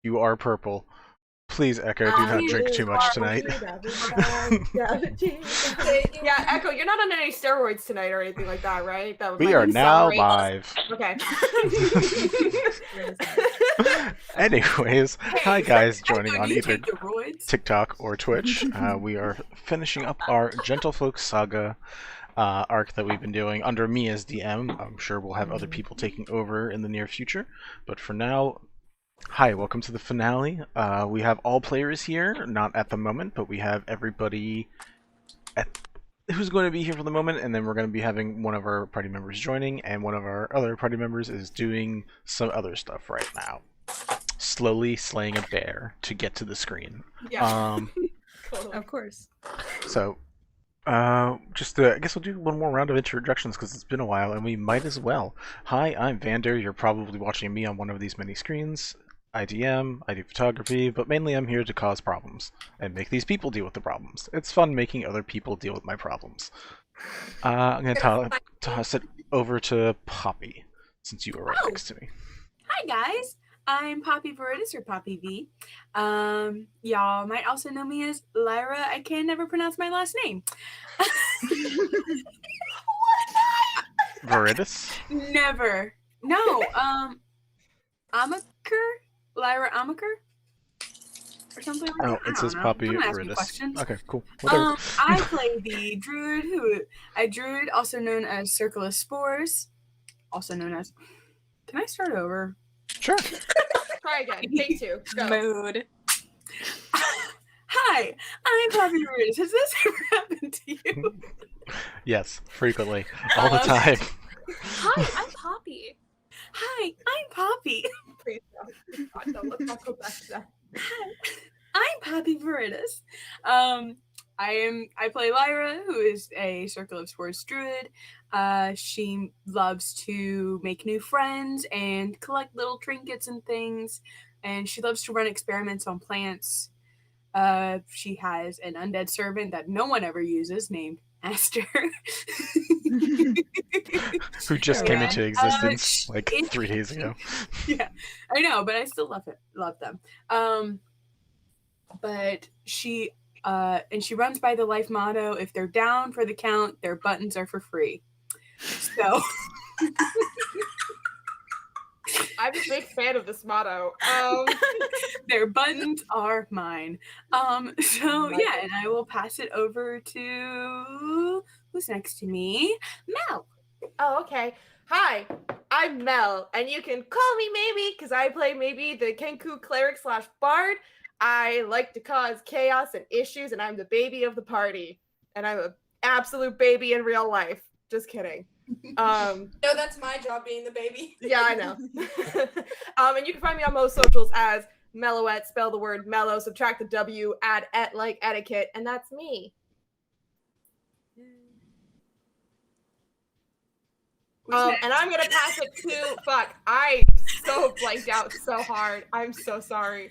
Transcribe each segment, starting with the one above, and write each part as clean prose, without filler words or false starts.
You are purple. Please, Echo, do not drink too much tonight. Yeah, Echo, you're not on any steroids tonight or anything like that, right? We are now live. Okay. Anyways, hi guys joining on do you either take the roids? TikTok or Twitch. We are finishing up our Gentlefolk Saga arc that we've been doing under me as DM. I'm sure we'll have other people taking over in the near future, but for now, hi, welcome to the finale. We have all players here, not at the moment, but we have everybody who's going to be here for the moment, and then we're going to be having one of our party members joining, and one of our other party members is doing some other stuff right now. Slowly slaying a bear to get to the screen. Yeah. Of course. So, I guess we'll do one more round of introductions because it's been a while, and we might as well. Hi, I'm Vander. You're probably watching me on one of these many screens. I DM, I do photography, but mainly I'm here to cause problems and make these people deal with the problems. It's fun making other people deal with my problems. I'm going to toss it over to Poppy, since you were right next to me. Hi guys, I'm Poppy Veritas or Poppy V. Y'all might also know me as Lyra. I can never pronounce my last name. Veritas? Never. No. Amaker? Lyra Amaker? Or something like that. Oh, it says Poppy Don't ask me Veritas. questions. Okay, cool. Whatever. I play the druid, also known as Circle of Spores, also known as. Can I start over? Sure. Try again. Take two. Go. Mood. Hi, I'm Poppy Veritas. Has this ever happened to you? Yes, frequently. All the time. Hi, I'm Poppy. Hi, I'm Poppy. Please don't. No, let's not go back to that. Hi, I'm Poppy Veritas. I play Lyra, who is a Circle of Spores druid. She loves to make new friends and collect little trinkets and things, and she loves to run experiments on plants. She has an undead servant that no one ever uses named Aster. Who just came into existence like 3 days ago. Yeah, I know, but I still love them. But she runs by the life motto: if they're down for the count, their buttons are for free. So I'm a big fan of this motto. their buttons are mine. So yeah, and I will pass it over to who's next to me? Mel. Oh, okay. Hi, I'm Mel, and you can call me Maybe because I play Maybe the Kenku Cleric / Bard. I like to cause chaos and issues, and I'm the baby of the party. And I'm an absolute baby in real life. Just kidding. No, that's my job, being the baby. Yeah, I know. And you can find me on most socials as Mellowette, spell the word mellow, subtract the W, add et like etiquette, and that's me. And I'm gonna pass it to I so blanked out so hard. I'm so sorry.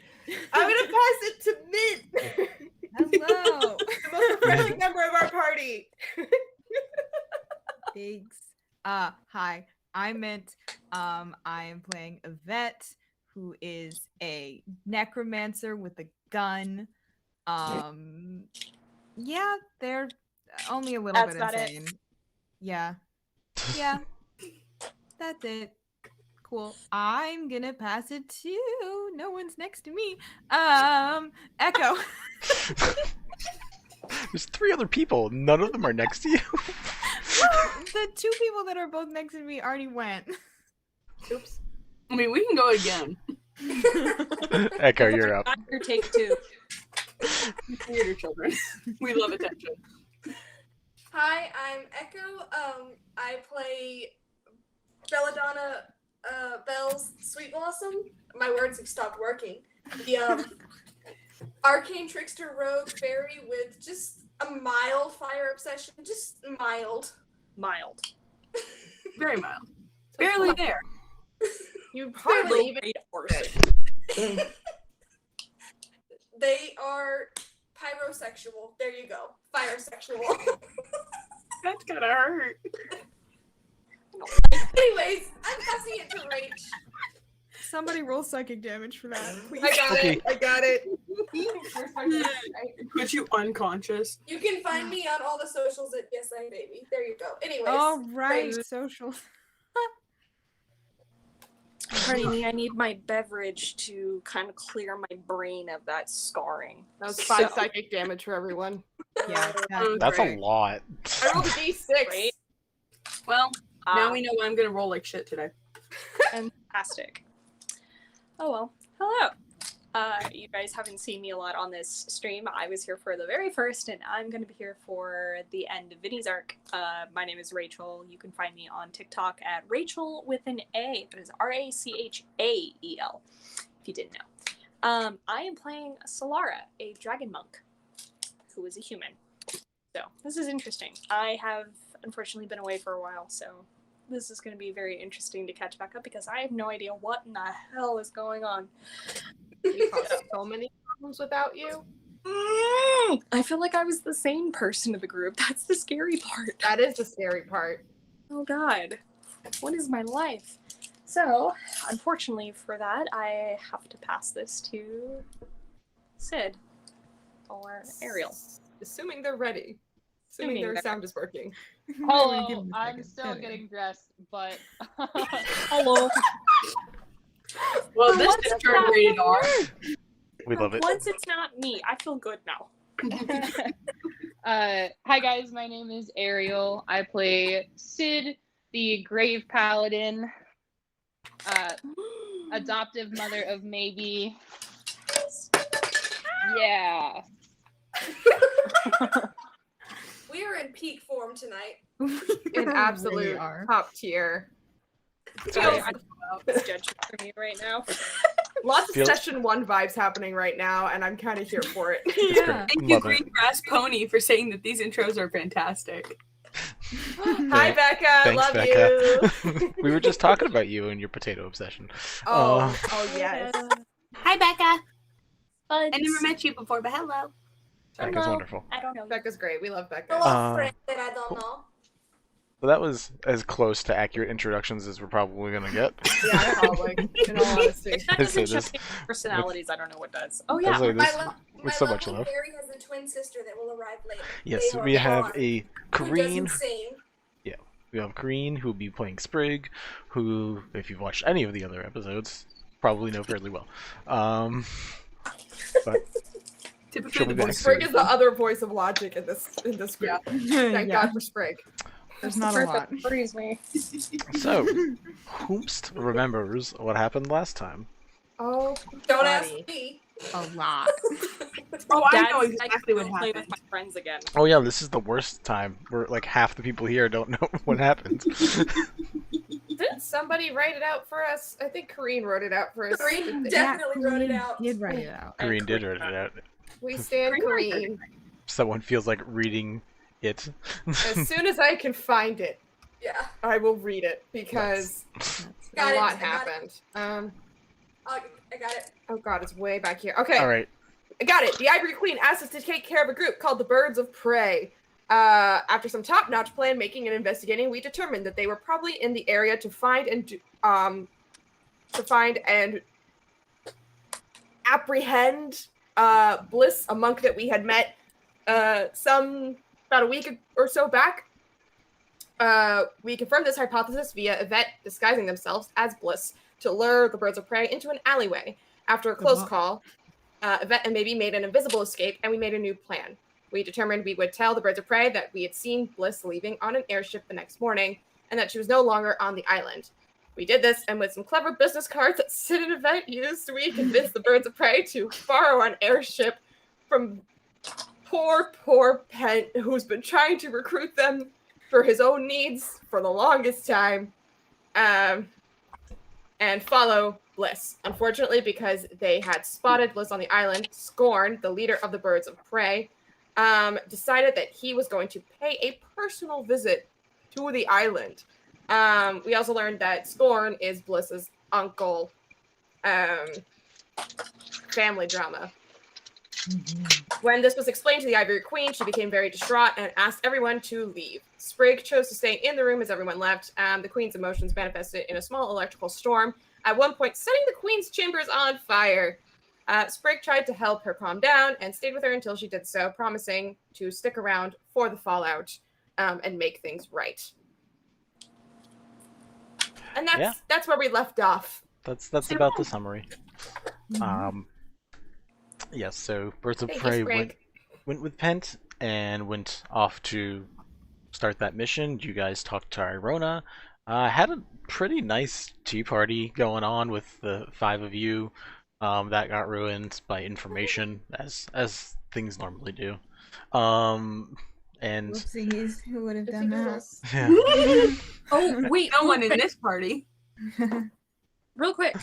I'm gonna pass it to Mint. Hello. The most refreshing member of our party. Thanks. Hi, I'm Mint. I am playing Yvette, who is a necromancer with a gun. Yeah, they're only a little bit insane. Yeah. Yeah. That's it. Cool. I'm gonna pass it to no one's next to me. Echo. There's 3 other people. None of them are next to you. Well, the 2 people that are both next to me already went. Oops. I mean, we can go again. Echo, you're up. Your take 2. Theater children. We love attention. Hi, I'm Echo. I play Belladona, Belle's Sweetblossom. My words have stopped working. The Arcane Trickster Rogue Fairy with just a mild fire obsession. Just mild. Mild. Very mild. Barely there. You hardly even They are pyrosexual. There you go. Fire sexual. That's gonna hurt. Anyways, I'm passing it to Rach. Somebody roll psychic damage for that, please. I got it. Put you unconscious. You can find me on all the socials at Yes I Baby. There you go. Anyways. All right, great. social. Pardon me, I need my beverage to kind of clear my brain of that scarring. That was 5 psychic damage for everyone. Yeah, That's Great. a lot. I rolled a d6. Right? Well, now we know I'm gonna roll like shit today. Fantastic. Oh well. Hello. You guys haven't seen me a lot on this stream. I was here for the very first, and I'm going to be here for the end of Vinny's arc. My name is Rachel. You can find me on TikTok at Rachel with an A. That is Rachael, if you didn't know. I am playing Solara, a dragon monk, who is a human. So, this is interesting. I have unfortunately been away for a while, so this is going to be very interesting to catch back up because I have no idea what in the hell is going on. We caused so many problems without you. I feel like I was the sane person of the group. That's the scary part. That is the scary part. Oh god. What is my life? So, unfortunately for that, I have to pass this to Sid or Ariel. Assuming they're ready. Assuming their sound is working. Hello, I'm still getting dressed, but Hello. Well, this is turned rated R. We love it. Once it's not me, I feel good now. hi guys, my name is Ariel. I play Sid, the Grave Paladin, adoptive mother of Maybe. Yeah. We are in peak form tonight. In absolute Really are. top tier. Sorry, it's judgment for me right now. Lots of Feels- session 1 vibes happening right now, and I'm kind of here for it. Yeah. Thank you, Love it. Green Grass Pony, for saying that these intros are fantastic. Hi, Becca. Thanks, Love Becca. you. We were just talking about you and your potato obsession. Oh yes. Hi, Becca. But I never met you before, but hello. Becca's Hello. wonderful. I don't know. Becca's great. We love Becca. Hello, friend that I don't know. Well, that was as close to accurate introductions as we're probably going to get. Yeah, probably. In all honesty. If that I say doesn't this show personalities, I don't know what does. Oh I yeah. was like, My, this with so much lovely love. Fairy has a twin sister that will arrive later. Yes, They are we have on. a Who does Kareen. insane. We have Kareen, who will be playing Sprig, who, if you've watched any of the other episodes, probably know fairly well. But Typically, She'll the be back voice. Sprig is the other voice of logic in this group. Thank Yeah. God for Sprig. There's not a lot. Freeze me. so, whomst remembers what happened last time? Oh, Don't ask buddy. me. A lot. Oh, I know Dad's exactly what like, play happened. with my friends again. Oh yeah, this is the worst time. Where like half the people here don't know what happened. Didn't somebody write it out for us? I think Kareen wrote it out for us. Kareen definitely wrote it out. Did write it out. Kareen did write it out. We stand Kareen. Someone feels like reading it. As soon as I can find it, Yeah. I will read it because Got a it, lot I got it. happened. I got it. Oh god, it's way back here. Okay, All right. I got it. The Ivory Queen asked us to take care of a group called the Birds of Prey. After some top-notch plan making and investigating, we determined that they were probably in the area to find and apprehend Bliss, a monk that we had met about a week or so back. We confirmed this hypothesis via Yvette disguising themselves as Bliss to lure the Birds of Prey into an alleyway. After a close call, Yvette and Maybe made an invisible escape, and we made a new plan. We determined we would tell the Birds of Prey that we had seen Bliss leaving on an airship the next morning, and that she was no longer on the island. We did this, and with some clever business cards that Sid and Yvette used, we convinced the Birds of Prey to borrow an airship from poor Pent, who's been trying to recruit them for his own needs for the longest time, and follow Bliss. Unfortunately, because they had spotted Bliss on the island, Scorn, the leader of the Birds of Prey, decided that he was going to pay a personal visit to the island. We also learned that Scorn is Bliss's uncle. Family drama. When this was explained to the Ivory Queen, she became very distraught and asked everyone to leave. Sprig chose to stay in the room as everyone left. The Queen's emotions manifested in a small electrical storm, at one point setting the queen's chambers on fire. Sprig tried to help her calm down and stayed with her until she did so, promising to stick around for the fallout and make things right. And that's where we left off. That's about the summary. Yes, so Birds of Prey went with Pent and went off to start that mission. You guys talked to Irona. Had a pretty nice tea party going on with the 5 of you. That got ruined by information, as things normally do. And Whoopsies, who would have done that? yeah. Oh wait, No one in this party. real quick.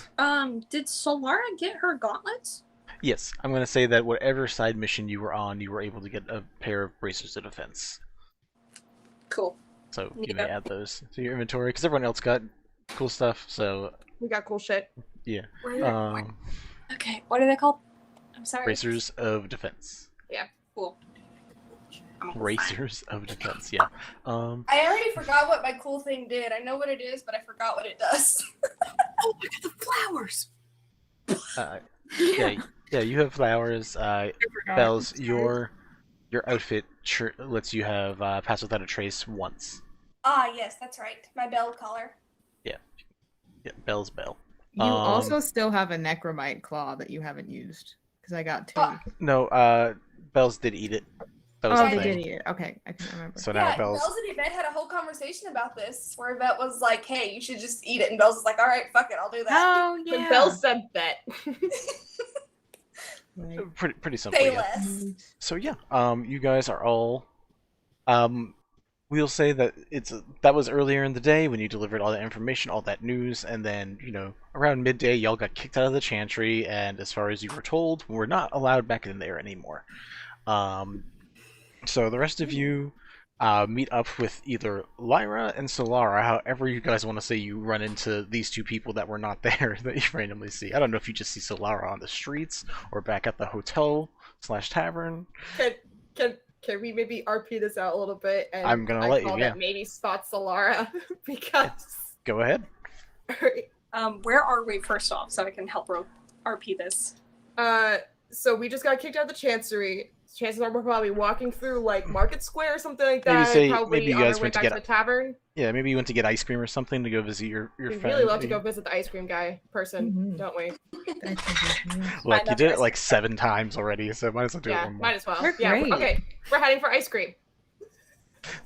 Did Solara get her gauntlets? Yes, I'm going to say that whatever side mission you were on, you were able to get a pair of bracers of defense. Cool. So you may add those to your inventory, because everyone else got cool stuff, so... We got cool shit. Yeah. Okay, what are they called? I'm sorry. Bracers of defense. Yeah. Cool. Bracers of defense, yeah. I already forgot what my cool thing did. I know what it is, but I forgot what it does. Oh, look at the flowers. Yeah, you have flowers. Bells, your outfit lets you have pass without a trace once. Ah, yes, that's right. My bell collar. Yeah, Bell's bell. You also still have a necromite claw that you haven't used, because I got 2. No, Bells did eat it. That was Oh, the they thing. did eat it. Okay, I can remember. So now Yeah, Bells. and Yvette had a whole conversation about this, where Yvette was like, hey, you should just eat it. And Bells was like, all right, fuck it, I'll do that. Oh, yeah. When Belle said that. Right. Pretty simple. Say Yeah. less. So yeah, you guys are all. We'll say that that was earlier in the day when you delivered all that information, all that news, and then around midday, y'all got kicked out of the chantry, and as far as you were told, we're not allowed back in there anymore. So the rest of you meet up with either Lyra and Solara, however you guys want to say you run into these 2 people that were not there that you randomly see. I don't know if you just see Solara on the streets or back at the hotel/tavern. Can we maybe RP this out a little bit? And I'm gonna let you, yeah. That maybe spot Solara because. Go ahead. Where are we first off, so I can help RP this? So we just got kicked out of the chancery. Chances are we're probably walking through like Market Square or something like that. Maybe you guys went to back to the tavern. Yeah, maybe you went to get ice cream or something to go visit your We friend. really love to go visit the ice cream guy person, don't we? Look, you did it like 7 times already, so might as well do it one more. Might as well. We're great. Okay, we're heading for ice cream.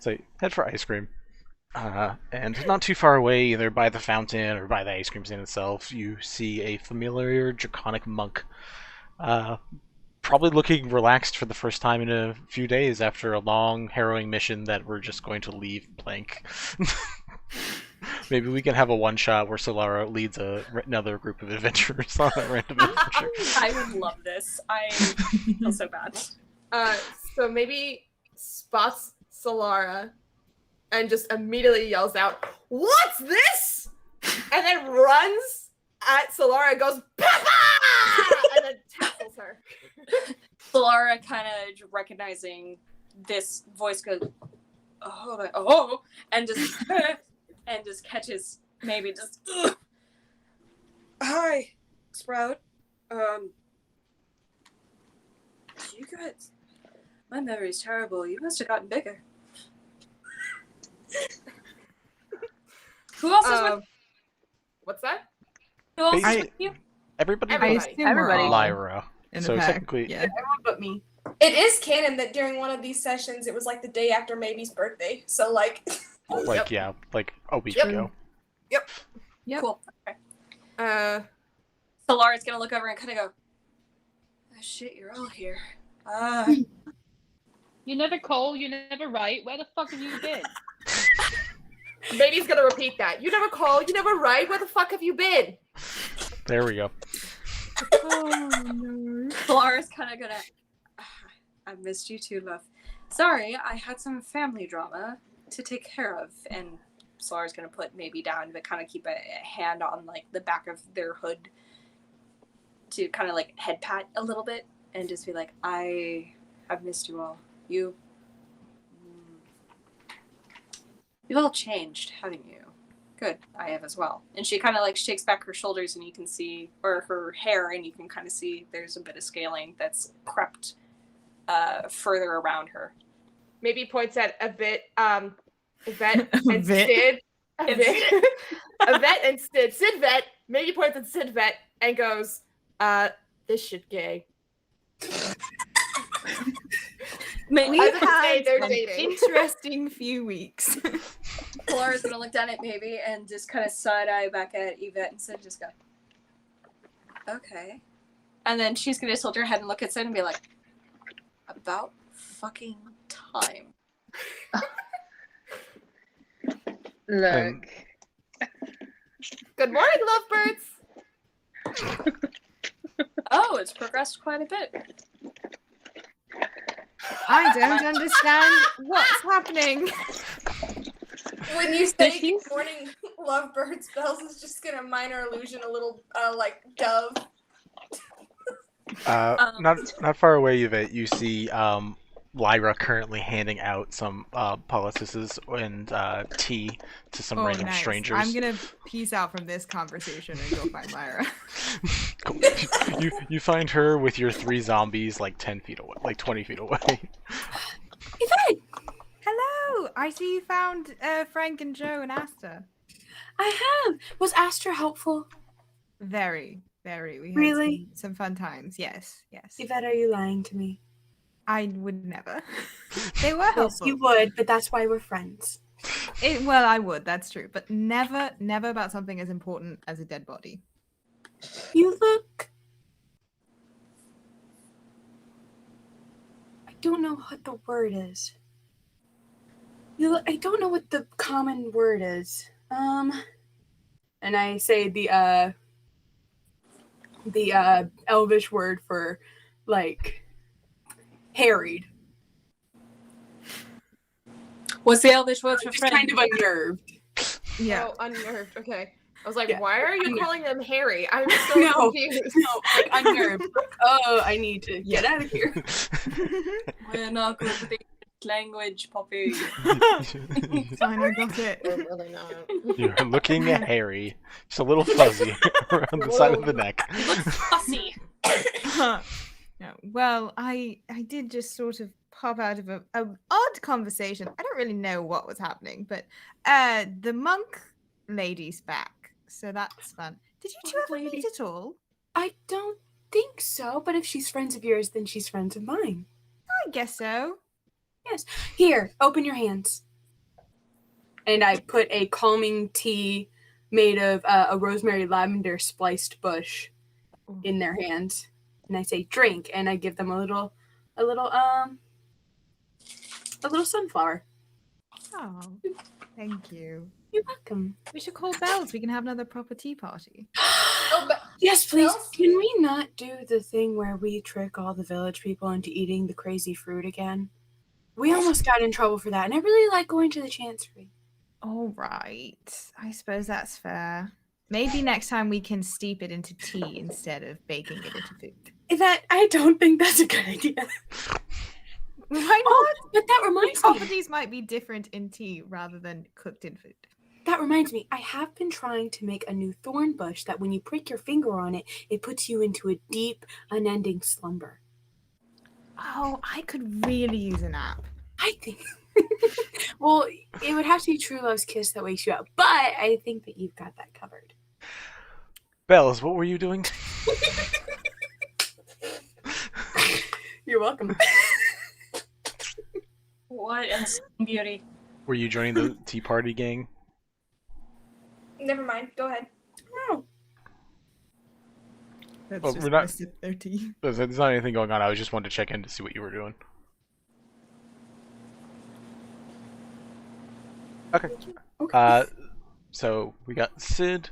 So head for ice cream. And not too far away, either by the fountain or by the ice cream stand itself, you see a familiar draconic monk. Probably looking relaxed for the first time in a few days after a long, harrowing mission that we're just going to leave blank. Maybe we can have a one-shot where Solara leads another group of adventurers on a random adventure. I would love this. I feel so bad. So maybe spots Solara and just immediately yells out, "What's this?" And then runs at Solara and goes, "Papa!" and then tackles her. Solara kind of recognizing this voice goes, oh, and just catches maybe just. Ugh. Hi, Sprout. You guys, my memory's terrible. You must have gotten bigger. Who else is with? What's that? Who else is with you? Everybody. Lyra. So technically, Everyone but me. It is canon that during one of these sessions, it was like the day after Maybe's birthday. So like a week ago. Yep. Cool. Okay. Solara's gonna look over and kind of go, "Oh shit, you're all here." You never call, you never write. Where the fuck have you been? Maybe's gonna repeat that. You never call, you never write. Where the fuck have you been? There we go. Oh, no. Solara's kind of gonna. I missed you too, love. Sorry, I had some family drama to take care of, and Solara's gonna put maybe down, but kind of keep a hand on like the back of their hood to kind of like head pat a little bit, and just be like, "I have missed you all. You've all changed, haven't you? good. I have as well. And she kind of like shakes back her shoulders, and you can see, or her hair, and you can kind of see there's a bit of scaling that's crept further around her. Maybe points at Yvette and Yvette. Sid. Yvette and Sid. Sid Vet. Maybe points at Sid Vet and goes, this shit gay. We've I would say had they're an dating. interesting few weeks. Laura's gonna look down at Maybe and just kind of side-eye back at Yvette and Sid, just go, okay. And then she's gonna tilt her head and look at Sid and be like, about fucking time. Look. Good morning, lovebirds. Oh, it's progressed quite a bit. I don't understand what's happening. When you say good morning, lovebirds, Bells is just gonna minor illusion a little, like, dove. Not far away, Yvette, you see Lyra currently handing out some poultices and tea to some random Nice. strangers. I'm gonna peace out from this conversation and go find Lyra. Cool. You find her with your 3 zombies like 10 feet away, like 20 feet away. Yvette! Hello! I see you found Frank and Joe and Asta. I have! Was Astor helpful? Very, very. We had Really? some fun times. Yes, yes. Yvette, are you lying to me? I would never. They were Yes, helpful. you would, but that's why we're friends. Well, I would. That's true, but never about something as important as a dead body. You look... I don't know what the word is. I don't know what the common word is. And I say the Elvish word for, like, harried. What's the Elvish word for Just friend? kind of unnerved. Yeah. Oh, unnerved. Okay. I was like, Yeah. why are you Unnerved. calling them Harry? I'm so No. confused. No, like unnerved. Oh, I need to get out of here. We're not good with the language, Poppy. Fine, I got it. We're really not. You're looking at Harry, just a little fuzzy around the side of the neck. He looks fussy. No. Well, I did just sort of pop out of a odd conversation. I don't really know what was happening, but the monk lady's back, so that's fun. Did you two ever meet at all? I don't think so, but if she's friends of yours, then she's friends of mine. I guess so. Here, open your hands. And I put a calming tea made of a rosemary lavender spliced bush in their hands. And I say, drink, and I give them a little sunflower. Oh, thank you. You're welcome. We should call Bells. We can have another proper tea party. Oh, but Yes, please. Bells? Can we not do the thing where we trick all the village people into eating the crazy fruit again? We almost got in trouble for that, and I really like going to the chancery. All right. I suppose that's fair. Maybe next time we can steep it into tea instead of baking it into food. I don't think that's a good idea. Why not? Oh, but that reminds me. Properties might be different in tea rather than cooked in food. That reminds me. I have been trying to make a new thorn bush that when you prick your finger on it, it puts you into a deep, unending slumber. Oh, I could really use a nap. I think. Well, it would have to be True Love's kiss that wakes you up, but I think that you've got that covered. Bells, what were you doing? You're welcome. What a beauty. Were you joining the tea party gang? never mind. Go ahead. Oh. That's Well, just we're not- my sip their tea. There's not anything going on. I was just wanted to check in to see what you were doing. Okay. So we got Sid.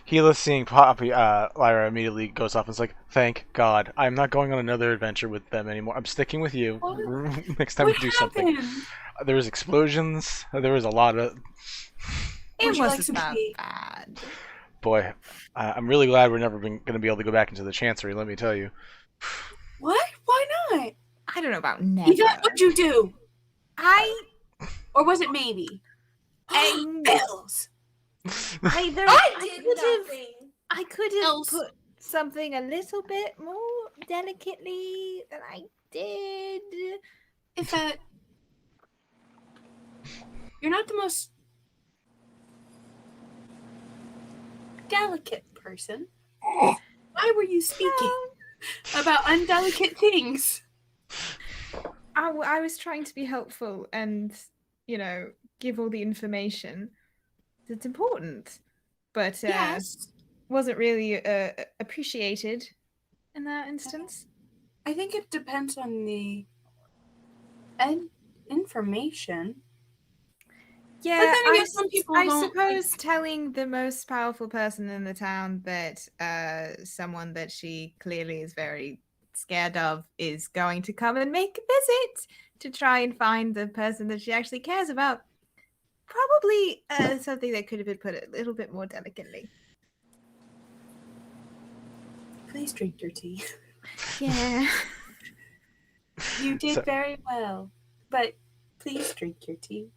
Gila seeing Poppy, Lyra immediately goes off and is like, "Thank God, I'm not going on another adventure with them anymore. I'm sticking with you. What? Next time we do something." There was explosions. There was a lot of. It Would you like wasn't some that tea? bad. Boy, I'm really glad we're never going to be able to go back into the Chancery. Let me tell you. What? Why not? I don't know about never. Yvette, what'd you do? I Or was it maybe? Bells. I did nothing. I could have put something a little bit more delicately than I did. Yvette, you're not the most delicate person. Why were you speaking about undelicate things? I was trying to be helpful and, give all the information that's important, but Yes. wasn't really appreciated in that instance. I think it depends on the information. Yeah, But then again, some people I don't, suppose telling the most powerful person in the town that someone that she clearly is very scared of is going to come and make a visit to try and find the person that she actually cares about. Probably something that could have been put a little bit more delicately. Please drink your tea. Yeah. You did very well, but please drink your tea.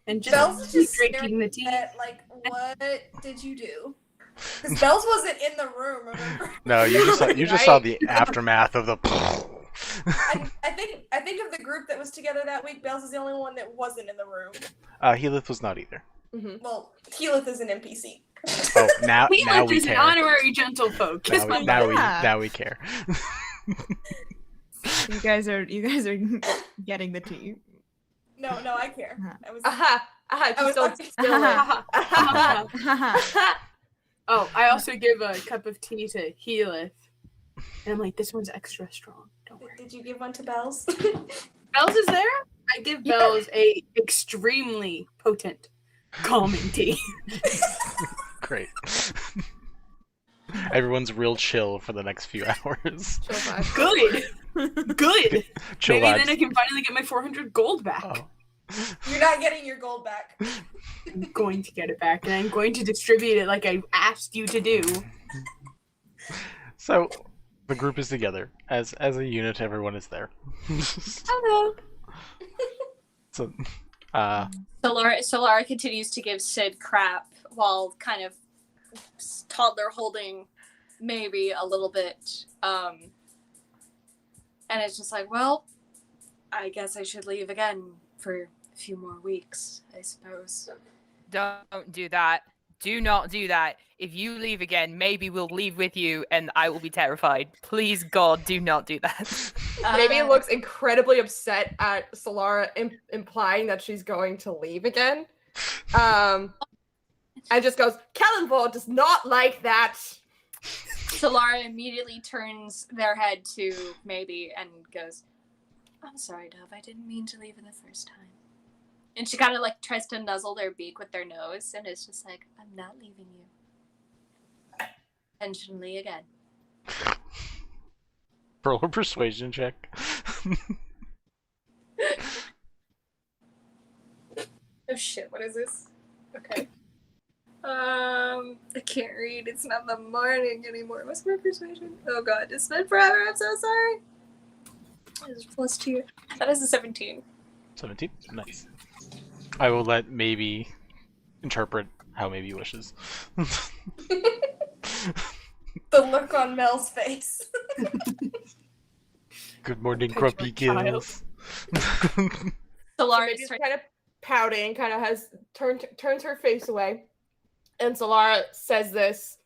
And Bells is just keep just drinking the tea. At, like, what did you do? Because Bells wasn't in the room, remember? No, you just saw the aftermath of the. I think of the group that was together that week, Bells is the only one that wasn't in the room. Healith was not either. Mm-hmm. Well, Keyleth is an NPC. Oh, now we is an care. honorary gentlefolk. Kiss my butt. Now we care. You guys are getting the tea. No, I care. I was. Just was don't talking- steal it. Oh, I also give a cup of tea to Healith. And I'm like, this one's extra strong. Don't worry. Did you give one to Bells? Bells is there? I give Bells a extremely potent calming tea. Great. Everyone's real chill for the next few hours. Good. Good. Chill Maybe vibes. then I can finally get my 400 gold back. Oh. You're not getting your gold back. I'm going to get it back, and I'm going to distribute it like I asked you to do. So, the group is together. As a unit, everyone is there. Hello. So, Solara continues to give Sid crap while kind of toddler holding maybe a little bit. And it's just like, well, I guess I should leave again for a few more weeks, I suppose. Don't do that. Do not do that. If you leave again, maybe we'll leave with you and I will be terrified. Please, God, do not do that. Maybe looks incredibly upset at Solara, implying that she's going to leave again. And just goes, Kelemvor does not like that. Solara immediately turns their head to maybe and goes, I'm sorry, Dove. I didn't mean to leave in the first time. And she kind of like tries to nuzzle their beak with their nose, and it's just like, I'm not leaving you. Intentionally again. roll a persuasion check. Oh shit, what is this? Okay. I can't read. It's not the morning anymore. What's my persuasion? Oh god, it's been forever. I'm so sorry. It's +2. That is a 17. 17? Nice. I will let maybe interpret how maybe wishes. The look on Mel's face. Good morning, grumpy gills. Solara Maybe kind of pouting, kind of has turns her face away, and Solara says this,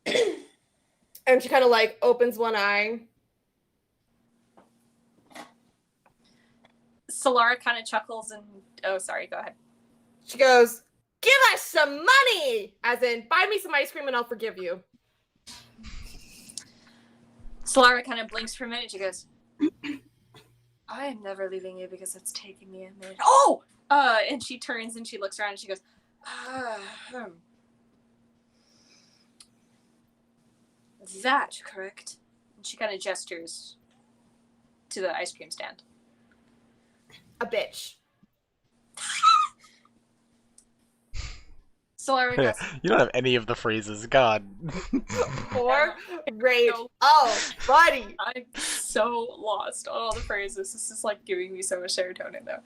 and she kind of like opens one eye. Solara kind of chuckles and oh, sorry, go ahead. She goes, "Give us some money!" As in, buy me some ice cream and I'll forgive you. Solara kind of blinks for a minute. She goes, I am never leaving you because it's taking me a minute. Oh! And she turns and she looks around and she goes, that correct? And she kind of gestures to the ice cream stand. A bitch. Solara goes, You don't have any of the phrases, God. Or rage. Oh, buddy. I'm so lost on all the phrases. This is like giving me so much serotonin though.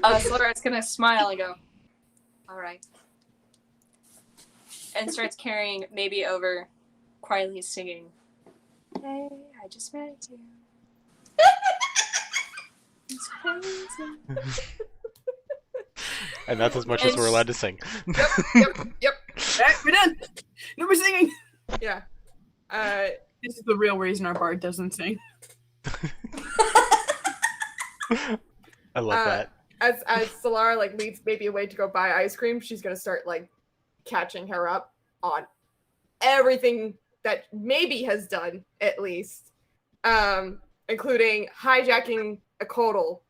Solara's gonna smile and go, All right. And starts carrying maybe over, quietly singing, "Hey, I just met you. It's crazy." And that's as much as we're allowed to sing. Yep. Alright, we're done. No more singing. Yeah. This is the real reason our bard doesn't sing. I love that. As Solara like leads maybe away to go buy ice cream, she's gonna start like catching her up on everything that maybe has done, at least, including hijacking a Kodal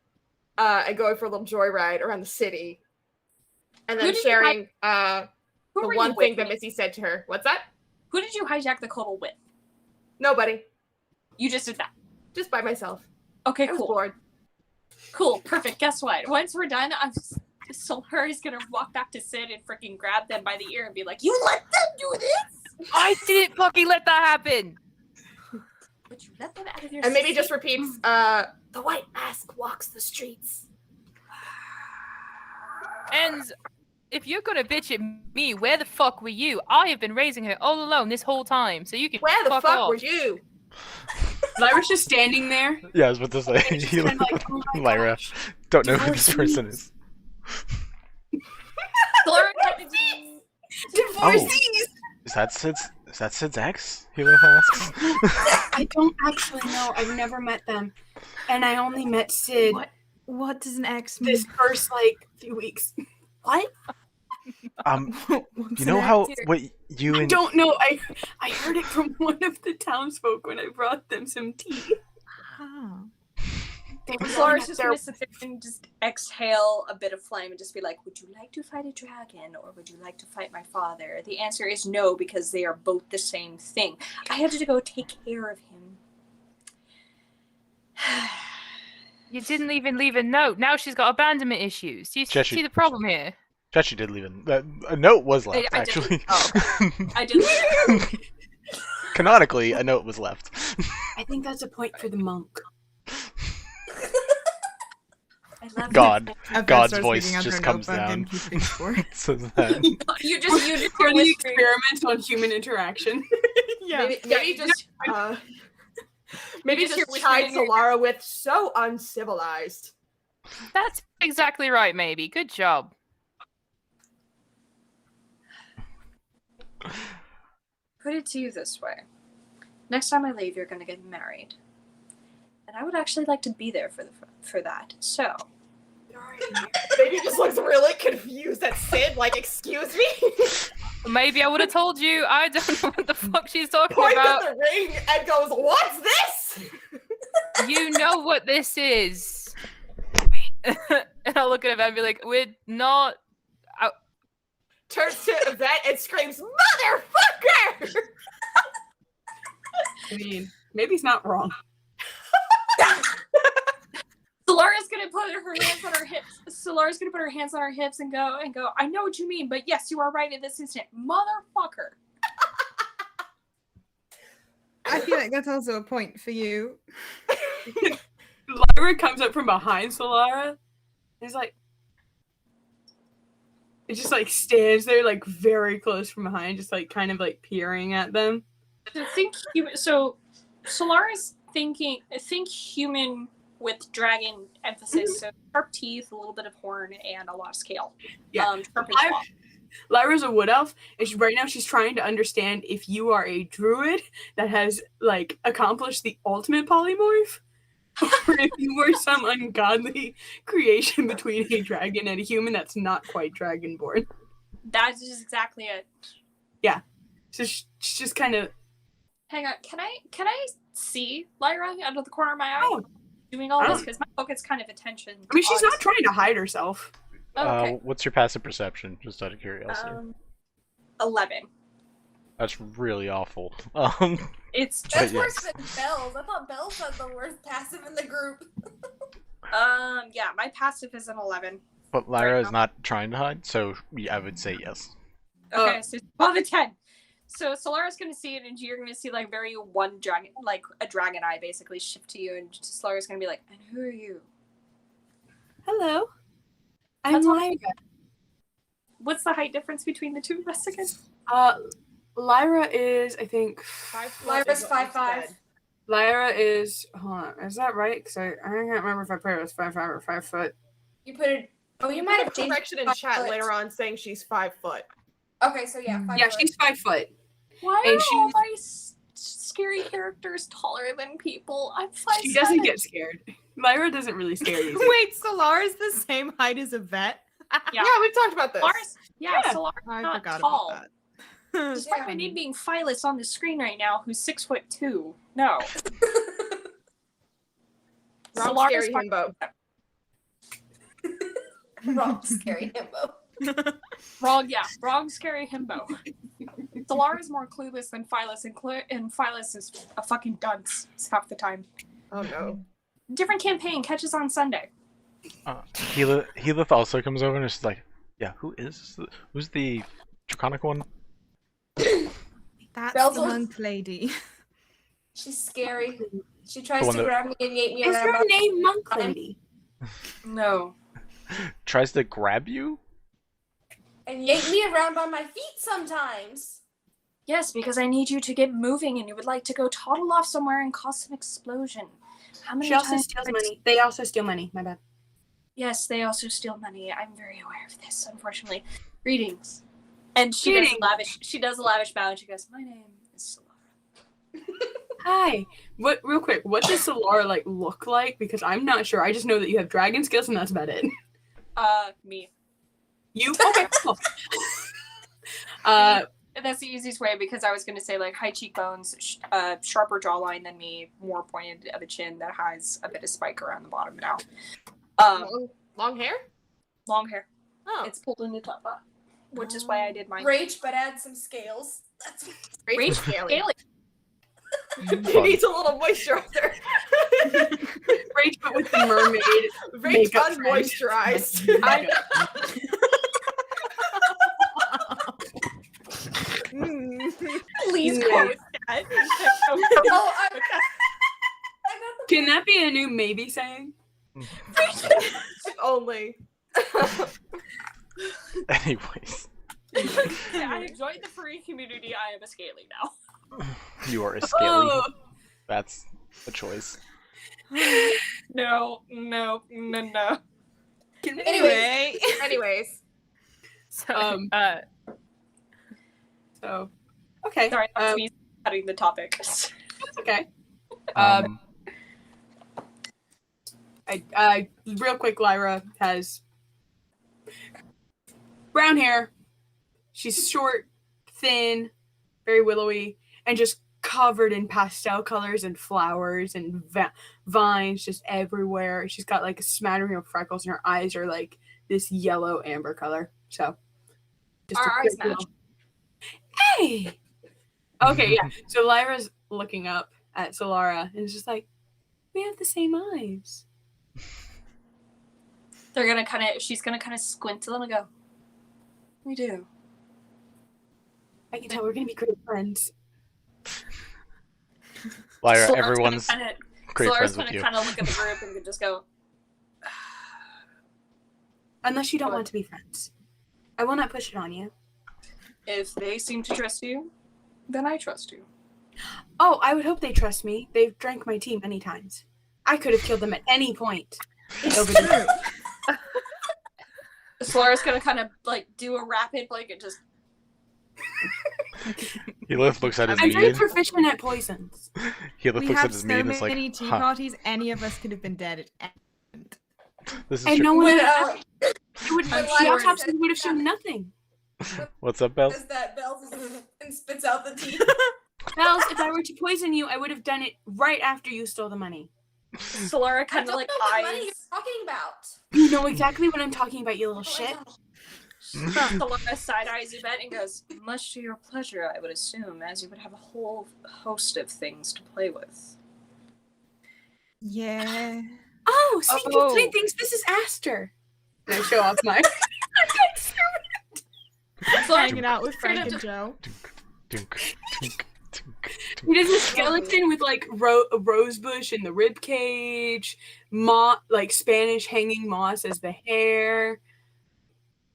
and going for a little joyride around the city, and then sharing the one thing that Missy said to her. What's that? Who did you hijack the Kodal with? Nobody. You just did that. Just by myself. Okay, I was cool. bored. Cool, perfect. Guess what? Once we're done, Solara is gonna walk back to Sid and freaking grab them by the ear and be like, "You let them do this? I didn't fucking let that happen. But you let them out of your And maybe city." just repeats, "The white mask walks the streets." And if you're gonna bitch at me, where the fuck were you? I have been raising her all alone this whole time, so you can Where the fuck fuck off. were you? Lyra's just standing there. Yeah, I was about to say. It's just kind of like, oh my Lyra, gosh. don't know who this person is. Solara Divorcees! Is that Sid's ex? He left asks. I don't actually know. I've never met them. And I only met Sid What does an ex mean? this first, few weeks. What? You know how what you I and don't know. I heard it from one of the townsfolk when I brought them some tea. Oh. They were Solara's just their... gonna sit there and just exhale a bit of flame and just be like, "Would you like to fight a dragon or would you like to fight my father?" The answer is no, because they are both the same thing. I had to go take care of him. You didn't even leave a note. Now she's got abandonment issues. Do you Jesse. see the problem here? Jesse did leave a note was left, I did. actually. Oh, I did. Canonically, a note was left. I think that's a point for the monk. I love God. Yvette God's starts voice digging out just her comes notebook down. and keeping score. Says that. You just For hear the whispering. experiments on human interaction. Yeah. Maybe just hear just tied whispering in your Solara with "so uncivilized." That's exactly right, maybe. Good job. Put it to you this way. Next time I leave, you're going to get married. And I would actually like to be there for that. So, Baby just looks really confused at Sid, like, "Excuse me?" Maybe I would have told you. I don't know what the fuck she's talking Points about. at the ring and goes, "What's this?" You know what this is. And I'll look at him and be like, we're not... Turns to Yvette and screams, "Motherfucker!" I mean, maybe he's not wrong. Solara's gonna put her hands on her hips. Solara's gonna put her hands on her hips and go, "I know what you mean, but yes, you are right in this instant, motherfucker." I feel like that's also a point for you. Lyra comes up from behind Solara. He's like, it just stands there very close from behind, just kind of peering at them. So Solara's think human with dragon emphasis, so sharp teeth, a little bit of horn, and a lot of scale. Yeah. Sharp and claw. Lyra's a wood elf, and right now she's trying to understand if you are a druid that has accomplished the ultimate polymorph, or if you were some ungodly creation between a dragon and a human that's not quite dragonborn. That's just exactly it. Yeah. So she's just kind of. Hang on, can I see Lyra out of the corner of my eye? Oh. Doing all this because my focus kind of attention. I mean, she's not trying to hide herself. Oh, okay. What's your passive perception? Just out of curiosity. 11. That's really awful. It's That's But worse yes. than Belle's. I thought Belle's had the worst passive in the group. yeah, my passive is an 11. But Lyra Right is now. not trying to hide, so I would say yes. Okay, so it's above a 10. So Solara's gonna see it, and you're gonna see very one dragon, a dragon eye, basically shift to you, and Solara's gonna be like, "And who are you?" Hello. I'm That's all- Lyra. What's the height difference between the two of us again? Lyra is, I think... Lyra's 5'5". Lyra is... Hold on, is that right? Because I can't remember if I put it as 5'5" or 5 foot. You put it... Oh, You you might might have have changed correction in it to chat 5 foot. later on saying she's 5 foot. Okay, so yeah, 5 Yeah, foot. she's 5 foot. Why And are all she's- my scary characters taller than people? I'm 5'7". She doesn't get scared. Lyra doesn't really scare you. Wait, Solara's the same height as Yvette? Yeah. Yeah, we've talked about this. Lars, Yeah. Solara's I not forgot tall. about that. Despite my name being Phyllis on the screen right now, who's 6'2". No. Wrong Solara's scary fine. himbo. Wrong scary himbo. Wrong scary himbo. Solara is more clueless than Phyllis, and Phyllis is a fucking dunce half the time. Oh no. Different campaign, catches on Sunday. Heatheth also comes over and is like, yeah, who's the draconic one? That's Bells the on- monk lady. She's scary. She tries The one to that- grab me and yank me Is around. her name Monk Lady? No. Tries to grab you? And yank me around by my feet sometimes. Yes, because I need you to get moving and you would like to go toddle off somewhere and cause an explosion. How many She also times steals money. They also steal money. My bad. Yes, they also steal money. I'm very aware of this, unfortunately. Greetings. And she does a lavish bow and she goes, my name is Solara. Hi. Real quick, what does Solara look like? Because I'm not sure. I just know that you have dragon skills and that's about it. Me. You? Okay, cool. And that's the easiest way because I was going to say high cheekbones, sharper jawline than me, more pointed of a chin that has a bit of spike around the bottom now. Long hair? Long hair. Oh. It's pulled in the top, which is why I did mine. Rage, but add some scales. That's Rage scaly. scaly. He needs a little moisturizer. Rage, but with the mermaid. Rage makeup trend. unmoisturized. Please Yeah. post that. Oh, I got the Can that be a new maybe saying? If only. Anyways, I joined the furry community. I am a scaly now. you are a scaly. Oh. That's a choice. No. Anyways. So, So, okay. Sorry, that's me cutting the topic. That's okay. Um, I real quick, Lyra has brown hair. She's short, thin, very willowy, and just covered in pastel colors and flowers and vines just everywhere. She's got a smattering of freckles, and her eyes are this yellow amber color. So, just Our a eyes quick match. little- Hey. Okay, yeah. So Lyra's looking up at Solara and is just like, we have the same eyes. She's gonna kind of squint to them and go, we do. I can tell we're gonna be great friends. Lyra, Solara's everyone's gonna great Solara's friends with gonna you. kind of look at the group and just go, Unless you don't want to be friends. I will not push it on you. if they seem to trust you, then I trust you. Oh, I would hope they trust me. They've drank my tea many times. I could have killed them at any point. Over the Solara's gonna kind of do a rapid and just. Heatheth looks at his I'm very mead. proficient at poisons. Heatheth We looks at have his so mead and is like, many tea huh, parties, any of us could have been dead at any point. this is And true. no one When, I'm the sure- autopsy would have shown nothing. What's up, Belle? Does that Bells and spits out the tea. Bells, if I were to poison you, I would have done it right after you stole the money. Solara I kind don't of know what money eyes. you're talking about. You know exactly what I'm talking about, you little shit. Solara side eyes Yvette and goes, much to your pleasure, I would assume, as you would have a whole host of things to play with. Yeah. Oh, speaking Oh. of sweet things, this is Aster. And I show off my... Hanging out with Straight Frank up and Joe. Dunk, dunk, dunk, He does a skeleton with a rose bush in the rib cage, Spanish hanging moss as the hair.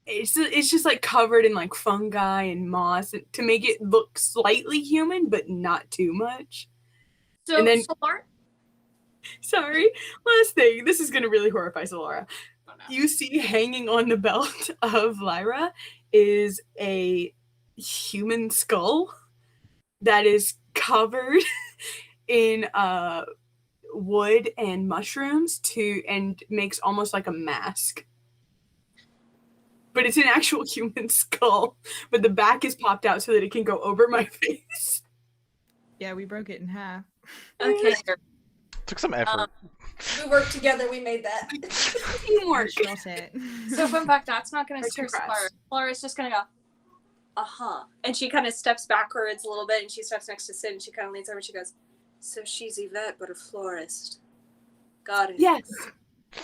it's just like covered in like fungi and moss to make it look slightly human, but not too much. So, And then- Solar? Sorry, last thing. This is gonna really horrify Solara. Oh, no. You see hanging on the belt of Lyra is a human skull that is covered in wood and mushrooms and makes almost like a mask. But it's an actual human skull, but the back is popped out so that it can go over my face. Yeah, we broke it in half. Okay. Took some effort. We worked together, we made that. Teamwork. Shot it. So, in fact, that's not going to Arts and scare Solara. crafts. Solara's just going to go, uh-huh. And she kind of steps backwards a little bit, and she steps next to Sid, and she kind of leans over, and she goes, so she's Yvette, but a florist. Got it. Yes. Oh,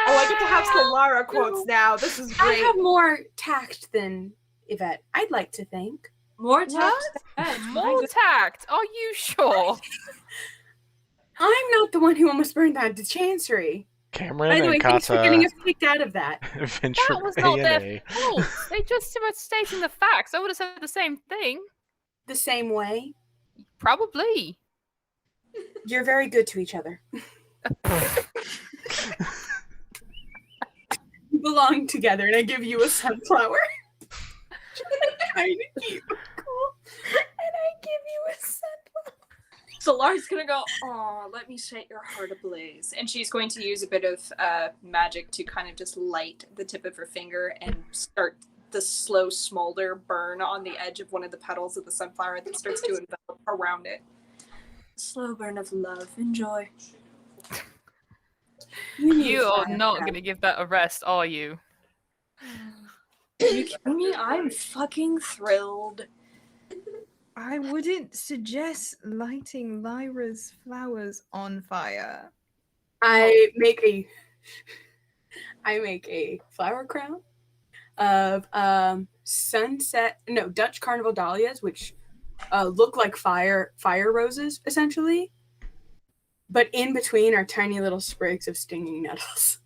I get to have Solara quotes now. This is I great. have more tact than Yvette, I'd like to think. More tact What? than Yvette. My More good- tact. Are you sure? I'm not the one who almost burned down the chancery. Cameron By the way, and thanks for getting Kata us kicked out of that. venture That was not their A&A. fault. They just were stating the facts. I would have said the same thing. The same way. Probably. You're very good to each other. You belong together, and I give you a sunflower. Trying to keep it cool. And I give you a sunflower. Solara's going to go, oh, let me set your heart ablaze. And she's going to use a bit of magic to kind of just light the tip of her finger and start the slow smolder burn on the edge of one of the petals of the sunflower that starts to envelop around it. Slow burn of love. Enjoy. You are not going to give that a rest, are you? Are you kidding me? I'm fucking thrilled. I wouldn't suggest lighting Lyra's flowers on fire. I make a flower crown of Dutch carnival dahlias, which look like fire roses essentially, but in between are tiny little sprigs of stinging nettles.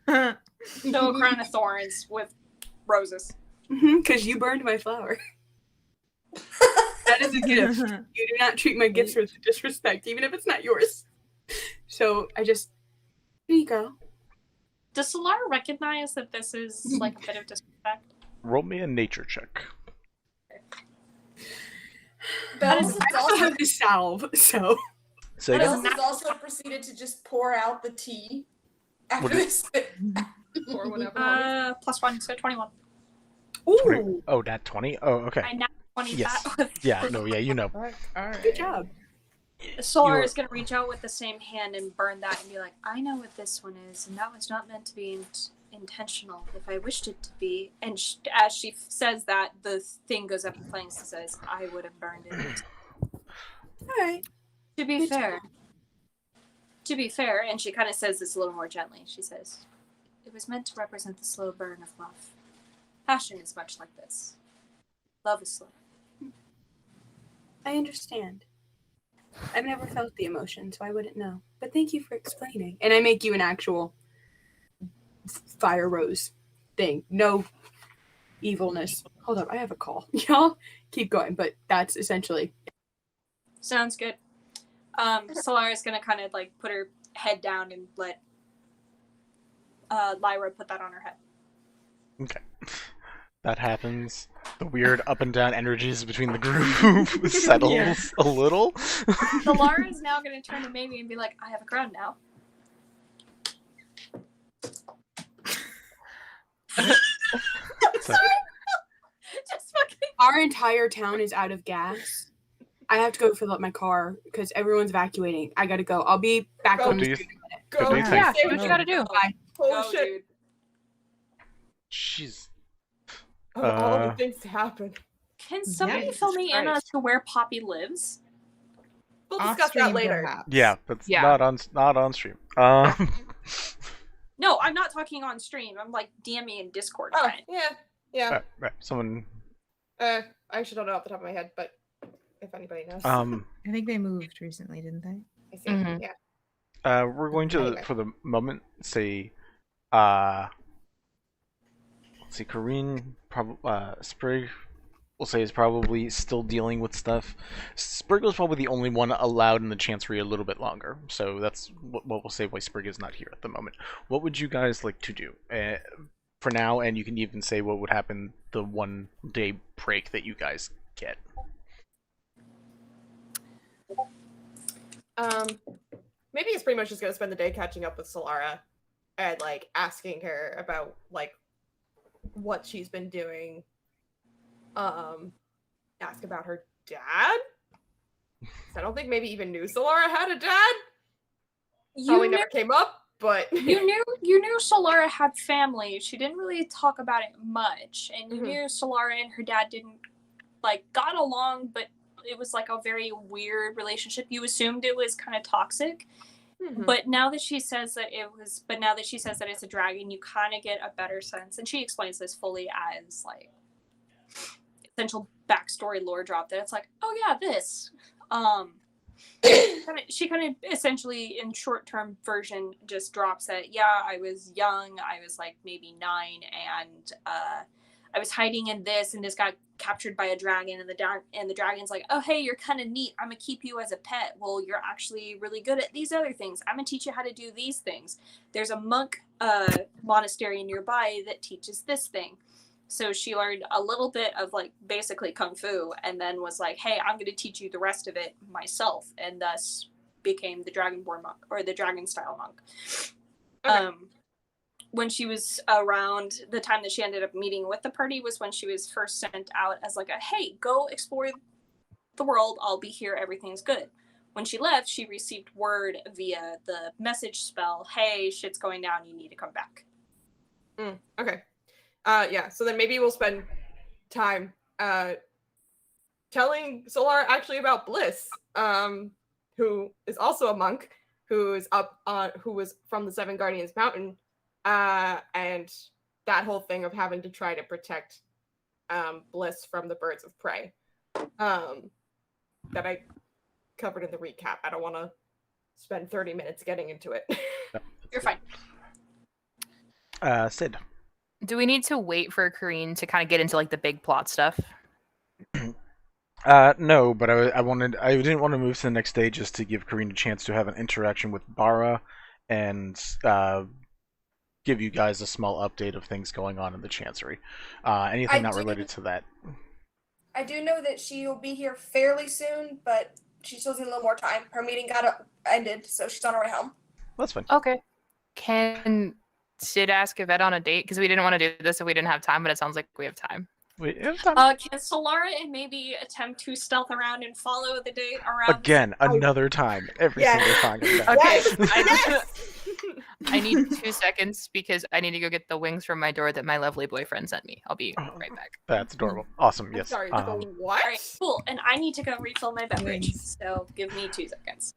So a crown of thorns with roses. Because you burned my flower. That is a gift. You do not treat my gifts with disrespect, even if it's not yours. So here you go. Does Solara recognize that this is like a bit of disrespect? Roll me a nature check. Bells is I also also, have this salve, so. Say again? Bells is also proceeded to just pour out the tea after What is- this. Or whatever. +1, so 21. Ooh, Oh, that 20? Oh, okay. I now 20 Yes. that with Yeah, no, yeah, you know. Alright. good job. Solar is going to reach out with the same hand and burn that and be like, I know what this one is, and that was not meant to be intentional if I wished it to be. And as she says that, the thing goes up in flames and says, I would have burned it. Alright. To be Good fair, and she kind of says this a little more gently, she says, it was meant to represent the slow burn of love. Passion is much like this. Love is slow. I understand. I've never felt the emotion, so I wouldn't know. But thank you for explaining. And I make you an actual fire rose thing. No evilness. Hold up, I have a call. Y'all keep going, but that's essentially. Sounds good. Solara's gonna kind of like put her head down and let Lyra put that on her head. Okay. That happens. The weird up and down energies between the group settles a little. Solara is now gonna turn to Mamie and be like, I have a crown now. Sorry. Just fucking. Our entire town is out of gas. I have to go fill up my car because everyone's evacuating. I gotta go. I'll be back Go, on do the you- street in a minute. Good, do you Go. think? Yeah, Save what it. you gotta do? Oh Go, shit. dude. Jeez. Oh, all Uh, the things to happen. Can somebody Jesus fill me in as Christ. to where Poppy lives? We'll Off discuss that stream, later. perhaps. Yeah, that's Yeah. not on stream. No, I'm not talking on stream. I'm like DMing in Discord. Oh, Right? yeah. right, someone. I actually don't know off the top of my head, but if anybody knows. I think they moved recently, didn't they? I think, Mhm. yeah. We're going to, Anyway. for the moment, say, see, Kareen, Sprig, we'll say is probably still dealing with stuff. Sprig was probably the only one allowed in the Chancery a little bit longer, so that's what we'll say why Sprig is not here at the moment. What would you guys like to do for now? And you can even say what would happen the 1 day break that you guys get. Maybe it's pretty much just gonna spend the day catching up with Solara and like asking her about like what she's been doing. Ask about her dad. I don't think maybe even knew Solara had a dad. Probably never came up, but you knew Solara had family. She didn't really talk about it much, and you knew Solara and her dad didn't like got along, but it was like a very weird relationship. You assumed it was kind of toxic. But now that she says that it's a dragon, you kind of get a better sense. And she explains this fully as like essential backstory lore drop that it's like, oh yeah, this. She kind of essentially in short-term version just drops that, yeah, I was young. I was like maybe 9 and I was hiding in this and this got captured by a dragon and the dragon's like, oh, hey, you're kind of neat. I'm going to keep you as a pet. Well, you're actually really good at these other things. I'm going to teach you how to do these things. There's a monk monastery nearby that teaches this thing. So she learned a little bit of like basically kung fu and then was like, hey, I'm going to teach you the rest of it myself. And thus became the Dragonborn monk or the dragon style monk. Okay. When she was around, the time that she ended up meeting with the party was when she was first sent out as like a, hey, go explore the world. I'll be here. Everything's good. When she left, she received word via the message spell, hey, shit's going down. You need to come back. Okay. Yeah, so then maybe we'll spend time telling Solara actually about Bliss, who is also a monk, who was from the Seven Guardians Mountain, and that whole thing of having to try to protect Bliss from the birds of prey that I covered in the recap. I don't want to spend 30 minutes getting into it. You're fine. Sid. Do we need to wait for Kareen to kind of get into like the big plot stuff? No, but I didn't want to move to the next day just to give Kareen a chance to have an interaction with Bara and give you guys a small update of things going on in the Chancery. Anything not related to that. I do know that she will be here fairly soon, but she still needs a little more time. Her meeting got ended, so she's on her way home. That's fine. Okay. Can Sid ask Yvette on a date? Because we didn't want to do this if we didn't have time, but it sounds like we have time. Can Solara maybe attempt to stealth around and follow the date around? Again, another time. Every single time. Okay. I need 2 seconds because I need to go get the wings from my door that my lovely boyfriend sent me. I'll be right back. That's adorable. Awesome. Yes. Sorry, what? All right, cool. And I need to go refill my beverage, so give me 2 seconds.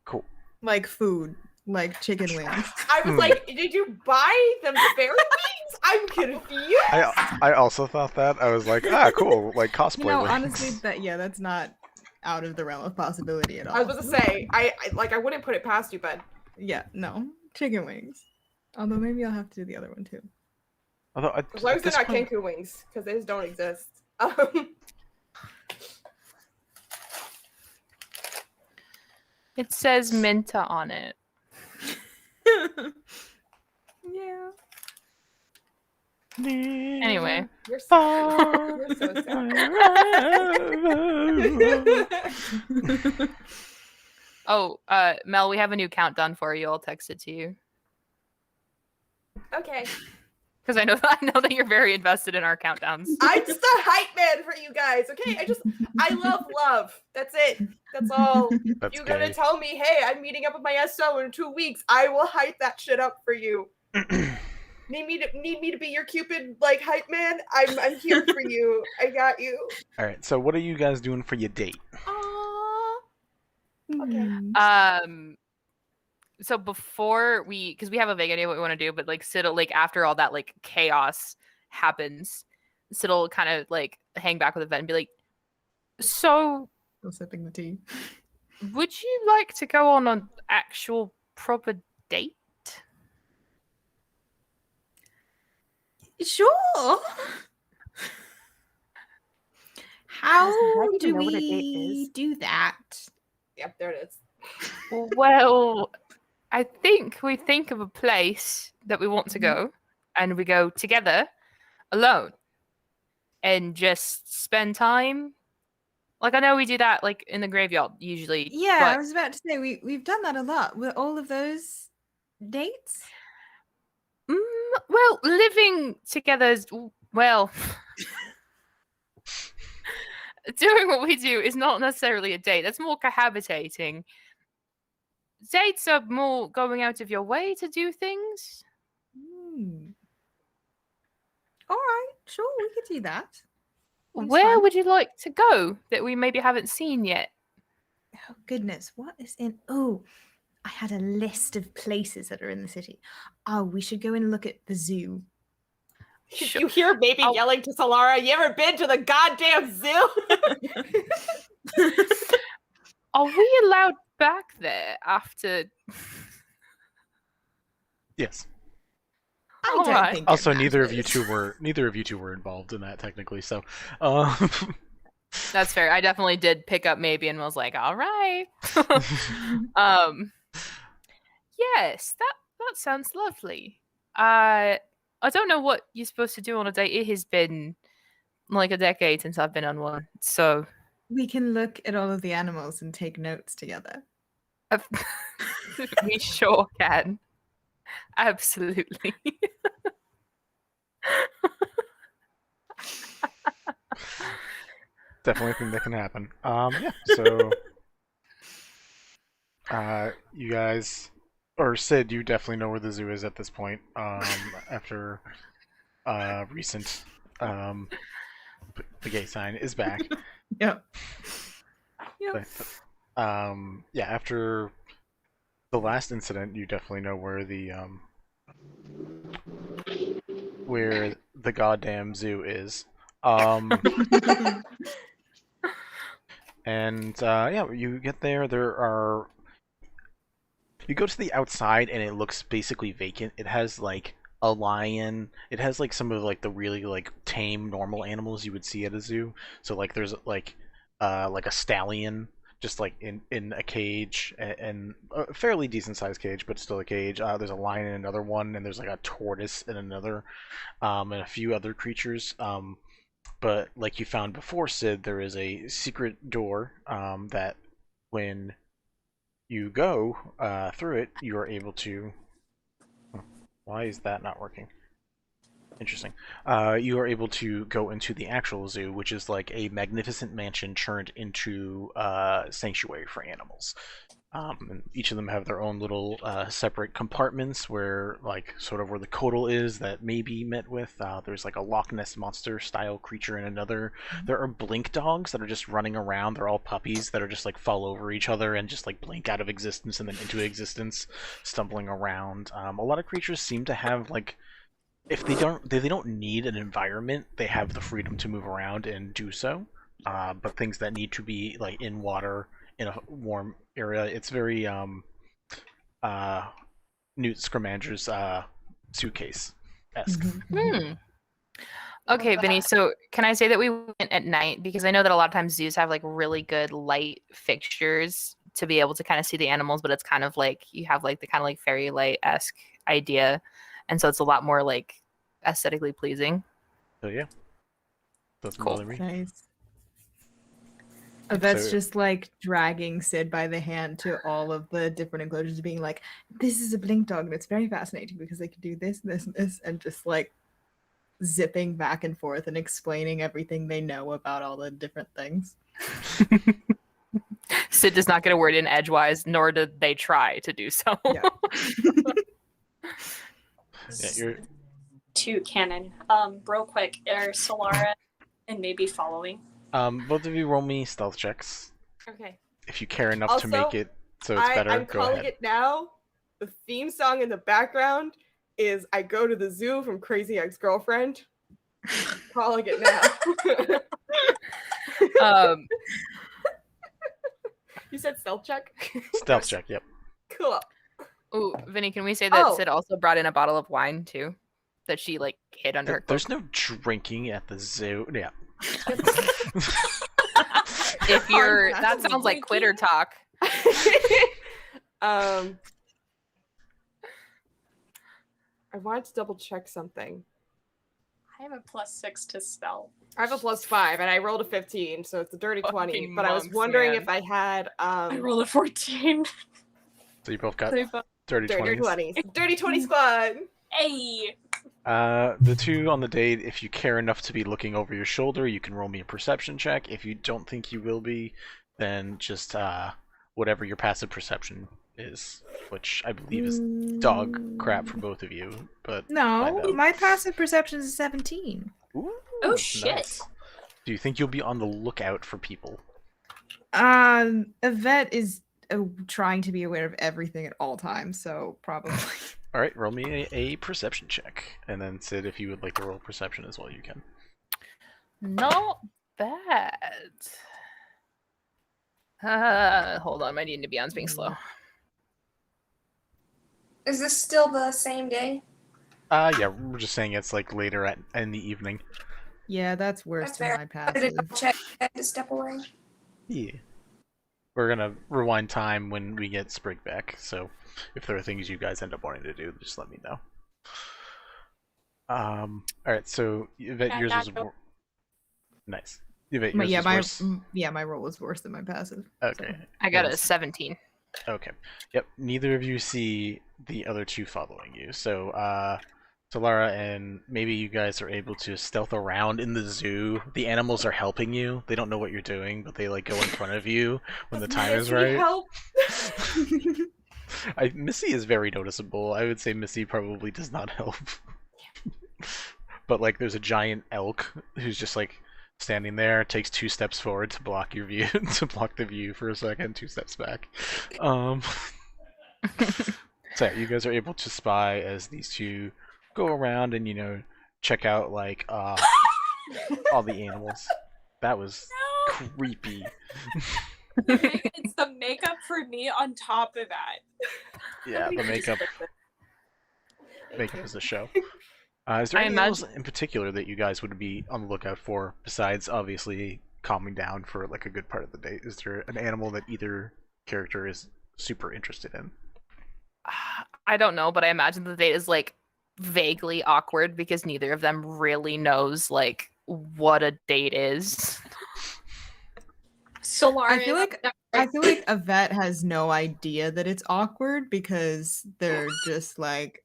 Cool. Like food. Like chicken wings. I was like, did you buy them fairy wings? I'm confused. I also thought that. I was like, cool. Like cosplay wings. Honestly, that's not out of the realm of possibility at all. I was about to say, I wouldn't put it past you, but yeah, no. Chicken wings. Although maybe I'll have to do the other one too. Although as long as they're not Kenku wings, because they just don't exist. It says Minta on it. Yeah. Anyway. You're so, you're so sad. Oh, Mel, we have a new countdown for you. I'll text it to you. Okay. Because I know that you're very invested in our countdowns. I'm just a hype man for you guys, okay? I love. That's it. That's all. That's You're gonna tell me, hey, I'm meeting up with my SO in 2 weeks. I will hype that shit up for you. Need me to be your Cupid like hype man? I'm here for you. I got you. All right. So what are you guys doing for your date? Okay. So before because we have a vague idea what we want to do, but like Sid, like after all that like chaos happens, Sid will kind of like hang back with Yvette and be like, so still sipping the tea. Would you like to go on an actual proper date? Sure. How I do know what a date we is. do that? Yep, there it is. Well, I think we think of a place that we want to go, and we go together, alone, and just spend time. Like, I know we do that like in the graveyard usually. Yeah, but I was about to say we've done that a lot. Were all of those dates? well, living together is well. Doing what we do is not necessarily a date. That's more cohabitating. Dates are more going out of your way to do things. All right, sure, we could do that. Where would you like to go that we maybe haven't seen yet? Oh goodness, what is in? Oh, I had a list of places that are in the city. Oh, we should go and look at the zoo. You hear baby yelling to Solara, "You ever been to the goddamn zoo?" Are we allowed back there after? Yes. I don't think. Also, neither of you two were involved in that technically. So, That's fair. I definitely did pick up maybe and was like, all right. Yes, that sounds lovely. I don't know what you're supposed to do on a date. It has been like a decade since I've been on one. So we can look at all of the animals and take notes together. We sure can. Absolutely. Definitely think that can happen. Yeah, so you guys, or Sid, you definitely know where the zoo is at this point. After recent the gay sign is back. Yep. But, yeah, after the last incident, you definitely know where the goddamn zoo is. And yeah, you get there. You go to the outside, and it looks basically vacant. It has like a lion. It has like some of like the really like tame normal animals you would see at a zoo. So like there's like a stallion just like in a cage, and a fairly decent sized cage, but still a cage. There's a lion in another one, and there's like a tortoise in another, and a few other creatures. But like you found before, Sid, there is a secret door that when you go through it, you are able to... Why is that not working? Interesting. You are able to go into the actual zoo, which is like a magnificent mansion turned into a sanctuary for animals. And each of them have their own little separate compartments where, like, sort of where the Codal is that may be met with. There's like a Loch Ness monster style creature in another. There are blink dogs that are just running around. They're all puppies that are just like fall over each other and just like blink out of existence and then into existence, stumbling around. A lot of creatures seem to have like, if they don't need an environment, they have the freedom to move around and do so. But things that need to be like in water, in a warm area, it's very Newt Scamander's suitcase-esque. Okay, Vinny, so can I say that we went at night? Because I know that a lot of times zoos have like really good light fixtures to be able to kind of see the animals, but it's kind of like you have like the kind of like fairy light-esque idea, and so it's a lot more like aesthetically pleasing. So yeah, doesn't cool. bother me. Nice. Yvette's just like dragging Sid by the hand to all of the different enclosures, being like, "This is a blink dog, and it's very fascinating because they can do this, this, and this," and just like zipping back and forth and explaining everything they know about all the different things. Sid does not get a word in edgewise, nor do they try to do so. Yeah. Yeah, you're... To canon, real quick, are Solara and maybe following? Both of you roll me stealth checks. Okay. If you care enough Also, to make it so it's better, I'm go calling ahead. it now. The theme song in the background is "I Go to the Zoo" from Crazy Ex-Girlfriend. Calling it now. You said stealth check? Stealth check, yep. Cool. Ooh, Vinny, can we say that Oh. Sid also brought in a bottle of wine too? that she like hid under her cloak. There's no drinking at the zoo. Yeah. If you're, that sounds like quitter talk. I wanted to double check something. I have a +6 to spell. I have a +5, and I rolled a 15, so it's a dirty 20. Fucking But I was monks, wondering man. if I had I rolled a 14. So you both got So we both- dirty dirty 20s. 20s. Dirty 20 squad. Hey! The two on the date, if you care enough to be looking over your shoulder, you can roll me a perception check. If you don't think you will be, then just whatever your passive perception is, which I believe is dog crap for both of you. But No, find out. my passive perception is 17. Ooh, Oh, shit. nice. Do you think you'll be on the lookout for people? Yvette is trying to be aware of everything at all times, so probably. All right, roll me a perception check, and then Sid, if you would like to roll perception as well, you can. Not bad. Hold on, my D&Beyond's being slow. Is this still the same day? Yeah, we're just saying it's like later in the evening. Yeah, that's worse That's than fair. my I passive. did not check. I had to step away. Yeah. We're gonna rewind time when we get Sprig back, so if there are things you guys end up wanting to do, just let me know. Alright, so Yvette, yours is nice. Yvette, yours is worse. My roll was worse than my passive. Okay. I got a Yes. 17. Okay. Yep. Neither of you see the other two following you. So, Solara and maybe you guys are able to stealth around in the zoo. The animals are helping you. They don't know what you're doing, but they like go in front of you when the time is right. Help. Missy is very noticeable. I would say Missy probably does not help. But like, there's a giant elk who's just like standing there, takes 2 steps forward to block your view, to block the view for a second, 2 steps back. So yeah, you guys are able to spy as these two go around and, you know, check out like all the animals. That was creepy. It's the makeup for me on top of that. Yeah, the makeup is the show. Is there I any imagine- animals in particular that you guys would be on the lookout for, besides obviously calming down for like a good part of the day? Is there an animal that either character is super interested in? I don't know, but I imagine the date is like vaguely awkward because neither of them really knows like what a date is. Solara, I feel like Yvette has no idea that it's awkward because they're just like,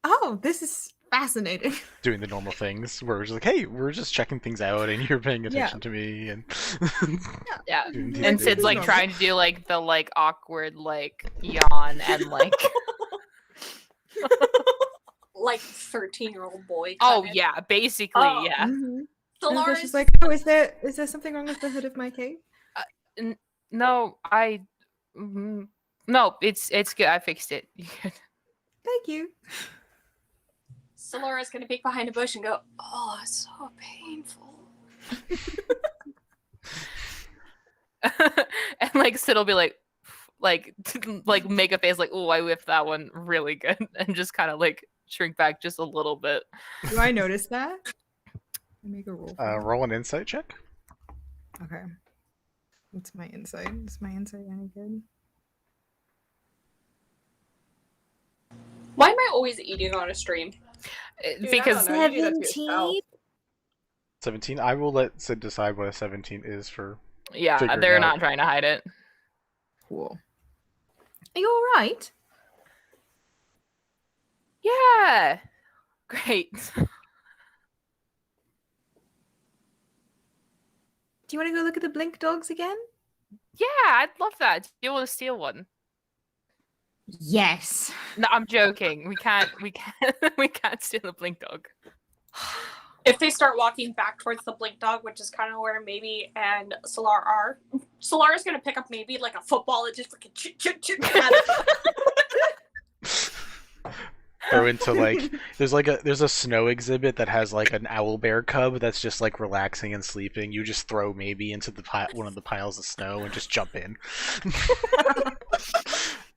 oh, this is fascinating. Doing the normal things where we're just like, hey, we're just checking things out and you're paying attention to me, and Yeah. doing these And things. Sid's like trying to do like the like awkward like yawn and like like 13-year-old boy. oh kinda. yeah, basically Oh. yeah. Mhm. And Solara's she's like, oh, is there something wrong with the hood of my cape? No, no, it's good. I fixed it. Thank you. Solara's gonna peek behind a bush and go, "Oh, it's so painful." And like Sid will be like make a face like, oh, I whiffed that one really good, and just kind of like shrink back just a little bit. Do I notice that? Make a roll. Roll an insight check. Okay. What's my insight? Is my insight any good? Why am I always eating on a stream? Dude, Because I don't know, you do that to yourself. 17. I will let Sid decide what a 17 is for. yeah, Figure it they're out. not trying to hide it. Cool. Are you all right? Yeah, great. Do you want to go look at the blink dogs again? Yeah, I'd love that. Do you want to steal one? Yes. No, I'm joking. We can't we can't steal the blink dog. If they start walking back towards the blink dog, which is kind of where maybe and Solar are, Solara's gonna pick up maybe like a football and just fucking chip at it. Throw into like there's a snow exhibit that has like an owl bear cub that's just like relaxing and sleeping. You just throw maybe into the one of the piles of snow and just jump in.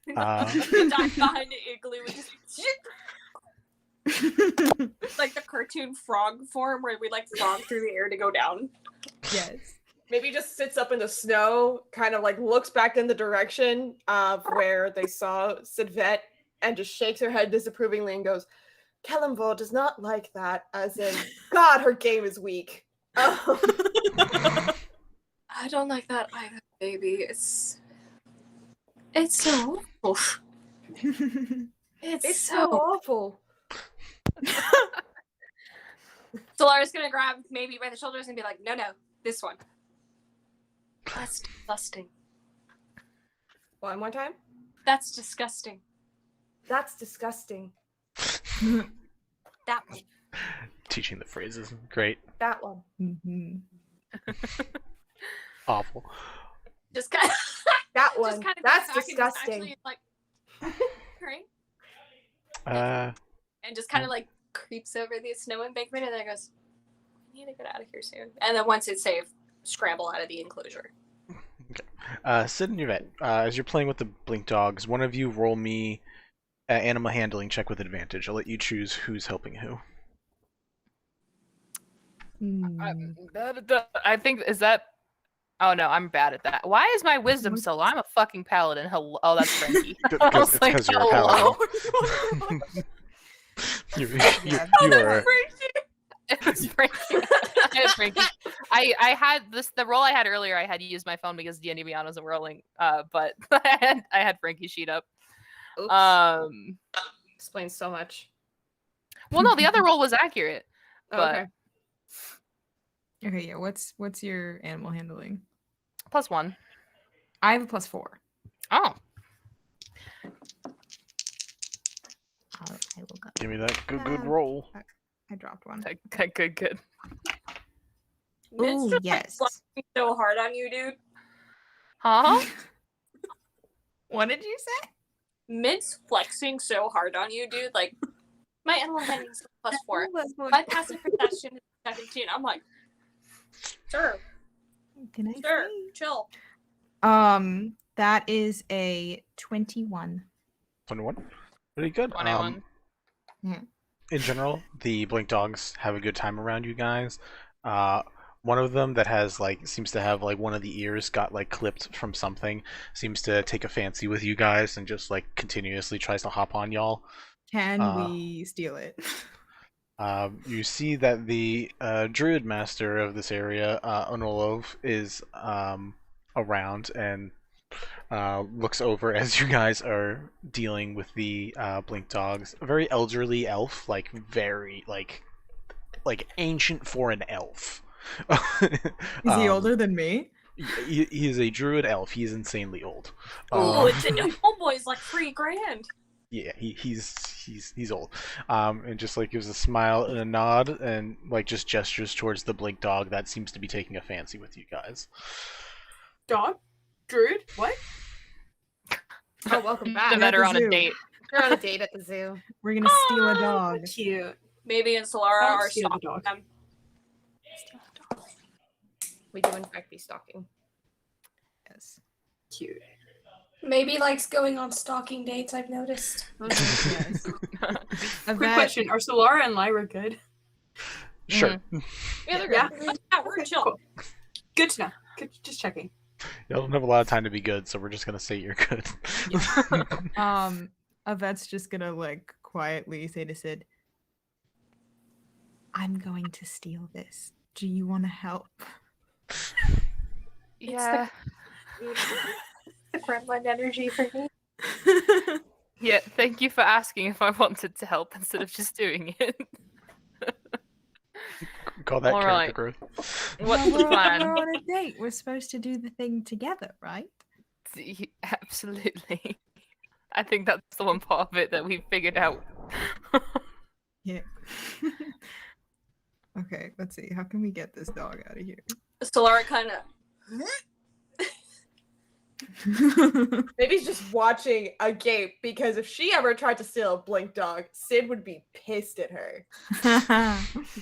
The duck behind the igloo and just Like the cartoon frog form where we like frog through the air to go down. Yes. Maybe just sits up in the snow, kind of like looks back in the direction of where they saw Yvette and just shakes her head disapprovingly and goes, Kelemvor does not like that, as in, God, her game is weak. I don't like that either, baby. It's so awful. It's so awful. Solara's gonna grab maybe by the shoulders and be like, no, this one. That's disgusting. One more time? That's disgusting. That's disgusting. That one. Teaching the phrases. Great. That one. Mm-hmm. Awful. Just kind of that one. Just kind of That's disgusting. Actually, like, right? And just kind of like creeps over the snow embankment and then goes, I need to get out of here soon. And then once it's safe, scramble out of the enclosure. Okay. Sid and Yvette, as you're playing with the blink dogs, one of you roll me animal handling check with advantage. I'll let you choose who's helping who. I think, is that... Oh no, I'm bad at that. Why is my wisdom so low? I'm a fucking paladin. Hello. Oh, that's Frankie. It's because you're a paladin. you are... It's Frankie. I had this, the roll I had earlier, I had to use my phone because D&D Beyond wasn't rolling. But I had Frankie's sheet up. Oops. Explains so much. Well, no, the other roll was accurate. But Okay, yeah. What's your animal handling? +1. I have a +4. Oh. I will go. Give me that good roll. I dropped one. Good. Mint's Ooh, just yes. like flexing so hard on you, dude. Huh? What did you say? Mint's flexing so hard on you, dude. Like, my animal handling is +4. My passive perception is 17. I'm like, sir, Can I sir, see? chill. That is a 21. 21? Pretty good. 21. In general, the blink dogs have a good time around you guys. One of them that has seems to have one of the ears got clipped from something seems to take a fancy with you guys and just continuously tries to hop on y'all. Can we steal it? You see that the druid master of this area, Onolov, is around and looks over as you guys are dealing with the blink dogs. A very elderly elf, very ancient for an elf. Is he older than me? He is a druid elf. He's insanely old. Oh, it's homeboy's like $3,000. Yeah, he's old. And just gives a smile and a nod and just gestures towards the blink dog that seems to be taking a fancy with you guys. Dog? Druid? What? Oh, welcome back. The vet are on a date. We're on a date at the zoo. We're gonna steal a dog. Cute. Maybe in Solara are Steal the stalking dog. them. We do in fact be stalking. Yes. Cute. Maybe likes going on stalking dates, I've noticed. Yes. Quick question. Are Solara and Lyra good? Sure. Yeah, they're Yeah. good. Yeah, we're chill. Cool. Good to know. Just checking. You don't have a lot of time to be good, so we're just gonna say you're good. Yvette's just gonna quietly say to Sid, I'm going to steal this. Do you want to help? Yeah. The gremlin energy for me. Yeah, thank you for asking if I wanted to help instead of just doing it. Call that All character right. growth. What's the We're plan? on a date. We're supposed to do the thing together, right? Absolutely. I think that's the one part of it that we figured out. Yeah. Okay, let's see. How can we get this dog out of here? Solara kind of. Maybe he's just watching agape because if she ever tried to steal a blink dog, Sid would be pissed at her.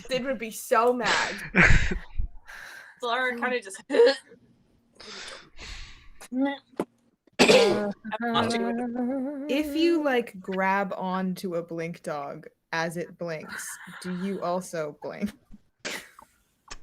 Sid would be so mad. Solara kind of just. If you grab onto a blink dog, as it blinks, do you also blink?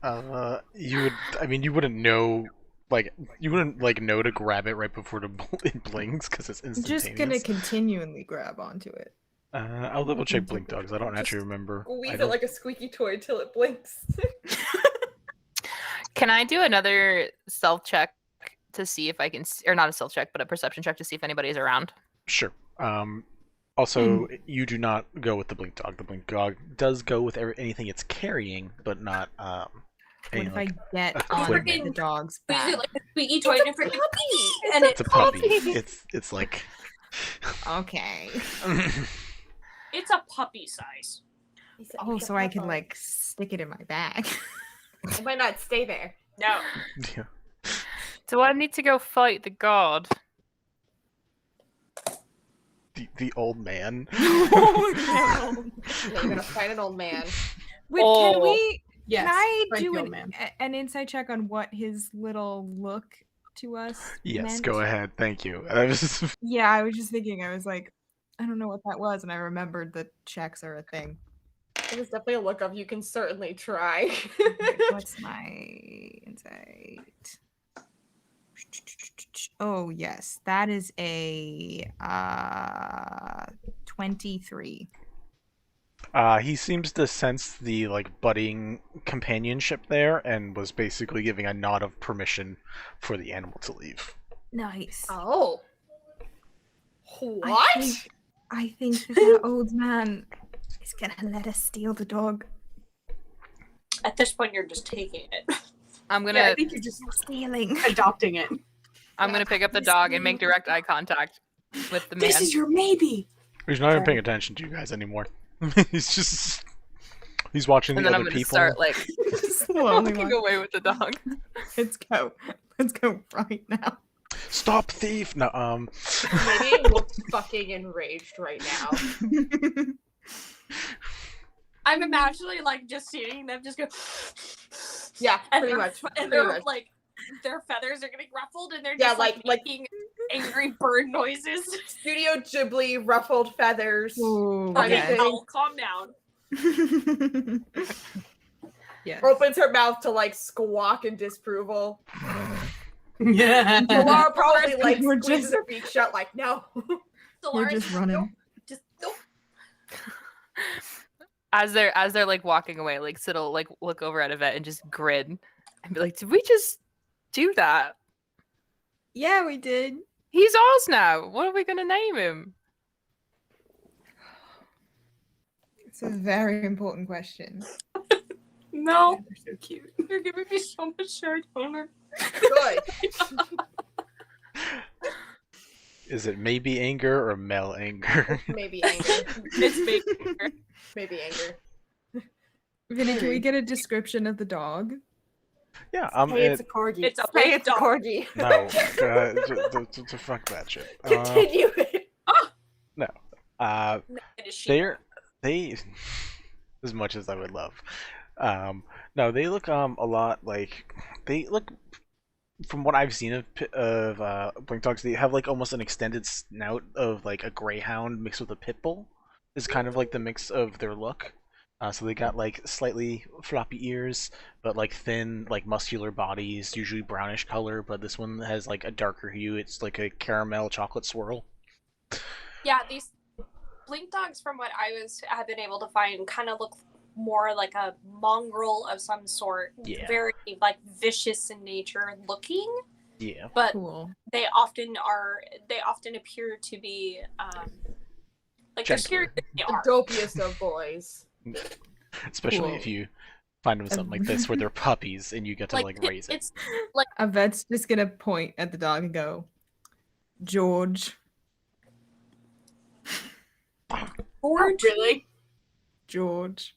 You would. I mean, you wouldn't know. Like, you wouldn't like know to grab it right before it blinks because it's instantaneous. Just gonna continually grab onto it. I'll double check blink dogs. I don't actually remember. Squeeze it like a squeaky toy till it blinks. Can I do another stealth check to see if I can, or not a stealth check, but a perception check to see if anybody's around? Sure. Also, you do not go with the blink dog. The blink dog does go with anything it's carrying, but not What any, if like, I get on equipment. the dog's We back? do like a squeaky toy and a freaking puppy. And It's a puppy. It's like. Okay. It's a puppy size. Oh, so I can like stick it in my bag. It might not stay there. No. Yeah. Do I need to go fight the god? The old man. Yeah, you're gonna fight an old man. Wait, Oh. can we? Yes, Can I fight do the old man. an insight check on what his little look to us Yes, meant? go ahead. Thank you. I was Yeah, I was just thinking. I was like, I don't know what that was, and I remembered that checks are a thing. It was definitely a look of you can certainly try. What's my insight? Oh yes, that is a 23. He seems to sense the like budding companionship there, and was basically giving a nod of permission for the animal to leave. Nice. Oh. What? I think that old man is gonna let us steal the dog. At this point, you're just taking it. I'm gonna. Yeah, I think you're just Stealing. adopting it. I'm gonna pick up the dog and make direct eye contact with the man. This is your maybe. He's not even paying attention to you guys anymore. He's watching and the then I'm other gonna people. start like Slowly walking away with the dog. Let's go. Let's go right now. Stop, thief! No, Maybe looks fucking enraged right now. I'm imagining like just seeing them just go. Yeah, And pretty their- much. And Pretty they're much. like, their feathers are getting ruffled, and they're Yeah, just like- making angry bird noises. Studio Ghibli, ruffled feathers. Ooh, Okay. yes. Owl, calm down. Yes. Opens her mouth to like squawk in disapproval. Yeah. Laura probably like We're squeezes just- her beak shut like, no. We're Solara's just running. Just nope. As they're like walking away, like Sid'll like look over at Yvette and just grin and be like, "Did we just do that? Yeah, we did. He's ours now. What are we gonna name him?" It's a very important question. No, They're so cute. you're giving me so much shared honor. Good. is it maybe anger or Mel anger? Maybe anger. It's big. Maybe anger. Vinny, can we get a description of the dog? Yeah, Hey, it's a corgi. It's a Say big it's a dog. corgi. no, fuck that shit. Continue it. No, It is she. they as much as I would love. No, they look a lot like from what I've seen of blink dogs, they have like almost an extended snout of like a greyhound mixed with a pit bull. Is kind of like the mix of their look. So they got like slightly floppy ears, but like thin, like muscular bodies, usually brownish color. But this one has like a darker hue. It's like a caramel chocolate swirl. Yeah, these blink dogs, from what have been able to find, kind of look more like a mongrel of some sort. Yeah. Very like vicious in nature looking, Yeah. but Cool. they often appear to be like they're Gentler. scary. They The are. dopiest of boys. Especially Cool. if you find them something like this where they're puppies and you get to like raise it. It's Yvette's just gonna point at the dog and go, George. George. Really? George.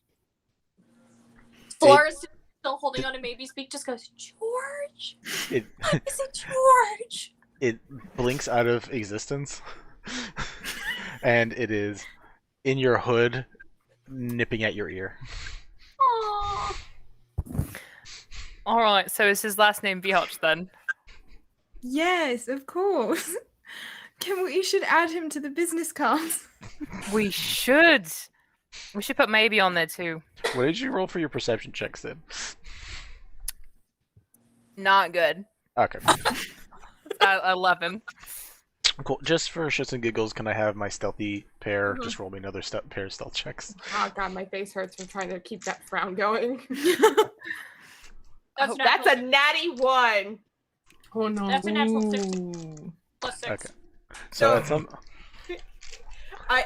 Solara's still holding on to maybe speak. Just goes, George. It Is it George? it blinks out of existence, and it is in your hood, nipping at your ear. Aww. All right. So is his last name Biotch then? Yes, of course. We should add him to the business cards. We should. We should put maybe on there too. What did you roll for your perception check, Sid? Not good. Okay. 11. Cool. Just for shits and giggles, can I have my stealthy pair? Just roll me another pair of stealth checks. Oh god, my face hurts from trying to keep that frown going. That's a natty 1. Oh no. That's a natural 6 plus 6. Okay. So that's I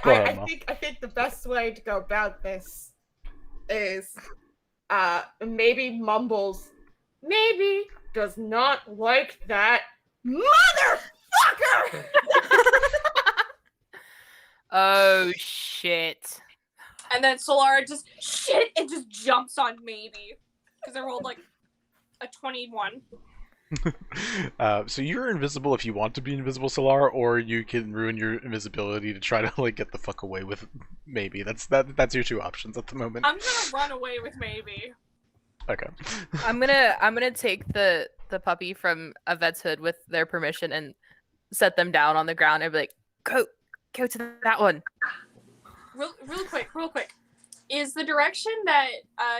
think the best way to go about this is maybe mumbles. Maybe does not like that motherfucker. Oh shit. And then Solara just shit and just jumps on maybe. Because I rolled like a 21. So you're invisible if you want to be invisible, Solara, or you can ruin your invisibility to try to like get the fuck away with maybe. That's your 2 options at the moment. I'm gonna run away with maybe. Okay. I'm gonna take the puppy from Yvette's hood with their permission and set them down on the ground and be like, go to that one. Real quick. Is the direction that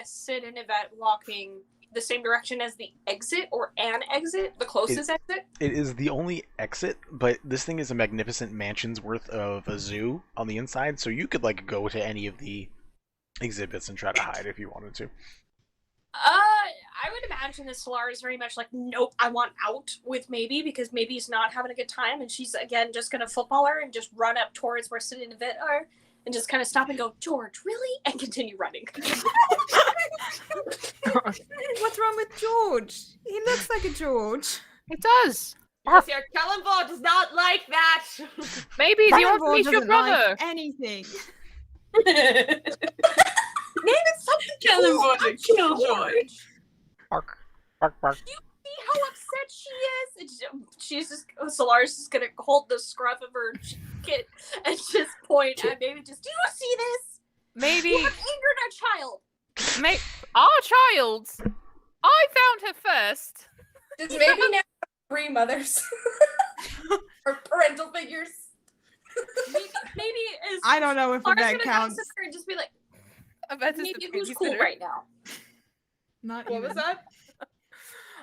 Sid and Yvette walking the same direction as the exit or an exit? The closest exit? It is the only exit, but this thing is a magnificent mansion's worth of a zoo on the inside, so you could like go to any of the exhibits and try to hide if you wanted to. I would imagine that Solara is very much like, nope, I want out with maybe, because maybe's not having a good time, and she's again just gonna football her and just run up towards where Sid and Yvette are, and just kind of stop and go, George, really? And continue running. What's wrong with George? He looks like a George. It does. Yes, your Kelemvor does not like that. Maybe do you want to Kelemvor meet your doesn't brother? like anything. Name it something Kelemvor cool. to kill George. Bark, bark, bark. You see how upset she is? She's just, Solara's just gonna hold the scruff of her jacket and just point at maybe. Just, do you see this? Maybe You have angered our child. Our child. I found her first. Does maybe now have 3 mothers or parental figures? Maybe is. I don't know if Solara's that gonna counts. go to her and just be like, Yvette is maybe the who's cool babysitter. right now? Not What was even. that?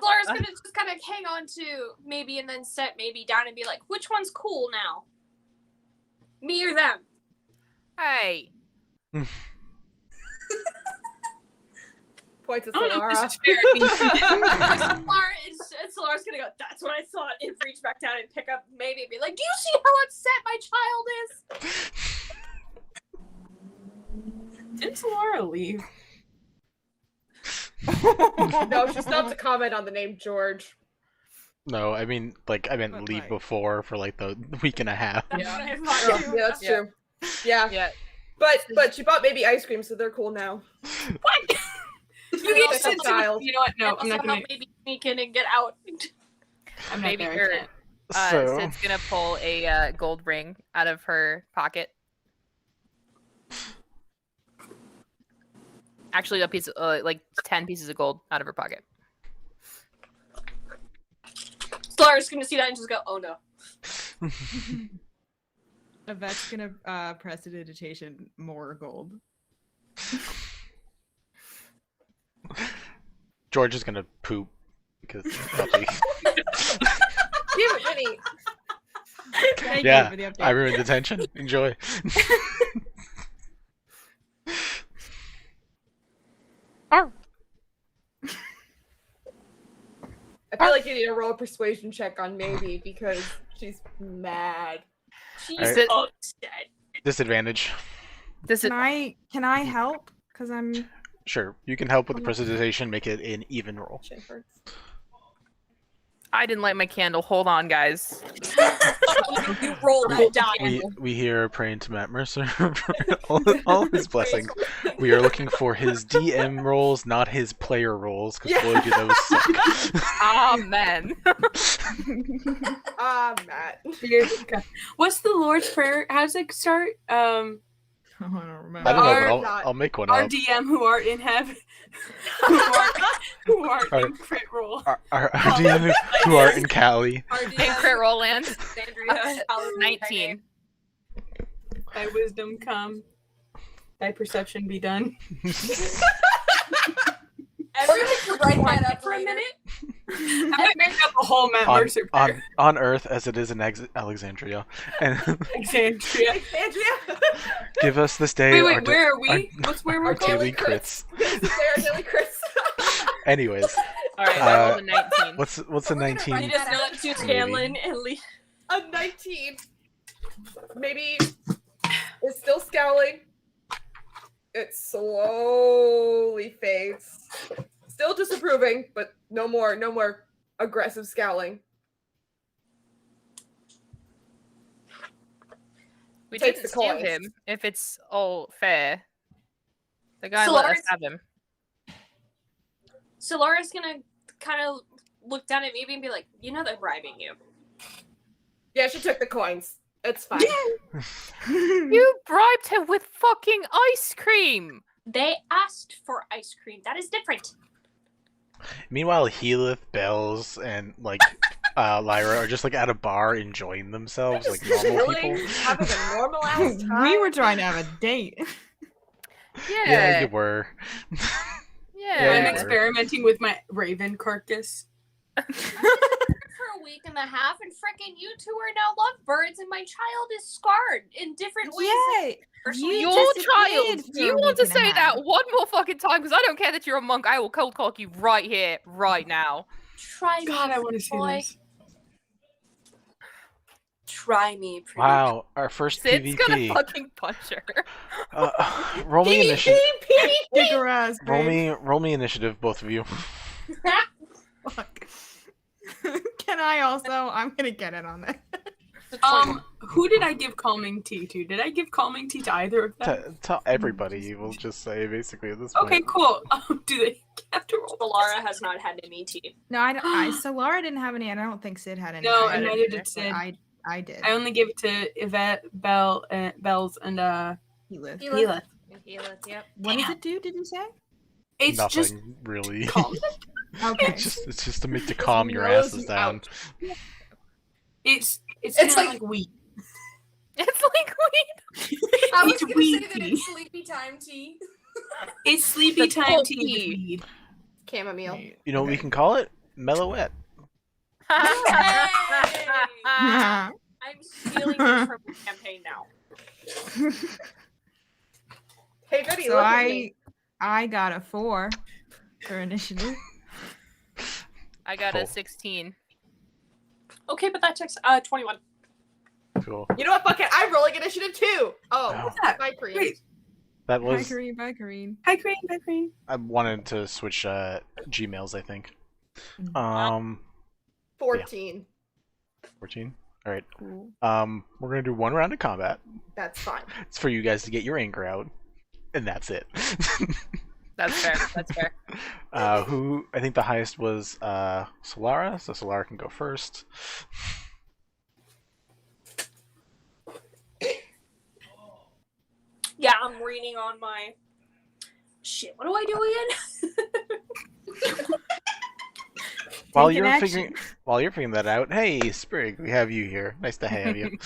Solara's gonna just kind of hang on to maybe and then set maybe down and be like, which one's cool now? Me or them? Hey. Points at I don't know if Solara. this is fair. Solara's gonna go, that's what I thought, and reach back down and pick up maybe and be like, do you see how upset my child is? Did Solara leave? No, she stopped to comment on the name George. No, I mean like I meant But, leave like- before for like the week and a half. That's Yeah. what I Oh, thought. yeah, that's Yeah. true. Yeah. Yeah. But she bought baby ice cream, so they're cool now. What? You get That's a sent to child. You know what? No, And I'm not also gonna. help maybe sneak in and get out. I'm not Maybe there. I or can't. So Sid's gonna pull a gold ring out of her pocket. Actually, a piece of like 10 pieces of gold out of her pocket. Solara's gonna see that and just go, oh no. Yvette's gonna prestidigitation more gold. George is gonna poop because puppy. Give it, Vinny. Thank Yeah, you for the update. I ruined the tension. Enjoy. I feel like you need to roll a persuasion check on maybe because she's mad. She's Alright. upset. Disadvantage. This is Can I help? Cause I'm Sure, you can help with the precipitation. Make it an even roll. Shit hurts. I didn't light my candle. Hold on, guys. You roll that die. We here praying to Matt Mercer for all of his blessings. We are looking for his DM rolls, not his player rolls, because boy do those suck. Amen. Ah, Matt. Okay. What's the Lord's Prayer? How does it start? I don't remember. I don't know, Our- but not- I'll make one Our up. DM who art in heaven, who art in crit roll. Our DM who are in Cali. In crit roll land. Alexandria, 19. Thy wisdom come. by perception be done? Everyone can write that up for a later. minute. I might make up a whole Matt Mercer prayer. on Earth as it is in Alexandria. And Alexandria. Andrea. give us this day. Wait, where are we? What's where our we're going? daily crits. This is their daily crits. Anyways, All right, I rolled a 19. what's a We're gonna 19? write You just not to Scanlan and Lee. A 19. Maybe is still scowling. It slowly fades. Still disapproving, but no more aggressive scowling. We Takes didn't the steal coins. him, if it's all fair. The guy So let us Lawrence- have him. So Laura's gonna kind of look down at me and be like, you know they're bribing you. Yeah, she took the coins. It's fine. You bribed her with fucking ice cream! They asked for ice cream. That is different. Meanwhile, Heath, Bells, and Lyra are just at a bar enjoying themselves like normal people. Having a normal ass time. We were trying to have a date. Yeah, you were. Yeah. I'm experimenting with my raven carcass. For a week and a half, and frickin' you two are now lovebirds, and my child is scarred in different ways. Yay! Personally, You Your disappeared child! for Do you a want to week and a say half. that one more fucking time? Because I don't care that you're a monk. I will cold cock you right here, right now. Try me, God, I want to see boy. this. Try me, pretty Wow, our first Sid's gonna PvP. fucking punch her. Roll me initiative. Kick her ass, babe. Roll me initiative, both of you. Fuck. Can I also? I'm gonna get it on that. Who did I give calming tea to? Did I give calming tea to either of them? Tell everybody. We'll just say basically at this point. Okay, cool. Do they have to roll? Solara has not had any tea. No, I don't. So Laura didn't have any, and I don't think Sid had any. No, I and didn't neither either, did but Sid. I did. I only gave it to Yvette, Bells, and Heath. Hila. Yep. What does it do? Did you say? It's Nothing just really. calm. Okay. It's just to make to calm your asses down. It's It's kind of like- like weed. It's like weed. I was It's gonna weed say that tea. it's sleepy time tea. It's sleepy That's time cold tea tea. with weed. Chamomile. You know what we can call it? Mellowette. I'm stealing this from the campaign now. Hey, Goody, So look at me. I got a 4 for initiative. I got Cool. a 16. Okay, but that checks 21. Cool. You know what? Fuck it. I'm rolling initiative too. Oh, Wow. what's that? My cream. Wait. That Bye, was. Kareen. Bye, Kareen. Hi, Green. Hi, Green. I wanted to switch Gmails. I think. 14. 14. All right. Cool. We're gonna do one round of combat. That's fine. It's for you guys to get your anger out, and that's it. That's fair. That's fair. Who I think the highest was Solara, so Solara can go first. Yeah, I'm reading on my... Shit, what do I do again? While Take an you're action. figuring that out, hey Sprig, we have you here. Nice to have you.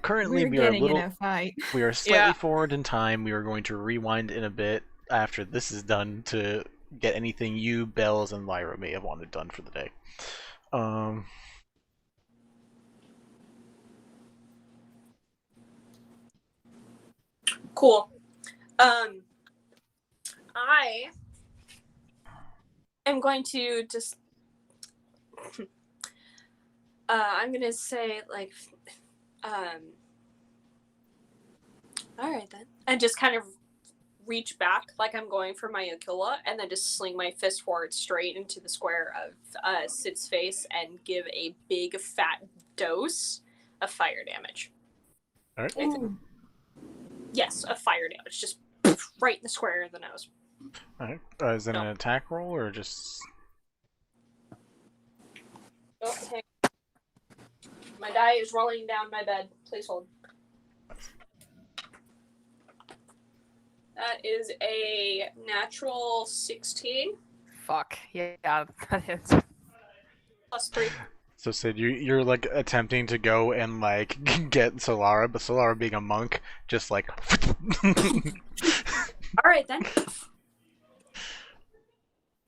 Currently We're we are a getting little in a fight. we are slightly Yeah. forward in time. We are going to rewind in a bit after this is done to get anything you, Bells, and Lyra may have wanted done for the day. Cool. I am going to just... I'm going to say, like... Alright then. And just kind of reach back like I'm going for my Aquila, and then just sling my fist forward straight into the square of Sid's face and give a big fat dose of fire damage. Alright. Ooh. Yes, of fire damage. Just right in the square of the nose. Alright. Is it an attack roll or just Okay. My die is rolling down my bed. Please hold. That is a natural 16 Fuck. Yeah, that is. plus 3. So Sid, you're like attempting to go and like get Solara, but Solara being a monk, just like. Alright then.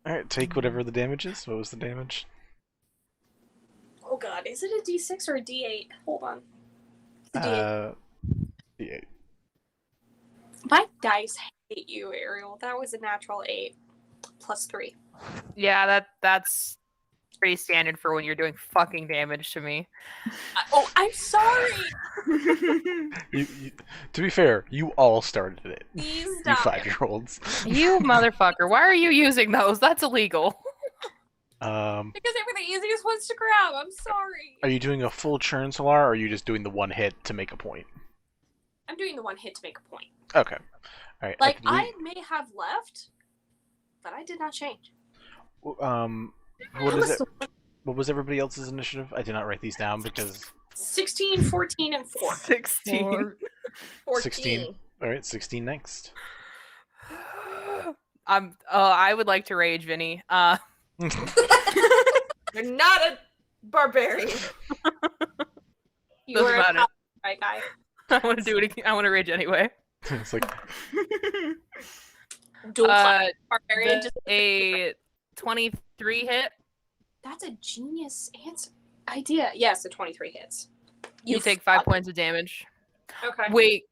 Alright, take whatever the damage is. What was the damage? Oh god, is it a D6 or a D8? Hold on. It's a D8. D8. My dice hate you, Ariel. That was a natural 8. Plus 3. Yeah, that's pretty standard for when you're doing fucking damage to me. Oh, I'm sorry! To be fair, you all started it. Please You stop. 5-year-olds. You motherfucker, why are you using those? That's illegal. Because they were the easiest ones to grab. I'm sorry. Are you doing a full churn, Solar, or are you just doing the one hit to make a point? I'm doing the one hit to make a point. Okay. Alright. Like, I may have left, but I did not change. What is it? What was everybody else's initiative? I did not write these down because 16, 14, and 4. 16. 14. 16. Alright, 16 next. I would like to rage, Vinny. You're not a barbarian. You Doesn't were matter. a right guy. I want to do it again. I want to rage anyway. It's like Dual class barbarian. Does a 23 hit. That's a genius idea. Yes, the 23 hits. You take 5 points of damage. Okay. Wait.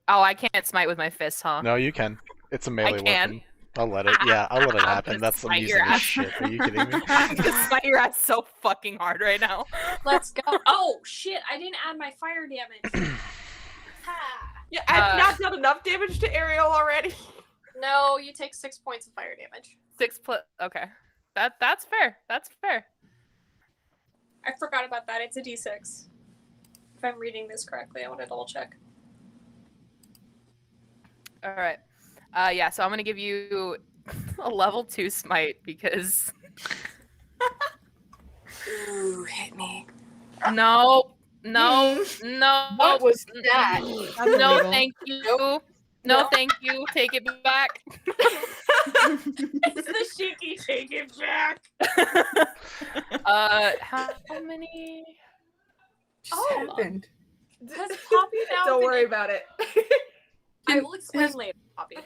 Oh, I can't smite with my fist, huh? no, you can. It's a melee can. weapon. I'll let it. Yeah, I'll let it I'm happen. gonna That's smite amusing your as ass. shit. Are you kidding me? I'm gonna smite your ass so fucking hard right now. Let's go. Oh, shit. I didn't add my fire damage. Ha. Yeah, I've not done enough damage to Ariel already. No, you take 6 points of fire damage. 6 plus. Okay. That's fair. That's fair. I forgot about that. It's a d6. If I'm reading this correctly, I want to double check. All right. Yeah, so I'm going to give you a level 2 smite because... Ooh, hit me. No. What was that? No, thank you. No, thank you. Take it back. It's the shaky take it back. How many? Just happened? Has Poppy now Don't been worry in- about it. I will explain later, Poppy.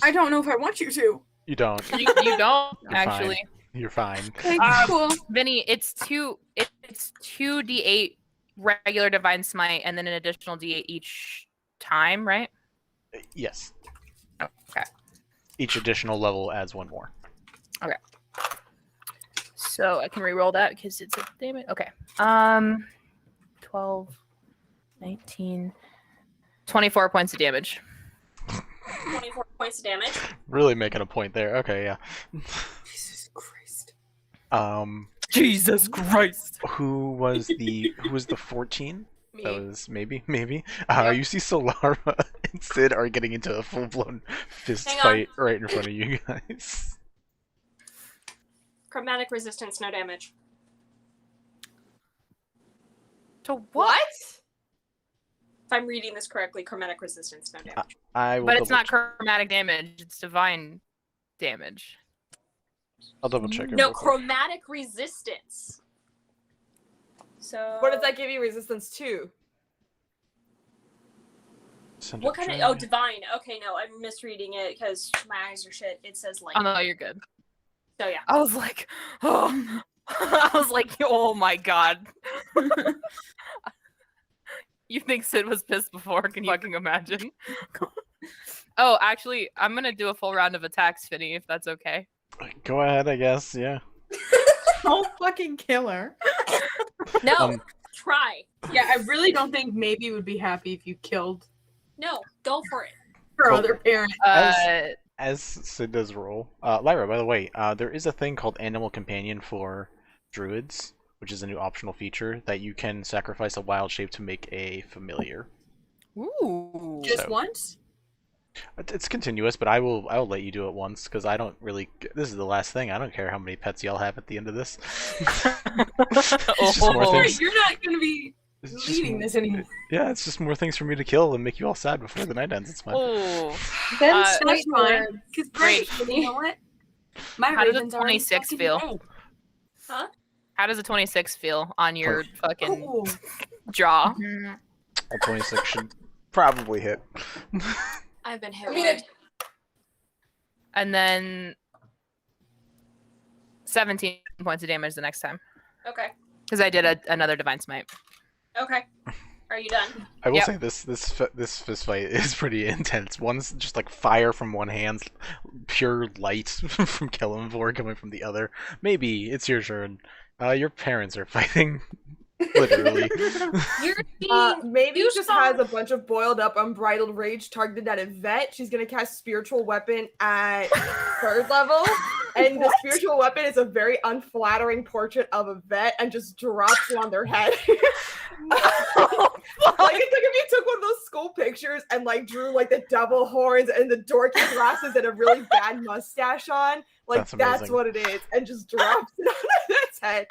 I don't know if I want you to. You don't. You don't You're actually. Fine. You're fine. Okay, cool. Vinny, it's 2d8 regular divine smite and then an additional d8 each time, right? Yes. Okay. Each additional level adds one more. Okay. So I can re-roll that because it's a damage. Okay. 12, 19, 24 points of damage. 24 points of damage. Really making a point there. Okay, yeah. Jesus Christ. Jesus Christ. Who was the 14? Me. That was maybe. You see Solara and Sid are getting into a full-blown fist Hang fight right in front of you guys. Chromatic resistance, no damage. To What? If I'm reading this correctly, chromatic resistance, no damage. I will But it's not double-check. chromatic damage, it's divine damage. I'll double check it. No, real quick. chromatic resistance. So What does that give you resistance to? Send What it kind of? to- Oh, divine. Okay, no, I'm misreading it because my eyes are shit. It says light. Oh no, you're good. So yeah. I was like, oh. I was like, oh my god. You think Sid was pissed before? Can you fucking imagine? Oh, actually, I'm gonna do a full round of attacks, Finny, if that's okay. Go ahead, I guess. Yeah. Don't fucking kill her. No, try. Yeah, I really don't think maybe would be happy if you killed No, go for it. her Cool. other parent. As Sid does roll, Lyra, by the way, there is a thing called Animal Companion for druids, which is a new optional feature that you can sacrifice a wild shape to make a familiar. Ooh. Just so- once? It's continuous, but I will let you do it once because I don't really. This is the last thing. I don't care how many pets y'all have at the end of this. It's just more Oh. things. You're not going to be It's just leading more- this anymore. Yeah, it's just more things for me to kill and make you all sad before the night ends. It's fine. Oh. That's That's fine. Because great. You know what? My How does a ravens are already 26 fucking feel? dead. Huh? How does a 26 feel on your fucking Ooh. jaw? A 26 should probably hit. I've been hit. I mean, And then 17 points of damage the next time. Okay. Because I did another Divine Smite. Okay. Are you done? I will Yep. say this fist fight is pretty intense. One's just like fire from one hand, pure light from Kelemvor coming from the other. Maybe it's your turn. Your parents are fighting, literally. You're being Maybe you just saw- has a bunch of boiled up unbridled rage targeted at Yvette. She's gonna cast spiritual weapon at 3rd level. And the spiritual weapon is a very unflattering portrait of Yvette and just drops it on their head. Like it's like if you took one of those school pictures and like drew like the devil horns and the dorky glasses and a really bad mustache on. Like That's that's amazing. what it is, and just drops it on its head.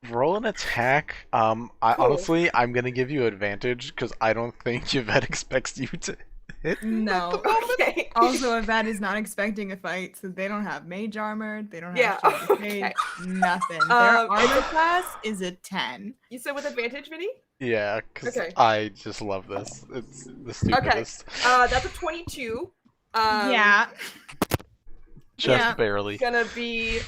Roll an attack. Honestly, I'm gonna give you advantage because I don't think Yvette expects you to hit. No. Okay. Also, Yvette is not expecting a fight, so they don't have mage armor. They don't have Yeah, shield of okay. faith, nothing. Their Um, armor class is a 10. You said with advantage, Vinny? Yeah, because Okay. I just love this. It's the stupidest. That's a 22. Yeah. Just yeah. barely. It's gonna be.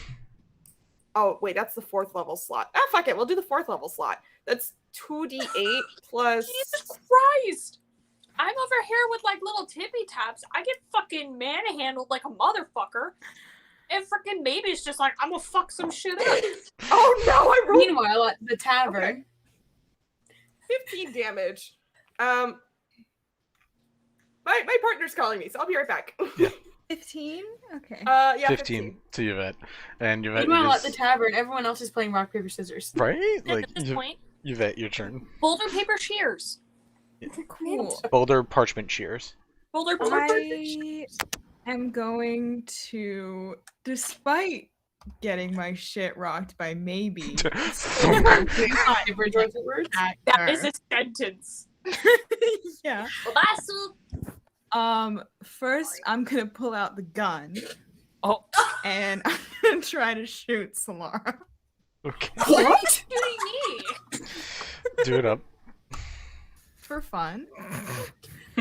Oh wait, that's the 4th level slot. Ah, fuck it. We'll do the 4th level slot. That's 2d8 plus. Jesus Christ! I'm over here with like little tippy taps. I get fucking manhandled like a motherfucker. And freaking baby's just like, I'm gonna fuck some shit up. Oh no! I rolled Meanwhile, at the tavern, Okay. 15 damage. My partner's calling me, so I'll be right back. 15? Okay. Yeah, 15 to Yvette. And Yvette, meanwhile at you the tavern, everyone else is playing rock paper scissors. right? And Like at this point, Yvette, your turn. boulder paper shears. Cool. Boulder parchment shears. Boulder paper. I am going to, despite getting my shit rocked by maybe, That is a sentence. yeah. Well, First I'm gonna pull out the gun. Oh. And I'm gonna try to shoot Solara. Okay. what? Doing me? Do it up. For fun.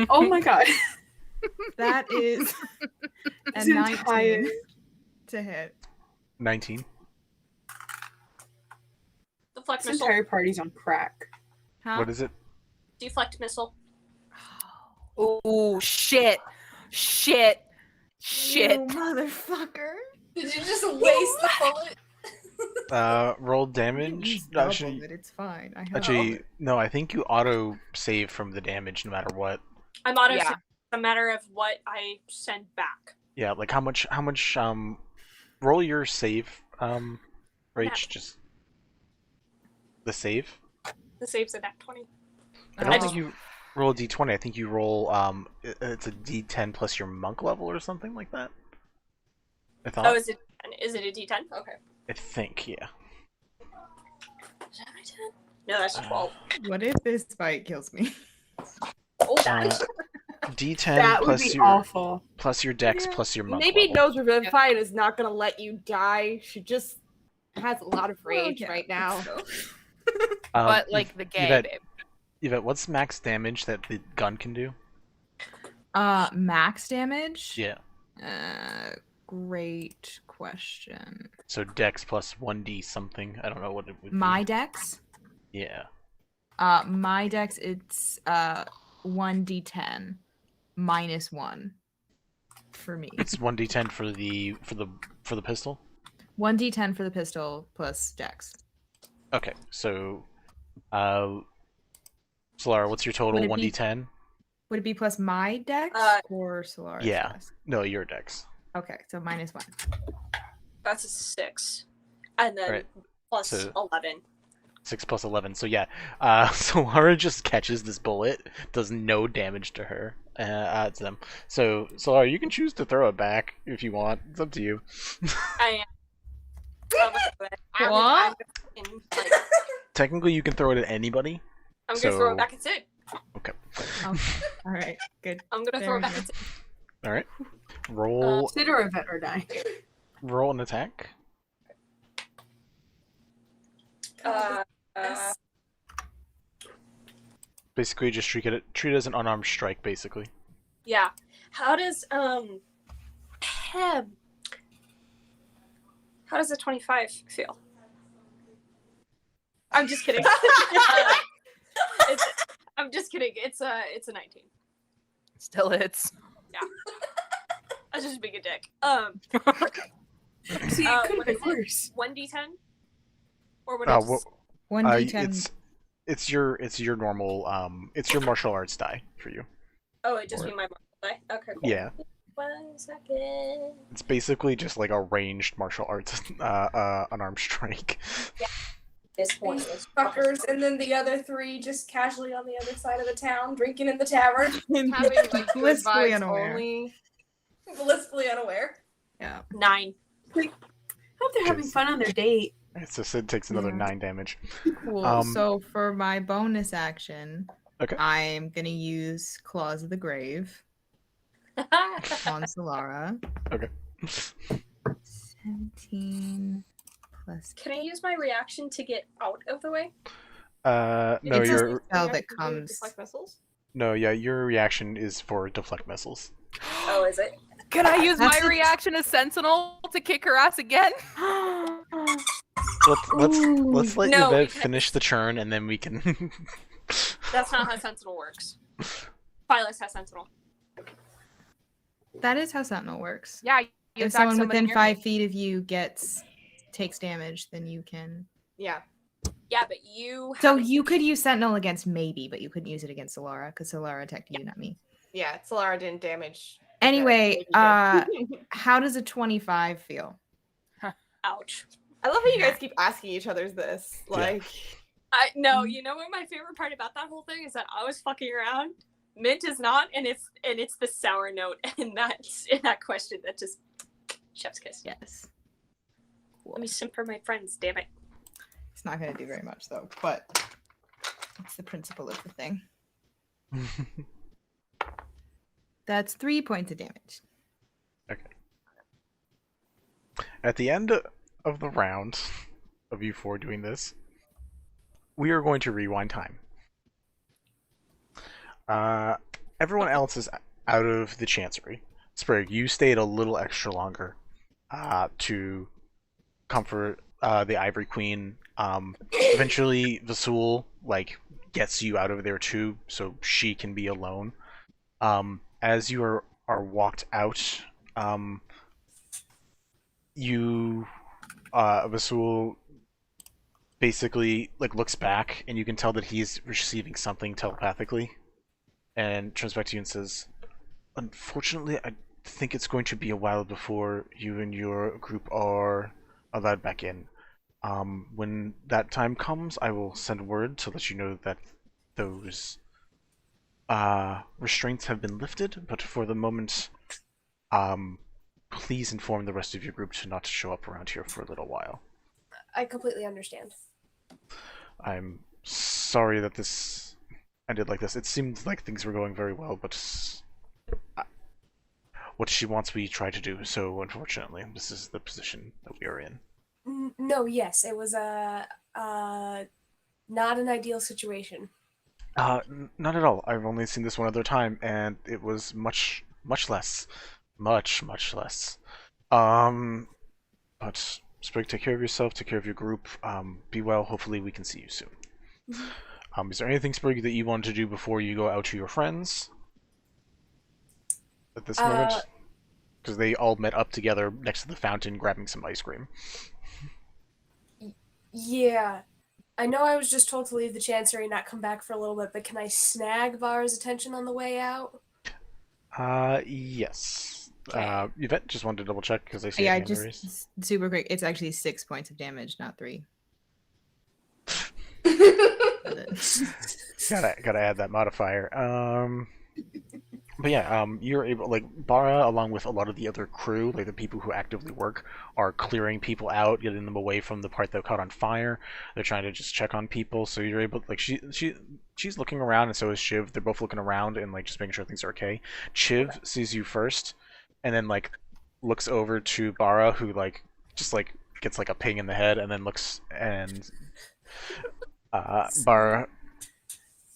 Oh my god. That is a This 19 entire- to hit. 19. Deflect This missile. entire party's on crack. Huh? What is it? Deflect missile. Oh shit! Shit! Shit! You motherfucker. Did you just waste the bullet? Roll I damage. used double Actually, it, it's fine. I hope. actually, no. I think you auto save from the damage no matter what. I'm auto. Yeah. A matter of what I send back. Yeah, like how much? Roll your save. Rach, Nat. just the save. The save's a nat 20. I don't Oh. think you roll a d20. I think you roll it's a d10 plus your monk level or something like that. I thought. Oh, is it a D10? Okay. I think, yeah. Is that my 10? No, that's 12. What if this fight kills me? Oh, D10 That would plus be your awful. dex Yeah. plus your monk Maybe level. knows Revivifying is not gonna let you die. She just has a lot of rage Okay, right now. so- But like the gay Yvette, babe. Yvette, what's max damage that the gun can do? Max damage? Yeah. Great question. So dex plus 1d something. I don't know what it would My be. dex? Yeah. My dex, it's 1d10 minus 1 for me. It's 1d10 for the pistol. 1d10 for the pistol plus dex. Okay. So Solara, what's your total? Would it be- 1d10? Would it be plus my dex Uh, or Solara's Yeah. dex? No, your dex. Okay, so minus 1. that's a 6. And then Right. plus So- 11. 6 plus 11. So yeah. Solara just catches this bullet, does no damage to her. To them. So Solara, you can choose to throw it back if you want. It's up to you. I am. I'm What? like, Technically, you can throw it at anybody. I'm gonna throw So- it back at Sid. Okay. All right, good. I'm gonna There throw it we back go. at Sid. All right. Roll Sid or Yvette or die. roll an attack. Uh, Yes. Basically, just treat it as an unarmed strike, basically. yeah. How does how does a 25 feel? I'm just kidding. I'm just kidding. It's a 19. Still hits. Yeah. I was just being a dick. See, it could have been what is it? worse. 1d10? Or what Uh, is what, 1d10. it's your normal it's your martial arts die for you. Oh, it just be my martial die? Okay, cool. Yeah. 1 second. It's basically just like a ranged martial arts unarmed strike. Yeah. This one These is fuckers, and then the other 3 just casually on the other side of the town, drinking in the tavern, Having like good Blissfully vibes unaware. only. blissfully unaware. Yeah. 9. Hope they're having Cheers. fun on their date. So Sid takes another Yeah. 9 damage. Cool. So for my bonus action, Okay. I'm gonna use Claws of the Grave on Solara. Okay. 17 plus. Can I use my reaction to get out of the way? No, It's a your spell that comes. Deflect missiles. your reaction is for deflect missiles. Oh, is it? Can I use my That's a- reaction as Sentinel to kick her ass again? Let's let No, Yvette because- finish the churn, and then we can. That's not how Sentinel works. Phyllis has Sentinel. That is how Sentinel works. Yeah, you If attack someone somebody within near 5 me. feet of you takes damage, then you can. Yeah. Yeah, but you. So have- you could use Sentinel against maybe, but you couldn't use it against Solara because Solara attacked you, not me. Yeah, Solara didn't damage. Anyway, I how does a 25 feel? Ouch. love how you guys keep asking each other's this. Yeah. Like, No, you know what my favorite part about that whole thing is that I was fucking around. Mint is not, and it's the sour note in that question that just chef's kiss. Yes. Let me simp for my friends, damn it. It's not going to do very much though, but it's the principle of the thing. That's 3 points of damage. Okay. At the end of the round of you 4 doing this, we are going to rewind time. Everyone else is out of the chancery. Sprig, you stayed a little extra longer to comfort the Ivory Queen. Eventually, Vasul gets you out of there too, so she can be alone. As you are walked out, Vasul basically looks back, and you can tell that he's receiving something telepathically, and turns back to you and says, "Unfortunately, I think it's going to be a while before you and your group are allowed back in. When that time comes, I will send word to let you know that those restraints have been lifted, but for the moment, please inform the rest of your group to not show up around here for a little while." I completely understand. I'm sorry that this ended like this. It seemed like things were going very well, but what she wants we try to do, so unfortunately, this is the position that we are in. No, yes, it was not an ideal situation. Not at all. I've only seen this one other time, and it was much less. Much less. But Sprig, take care of yourself, take care of your group, be well, hopefully we can see you soon. Is there anything, Sprig, that you wanted to do before you go out to your friends? At this moment? Because they all met up together next to the fountain grabbing some ice cream. Yeah. I know I was just told to leave the Chancery and not come back for a little bit, but can I snag Vara's attention on the way out? Yes. Yvette, just wanted to double check because I see Yeah, a hand raised. just super quick. It's actually 6 points of damage, not 3. Gotta add that modifier. But yeah, you're able, Bara, along with a lot of the other crew, the people who actively work, are clearing people out, getting them away from the part that caught on fire. They're trying to just check on people, so you're able, she's looking around, and so is Shiv. They're both looking around and just making sure things are okay. Shiv sees you first, and then looks over to Bara, who just gets a ping in the head, and then looks and Bar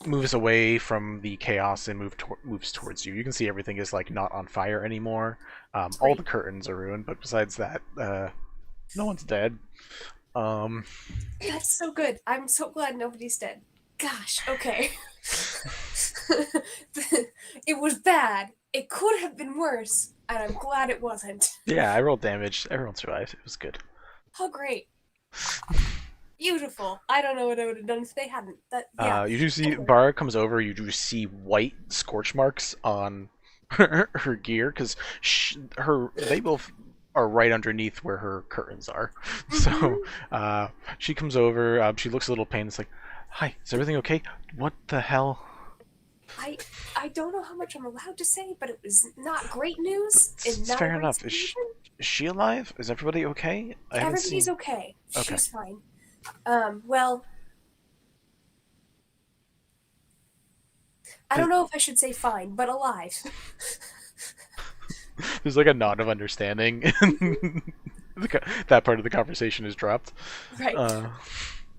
moves away from the chaos and moves towards you. You can see everything is like not on fire anymore. All the curtains are ruined, but besides that, no one's dead. That's so good. I'm so glad nobody's dead. Gosh, okay. It was bad. It could have been worse, and I'm glad it wasn't. Yeah, I rolled damage. Everyone survived. It was good. Oh, great. Beautiful. I don't know what I would have done if they hadn't. You do see Bara comes over. You do see white scorch marks on her gear because they both are right underneath where her curtains are. So she comes over. She looks a little pained. It's like, "Hi, is everything okay? What the hell?" I don't know how much I'm allowed to say, but it was not great news. It's fair enough. Is she alive? Is everybody okay? Everybody's okay. Okay. She's fine. Well, I don't know if I should say fine, but alive. There's like a nod of understanding. That part of the conversation is dropped. Right.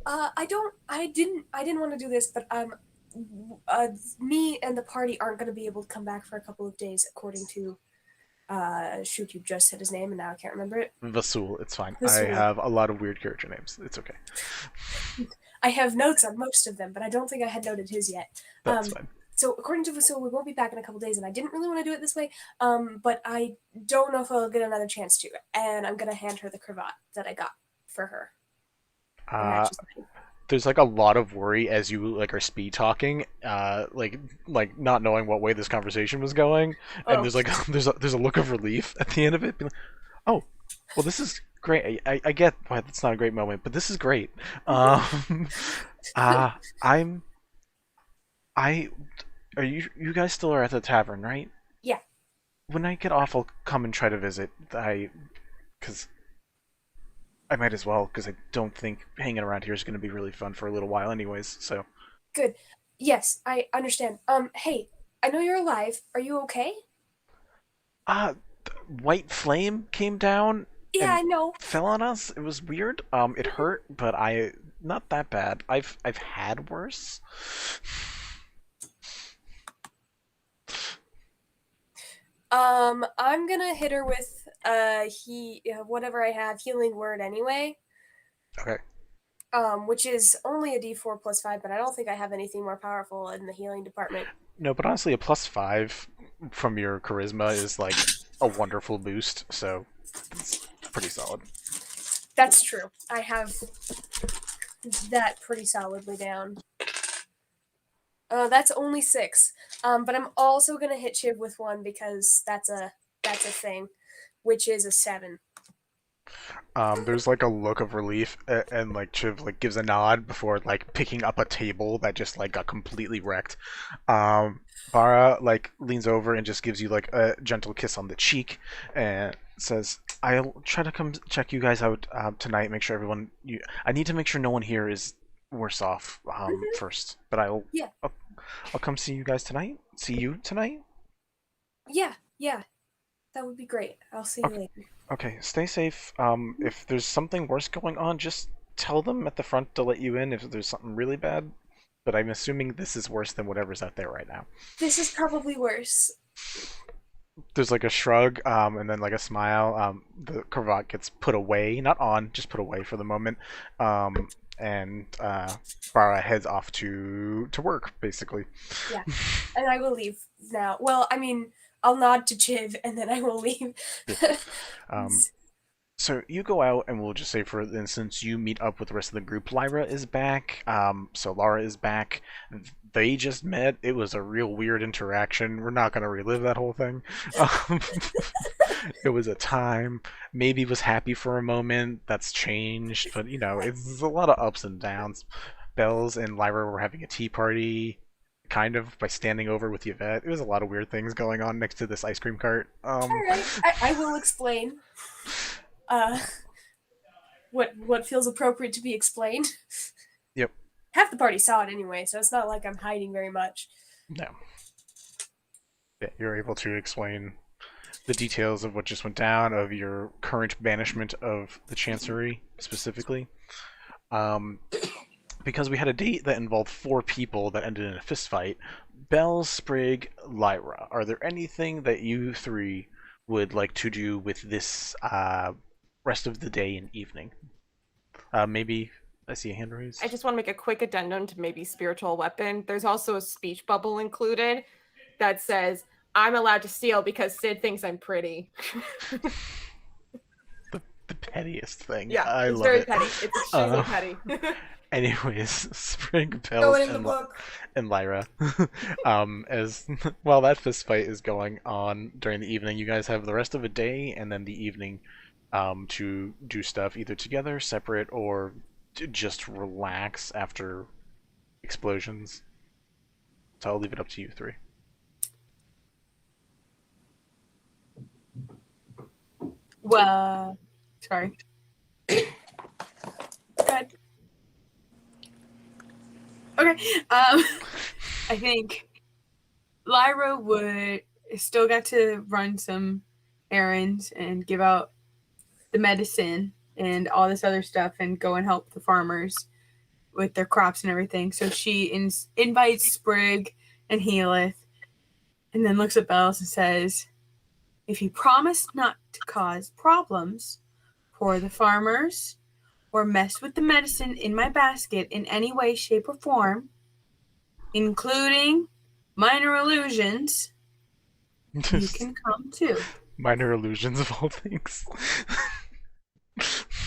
I didn't want to do this, but me and the party aren't going to be able to come back for a couple of days, according to shoot, you just said his name and now I can't remember it. Vasul, it's fine. Vasul. I have a lot of weird character names. It's okay. I have notes on most of them, but I don't think I had noted his yet. That's fine. So according to Vasul, we won't be back in a couple days, and I didn't really want to do it this way, but I don't know if I'll get another chance to, and I'm going to hand her the cravat that I got for her. There's like a lot of worry as you like are speed talking, like not knowing what way this conversation was going, and there's like there's a look of relief at the end of it. Being like, oh, well, this is great. I get why that's not a great moment, but this is great. Are you guys still are at the tavern, right? Yeah. When I get off, I'll come and try to visit. Because I might as well, because I don't think hanging around here is going to be really fun for a little while anyways, so. Good. Yes, I understand. Hey, I know you're alive. Are you okay? White flame came down. Yeah, I know. Fell on us. It was weird. It hurt, but not that bad. I've had worse. I'm gonna hit her with whatever I have, healing word anyway. Okay. Which is only a D4 plus 5, but I don't think I have anything more powerful in the healing department. No, but honestly, a +5 from your charisma is like a wonderful boost, so it's pretty solid. That's true. I have that pretty solidly down. That's only 6. But I'm also gonna hit Chiv with 1 because that's a thing, which is a 7. There's like a look of relief, and like Chiv like gives a nod before like picking up a table that just like got completely wrecked. Bara like leans over and just gives you like a gentle kiss on the cheek and says, "I'll try to come check you guys out tonight. Make sure everyone. I need to make sure no one here is worse off first. But I'll come see you guys tonight. See you tonight. Yeah, that would be great. I'll see you later. Okay, stay safe. If there's something worse going on, just tell them at the front to let you in if there's something really bad. But I'm assuming this is worse than whatever's out there right now. This is probably worse. There's like a shrug, and then like a smile. The cravat gets put away, not on, just put away for the moment. And Bara heads off to work, basically. Yeah, and I will leave now. Well, I mean, I'll nod to Chiv, and then I will leave. So you go out, and we'll just say, for instance, you meet up with the rest of the group. Lyra is back. Solara is back. They just met. It was a real weird interaction. We're not going to relive that whole thing. It was a time. Maybe was happy for a moment. That's changed. But, it's a lot of ups and downs. Bells and Lyra were having a tea party, kind of, by standing over with Yvette. It was a lot of weird things going on next to this ice cream cart. All right. I will explain. What feels appropriate to be explained. Yep. Half the party saw it anyway, so it's not like I'm hiding very much. No. Yeah, you're able to explain the details of what just went down, of your current banishment of the Chancery, specifically. because we had a date that involved 4 people that ended in a fist fight. Belle, Sprig, Lyra, are there anything that you 3 would like to do with this rest of the day and evening? Maybe I see a hand raised. I just want to make a quick addendum to maybe spiritual weapon. There's also a speech bubble included that says, "I'm allowed to steal because Sid thinks I'm pretty." the pettiest thing. Yeah, I it's love very it. petty. It's extremely petty. Anyways, Sprig, Throw Belle, it in the book. and Lyra. As while that fist fight is going on during the evening, you guys have the rest of a day and then the evening to do stuff either together, separate, or just relax after explosions. So I'll leave it up to you 3. Well, sorry. Good. Okay. I think Lyra would still got to run some errands and give out the medicine and all this other stuff and go and help the farmers with their crops and everything. So she invites Sprig and Healeth and then looks at Bells and says, "If you promise not to cause problems for the farmers or mess with the medicine in my basket in any way, shape, or form, including minor illusions, you can come too." Minor illusions of all things.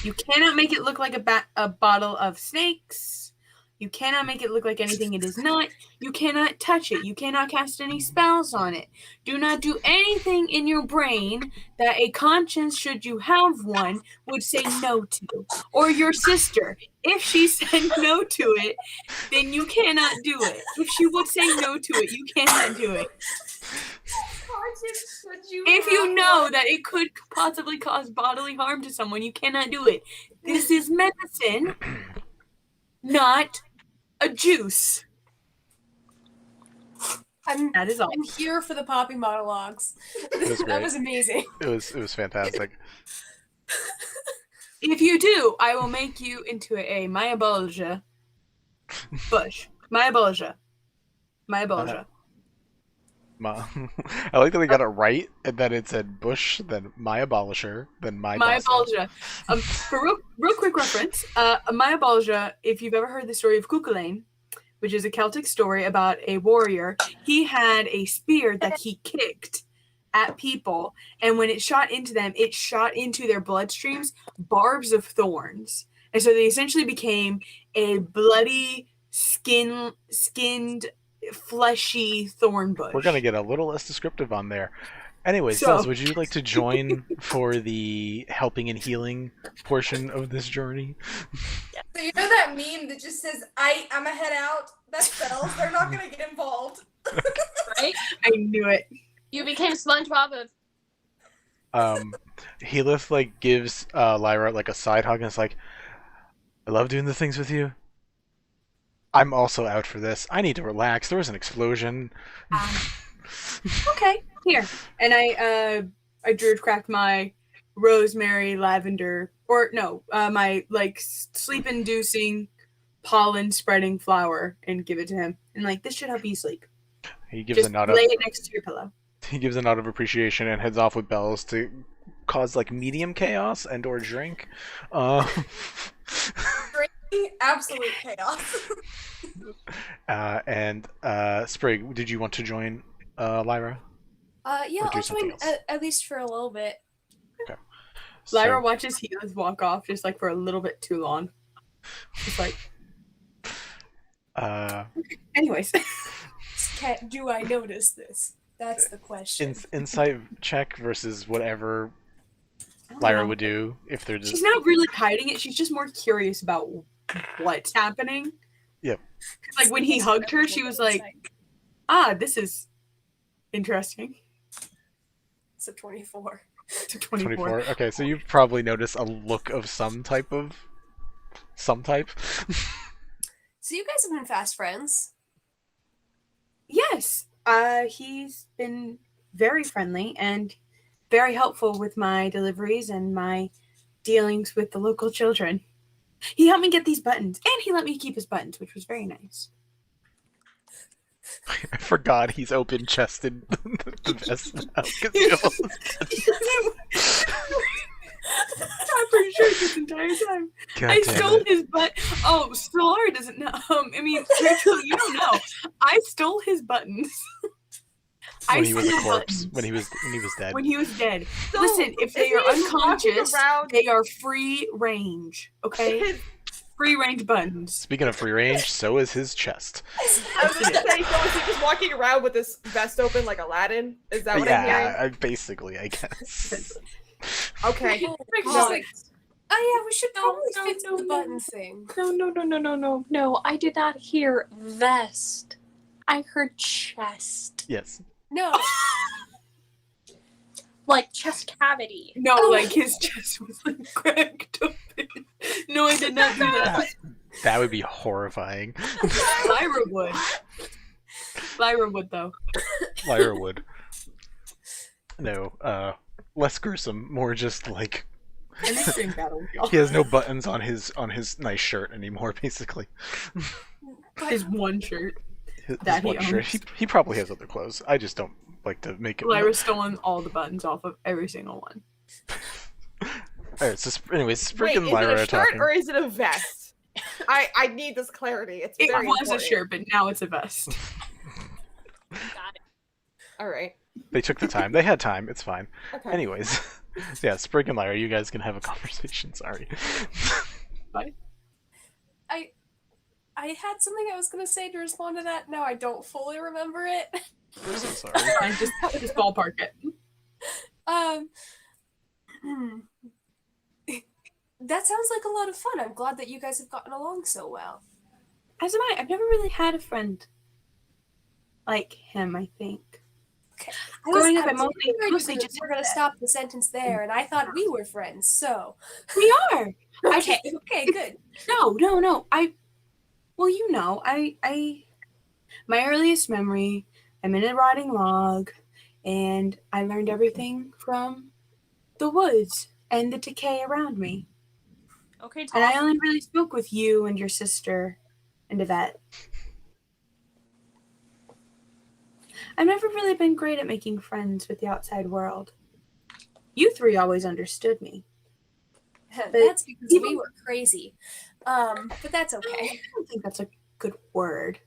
You cannot make it look like a bottle of snakes. You cannot make it look like anything it is not. You cannot touch it. You cannot cast any spells on it. Do not do anything in your brain that a conscience, should you have one, would say no to. Or your sister. If she said no to it, then you cannot do it. If she would say no to it, you cannot do it. If you know that it could possibly cause bodily harm to someone, you cannot do it. This is medicine, not a juice. That is all. I'm here for the poppy monologues. That was amazing. It was fantastic. If you do, I will make you into a Maya-Bolja bush. Maya-Bolja. Maya-Bolja. I like that we got it right, and then it said Bush, then my abolisher, then my Maya-Bolja. For real quick reference, Maya-Bolja, if you've ever heard the story of Cuchulainn, which is a Celtic story about a warrior, he had a spear that he kicked at people, and when it shot into them, it shot into their bloodstreams barbs of thorns. And so they essentially became a bloody, skinned, fleshy thorn bush. We're gonna get a little less descriptive on there. Anyways, Dels, would you like to join for the helping and healing portion of this journey? So you know that meme that just says, I'm a head out? That's Bells. They're not gonna get involved. Right? I knew it. You became SpongeBob of... Healeth gives Lyra a side hug and it's like, "I love doing the things with you. I'm also out for this. I need to relax. There was an explosion." Okay, here. And I druid craft my rosemary, lavender, my sleep-inducing, pollen-spreading flower and give it to him. And this should help you sleep. He gives Just a nod lay it next to your pillow. He gives a nod of appreciation and heads off with Bells to cause medium chaos and or drink. Drinking absolute chaos. And Sprig, did you want to join Lyra? Yeah, I'll join at least for a little bit. Okay. Lyra watches Healeth walk off just for a little bit too long. Just anyways. Do I notice this? That's the question. Insight check versus whatever Lyra would do if they're just... She's not really hiding it. She's just more curious about what's happening. Yep. When he hugged her, she was like, this is interesting. It's a 24. It's a 24. Okay, so you've probably noticed a look of some type. So you guys have been fast friends? Yes. He's been very friendly and very helpful with my deliveries and my dealings with the local children. He helped me get these buttons, and he let me keep his buttons, which was very nice. I forgot he's open chested the vest now. 'Cause he almost- I'm pretty sure this entire time. God I damn stole it. his butt. Oh, Solara doesn't know. I mean, Rachel, you don't know. I stole his buttons. When he was a stole corpse. buttons When he was dead. when he was dead. So, Listen, if they is are he walking unconscious, around- they are free range. Okay, free range buttons. Speaking of free range, so is his chest. I was gonna say, so is he just walking around with his vest open like Aladdin? Is that what I'm hearing? Yeah, basically, I guess. Okay. Rick's just like, oh yeah, we should probably fix the button thing. No, I did not hear vest. I heard chest. Yes. No. Like chest cavity. No, like his chest was like cracked open. No, I did not do that. That would be horrifying. Lyra would. Lyra would though. Lyra would. No, less gruesome, more just like In a string battle, y'all. he has no buttons on his nice shirt anymore, basically. His one shirt. His That he one shirt. owns. He probably has other clothes. I just don't like to make it. Lyra's stolen all the buttons off of every single one. Alright, so anyways, Sprig Wait, and is Lyra it are a shirt talking. or is it a vest? I need this clarity. It's It very was important. a shirt, but now it's a vest. Got it. All right. They took the time. They had time. It's fine. Okay. Anyways, yeah, Sprig and Lyra, you guys can have a conversation. Sorry. I had something I was gonna say to respond to that. Now I don't fully remember it. I'm so sorry. Fine, just ballpark it. That sounds like a lot of fun. I'm glad that you guys have gotten along so well. As am I. I've never really had a friend like him, I think. Okay. Growing up, I I was mostly worried just we're gonna stop the sentence there, and I thought we were friends. So We are. okay, okay, good. No. Well, you know, my earliest memory, I'm in a rotting log, and I learned everything from the woods and the decay around me. Okay, And I Tom. only really spoke with you and your sister and Yvette. I've never really been great at making friends with the outside world. You three always understood me. That's because we were crazy. But that's okay. I don't think that's a good word.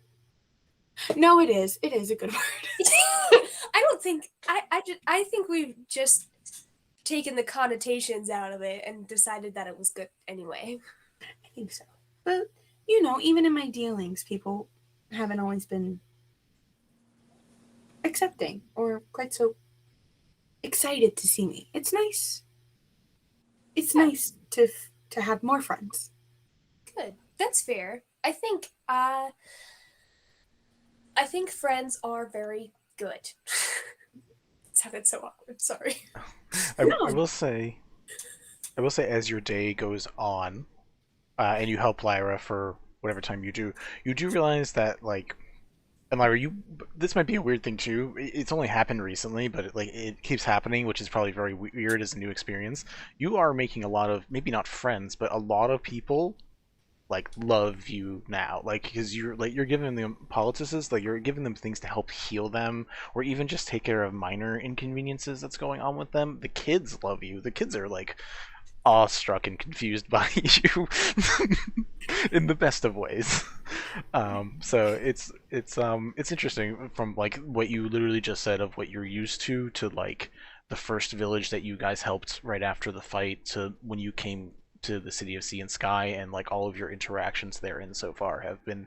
No, it is. It is a good word. I don't think I think we've just taken the connotations out of it and decided that it was good anyway. I think so. But, you know, even in my dealings, people haven't always been accepting or quite so excited to see me. It's nice. It's nice to have more friends. Good. That's fair. I think friends are very good. It sounded so awkward. Sorry. I will say, as your day goes on, and you help Lyra for whatever time you do realize that, like, and Lyra, this might be a weird thing too. It's only happened recently, but it keeps happening, which is probably very weird as a new experience. You are making a lot of, maybe not friends, but a lot of people like love you now, like, because you're giving them poultices, like you're giving them things to help heal them, or even just take care of minor inconveniences that's going on with them. The kids love you. The kids are like awestruck and confused by you in the best of ways. So it's interesting from like what you literally just said of what you're used to like the first village that you guys helped right after the fight to when you came to the City of Sea and Sky, and like all of your interactions therein so far have been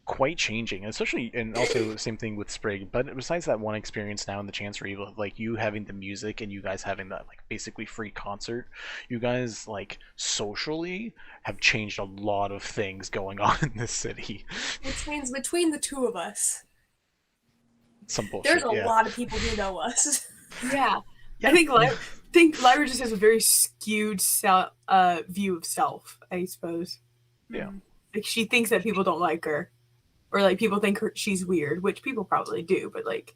quite changing, especially, and also the same thing with Sprig. But besides that one experience now in the Chancery, like you having the music and you guys having that like basically free concert, you guys like socially have changed a lot of things going on in this city. Which means between the two of us, Some bullshit. there's a yeah. lot of people who know us. Yeah. I think Lyra just has a very skewed view of self, I suppose. Yeah. Like she thinks that people don't like her, or like people think she's weird, which people probably do, but like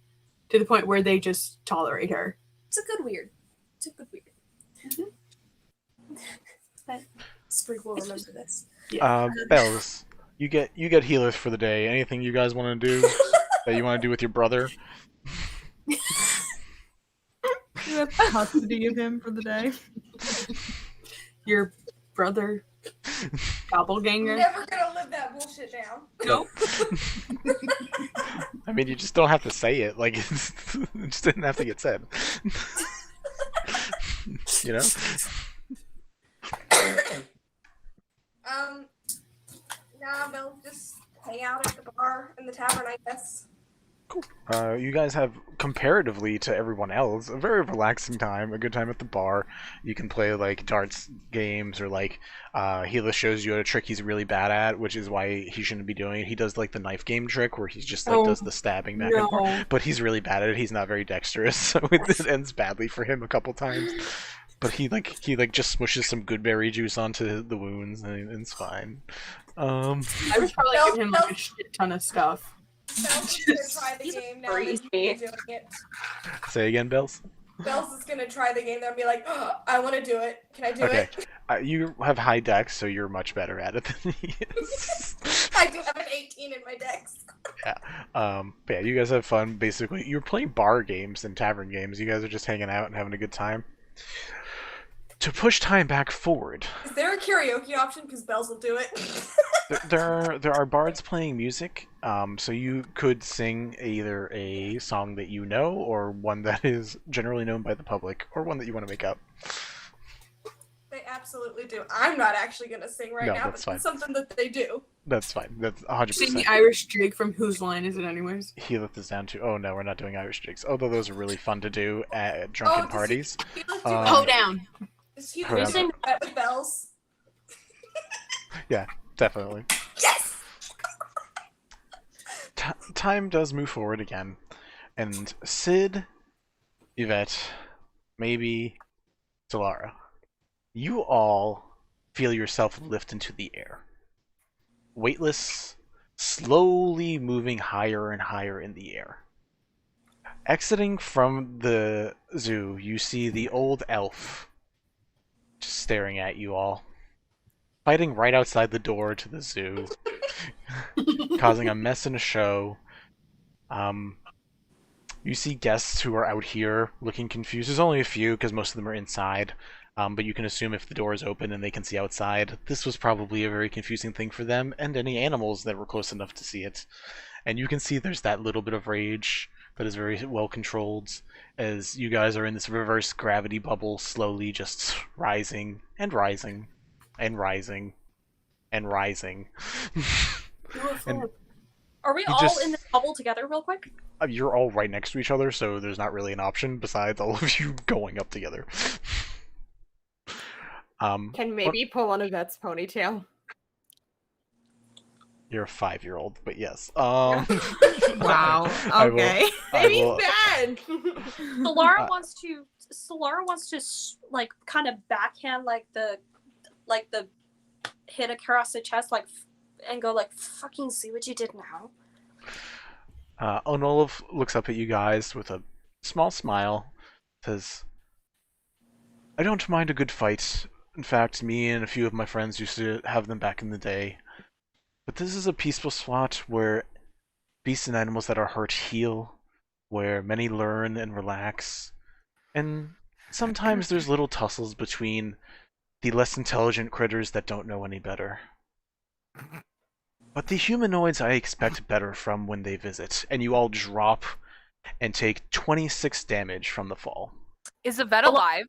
to the point where they just tolerate her. It's a good weird. It's a good weird. But Sprig will remember this. Bells, you get healers for the day. Anything you guys want to do that you want to do with your brother? You have custody of him for the day. Your brother, doppelganger. Never gonna live that bullshit down. Nope. I mean, you just don't have to say it. Like, it just didn't have to get said. You know? Nah, they'll just hang out at the bar in the tavern, I guess. You guys have, comparatively to everyone else, a very relaxing time, a good time at the bar. You can play, like, darts games, or, like, Hela shows you a trick he's really bad at, which is why he shouldn't be doing it. He does, like, the knife game trick, where he just, like, does the stabbing back and forth. But he's really bad at it. He's not very dexterous, so it ends badly for him a couple times. But he just smushes some goodberry juice onto the wounds, and it's fine. I would probably give him, like, a shit ton of stuff. Bells is gonna try the game now that you're doing it. Say again, Bells? Bells is gonna try the game now and be like, oh, I want to do it. Can I do it? You have high dex, so you're much better at it than he is. I do have an 18 in my dex. But yeah, you guys have fun. Basically, you're playing bar games and tavern games. You guys are just hanging out and having a good time. To push time back forward. Is there a karaoke option? Because Bells will do it. there are bards playing music, so you could sing either a song that you know, or one that is generally known by the public, or one that you want to make up. They absolutely do. I'm not actually going to sing right now, but it's something that they do. That's fine. That's 100%. Sing the Irish jig from Whose Line Is It Anyways? He left this down to. Oh no, we're not doing Irish jigs. Although those are really fun to do at drunken parties. Hold down. Is he sing that with Bells? Yeah, definitely. Yes! Time does move forward again, and Sid, Yvette, maybe Solara, you all feel yourself lift into the air. Weightless, slowly moving higher and higher in the air. Exiting from the zoo, you see the old elf just staring at you all, fighting right outside the door to the zoo, causing a mess and a show. You see guests who are out here looking confused. There's only a few because most of them are inside, but you can assume if the door is open and they can see outside, this was probably a very confusing thing for them and any animals that were close enough to see it. And you can see there's that little bit of rage that is very well controlled as you guys are in this reverse gravity bubble, slowly just rising and rising and rising and rising. And are we all in this bubble together real quick? You're all right next to each other, so there's not really an option besides all of you going up together. Can maybe pull on Yvette's ponytail? You're a 5-year-old, but yes. Wow. Okay. Maybe Ben. Solara wants to like kind of backhand like the hit across the chest and go like, fucking see what you did now. Onolov looks up at you guys with a small smile, says, I don't mind a good fight. In fact, me and a few of my friends used to have them back in the day. But this is a peaceful spot where beasts and animals that are hurt heal, where many learn and relax, and sometimes there's little tussles between the less intelligent critters that don't know any better. But the humanoids I expect better from when they visit, and you all drop and take 26 damage from the fall. Is Yvette alive?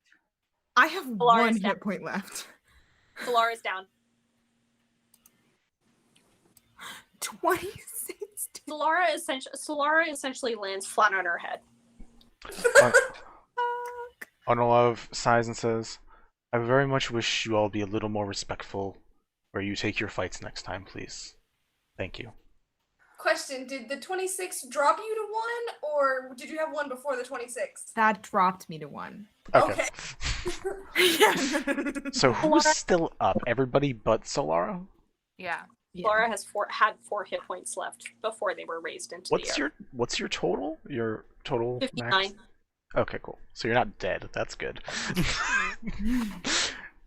I have one hit point left. Solara's down. 26. Solara essentially lands flat on her head. Onolov sighs and says, I very much wish you all be a little more respectful where you take your fights next time, please. Thank you. Question, did the 26 drop you to 1, or did you have 1 before the 26? That dropped me to 1. Okay. So who's still up? Everybody but Solara? Yeah. Solara had 4 hit points left before they were raised into the air. What's your total? Your total 59. max? Okay, cool. So you're not dead. That's good.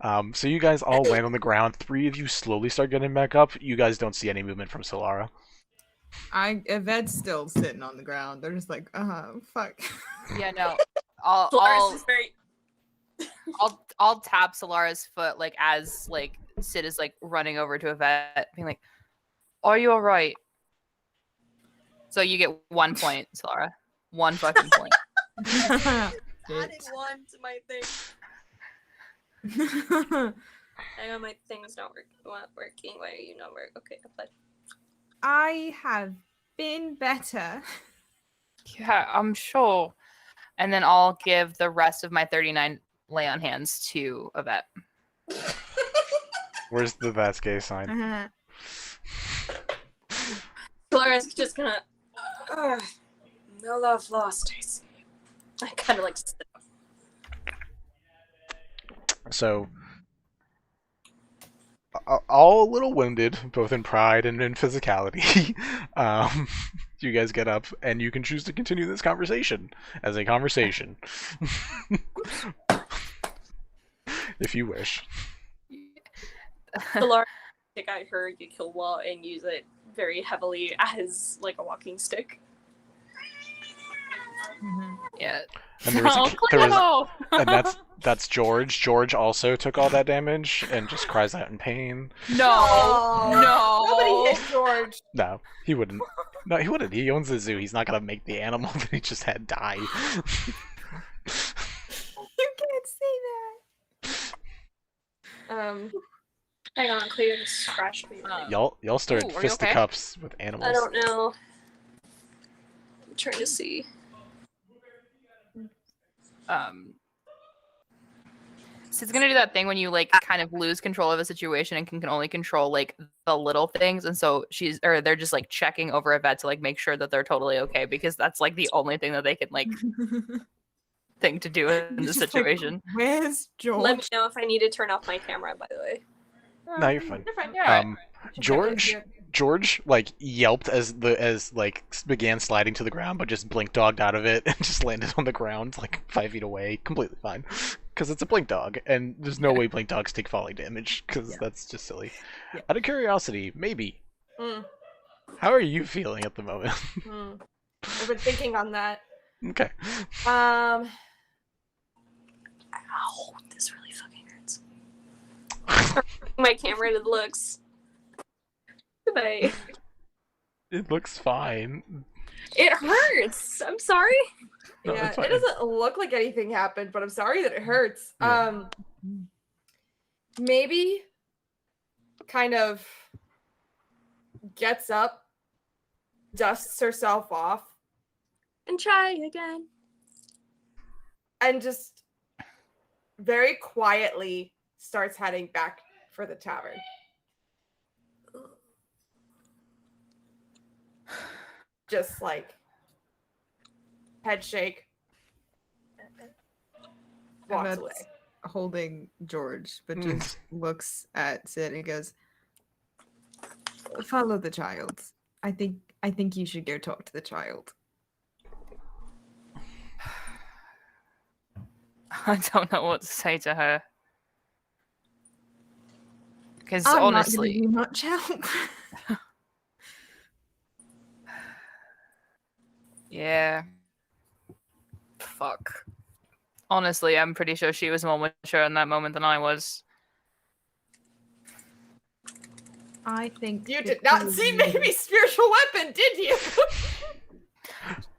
So you guys all land on the ground. 3 of you slowly start getting back up. You guys don't see any movement from Solara. Yvette's still sitting on the ground. They're just like, fuck. Yeah, no. Solaris is very. I'll tap Solara's foot like as like Sid is like running over to Yvette, being like, "Are you all right?" So you get 1 point, Solara. 1 fucking point. Adding 1 to my thing. I know my thing's not working. Why are you not working? Okay, apply. I have been better. Yeah, I'm sure. And then I'll give the rest of my 39 lay on hands to Yvette. Where's the Vasquez sign? Solara's just gonna. No love lost, I see. I kind of like. So, all a little wounded, both in pride and in physicality. You guys get up, and you can choose to continue this conversation as a conversation, if you wish. Solara, take out her kill wall and use it very heavily as like a walking stick. Yeah. And and that's George. George also took all that damage and just cries out in pain. No. Nobody hit George. No, he wouldn't. No, he wouldn't. He owns the zoo. He's not gonna make the animal that he just had die. You can't say that. Hang on, Cleo just scratched me. Y'all started fisticuffs with animals. I don't know. I'm trying to see. Sid's gonna do that thing when you like kind of lose control of a situation and can only control like the little things, and so they're just like checking over Yvette to like make sure that they're totally okay, because that's like the only thing that they can like think to do in the situation. Like, where's George? Let me know if I need to turn off my camera, by the way. No, you're fine. You're fine. Yeah. George like yelped as like began sliding to the ground, but just blink dogged out of it and just landed on the ground like 5 feet away, completely fine, because it's a blink dog, and there's no way blink dogs take falling damage, because that's just silly. Yeah. Out of curiosity, maybe. How are you feeling at the moment? I've been thinking on that. Okay. Ow, this really fucking hurts. My camera looks. Goodbye. It looks fine. It hurts. I'm sorry. No, Yeah, it doesn't look like anything happened, but I'm sorry that it hurts. Yeah. Maybe kind of gets up, dusts herself off, and try again. And just very quietly starts heading back for the tavern. Just like head shake, walks away. Holding George, but just looks at Sid and goes, "Follow the child. I think you should go talk to the child." I don't know what to say to her. Because I'm honestly, not giving you much help. Yeah. Fuck. Honestly, I'm pretty sure she was more mature in that moment than I was. I think you did not see maybe spiritual weapon, did you?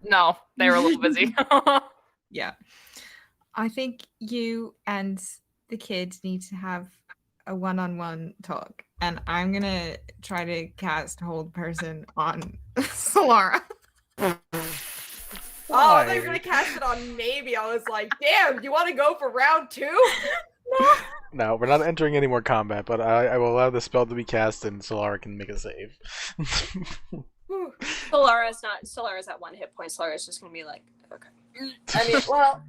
No, they were a little busy. Yeah. I think you and the kids need to have a one-on-one talk, and I'm gonna try to cast Hold Person on Solara. Oh, they're gonna cast it on maybe. I was like, damn, you want to go for round 2? No, we're not entering any more combat, but I will allow the spell to be cast and Solara can make a save. Solara's at 1 hit point. Solara's just gonna be like, okay. I mean, well,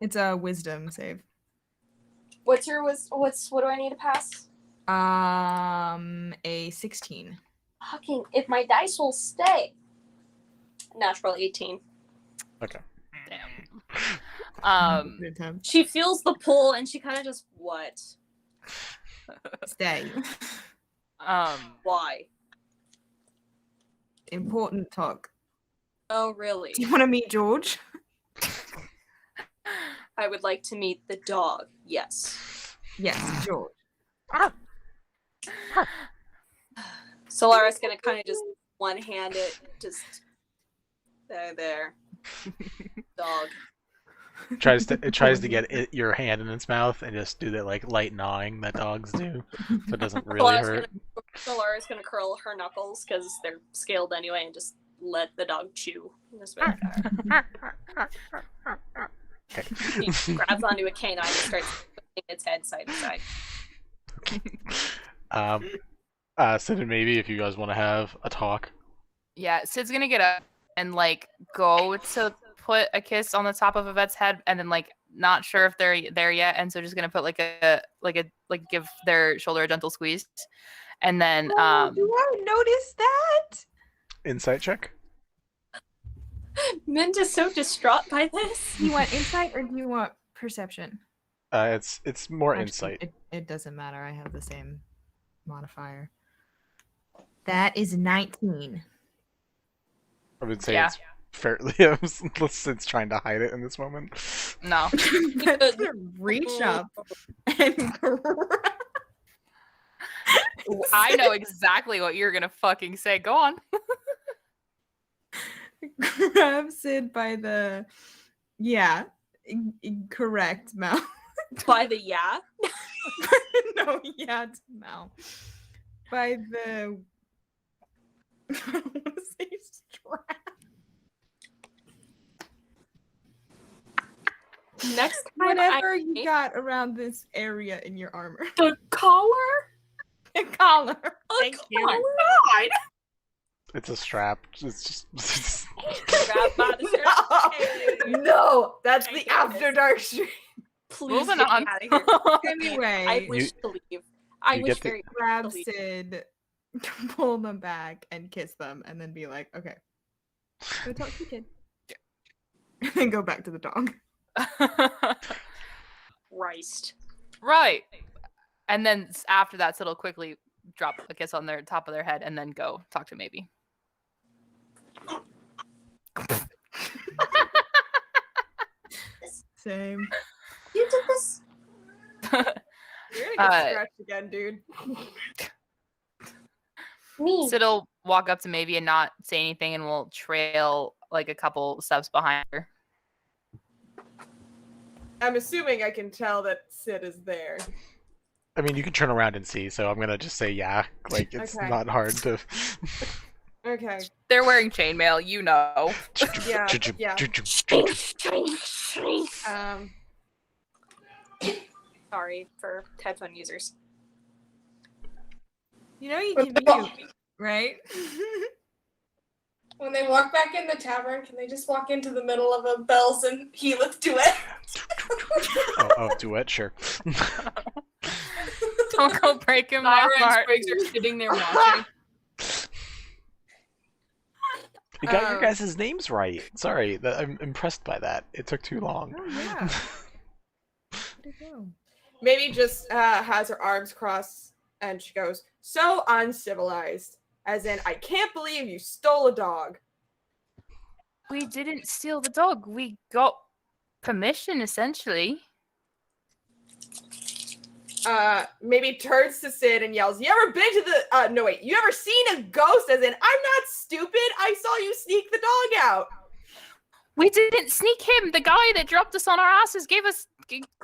It's a wisdom save. what do I need to pass? A 16. Fucking, if my dice will stay. Natural 18. Okay. Damn. Good attempt. She feels the pull and she kind of just, what? Stay. Why? Important talk. Oh, really? Do you want to meet George? I would like to meet the dog. Yes. Yes, George. Solara's gonna kind of just one hand it, just there. Dog. It tries to get your hand in its mouth and just do that like light gnawing that dogs do, so it doesn't really hurt. Solara's gonna curl her knuckles because they're scaled anyway, and just let the dog chew. Just like, he grabs onto a canine and starts moving its head side to side. Sid and maybe if you guys want to have a talk. Yeah, Sid's gonna get up and like go to put a kiss on the top of Yvette's head, and then like not sure if they're there yet, and so just gonna put like give their shoulder a gentle squeeze, and then Do I notice that? Insight check. Minda's so distraught by this. Do you want insight or do you want perception? It's more Actually, insight. It doesn't matter. I have the same modifier. That is 19. I would say Yeah. it's fairly. Sid's trying to hide it in this moment. no. That's gonna reach up and I know exactly what you're gonna fucking say. Go on. grab Sid by the correct mouth. By the yeah? No, it's mouth. By the I don't want to say strap. Next time Whatever you got around this area in your armor. the collar? The collar. Thank you. God. It's a strap. It's just. Grab by the shirt. No, that's Thank the After Dark stream. Please Moving get on. me out of here. Anyway, I wish to leave. I you wish get the- very much grab to leave. Sid, pull them back, and kiss them, and then be like, okay, go talk to the kid. And then go back to the dog. Christ. Right. And then after that, Sid will quickly drop a kiss on their top of their head and then go talk to maybe. Same. You did this. You're gonna get scratched again, dude. Me. Sid will walk up to maybe and not say anything, and will trail like a couple steps behind her. I'm assuming I can tell that Sid is there. I mean, you can turn around and see, so I'm gonna just say yeah. Like it's Okay. not hard to. Okay. They're wearing chainmail, you know. Yeah. Sorry for headphone users. You know you can mute, right? When they walk back in the tavern, can they just walk into the middle of a bells and Helix duet? oh, duet, sure. Don't go breaking my Lyra and heart. Spriggs are sitting there watching. You got your guys' names right. Sorry, I'm impressed by that. It took too long. Oh yeah. Where'd it go? Maybe just has her arms crossed and she goes, so uncivilized. As in, I can't believe you stole a dog. We didn't steal the dog. We got permission, essentially. Maybe turns to Sid and yells, you ever been to the, no wait, you ever seen a ghost? As in, I'm not stupid, I saw you sneak the dog out. We didn't sneak him. The guy that dropped us on our asses gave us...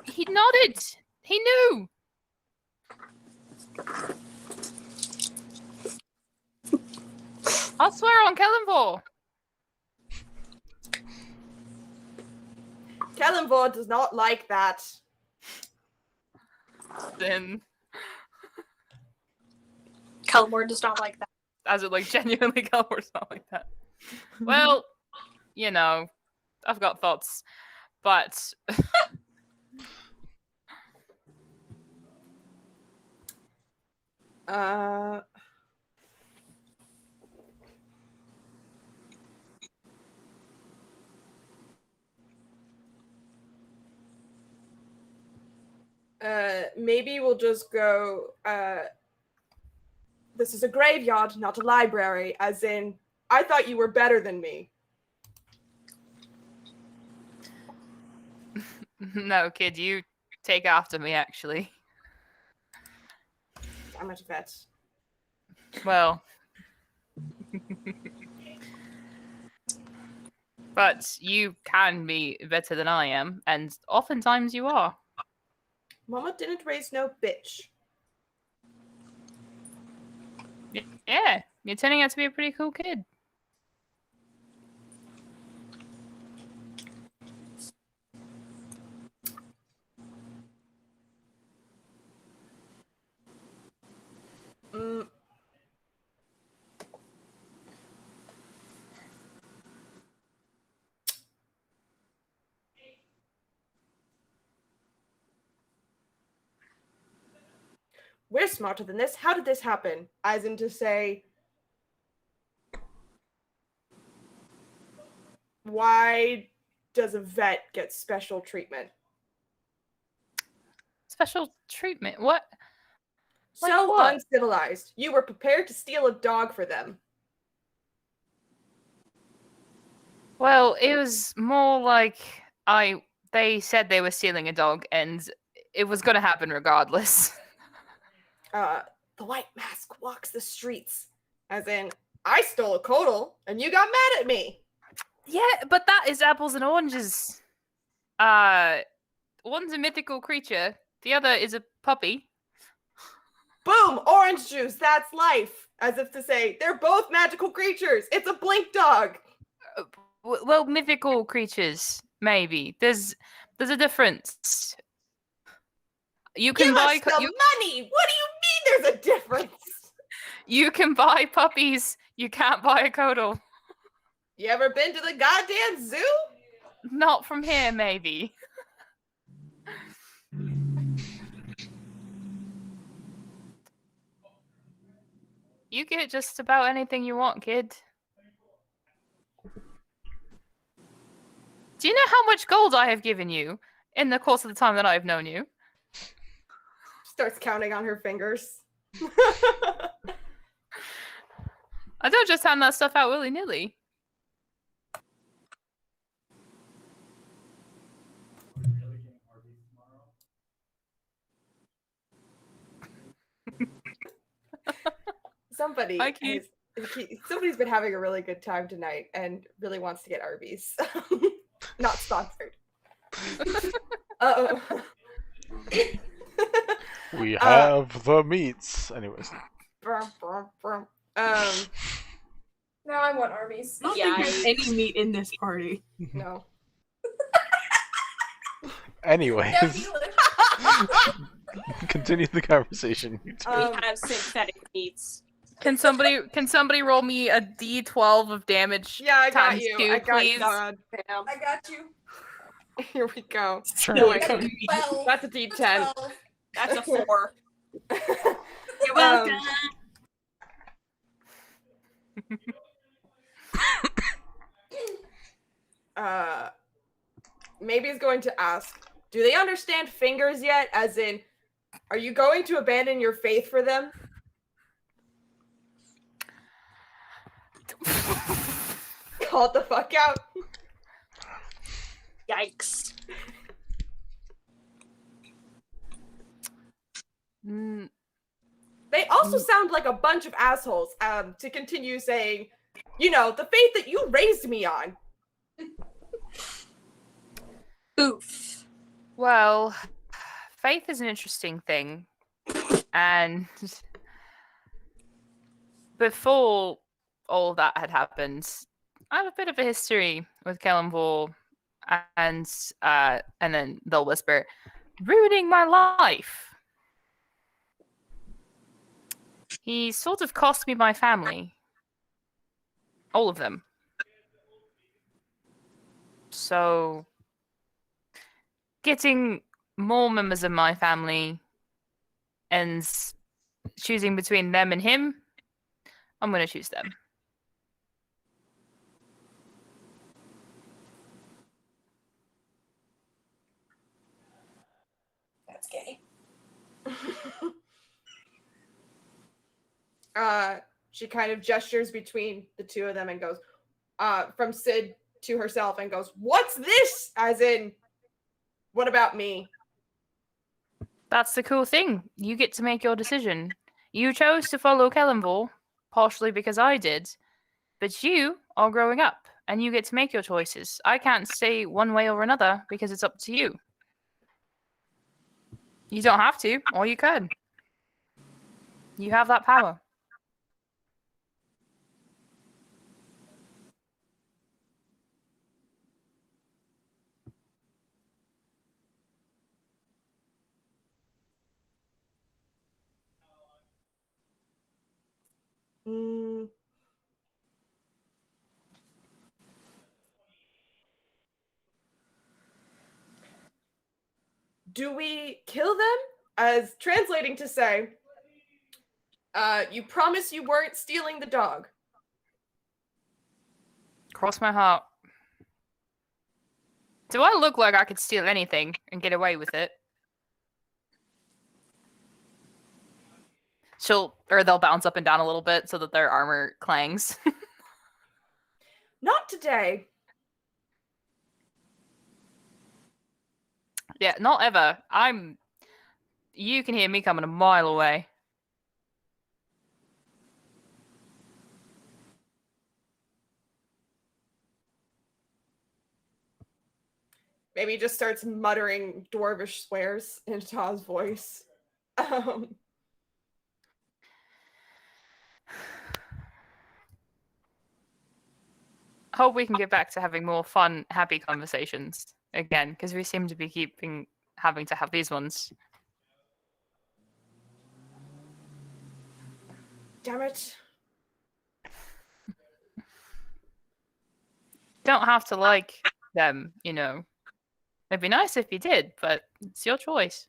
He nodded. He knew. I swear on Kelemvor. Kelemvor does not like that. Then, Kelemvor does not like that. as it like genuinely Kelemvor's not like that. Well, you know, I've got thoughts, but Maybe we'll just go, this is a graveyard, not a library, as in, I thought you were better than me. No, kid, you take after me, actually. I'm a vet. Well. But you can be better than I am, and oftentimes you are. Mama didn't raise no bitch. Yeah, you're turning out to be a pretty cool kid. We're smarter than this. How did this happen? As in to say, why does a vet get special treatment? Special treatment? What? Like So what? uncivilized. You were prepared to steal a dog for them. Well, it was more like they said they were stealing a dog, and it was going to happen regardless. The white mask walks the streets. As in, I stole a codal, and you got mad at me. Yeah, but that is apples and oranges. One's a mythical creature, the other is a puppy. Boom! Orange juice, that's life. As if to say, they're both magical creatures. It's a blink dog. Well, mythical creatures, maybe. There's a difference. You can Give buy us the money! What do you mean there's a difference? You can buy puppies. You can't buy a codal. You ever been to the goddamn zoo? Not from here, maybe. You get just about anything you want, kid. Do you know how much gold I have given you in the course of the time that I've known you? Starts counting on her fingers. I don't just hand that stuff out willy-nilly. Somebody's been having a really good time tonight and really wants to get Arby's. Not sponsored. We have the meats. Anyways. No, I want Arby's. I don't think there's any meat in this party. No. Anyways. Continue the conversation. We have synthetic meats. Can somebody roll me a D12 of damage? Yeah, I got times you. 2, I got please? you. God. I got you. Here we go. Sure. No, That's a 12. that's a D10. 12. That's a 4. You're welcome. Maybe is going to ask, do they understand fingers yet? As in, are you going to abandon your faith for them? Call it the fuck out. Yikes. They also sound like a bunch of assholes, to continue saying, you know, the faith that you raised me on. Oof. Well, faith is an interesting thing. And before all of that had happened, I have a bit of a history with Kelemvor, and then they'll whisper, ruining my life. He sort of cost me my family. All of them. So, getting more members of my family and choosing between them and him, I'm going to choose them. That's gay. she kind of gestures between the two of them and goes, from Sid to herself and goes, "What's this?" As in, what about me? That's the cool thing. You get to make your decision. You chose to follow Kelemvor, partially because I did, but you are growing up, and you get to make your choices. I can't say one way or another because it's up to you. You don't have to, or you could. You have that power. Do we kill them? As translating to say, you promise you weren't stealing the dog. Cross my heart. Do I look like I could steal anything and get away with it? They'll bounce up and down a little bit so that their armor clangs. Not today. Yeah, not ever. You can hear me coming a mile away. Maybe he just starts muttering dwarvish swears in Ta's voice. Hope we can get back to having more fun, happy conversations again, because we seem to be having to have these ones. Damn it. Don't have to like them, you know. It'd be nice if you did, but it's your choice.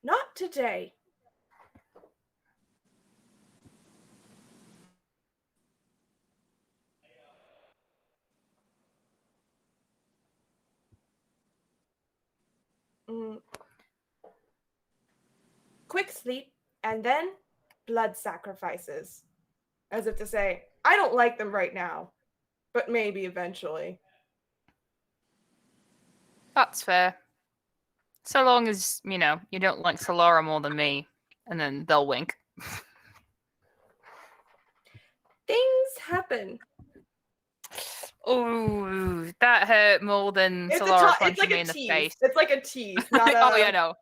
Not today. Quick sleep, and then blood sacrifices. As if to say, I don't like them right now, but maybe eventually. That's fair. So long as, you know, you don't like Solara more than me, and then they'll wink. Things happen. Ooh, that hurt more than Solara punching me in the face. It's like a tease, not a... Oh, yeah, no.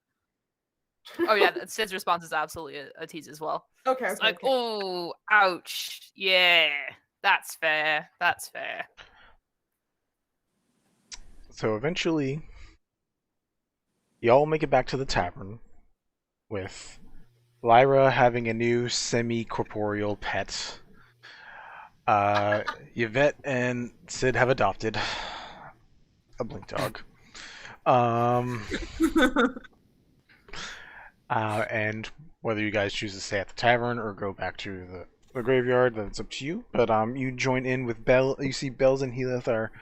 Oh, yeah, Sid's response is absolutely a tease as well. Okay, it's like, oh, ouch. Yeah, that's fair. That's fair. So eventually, y'all make it back to the tavern with Lyra having a new semi-corporeal pet. Yvette and Sid have adopted a blink dog. And whether you guys choose to stay at the tavern or go back to the graveyard, that's up to you. But you join in with Bell. You see Bells and Heath are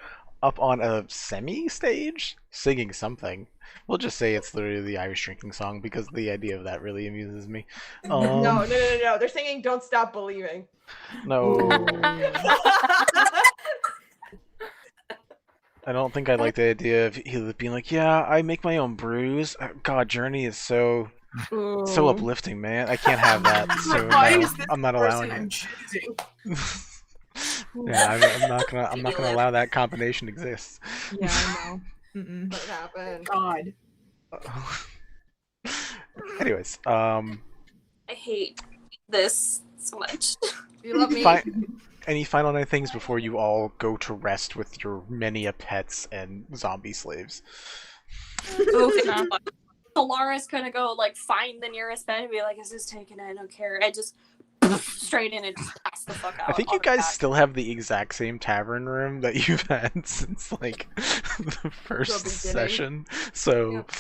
up on a semi-stage singing something. We'll just say it's literally the Irish drinking song because the idea of that really amuses me. No. They're singing "Don't Stop Believing." No. I don't think I like the idea of Heath being like, yeah, I make my own brews. God, Journey is so uplifting, man. I can't have that. So no, I'm not allowing it. Yeah, I'm not gonna allow that combination to exist. Yeah, I know. What happened? God. Anyways, I hate this so much. You love me. Any final night things before you all go to rest with your many pets and zombie slaves? Solara's gonna go like find the nearest bed and be like, "Is this taken? I don't care." I just straight in and just pass the fuck out. I think you guys still have the exact same tavern room that you've had since like the first session. So Yep.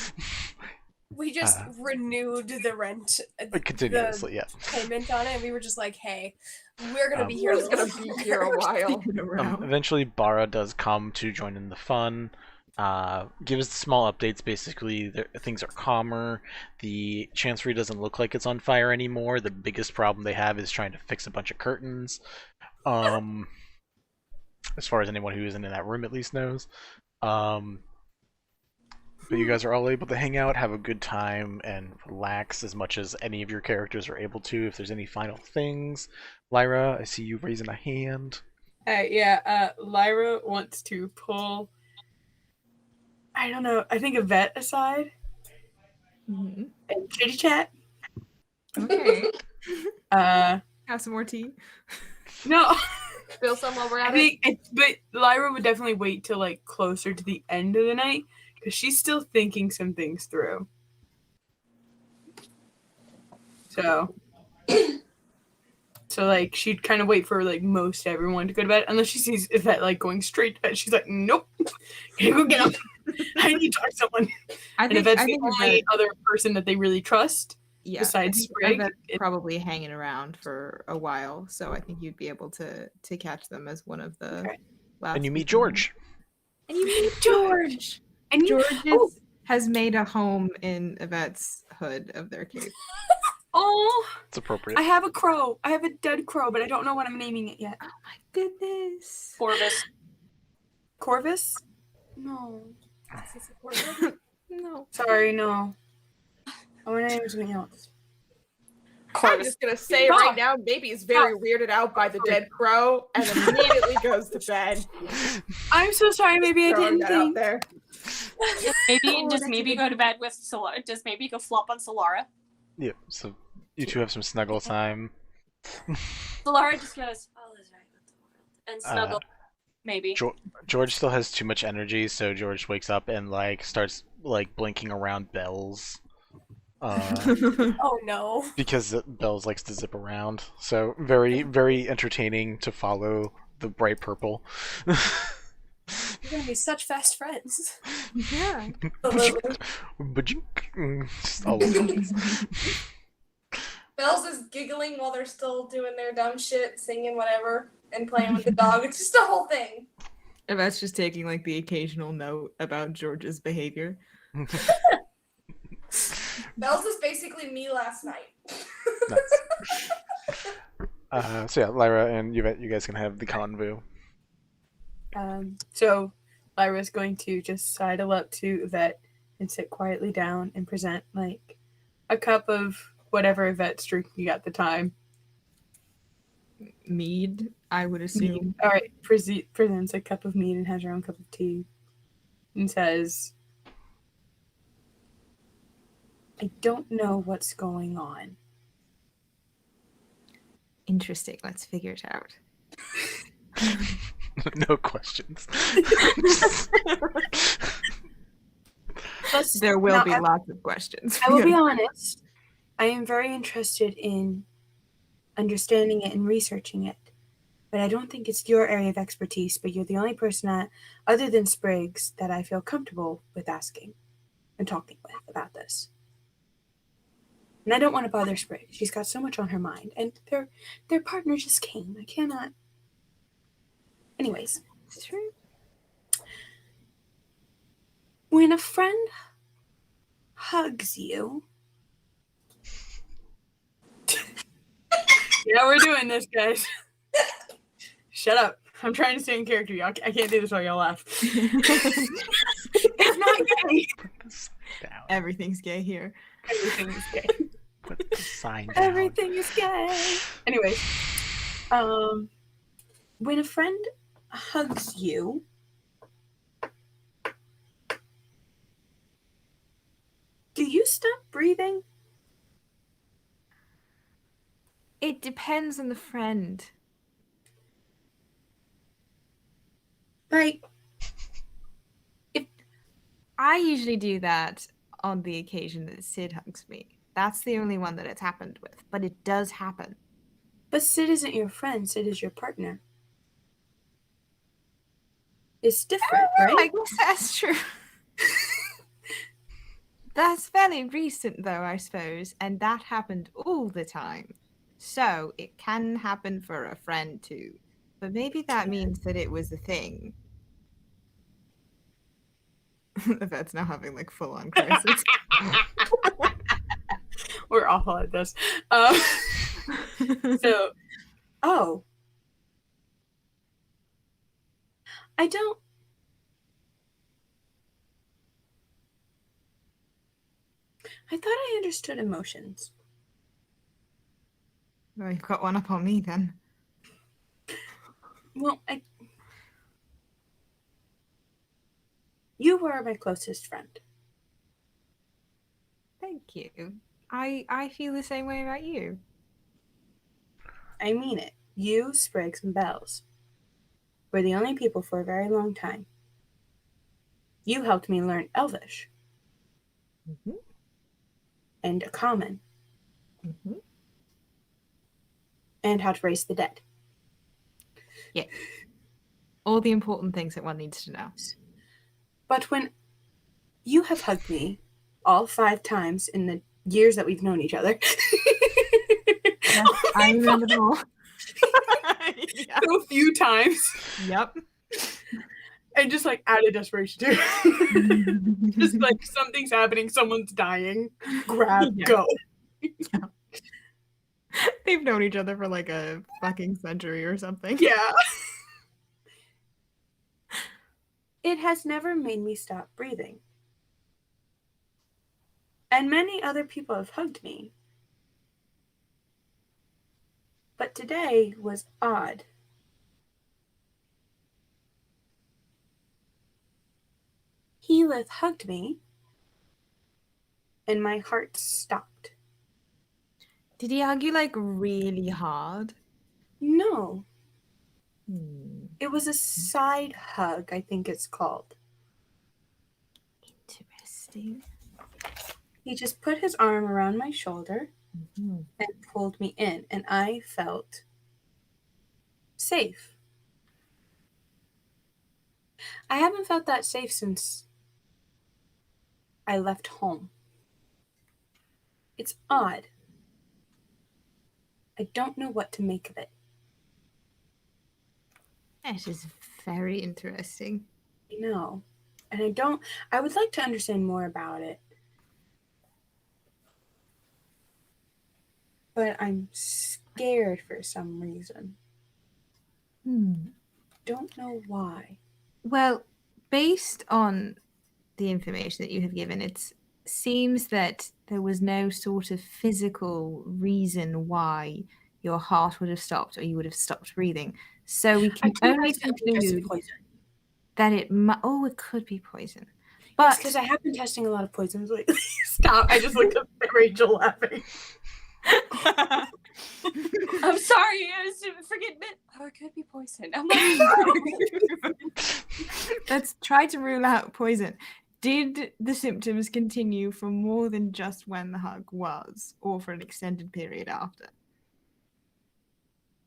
We just renewed the rent continuously, yeah. payment on it, and we were just like, "Hey, we're gonna be here. We're gonna be here a while." Eventually, Bara does come to join in the fun. Gives small updates. Basically, things are calmer. The chancery doesn't look like it's on fire anymore. The biggest problem they have is trying to fix a bunch of curtains. As far as anyone who isn't in that room at least knows. But you guys are all able to hang out, have a good time, and relax as much as any of your characters are able to. If there's any final things, Lyra, I see you raising a hand. Lyra wants to pull, I don't know, I think Yvette aside and chitty chat. Okay. Have some more tea. No. Feel some while we're I at think but Lyra would definitely wait till like closer to the end of the night because she's still thinking some things through. So like she'd kind of wait for like most everyone to go to bed unless she sees Yvette like going straight to bed. She's like, nope, can you go get up? I need to talk to someone. I think Yvette's the Yvette, only other person that they really trust. yeah, besides I think Sprig, Yvette's probably hanging around for a while, so I think you'd be able to catch them as one of the last. And you meet George. And you meet George. And George has made a home in Yvette's hood of their cape. Oh, it's appropriate. I have a crow. I have a dead crow, but I don't know what I'm naming it yet. Oh my goodness. Corvus. Corvus? No. No. Sorry, no. I want to name something else. I'm just gonna say right now, maybe he's very weirded out by the dead crow and immediately goes to bed. I'm so sorry. Maybe I Throwing didn't that out think. there. Maybe go to bed with Solara. Just maybe go flop on Solara. Yeah, so you two have some snuggle time. Solara just goes, all is right with the world, and snuggle. Maybe. George still has too much energy, so George wakes up and like starts like blinking around Bells. Oh no. Because Bells likes to zip around. So very, very entertaining to follow the bright purple. You're gonna be such fast friends. Yeah. Just all over. Bells is giggling while they're still doing their dumb shit, singing whatever, and playing with the dog. It's just a whole thing. Yvette's just taking like the occasional note about George's behavior. Bells is basically me last night. Nice. So yeah, Lyra and Yvette, you guys can have the convo. So Lyra's going to just sidle up to Yvette and sit quietly down and present like a cup of whatever Yvette's drinking at the time. Mead, I would assume. All right, presents a cup of mead and has her own cup of tea and says, I don't know what's going on. Interesting. Let's figure it out. No questions. There will be lots of questions. I will be honest. I am very interested in understanding it and researching it. But I don't think it's your area of expertise, but you're the only person other than Spriggs that I feel comfortable with asking and talking with about this. And I don't want to bother Sprig. She's got so much on her mind. And their partner just came. I cannot. Anyways. It's true. When a friend hugs you. Yeah, we're doing this, guys. Shut up. I'm trying to stay in character, y'all. I can't do this while y'all laugh. It's not gay. Everything's gay here. Everything is gay. Put the sign down. Everything is gay. Anyways, when a friend hugs you, do you stop breathing? It depends on the friend. Like, I usually do that on the occasion that Sid hugs me. That's the only one that it's happened with, but it does happen. But Sid isn't your friend. Sid is your partner. It's different, right? I guess that's true. That's fairly recent, though, I suppose, and that happened all the time. So it can happen for a friend, too. But maybe that means that it was a thing. Yvette's now having like full on crisis. We're awful at this. I don't. I thought I understood emotions. Well, you've got one up on me then. Well, you were my closest friend. Thank you. I feel the same way about you. I mean it. You, Sprigs, and Bells were the only people for a very long time. You helped me learn Elvish. Mm-hmm. And a common. Mm-hmm. And how to raise the dead. Yeah. All the important things that one needs to know. But when you have hugged me all 5 times in the years that we've known each other. Yes, I remember them all. Yeah. So few times. Yep. And just like out of desperation too. Just like something's happening, someone's dying. Grab, go. Yeah. They've known each other for like a fucking century or something. Yeah. It has never made me stop breathing. And many other people have hugged me. But today was odd. Heath hugged me, and my heart stopped. Did he hug you like really hard? No. It was a side hug, I think it's called. Interesting. He just put his arm around my shoulder and pulled me in, and I felt safe. I haven't felt that safe since I left home. It's odd. I don't know what to make of it. That is very interesting. I know. And I would like to understand more about it. But I'm scared for some reason. Don't know why. Well, based on the information that you have given, it seems that there was no sort of physical reason why your heart would have stopped or you would have stopped breathing. So we can only conclude that it could be poison. But because I have been testing a lot of poisons lately. Stop! I just looked up at Rachel laughing. I'm sorry, I was forgetting it. Oh, it could be poison. I'm like, let's try to rule out poison. Did the symptoms continue for more than just when the hug was, or for an extended period after?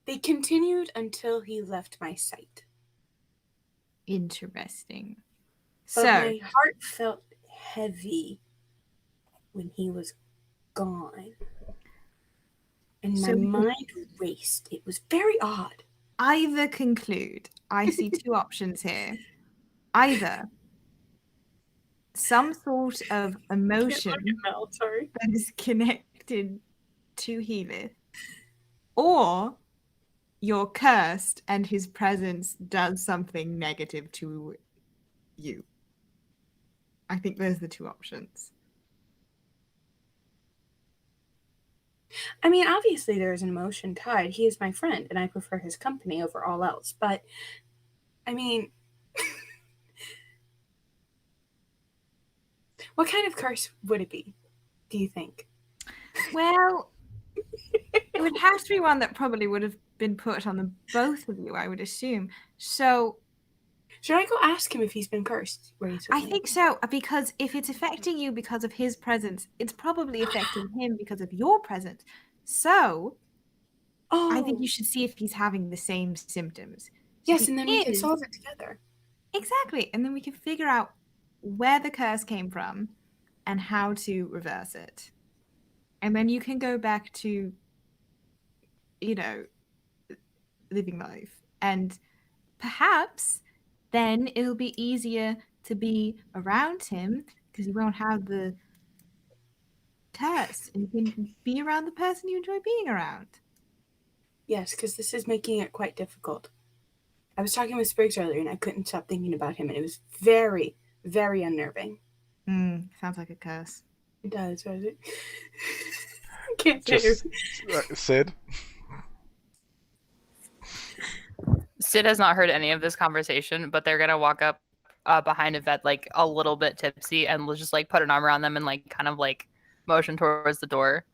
They continued until he left my sight. Interesting. But my heart felt heavy when he was gone. And my mind raced. It was very odd. Either conclude, I see 2 options here. Either some sort of emotion that is connected to Heath, or you're cursed and his presence does something negative to you. I think those are the 2 options. I mean, obviously there is an emotion tied. He is my friend, and I prefer his company over all else. But, I mean, what kind of curse would it be, do you think? Well, it would have to be one that probably would have been put on the both of you, I would assume. So, should I go ask him if he's been cursed? I think so, because if it's affecting you because of his presence, it's probably affecting him because of your presence. So, I think you should see if he's having the same symptoms. Yes, and then we can solve it together. Exactly, and then we can figure out where the curse came from and how to reverse it. And then you can go back to, living life. And perhaps then it'll be easier to be around him because you won't have the test and you can be around the person you enjoy being around. Yes, because this is making it quite difficult. I was talking with Spriggs earlier and I couldn't stop thinking about him, and it was very, very unnerving. Sounds like a curse. It does, does it? Can't say Sid? Sid has not heard any of this conversation, but they're gonna walk up behind Yvette, like a little bit tipsy, and just like put an arm around them and like kind of like motion towards the door.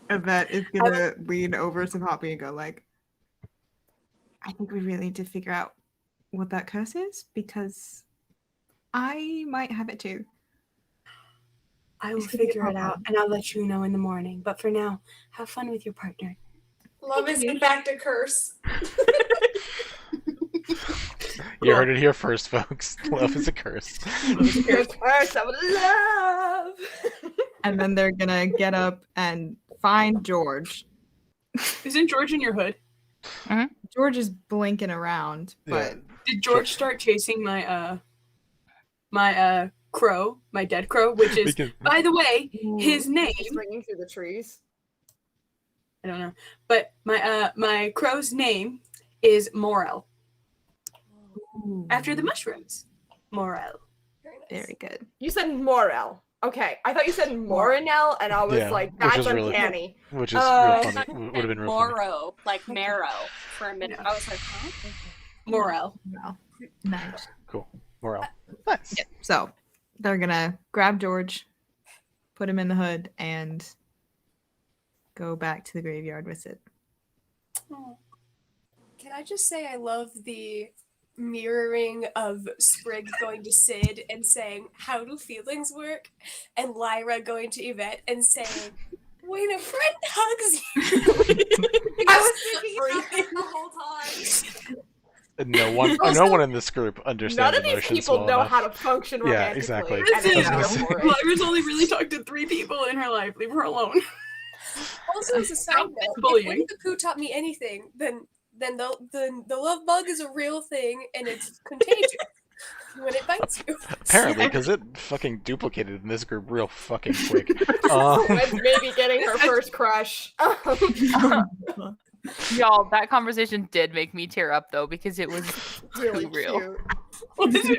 Yvette is gonna lean over to Poppy and go like, I think we really need to figure out what that curse is because I might have it too. I will figure it out and I'll let you know in the morning. But for now, have fun with your partner. Love is in fact a curse. You heard it here first, folks. Love is a curse. Curse of love. And then they're gonna get up and find George. Isn't George in your hood? Mm-hmm. George is blinking around, but Did George start chasing my crow, my dead crow, which is, by the way, his name. He's ringing through the trees. I don't know, but my crow's name is Morel. After the mushrooms, Morel. Very good. You said Morel. Okay, I thought you said Morinel, and I was like, that's uncanny. Which is real funny. Would have been real funny. Moro, like marrow, for a minute. I was like, huh? Morel. Nice. Cool. Morale. Nice. Yeah. So they're gonna grab George, put him in the hood, and go back to the graveyard with it. Can I just say I love the mirroring of Sprig going to Sid and saying, how do feelings work? And Lyra going to Yvette and saying, when a friend hugs you. I was thinking about that the whole time. No one in this group understands None of these emotions people well know enough. how to function romantically. Yeah, exactly. And they just go for it. Lyra's only really talked to 3 people in her life. Leave her alone. Also, as a side note, if Winnie the Pooh taught me anything, then the love bug is a real thing and it's contagious when it bites you. Apparently, because it fucking duplicated in this group real fucking quick. Maybe getting her first crush. Y'all, that conversation did make me tear up though because it was really real. Cute.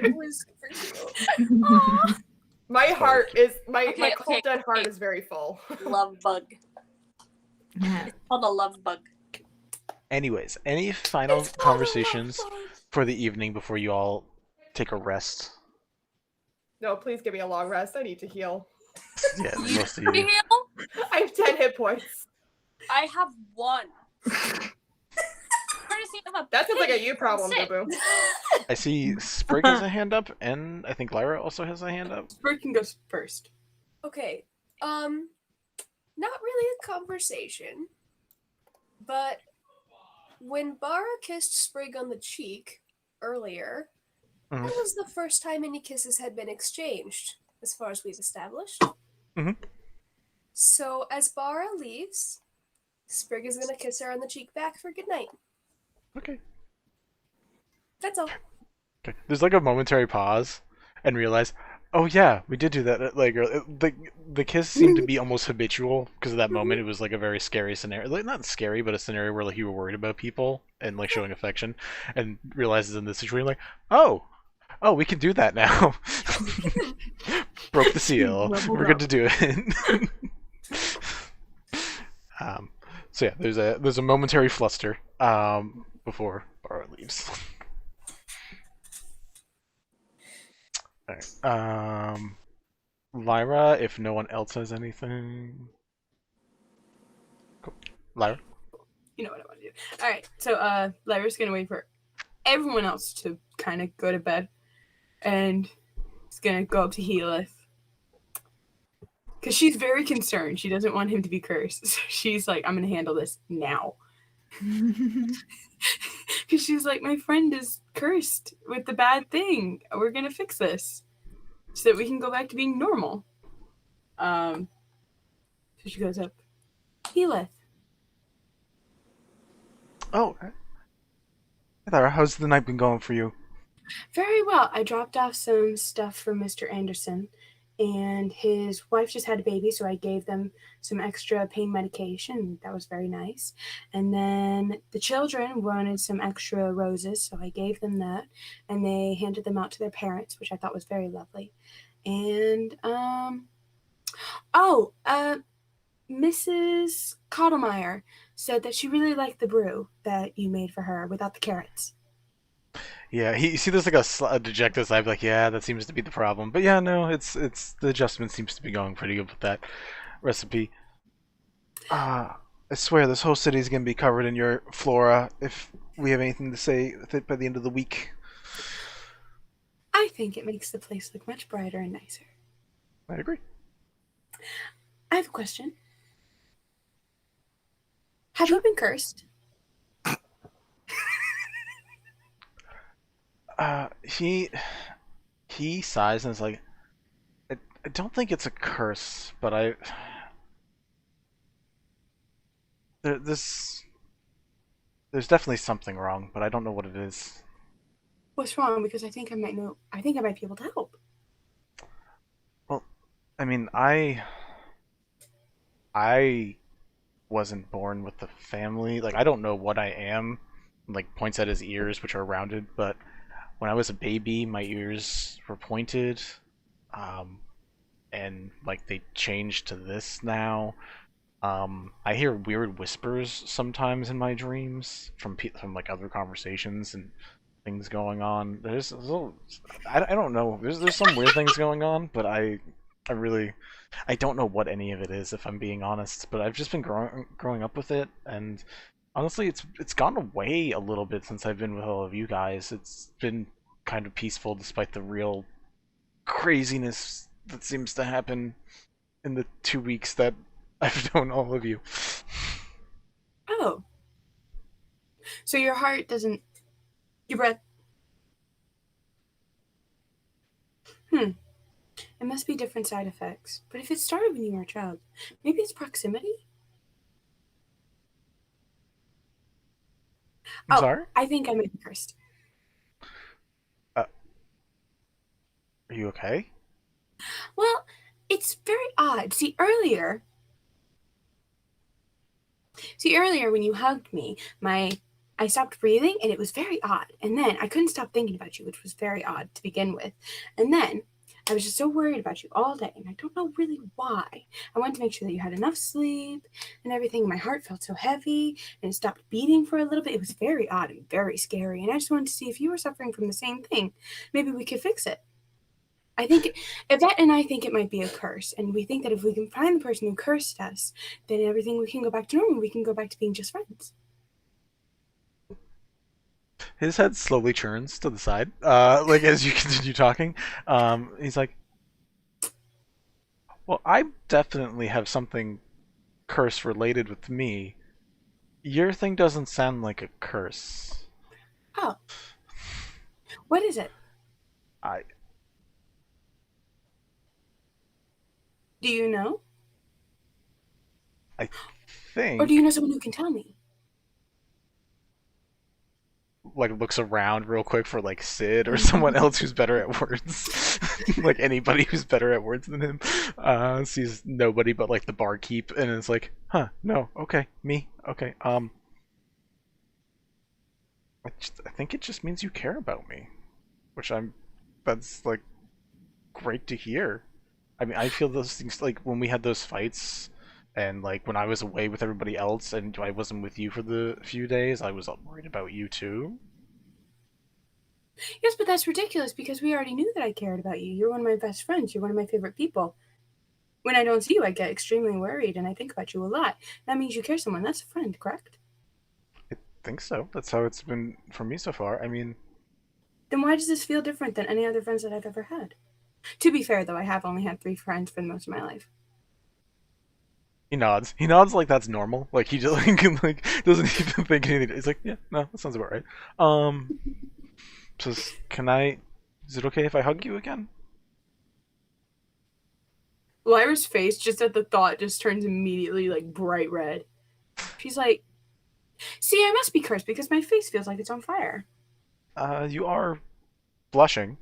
It was cute. My heart is my cold dead heart is very full. Love bug. It's called a love bug. Anyways, any final conversations for the evening before you all take a rest? No, please give me a long rest. I need to heal. Yeah, most of You you. heal? I have 10 hit points. I have 1. That sounds like a you problem, Boo Boo. I see Sprig has a hand up, and I think Lyra also has a hand up. Sprig can go first. Okay, not really a conversation, but when Bara kissed Sprig on the cheek earlier, that was the first time any kisses had been exchanged, as far as we've established. So as Bara leaves, Sprig is gonna kiss her on the cheek back for goodnight. Okay. That's all. Okay. There's like a momentary pause, and realize, oh yeah, we did do that. Like the kiss seemed to be almost habitual because of that moment. It was like a very scary scenario, like not scary, but a scenario where like you were worried about people and like showing affection, and realizes in this situation like, oh, we can do that now. Broke the seal. We're good to do it. So yeah, there's a momentary fluster before Bara leaves. Alright. Lyra, if no one else has anything. Cool. Lyra? You know what I want to do. Alright, so Lyra's gonna wait for everyone else to kind of go to bed. And is gonna go up to Healith. Because she's very concerned. She doesn't want him to be cursed. So she's like, I'm gonna handle this now. Because she's like, my friend is cursed with the bad thing. We're gonna fix this so that we can go back to being normal. So she goes up, Healith. Oh, Lyra, how's the night been going for you? Very well. I dropped off some stuff for Mr. Anderson, and his wife just had a baby, so I gave them some extra pain medication. That was very nice. And then the children wanted some extra roses, so I gave them that, and they handed them out to their parents, which I thought was very lovely. And Mrs. Cottlemeyer said that she really liked the brew that you made for her without the carrots. Yeah, you see, there's like a dejected side, like, yeah, that seems to be the problem. But yeah, no, it's the adjustment seems to be going pretty good with that recipe. I swear, this whole city is gonna be covered in your flora if we have anything to say with it by the end of the week. I think it makes the place look much brighter and nicer. I agree. I have a question. Have you been cursed? He sighs and is like, I don't think it's a curse, but there's definitely something wrong, but I don't know what it is. What's wrong? Because I think I might know. I think I might be able to help. Well, I mean, I wasn't born with the family. Like, I don't know what I am. Like, points at his ears, which are rounded, but when I was a baby, my ears were pointed, and like they changed to this now. I hear weird whispers sometimes in my dreams from like other conversations and things going on. There's a little, I don't know. There's some weird things going on, but I don't know what any of it is, if I'm being honest. But I've just been growing up with it, and honestly, it's gone away a little bit since I've been with all of you guys. It's been kind of peaceful despite the real craziness that seems to happen in the 2 weeks that I've known all of you. Oh. So your heart doesn't... Your breath... It must be different side effects. But if it started when you were a child, maybe it's proximity? I'm sorry? I think I might be cursed. Are you okay? Well, it's very odd. See, earlier when you hugged me, I stopped breathing, and it was very odd. And then I couldn't stop thinking about you, which was very odd to begin with. And then I was just so worried about you all day, and I don't know really why. I wanted to make sure that you had enough sleep and everything. My heart felt so heavy, and it stopped beating for a little bit. It was very odd and very scary, and I just wanted to see if you were suffering from the same thing. Maybe we could fix it. I think Yvette and I think it might be a curse, and we think that if we can find the person who cursed us, then everything, we can go back to normal. We can go back to being just friends. His head slowly churns to the side, like as you continue talking. He's like, well, I definitely have something curse related with me. Your thing doesn't sound like a curse. Oh. What is it? Do you know? I think... Or do you know someone who can tell me? Like, looks around real quick for, like, Sid or someone else who's better at words. Like, anybody who's better at words than him. Sees nobody but, like, the barkeep, and is like, huh, no, okay, me, okay, I think it just means you care about me. That's, like, great to hear. I mean, I feel those things, like, when we had those fights, and, like, when I was away with everybody else, and I wasn't with you for the few days, I was worried about you, too. Yes, but that's ridiculous, because we already knew that I cared about you. You're one of my best friends. You're one of my favorite people. When I don't see you, I get extremely worried, and I think about you a lot. That means you care someone. That's a friend, correct? I think so. That's how it's been for me so far. I mean... Then why does this feel different than any other friends that I've ever had? To be fair, though, I have only had 3 friends for most of my life. He nods. He nods like that's normal. Like, he just like doesn't even think anything. He's like, yeah, no, that sounds about right. Just, is it okay if I hug you again? Lyra's face, just at the thought, just turns immediately, like, bright red. She's like, see, I must be cursed because my face feels like it's on fire. You are blushing,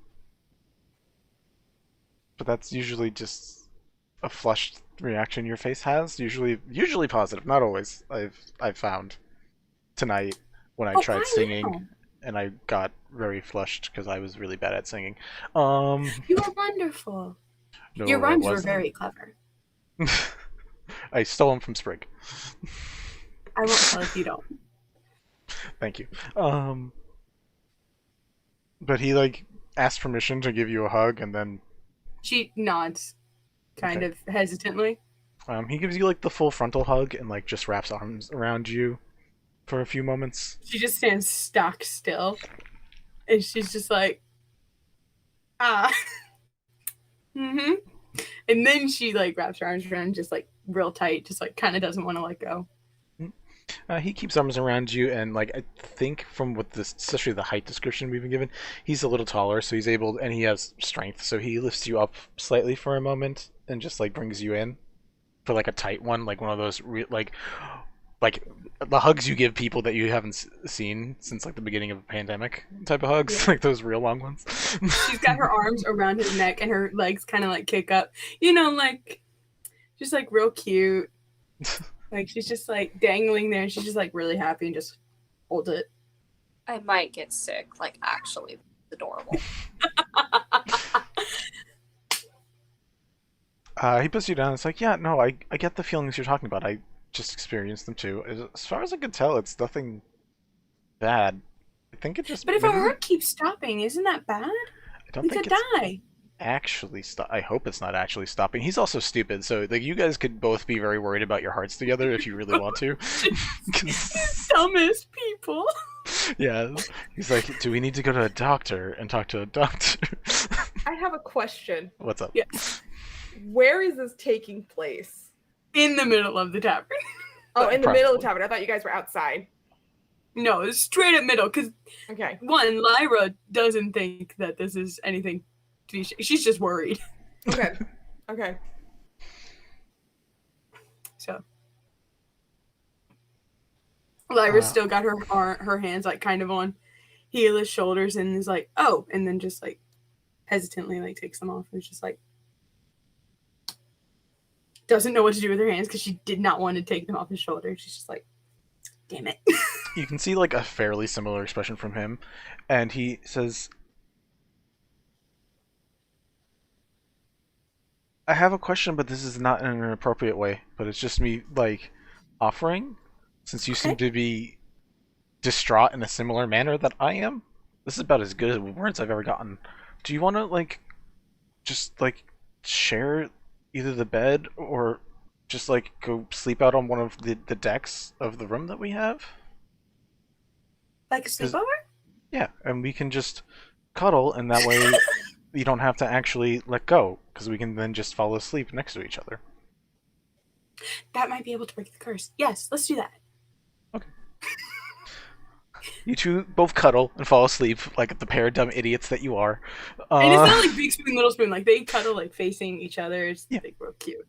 but that's usually just a flushed reaction your face has. Usually positive, not always. I've found tonight when I tried singing, and I got very flushed because I was really bad at singing. You are wonderful. No, Your I rhymes were wasn't. very clever. I stole them from Sprig. I won't tell if you don't. Thank you. But he like asked permission to give you a hug, and then She nods, kind Okay. of hesitantly. he gives you like the full frontal hug and like just wraps arms around you for a few moments. She just stands stock still, and she's just like, ah, mm-hmm. And then she like wraps her arms around, just like real tight, just like kind of doesn't want to let go. He keeps arms around you, and like I think from what this, especially the height description we've been given, he's a little taller, so he's able, and he has strength, so he lifts you up slightly for a moment and just like brings you in for like a tight one, like one of those like the hugs you give people that you haven't seen since like the beginning of a pandemic type of hugs, like those real long ones. She's got her arms around his neck, and her legs kind of like kick up, you know, like just like real cute. Like she's just like dangling there, and she's just like really happy and just hold it. I might get sick. Like, actually, it's adorable. He puts you down. It's like, yeah, no, I get the feelings you're talking about. I just experienced them too. As far as I can tell, it's nothing bad. I think it just. But if our heart keeps stopping, isn't that bad? I don't We think could it's die. actually stop. I hope it's not actually stopping. He's also stupid, so like you guys could both be very worried about your hearts together if you really want to. Dumbest people. Yeah, he's like, do we need to go to a doctor and talk to a doctor? I have a question. What's up? Yes. Where is this taking place? In the middle of the tavern. Oh, in the middle of the Probably. tavern. I thought you guys were outside. No, it's straight up middle. Because Okay. one, Lyra doesn't think that this is anything. She's just worried. Okay. Okay. So Lyra's still got her hands like kind of on Gila's shoulders and is like, oh, and then just like hesitantly like takes them off and is just like doesn't know what to do with her hands because she did not want to take them off his shoulders. She's just like, damn it. You can see like a fairly similar expression from him, and he says, I have a question, but this is not in an appropriate way, but it's just me like offering, since you seem to be distraught in a similar manner that I am. This is about as good as words I've ever gotten. Do you want to like just like share either the bed or just like go sleep out on one of the decks of the room that we have? Like a sleepover? Yeah, and we can just cuddle, and that way you don't have to actually let go, because we can then just fall asleep next to each other. That might be able to break the curse. Yes, let's do that. You two both cuddle and fall asleep like the pair of dumb idiots that you are. And it's not like big spoon, little spoon. Like they cuddle like facing each other. It's like real cute.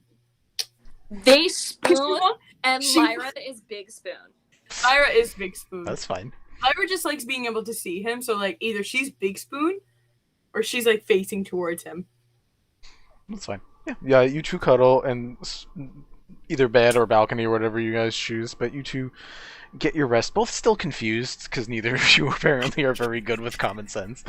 They spoon, and Lyra is big spoon. Lyra is big spoon. That's fine. Lyra just likes being able to see him. So like either she's big spoon, or she's like facing towards him. That's fine. Yeah, you two cuddle, and either bed or balcony or whatever you guys choose, but you two get your rest. Both still confused, because neither of you apparently are very good with common sense.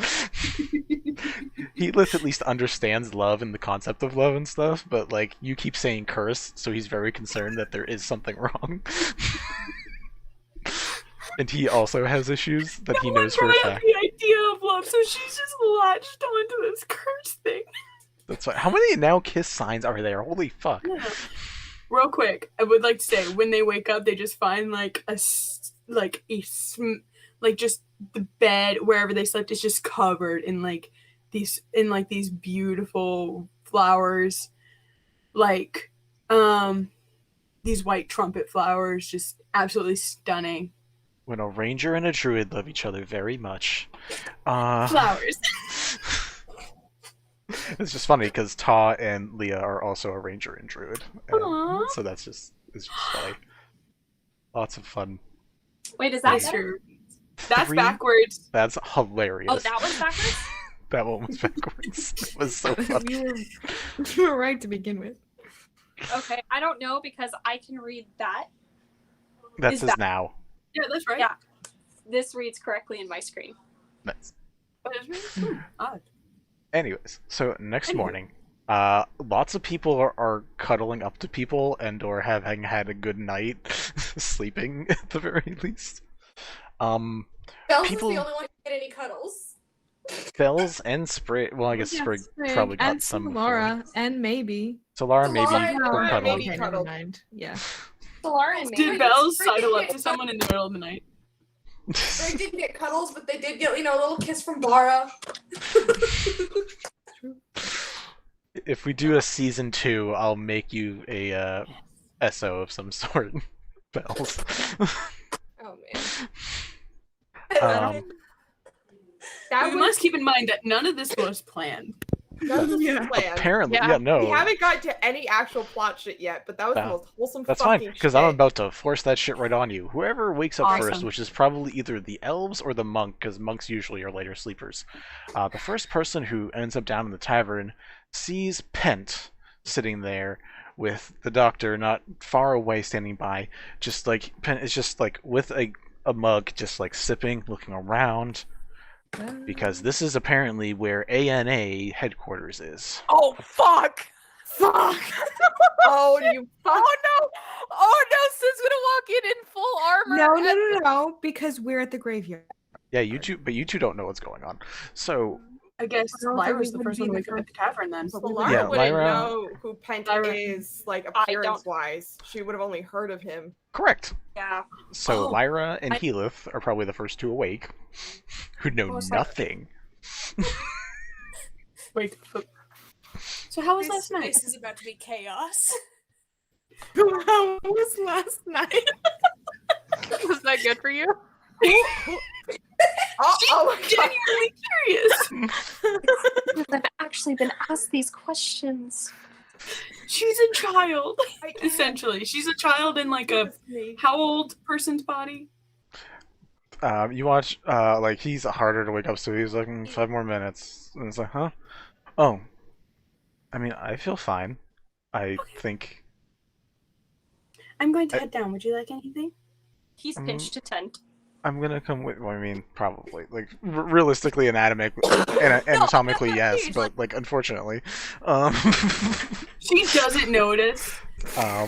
Heatless at least understands love and the concept of love and stuff, but like you keep saying curse, so he's very concerned that there is something wrong. And he also has issues that he knows for a fact. The idea of love, so she's just latched onto this curse thing. That's fine. How many now kiss signs are there? Holy fuck. Yeah. Real quick, I would like to say when they wake up, they just find like just the bed wherever they slept is just covered in these beautiful flowers, like these white trumpet flowers, just absolutely stunning. When a ranger and a druid love each other very much. Flowers. It's just funny because Ta and Leah are also a ranger and druid, and so it's just funny. Lots of fun. Wait, is that Sure. That's backwards. That's hilarious. Oh, that was backwards? That one was backwards. It was so funny. You were right to begin with. Okay, I don't know because I can read that. That says now. Yeah, that's right. Yeah. This reads correctly in my screen. Nice. But it's really odd. Anyways, so next morning, lots of people are cuddling up to people and or having had a good night sleeping at the very least. Bells people- is the only one who get any cuddles. Bells and Sprig. Well, I guess Sprig probably got and some. Laura, and maybe. Solara maybe Solara cuddled. maybe Okay, never cuddled. mind. Yeah. Solara and Did Bells sidle up to someone in the middle of the night? They didn't get cuddles, but they did get, a little kiss from Lara. If we do a season 2, I'll make you a SO of some sort. Bells. Oh man. We must keep in mind that none of this was planned. None of this is planned. Apparently, yeah, no. We haven't gotten to any actual plot shit yet, but that was the most wholesome That's fucking fine, because shit. I'm about to force that shit right on you. Whoever wakes up first, Awesome. which is probably either the elves or the monk, because monks usually are later sleepers. The first person who ends up down in the tavern sees Pent sitting there with the doctor not far away standing by. Just like, Pent is just like with a mug, just like sipping, looking around. Because this is apparently where ANA headquarters is. Oh fuck! Fuck! Oh, you fuck. Oh no! Oh no! Sid's gonna walk in full armor. No, because we're at the graveyard. Yeah, you two don't know what's going on. So I guess I don't know if Lyra's we the would first be one to the wake up at the tavern then. Well, Lyra Yeah, wouldn't Lyra- know who Pent Lyra- is, like, I don't. appearance-wise. She would have only heard of him. correct. Yeah. So Oh, Lyra and I- Healyth are probably the first to awake, who know Oh, sorry. nothing. Wait. So how was last night? This is about to be chaos. How was last night? Was that good for you? Oh my god. Genuinely curious. I've actually been asked these questions. She's a child, essentially. She's a child in like a how old person's body? You watch, like, he's harder to wake up, so he's like, 5 more minutes. And it's like, huh? Oh. I mean, I feel fine. I think... I'm going to head down. Would you like anything? He's pitched a tent. I'm gonna come with... Well, I mean, probably. Like, realistically, anatomically, yes, but, like, unfortunately. She doesn't notice. Or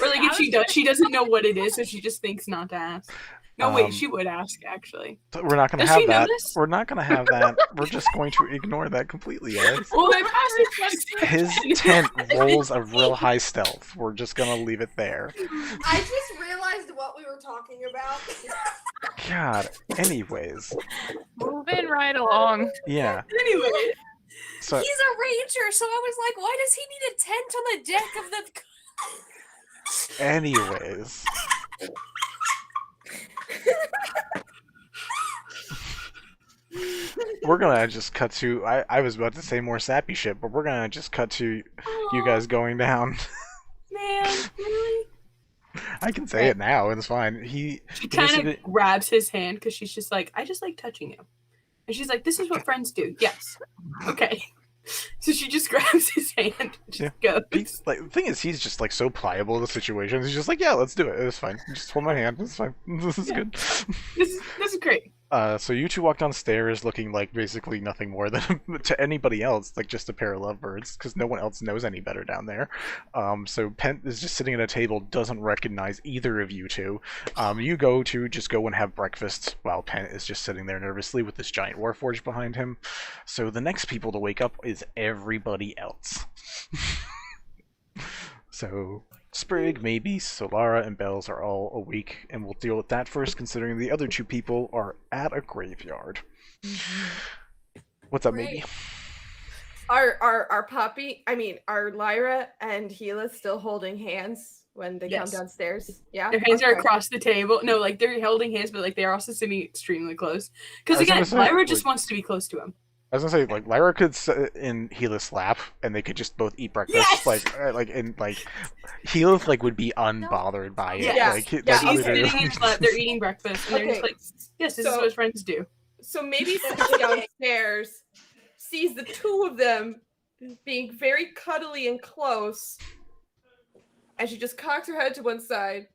like if she does, she doesn't know what it is, so she just thinks not to ask. No, wait, she would ask, actually. We're not gonna Does have she that. notice? We're not gonna have that. We're just going to ignore that completely, guys. Well, my passive His tent rolls a real high stealth. We're just gonna leave it there. I just realized what we were talking about. God. Anyways. Moving right along. Yeah. Anyway. So He's a ranger, so I was like, why does he need a tent on the deck of the... anyways. We're gonna just cut to I was about to say more sappy shit, but we're gonna just cut to you guys going down. Man, really? I can say it now, it's fine. She kind of grabs his hand because she's just like, I just like touching you. And she's like, this is what friends do. Yes. Okay. So she just grabs his hand and just goes. Like, the thing is, he's just like so pliable to the situations. He's just like, yeah, let's do it. It's fine. Just hold my hand. It's fine. This is good. This is great. So you two walk downstairs looking like basically nothing more than to anybody else, like just a pair of lovebirds, because no one else knows any better down there. So Pent is just sitting at a table, doesn't recognize either of you two. You go and have breakfast while Pent is just sitting there nervously with this giant warforged behind him. So the next people to wake up is everybody else. So Sprig, maybe, Solara, and Bells are all awake, and we'll deal with that first, considering the other two people are at a graveyard. What's up, maybe? Are Lyra and Gila still holding hands when they come downstairs? Yeah. Their hands are across the table. No, like they're holding hands, but like they're also sitting extremely close. Because I was again, gonna say, Lyra like- just wants to be close to him. I was gonna say, like, Lyra could sit in Helis' lap, and they could just both eat breakfast. Yes! Like Helis would be unbothered by it. Yeah. Like, Yeah. like, She's literally- sitting in his lap, they're eating breakfast, and they're just like, yes, this is what friends do. So maybe someone downstairs sees the two of them being very cuddly and close, and she just cocks her head to one side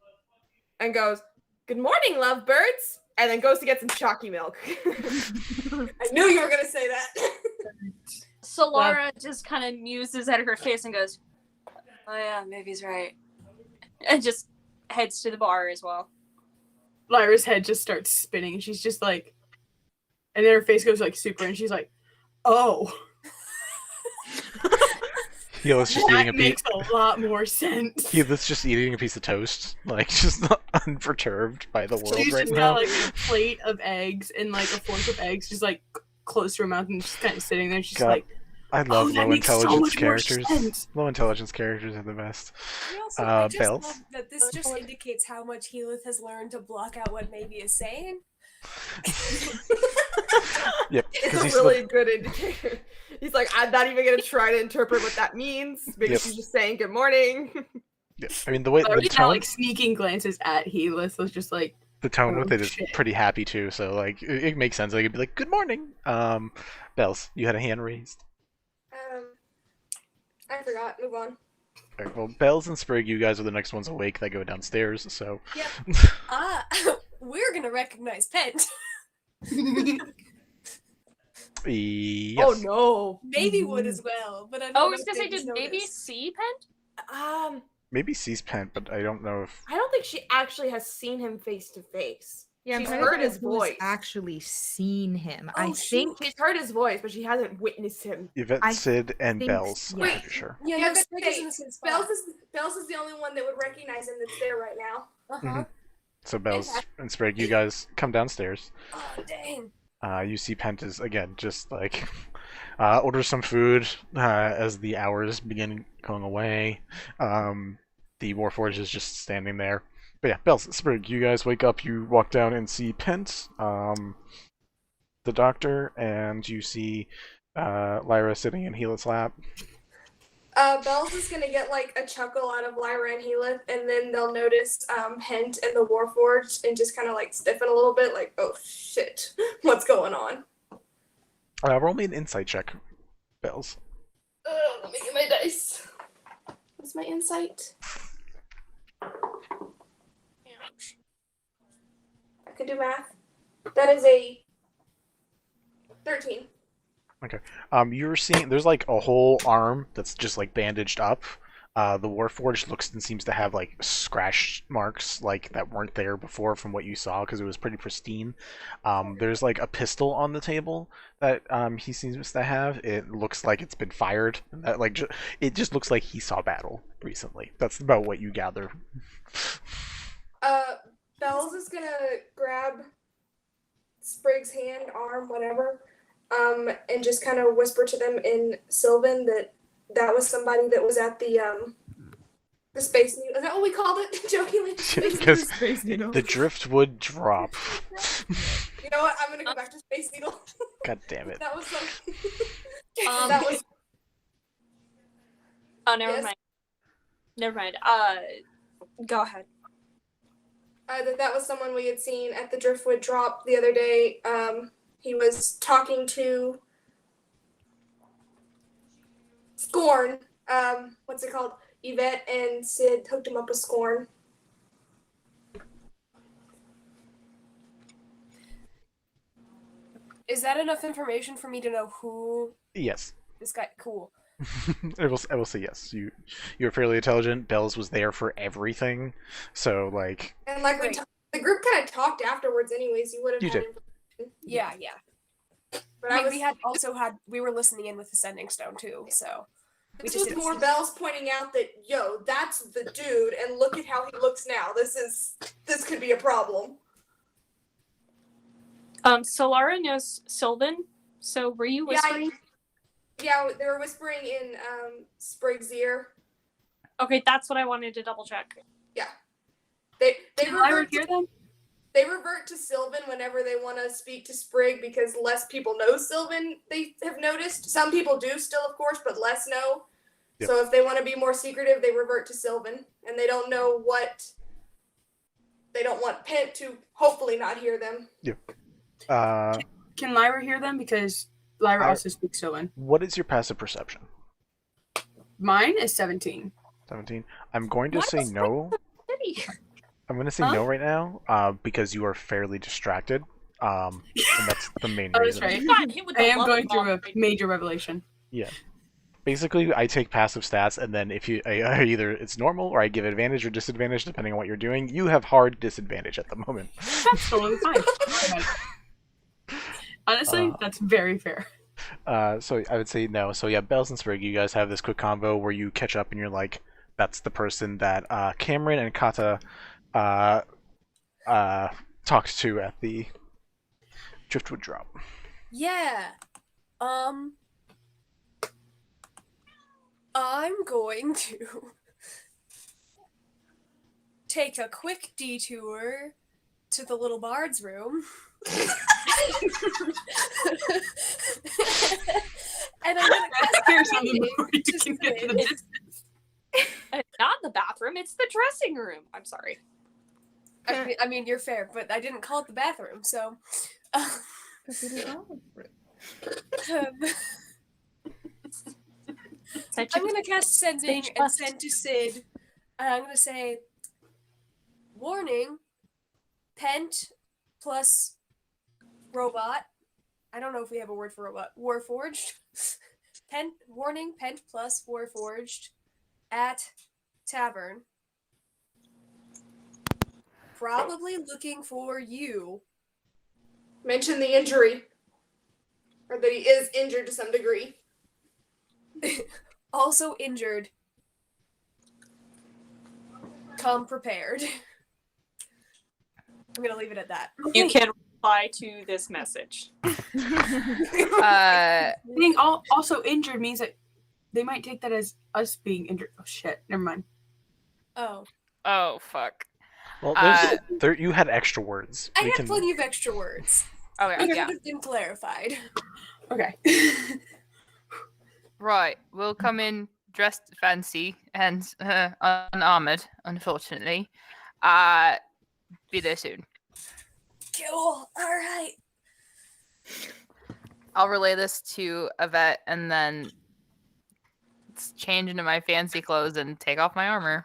and goes, "Good morning, lovebirds," and then goes to get some chalky milk. I knew you were gonna say that. Solara just kind of muses at her face and goes, "Oh yeah, maybe he's right," and just heads to the bar as well. Lyra's head just starts spinning, and she's just like, and then her face goes like super, and she's like, "Oh, Helis just eating a that piece. makes a lot more sense." Helis just eating a piece of toast, like just unperturbed by the world She's right just now. got like a plate of eggs and like a fork of eggs, just like close to her mouth, and just kind of sitting there. She's God, like, I love that low makes so intelligence much more characters. sense. Low intelligence characters are the best. I just Bells? love that this just indicates how much Heath has learned to block out what Maybe is saying. Yep, It's because a he's really good indicator. He's like, I'm not even gonna try to interpret what that means. Maybe Yep. she's just saying good morning. yeah, I mean the way Lyra the just kind of tone, like sneaking glances at Helis was just like, the tone with oh, it is shit. pretty happy too. So like it makes sense. Like it'd be like good morning. Bells, you had a hand raised. I forgot. Move on. Alright, well, Bells and Sprig, you guys are the next ones awake that go downstairs. So We're gonna recognize Pent. yes. Oh no. Maybe would as well, but I don't Oh, I know was if gonna say, they just did maybe noticed. see Pent? Maybe sees Pent, but I don't know if I don't think she actually has seen him face to face. Yeah, I'm She's trying to heard figure out his who's voice. actually seen him. I Oh, think She's heard his voice, but she hasn't witnessed him. Yvette, I Sid, and think- Bells. yeah. I'm pretty sure. Yeah, Yeah, no, but Sprig is in the same spot. Bells is the only one that would recognize him that's there right now. Uh-huh. So Bells and Sprig, you guys come downstairs. Oh, dang. You see Pent is again just like orders some food as the hours begin going away. The Warforged is just standing there. But yeah, Bells, Sprig, you guys wake up, you walk down and see Pent, the doctor, and you see Lyra sitting in Helis' lap. Bells is gonna get like a chuckle out of Lyra and Helith, and then they'll notice Hent and the Warforged and just kind of like stiffen a little bit, like, oh shit, what's going on? Roll me an insight check, Bells. Let me get my dice. What's my insight? Ouch. I could do math. That is a 13. You're seeing there's like a whole arm that's just like bandaged up. The Warforged looks and seems to have like scratch marks like that weren't there before from what you saw because it was pretty pristine. There's like a pistol on the table that he seems to have. It looks like it's been fired. That, like it just looks like he saw battle recently. That's about what you gather. Bells is gonna grab Sprig's hand, arm, whatever, and just kind of whisper to them in Sylvan that was somebody that was at the Space Needle. Is that what we called it? Jokingly? Because the driftwood drop. You know what? I'm gonna go back to Space Needle. God damn it. That was some. Um, that was. Oh, never Yes? mind. Never mind. Go ahead. That was someone we had seen at the driftwood drop the other day. He was talking to Scorn. What's it called? Yvette and Sid hooked him up with Scorn. Is that enough information for me to know who Yes. this guy? Cool. I will say yes. You're fairly intelligent. Bells was there for everything, so like And like Great. the group kind of talked afterwards, anyways. You would have. You did. Yeah. But I I mean, was. we were listening in with the Sending Stone too, so we This just was didn't more see- Bells pointing out that that's the dude, and look at how he looks now. This could be a problem. Solara knows Sylvan, so were you whispering? Yeah, they were whispering in Sprig's ear. Okay, that's what I wanted to double check. They Did Lyra referred to, hear them? They revert to Sylvan whenever they want to speak to Sprig because less people know Sylvan, they have noticed. Some people do still, of course, but less know. Yep. So if they want to be more secretive, they revert to Sylvan. And they don't know what... They don't want Pent to hopefully not hear them. Yep. Can Lyra hear them? Because Lyra also speaks Sylvan. What is your passive perception? Mine is 17. 17. I'm going to say no. I'm going to say no right now because you are fairly distracted. And that's the main reason. That's right. I am going through a major revelation. Yeah. Basically, I take passive stats, and then if I either it's normal or I give advantage or disadvantage depending on what you're doing. You have hard disadvantage at the moment. That's totally fine. Honestly, that's very fair. So I would say no. So yeah, Bells and Sprig, you guys have this quick convo where you catch up and you're like, that's the person that Cameron and Kata talked to at the Driftwood Drop. Yeah. I'm going to take a quick detour to the little bard's room. And I'm going to cast Not the bathroom, it's the dressing room. I'm sorry. I mean, you're fair, but I didn't call it the bathroom, so... I'm going to cast Sending and send to Sid. And I'm going to say, warning, Pent plus robot. I don't know if we have a word for robot. Warforged. Warning, Pent plus Warforged at tavern. Probably looking for you. Mention the injury. Or that he is injured to some degree. Also injured. Come prepared. I'm gonna leave it at that. You can reply to this message. Being also injured means that they might take that as us being injured. Oh shit! Never mind. Oh. Oh fuck. Well, you had extra words. I had plenty of extra words. Oh It yeah. could have been clarified. Okay. Right, we'll come in dressed fancy and unarmored, unfortunately. Be there soon. Cool. All right. I'll relay this to Yvette and then change into my fancy clothes and take off my armor.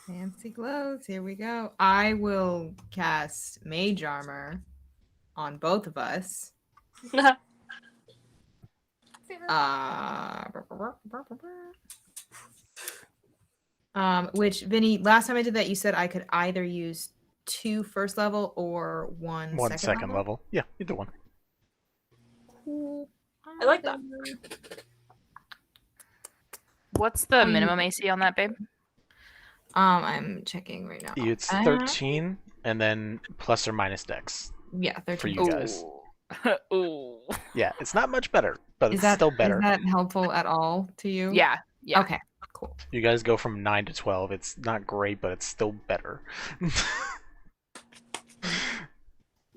Fancy clothes. Here we go. I will cast Mage Armor on both of us. Which Vinny, last time I did that, you said I could either use 2 first level or one second level. Yeah, either one. Cool. I like that. What's the minimum AC on that, babe? I'm checking right now. It's 13, and then plus or minus dex. Yeah, 13 for you guys. Ooh. Yeah, it's not much better, but it's still better. Is that helpful at all to you? Yeah. Okay, cool. You guys go from 9 to 12. It's not great, but it's still better.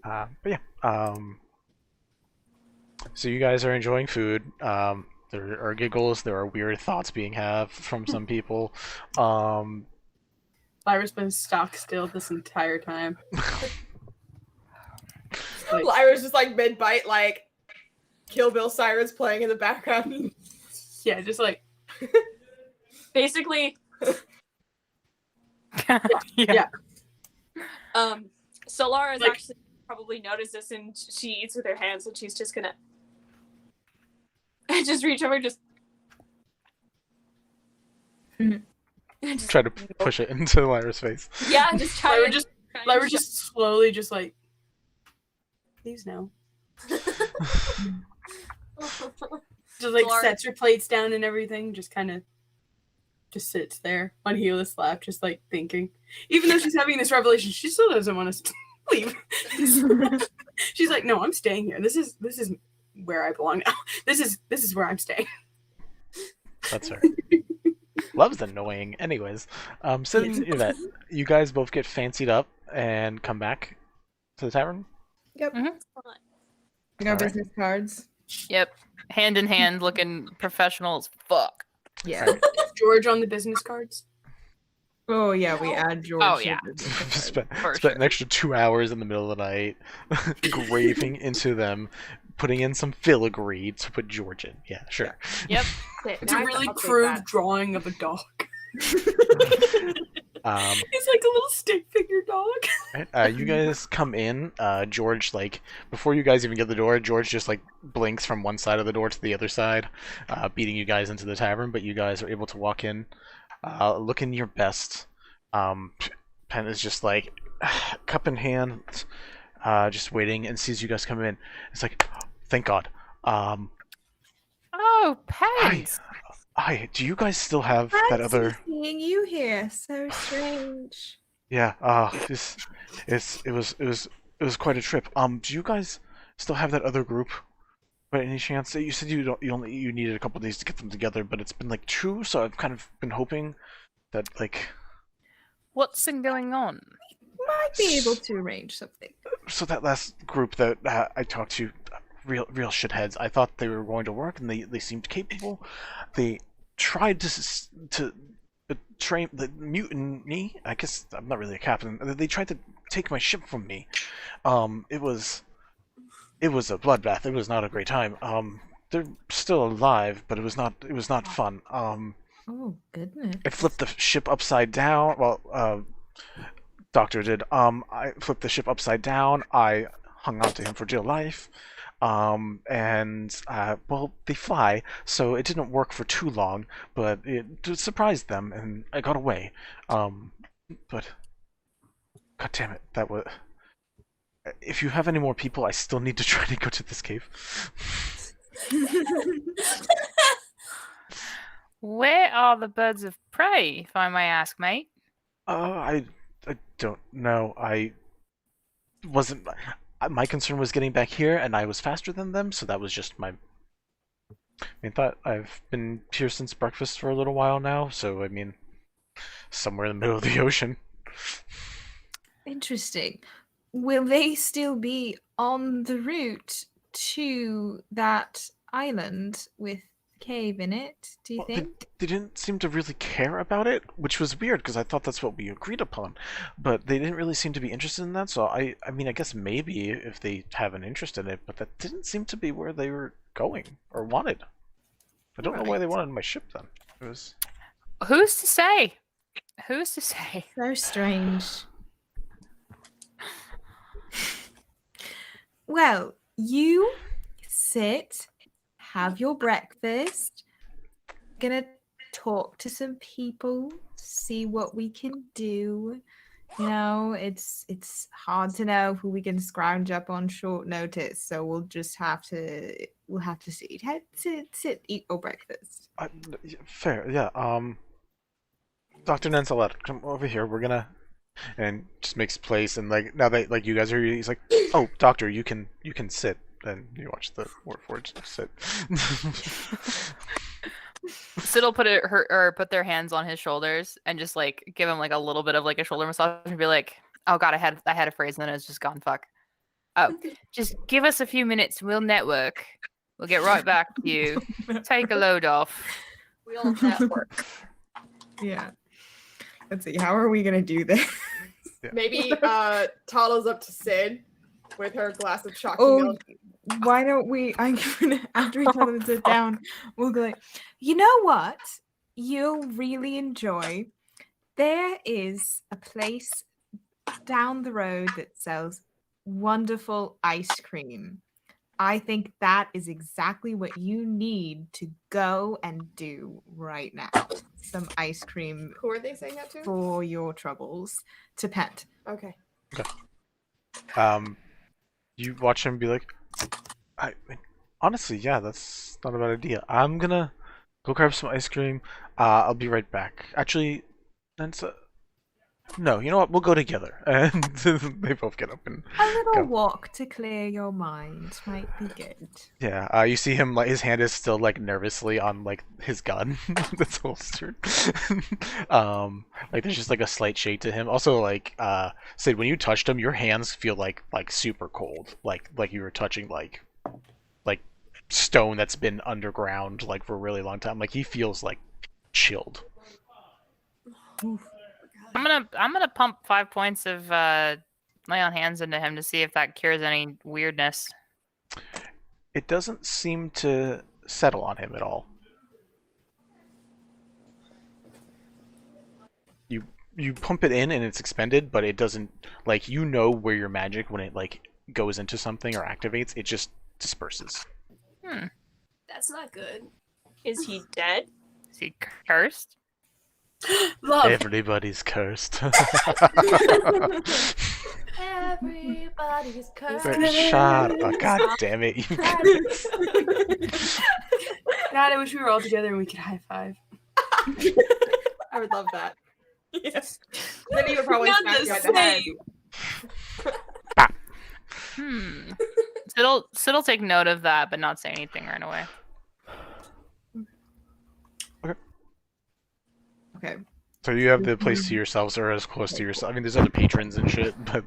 But yeah. So you guys are enjoying food. There are giggles. There are weird thoughts being had from some people. Lyra's been stock still this entire time. Lyra's just like mid-bite, like Kill Bill sirens playing in the background. Yeah, just like basically. Yeah. Solara's actually probably noticed this, and she eats with her hands, and she's just gonna just reach over, just try to push it into Lyra's face. Yeah, just try. Lyra just slowly, just like, please no. Just like sets her plates down and everything, just kind of just sits there on heelless lap, just like thinking. Even though she's having this revelation, she still doesn't want to leave. She's like, no, I'm staying here. This is where I belong now. This is where I'm staying. That's her. Love's annoying. Anyways, Sid and Yvette, you guys both get fancied up. and come back to the tavern. Yep. Mhm. Our Alright. business cards. Yep. Hand in hand, looking professional as fuck. Yeah. Alright. Is George on the business cards? Oh yeah, we add George. Oh, to yeah. the business card. spent For spent an sure. extra 2 hours in the middle of the night graving into them, putting in some filigree to put George in. Yeah, sure. Yep. It's a really crude drawing of a dog. It's like a little stick figure dog. Right, you guys come in. George, like, before you guys even get the door, George just, like, blinks from one side of the door to the other side, beating you guys into the tavern, but you guys are able to walk in, looking your best. Penn is just, like, cup in hand, just waiting, and sees you guys come in. It's like, thank God. Oh, Pens. Hi, do you guys still have that other... Seeing you here, so strange. Yeah, it was quite a trip. Do you guys still have that other group by any chance? You said you needed a couple days to get them together, but it's been like 2, so I've kind of been hoping that like What's been going on? Might be able to arrange something. so that last group that I talked to, real shitheads. I thought they were going to work, and they seemed capable. They tried to betray the mutiny. I guess I'm not really a captain. They tried to take my ship from me. It was a bloodbath. It was not a great time. They're still alive, but it was not fun. Oh goodness. I flipped the ship upside down. Well, Doctor did. I flipped the ship upside down. I hung on to him for dear life. And well, they fly, so it didn't work for too long, but it surprised them, and I got away. But God damn it, that was. If you have any more people, I still need to try to go to this cave. Where are the birds of prey, if I may ask, mate? I don't know. I wasn't. My concern was getting back here, and I was faster than them, so that was just my. I thought I've been here since breakfast for a little while now, so I mean, somewhere in the middle of the ocean. Interesting. Will they still be on the route to that island with cave in it, do you Well, think? they didn't seem to really care about it, which was weird because I thought that's what we agreed upon. But they didn't really seem to be interested in that, so I mean, I guess maybe if they have an interest in it, but that didn't seem to be where they were going or wanted. I don't know why they wanted my ship then. It was. Who's to say? Who's to say? So strange. Well, you sit, have your breakfast, gonna talk to some people, see what we can do. You know, it's hard to know who we can scrounge up on short notice, so we'll have to see. Sit, eat your breakfast. Fair, yeah. Dr. Nensalet, come over here. We're gonna, and just makes place, and like now that like you guys are, he's like, oh, Doctor, you can sit, and you watch the Warforged sit. Sid will put their hands on his shoulders and just like give him like a little bit of like a shoulder massage and be like, "Oh God, I had a phrase and then it's just gone. Fuck. Oh, just give us a few minutes. We'll network. We'll get right back to you. Take a load off. We'll network. Yeah. Let's see. How are we gonna do this? Yeah. Maybe Talo's up to Sid with her glass of chalky Oh, milk. why don't we? After we tell them to sit down, we'll go like, you know what? You'll really enjoy. There is a place down the road that sells wonderful ice cream. I think that is exactly what you need to go and do right now. Some ice cream Who are they saying that to? for your troubles. To Pet. Okay. You watch him be like, I mean, honestly, yeah, that's not a bad idea. I'm gonna go grab some ice cream. I'll be right back. Actually, Nensa, No, you know what? We'll go together. And they both get up and A little go. walk to clear your mind might be good. Yeah, you see him, like, his hand is still, like, nervously on, like, his gun that's holstered. Like, there's just, like, a slight shake to him. Also, like, Sid, when you touched him, your hands feel, like super cold. Like you were touching, like stone that's been underground, like, for a really long time. Like, he feels, like, chilled. I'm gonna pump 5 points of lay on hands into him to see if that cures any weirdness. It doesn't seem to settle on him at all. You pump it in and it's expended, but it doesn't, like, you know where your magic, when it, like, goes into something or activates, it just disperses. That's not good. Is he dead? Is he cursed? Love. Everybody's cursed. Everybody's cursed. Shut up. God damn it. You guys. God, I wish we were all together and we could high five. I would love that. Yes. Then you would probably Not smack the you at the head. same. Sid'll take note of that, but not say anything right away. Okay. So you have the place to yourselves, or as close to yourself. I mean, there's other patrons and shit, but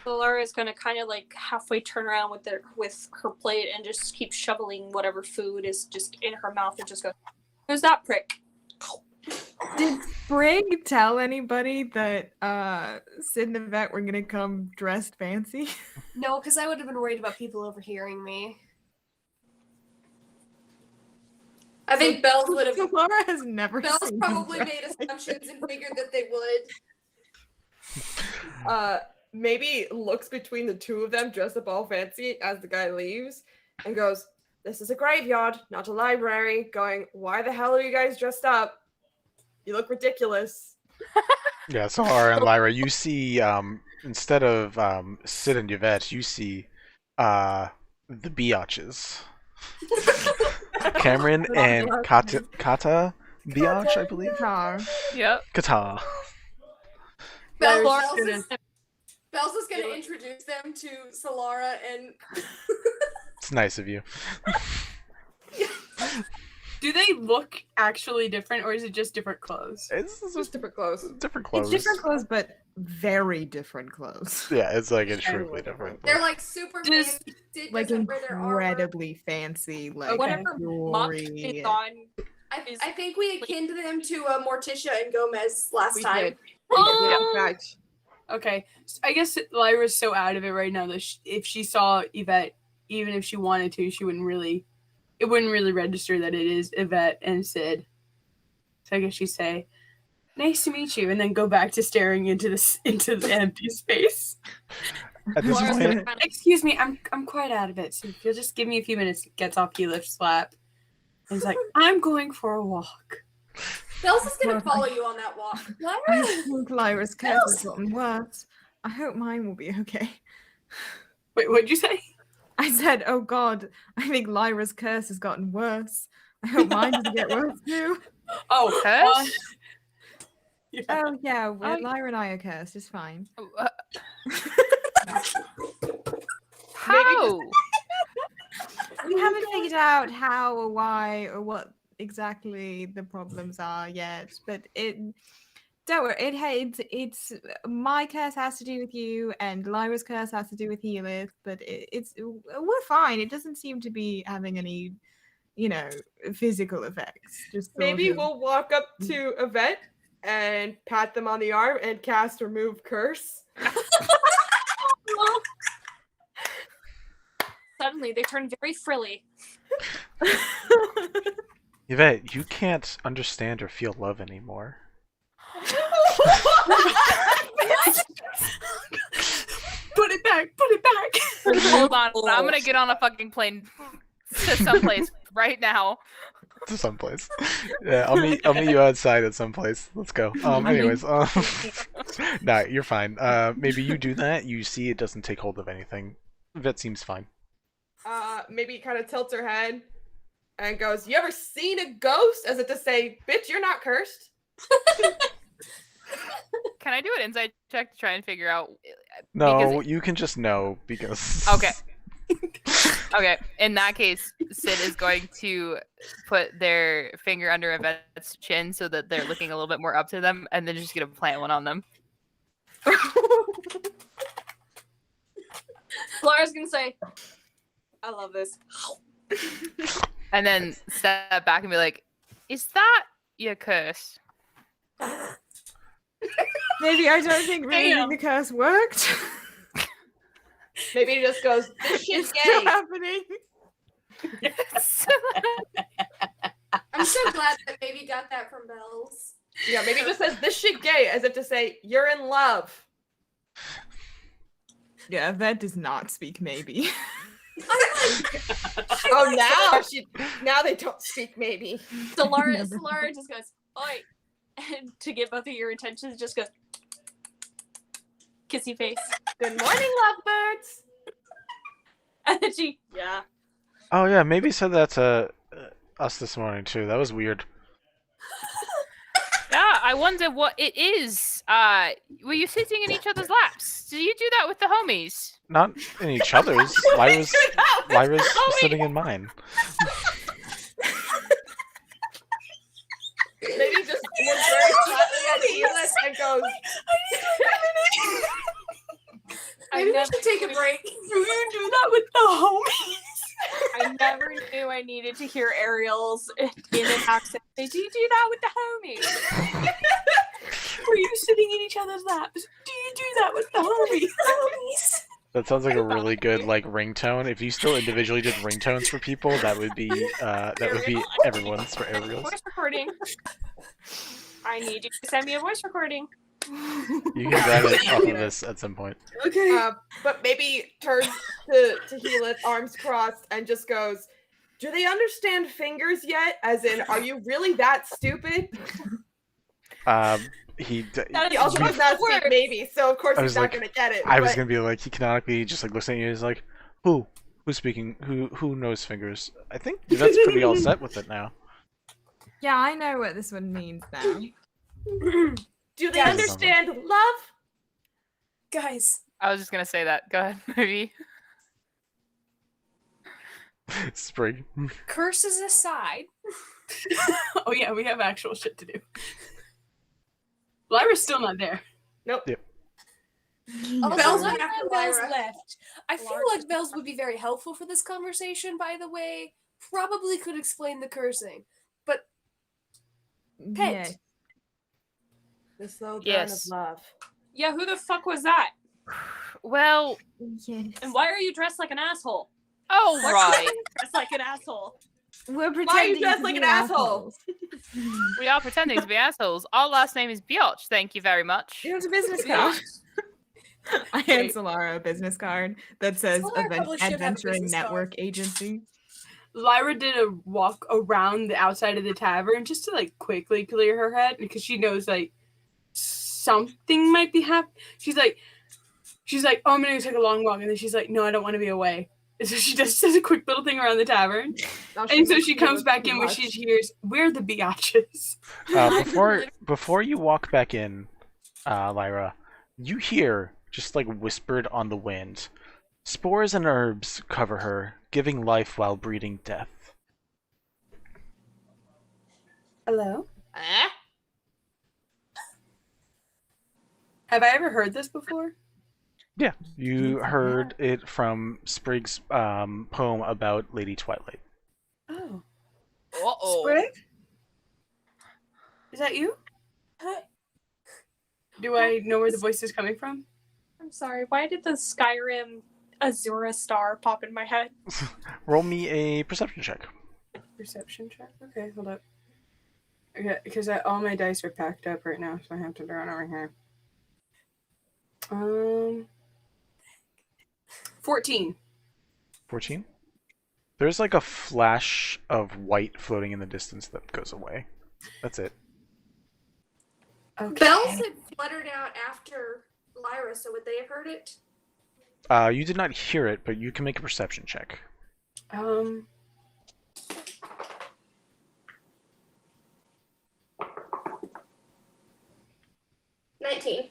Solara is gonna kind of like halfway turn around with her plate and just keep shoveling whatever food is just in her mouth and just go, "Who's that prick?" Did Sprig tell anybody that Sid and Yvette were gonna come dressed fancy? No, because I would have been worried about people overhearing me. I think Bells would have. Laura has never Bells seen probably him made dressed like assumptions that. and figured that they would. Maybe looks between the two of them dressed up all fancy as the guy leaves and goes, "This is a graveyard, not a library." Going, "Why the hell are you guys dressed up? You look ridiculous." yeah. Solara and Lyra, you see, instead of Sid and Yvette, you see the biatches. Cameron and Kata Biatch, I believe. Guitar. Yep. Kata. Bells is going to introduce them to Solara and. It's nice of you. Do they look actually different, or is it just different clothes? It's Just different clothes. different clothes. It's different clothes, but very different clothes. Yeah, it's like extremely different. They're like super Just, fancy. Sid Like doesn't wear their armor. incredibly fancy, like Whatever Muck jewelry. is on. I think we akin them to Morticia and Gomez last We time. did. Oh! In fact, Okay, so I guess Lyra's so out of it right now that if she saw Yvette, even if she wanted to, it wouldn't really register that it is Yvette and Sid. So I guess she'd say, "Nice to meet you," and then go back to staring into the empty space. At this Laura's point, gonna kinda- Excuse me, I'm quite out of it. So if you'll just give me a few minutes, gets off Helif slap. And he's like, "I'm going for a walk." Bells is going to follow you on that walk. I think Lyra's curse has gotten worse. I hope mine will be okay. Wait, what'd you say? I said, oh god, I think Lyra's curse has gotten worse. I hope mine doesn't get worse too. Oh, Curse? yeah. Oh yeah, Oh. Lyra and I are cursed, it's fine. How? We haven't figured out how or why or what exactly the problems are yet, but don't worry, it's my curse has to do with you and Lyra's curse has to do with Helith, but we're fine. It doesn't seem to be having any, physical effects. Just sort maybe of- we'll walk up to Yvette and pat them on the arm and cast Remove Curse. Suddenly, they turn very frilly. Yvette, you can't understand or feel love anymore. Put it back. Hold on. I'm gonna get on a fucking plane to someplace right now. To someplace. Yeah, I'll meet you outside at some place. Let's go. Anyways, nah, you're fine. Maybe you do that. You see, it doesn't take hold of anything. Yvette seems fine. Maybe kind of tilts her head and goes, "You ever seen a ghost?" As if to say, "Bitch, you're not cursed." can I do an insight check to try and figure out? No, you can just know because. Okay. Okay. In that case, Sid is going to put their finger under Yvette's chin so that they're looking a little bit more up to them, and then just gonna plant one on them. Laura's gonna say, "I love this," and then step back and be like, "Is that your curse?" Maybe I don't think reading the curse worked. Maybe he just goes, "This shit's It's still gay." happening. Yes. I'm so glad that maybe got that from Bells. Yeah, maybe he just says, "This shit gay," as if to say, "You're in love." Yeah, that does not speak maybe. Oh, now they don't speak maybe. So Laura just goes, "Oi," and to get both of your attentions, just goes, kissy face. Good morning, lovebirds. And then she, yeah. Oh yeah, maybe said that to us this morning too. That was weird. Yeah, I wonder what it is. Were you sitting in each other's laps? Did you do that with the homies? Not in each other's. Lyra's sitting in mine. Maybe just looks very flatly at Keyless and goes, Maybe we should take a break. Do you do that with the homies? I never knew I needed to hear Ariel's in an accent. Did you do that with the homies? Were you sitting in each other's laps? Do you do that with the homies? That sounds like a really good like ringtone. If you still individually did ringtones for people, that would be everyone's for Ariel's. Voice recording. I need you to send me a voice recording. You can grab it off of this at some point. Okay. but maybe turns to Healit, arms crossed, and just goes, "Do they understand fingers yet? As in, are you really that stupid?" He also does not speak maybe, so of course he's not gonna get it. I was gonna be like, he canonically just like looks at you and is like, who's speaking? Who knows fingers? I think that's pretty all set with it now. Yeah, I know what this one means now. Do they understand love? Guys. I was just gonna say that. Go ahead, maybe. Sprig. Curses aside. Oh yeah, we have actual shit to do. Lyra's still not there. Nope. Yep. Bells Lyra after and Bells Lyra. left. I feel like Bells would be very helpful for this conversation, by the way. Probably could explain the cursing. But Yeah. The slow burn Yes. of love. Yeah, who the fuck was that? Well, Yes. And why are you dressed like an asshole? oh Why are right. you dressed like an asshole? We're pretending Why are you dressed to like be an asshole? assholes. We are pretending to be assholes. Our last name is Biotch. Thank you very much. Here's a business card. I hand Solara a business card that says Solara probably should have a Adventuring business Network Agency. Lyra did a walk around the outside of the tavern just to like quickly clear her head because she knows like something might be happening. She's like, oh, I'm gonna take a long walk, and then she's like, no, I don't want to be away. And so she just does a quick little thing around the tavern, and so she comes back in when she hears, "We're the biatches." Before you walk back in, Lyra, you hear just like whispered on the wind, spores and herbs cover her, giving life while breeding death. Hello. Have I ever heard this before? Yeah, you heard it from Sprig's poem about Lady Twilight. Oh. Uh-oh. Sprig? Is that you? Do I know where the voice is coming from? I'm sorry, why did the Skyrim Azura star pop in my head? Roll me a perception check. Perception check? Okay, hold up. Okay, because all my dice are packed up right now, so I have to draw it over here. 14. 14? There's like a flash of white floating in the distance that goes away. That's it. Okay. Bells had fluttered out after Lyra, so would they have heard it? You did not hear it, but you can make a perception check. 19.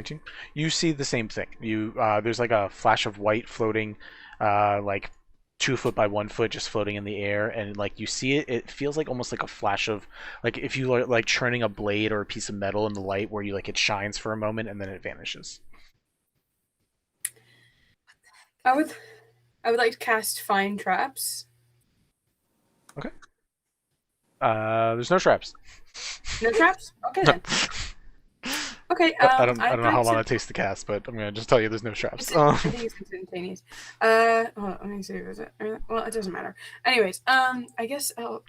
19. You see the same thing. You there's like a flash of white floating, like 2 foot by 1 foot, just floating in the air, and like you see it. It feels like almost like a flash of, like if you are like churning a blade or a piece of metal in the light, where you like it shines for a moment and then it vanishes. I would like to cast Find Traps. Okay. There's no traps. No traps? Okay then. Okay. I don't know how long it takes to cast, but I'm gonna just tell you there's no traps. I think it's instantaneous. Hold on, let me see. Is it? Well, it doesn't matter. Anyways, I guess I'll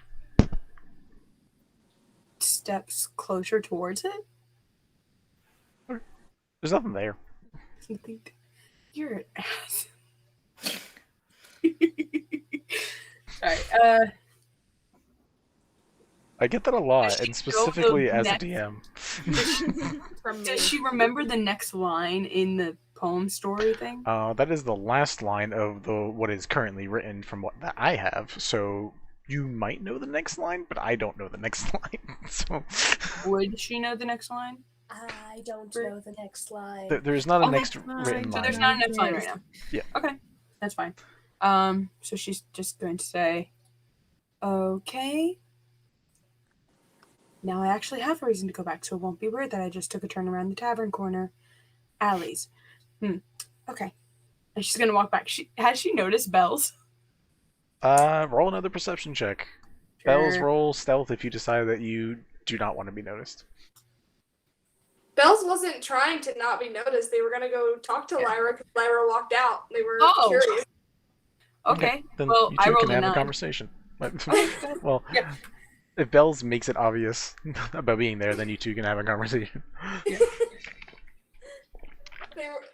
steps closer towards it. There's nothing there. I think you're an ass. Sorry. I get that a lot, Does she and specifically know the as a next- DM. Does she remember the next line in the poem story thing? That is the last line of what is currently written from what that I have. So you might know the next line, but I don't know the next line. So Would she know the next line? I don't know the next line. there's not a Okay. next written So line. there's not a next line right now. Yeah. Okay, that's fine. So she's just going to say, "Okay. Now I actually have a reason to go back, so it won't be weird that I just took a turn around the tavern corner alleys." Okay. And she's gonna walk back. Has she noticed Bells? Roll another perception check. Bells, Sure. roll stealth if you decide that you do not want to be noticed. Bells wasn't trying to not be noticed. They were gonna go talk to Lyra because Lyra walked out. They were curious. Okay. Then Well, you I two rolled can a have a 9. conversation. Okay. Well, Yeah. if Bells makes it obvious about being there, then you two can have a conversation. Yeah. They were,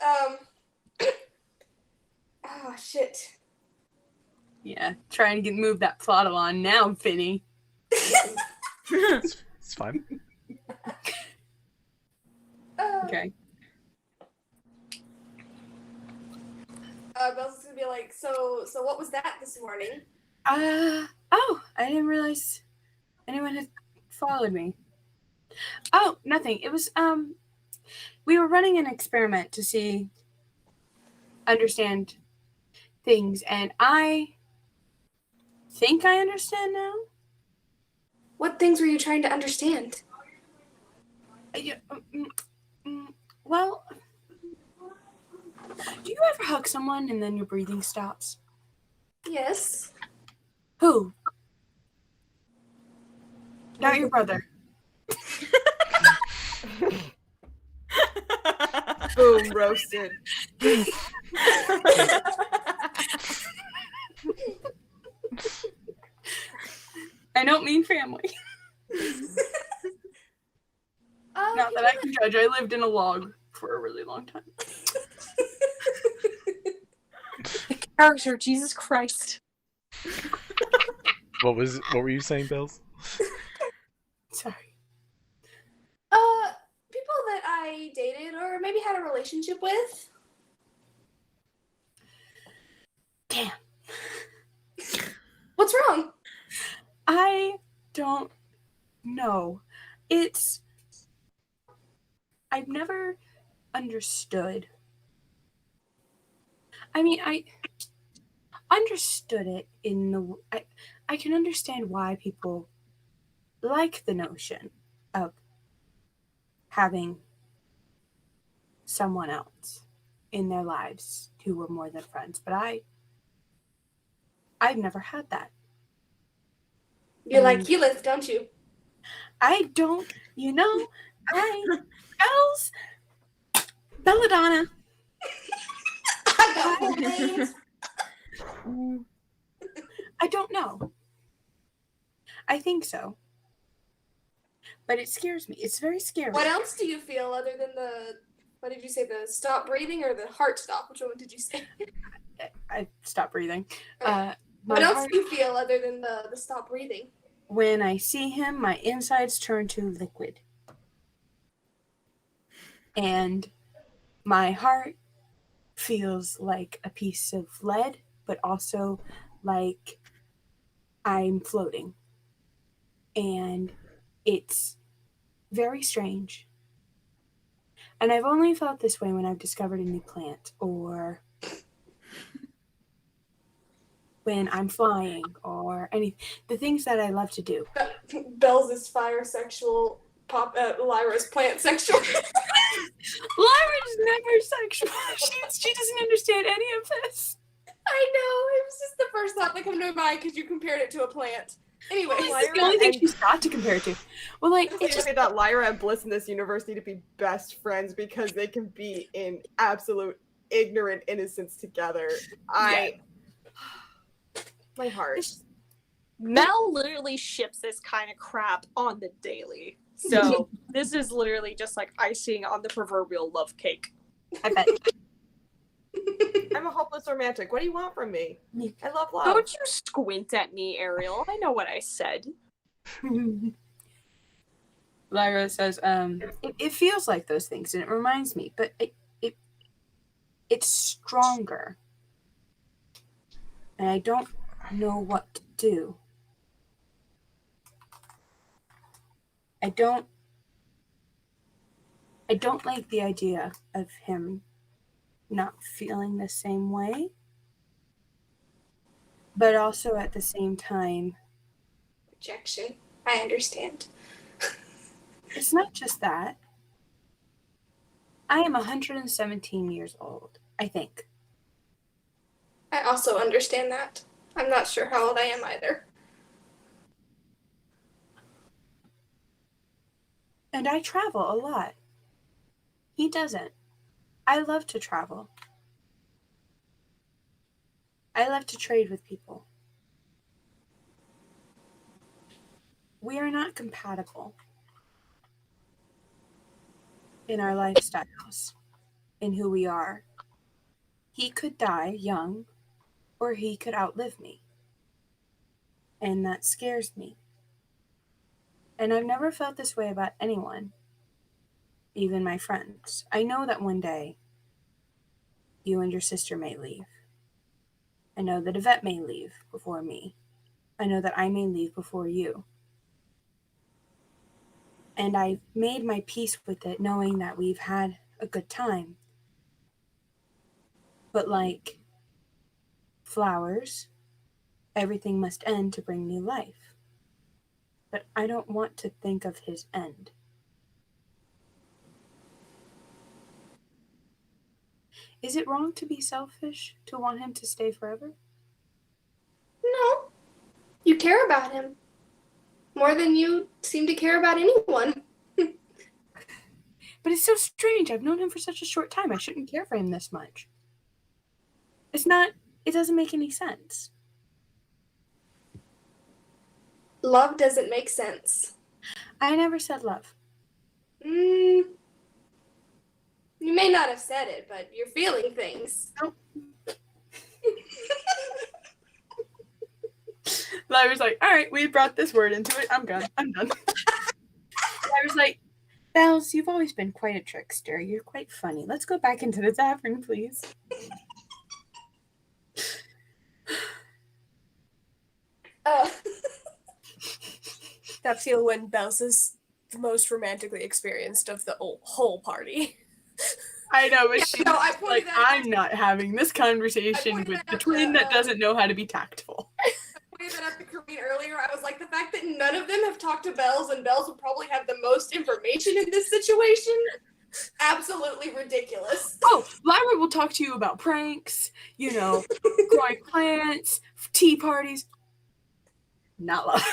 oh shit. Yeah. Trying to move that plot along now, Finny. It's fine. Okay. Bells is gonna be like, so what was that this morning? Oh, I didn't realize anyone had followed me. Oh, nothing. It was, we were running an experiment to understand things, and I think I understand now. What things were you trying to understand? Well, do you ever hug someone and then your breathing stops? Yes. Who? Not your brother. Boom, roasted. I don't mean family. Not that I can judge. I lived in a log for a really long time. Character, Jesus Christ. What were you saying, Bells? Sorry. People that I dated or maybe had a relationship with. Damn. What's wrong? I don't know. I've never understood. I mean, I understood it in the... I can understand why people like the notion of having someone else in their lives who were more than friends, but I've never had that. You like Keyleth, don't you? I don't, Bells, Belladona. I don't know. I think so. But it scares me. It's very scary. What else do you feel other than what did you say, the stop breathing or the heart stop? Which one did you say? I stopped breathing. What else do you feel other than the stop breathing? When I see him, my insides turn to liquid. And my heart feels like a piece of lead, but also like I'm floating. And it's very strange. And I've only felt this way when I've discovered a new plant or when I'm flying or the things that I love to do. Bells is fire sexual, Lyra's plant sexual. Lyra's never sexual. She doesn't understand any of this. I know. It was just the first thought that came to my mind because you compared it to a plant. Anyway, It's the only thing she's got to compare it to. Well, like, it's just that Lyra and Bliss in this universe need to be best friends because they can be in absolute ignorant innocence together. My heart. Mel literally ships this kind of crap on the daily. So this is literally just like icing on the proverbial love cake. I bet. I'm a hopeless romantic. What do you want from me? I love love. Don't you squint at me, Ariel. I know what I said. Lyra says, it feels like those things, and it reminds me, but it's stronger. And I don't know what to do. I don't like the idea of him not feeling the same way, but also at the same time, rejection. I understand. It's not just that. I am 117 years old, I think. I also understand that. I'm not sure how old I am either. And I travel a lot. He doesn't. I love to travel. I love to trade with people. We are not compatible in our lifestyles, in who we are. He could die young, or he could outlive me. And that scares me. And I've never felt this way about anyone, even my friends. I know that one day you and your sister may leave. I know that Yvette may leave before me. I know that I may leave before you. And I've made my peace with it, knowing that we've had a good time. But like flowers, everything must end to bring new life. But I don't want to think of his end. Is it wrong to be selfish, to want him to stay forever? No. You care about him. More than you seem to care about anyone. But it's so strange. I've known him for such a short time. I shouldn't care for him this much. It doesn't make any sense. Love doesn't make sense. I never said love. You may not have said it, but you're feeling things. Nope. Lyra's like, all right, we brought this word into it. I'm done. Lyra's like, Bells, you've always been quite a trickster. You're quite funny. Let's go back into the tavern, please. That feel when Bells is the most romantically experienced of the whole party. I know, but she's I pointed like, that I'm not having this conversation with the twin that doesn't know how to be tactful. I pointed that out to Kareen earlier. I was like, the fact that none of them have talked to Bells and Bells will probably have the most information in this situation, absolutely ridiculous. Oh, Lyra will talk to you about pranks, growing plants, tea parties. Not love.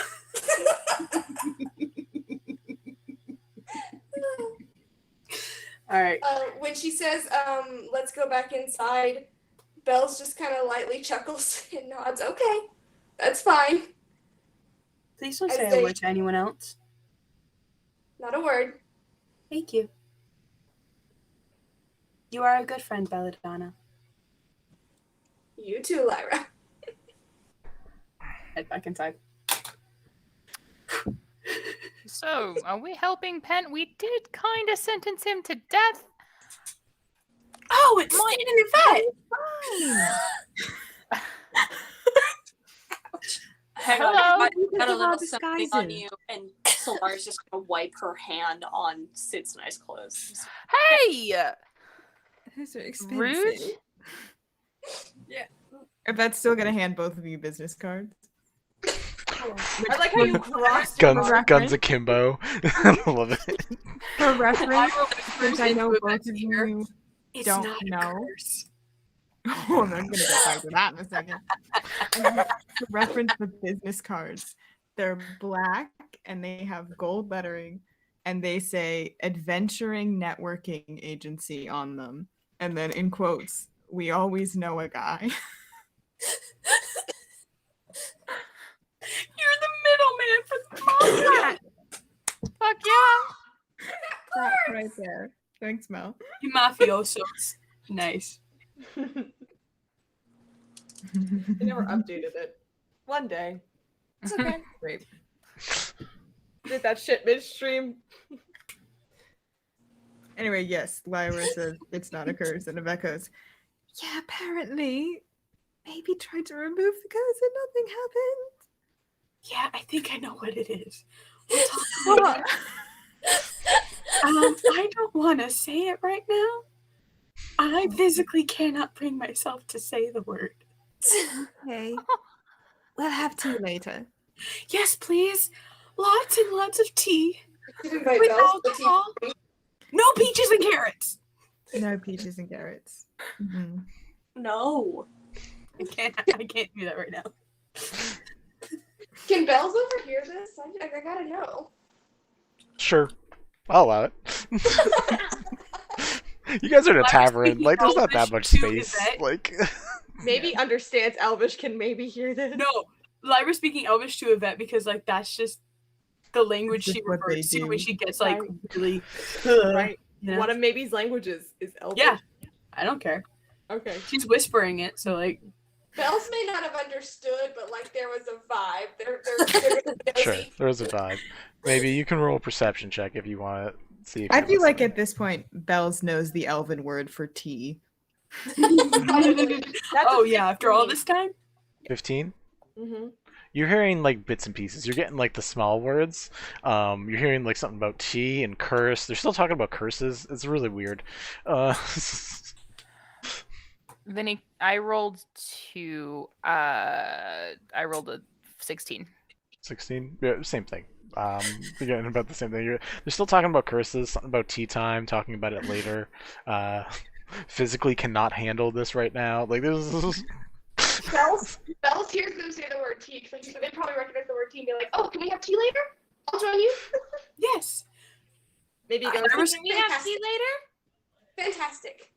All right. When she says, let's go back inside, Bells just kind of lightly chuckles and nods. Okay, that's fine. Please don't say a word to anyone else. Not a word. Thank you. You are a good friend, Belladona. You too, Lyra. Head back inside. So, are we helping Pen? We did kind of sentence him to death. Oh, it's Sid and Yvette! Hang on, Hello. got a Look at our little something on disguises. you, and Solara's just gonna wipe her hand on Sid's nice clothes. Hey! Those are expensive. Rude. Yvette's still gonna hand both of you business cards. I like how you crossed Guns akimbo. I love it. For reference, since I know Into both Yvette's of ear. you It's don't not a know. curse. Oh, I'm gonna get back to that in a second. To reference the business cards, they're black and they have gold lettering, and they say "Adventuring Networking Agency" on them, and then in quotes, "We always know a guy." You're the middleman for the moment. Fuck yeah! That right there. Thanks, Mel. You mafiosos. Nice. They never updated it. One day. It's okay. Great. Did that shit midstream. Anyway, yes, Lyra says it's not a curse, and Yvette goes, "Yeah, apparently, maybe tried to remove the curse and nothing happened." Yeah, I think I know what it is. We'll talk about it. I don't want to say it right now. I physically cannot bring myself to say the word. Okay, we'll have tea later. Yes, please. Lots and lots of tea. You can invite With Bells to tea. alcohol. No peaches and carrots. No peaches and carrots. Mhm. No. I can't do that right now. Can Bells overhear this? I gotta know. Sure. I'll allow it. You guys are in a Lyra's tavern. speaking Like, there's not that Elvish much to space. Yvette. Like, Maybe understands Elvish can maybe hear this. No, Lyra's speaking Elvish to Yvette because, like, that's just the language That's she just what they refers to when do. she gets, like, Right. really... Right. You know? One of maybe's languages is Elvish. Yeah, I don't care. Okay. She's whispering it, so, like... Bells may not have understood, but like there was a vibe. They're sure, there's a vibe. Maybe you can roll a perception check if you want to see. If I you're feel like listening. at this point, Bells knows the elven word for tea. Oh, yeah, after all this time? 15. Mm-hmm. You're hearing like bits and pieces. You're getting like the small words. You're hearing like something about tea and curse. They're still talking about curses. It's really weird. Vinny, I rolled I rolled a 16. 16. Yeah, same thing. They're getting about the same thing. They're still talking about curses. Something about tea time. Talking about it later. Physically cannot handle this right now. Like this. Bells hears them say the word tea. So they probably recognize the word tea and be like, "Oh, can we have tea later? I'll join you." Yes. Maybe I goes, never "Can we have tea later?" Fantastic.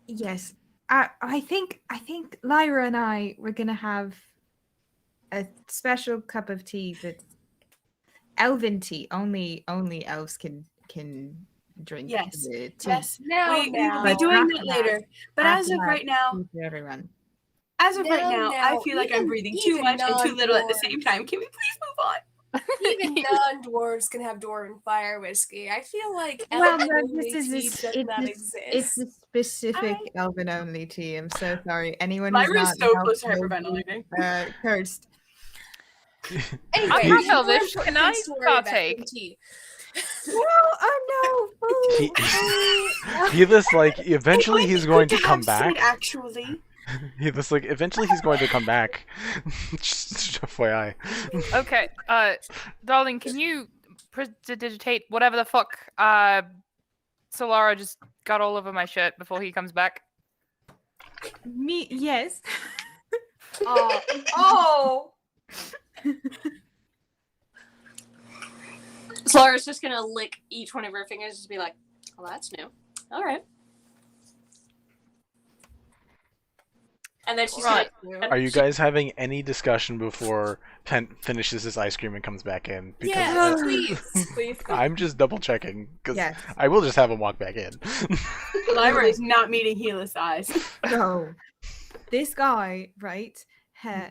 Yes, I think Lyra and I were gonna have a special cup of tea that's elven tea. Only elves can drink Yes. the tea. Yes. Now, We will be But doing after that that- later. But after as of that, right now, tea for everyone. I feel like I'm even- breathing too even much and too little at the non-dwarves. same time. Can we please move on? Even non-dwarves can have dwarven fire whiskey. I feel like Well, elven no, only this is tea does not exist. it's a specific elven only tea. I'm so sorry. Anyone Lyra who's is not so an close to elf will be, hyperventilating. cursed. Anyway, I'm there's half more elvish. important Can I things to worry about partake? than tea. No, oh no! He this like eventually he's going to come back. Actually, He this like eventually he's going to come back. Just FYI. Okay, darling, can you prestidigitate whatever the fuck Solara just got all over my shirt before he comes back? Me, yes. Oh. Solara's just gonna lick each one of her fingers and just be like, "Well, that's new. All right." And then she's Right. like, Are you guys having any discussion before Pen finishes his ice cream and comes back in? Yeah, please. Please. I'm just double checking because Yes. I will just have him walk back in. Lyra is not meeting Gela's eyes. So, this guy, right?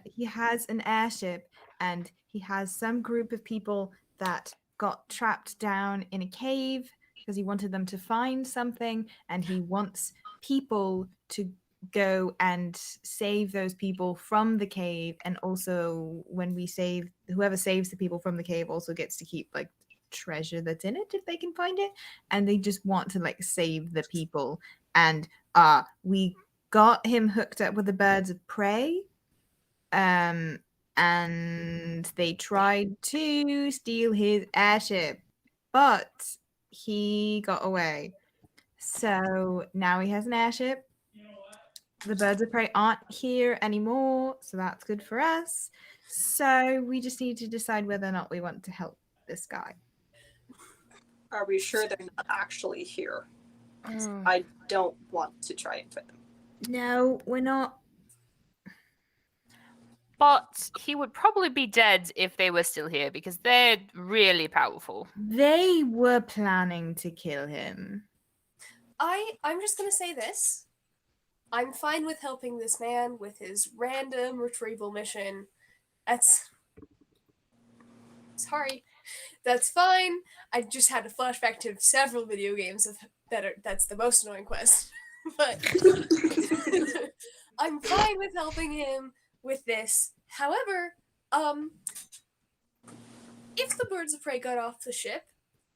He has an airship, and he has some group of people that got trapped down in a cave because he wanted them to find something, and he wants people to go and save those people from the cave, and also when we save, whoever saves the people from the cave also gets to keep like treasure that's in it if they can find it, and they just want to like save the people. And we got him hooked up with the birds of prey, and they tried to steal his airship, but he got away. So now he has an airship. The birds of prey aren't here anymore, so that's good for us. So we just need to decide whether or not we want to help this guy. Are we sure they're not actually here? I don't want to try and fight them. No, we're not. But he would probably be dead if they were still here because they're really powerful. They were planning to kill him. I'm just gonna say this. I'm fine with helping this man with his random retrieval mission. Sorry. That's fine. I just had a flashback to several video games of that's the most annoying quest. But I'm fine with helping him with this. However, if the birds of prey got off the ship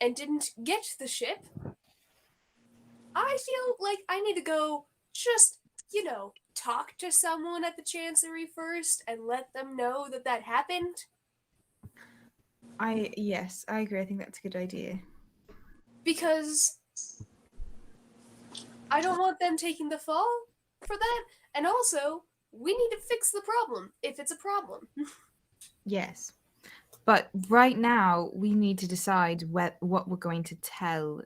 and didn't get the ship, I feel like I need to go just, talk to someone at the Chancery first and let them know that happened. Yes, I agree. I think that's a good idea. Because I don't want them taking the fall for that. And also, we need to fix the problem, if it's a problem. Yes. But right now, we need to decide what we're going to tell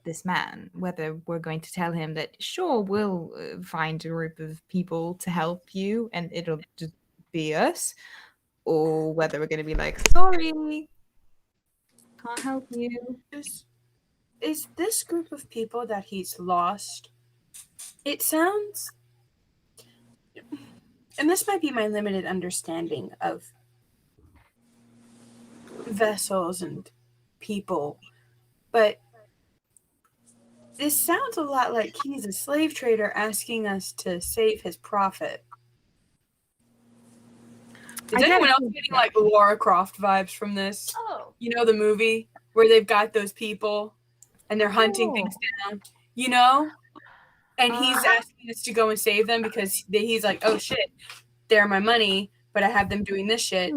this man. Whether we're going to tell him that, sure, we'll find a group of people to help you and it'll just be us. Or whether we're going to be like, sorry, can't help you. Is this group of people that he's lost? It sounds, and this might be my limited understanding of vessels and people, but this sounds a lot like he's a slave trader asking us to save his profit. Is anyone else getting like Lara Croft vibes from this? Oh. You know the movie where they've got those people and they're hunting things down, And he's asking us to go and save them because he's like, oh shit, they're my money, but I have them doing this shit.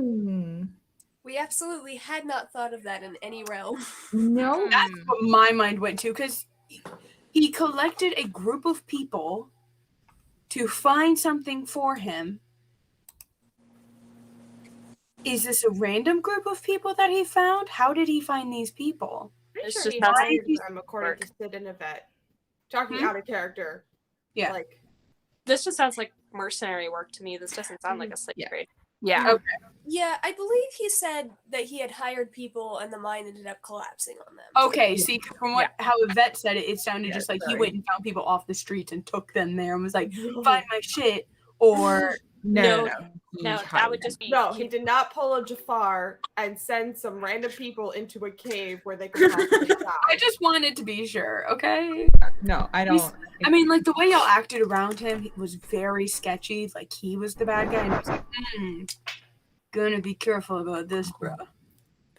We absolutely had not thought of that in any realm. No. That's what my mind went to, because he collected a group of people to find something for him. Is this a random group of people that he found? How did he find these people? Pretty It's sure just he not hired his them according to Sid and Yvette. Talking Hmm? out of character. Yeah. Like, This just sounds like mercenary work to me. This doesn't sound like a slave trade. Yeah. Okay. Yeah, I believe he said that he had hired people and the mine ended up collapsing on them. Okay, see, from how Yvette said it, it sounded just like he sorry. went and found people off the streets and took them there and was like, find my shit, or... No, that would just be... No, he did not pull a Jafar and send some random people into a cave where they could possibly die. I just wanted to be sure, okay? No, I don't. I mean, like, the way y'all acted around him was very sketchy. Like, he was the bad guy, and I was like, gonna be careful about this, bro.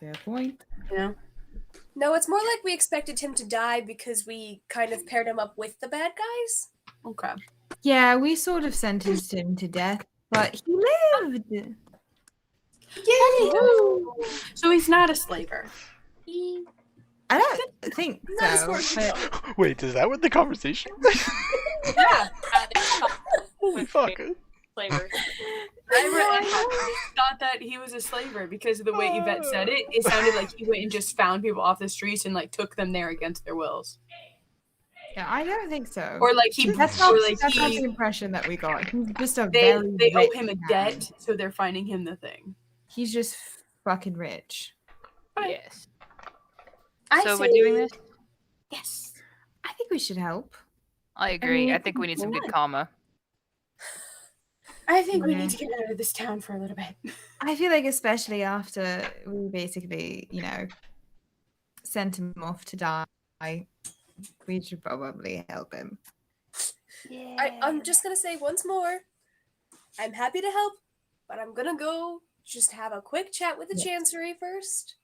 Fair point. No, it's more like we expected him to die because we kind of paired him up with the bad guys. Okay. Yeah, we sort of sentenced him to death, but he lived. Yay! So he's not a slaver. I don't think so. But Wait, is that what the conversation? Yeah. Holy fuck! Flavor. I thought that he was a slaver because of the way Yvette said it. It sounded like he went and just found people off the streets and like took them there against their wills. yeah, I don't think so. Or like he, that's not, or like that's not the he, impression that we got. He's just a they very owe rich him a man. debt, so they're finding him the thing. He's just fucking rich. Yes. I So we're say- doing this? Yes. I think we should help. I agree. mean, I think we need some good karma. I think we Yeah. need to get out of this town for a little bit. I feel like especially after we basically, sent him off to die, we should probably help him. I'm just gonna say once more, I'm happy to help, but I'm gonna go just have a quick chat with the Chancery first.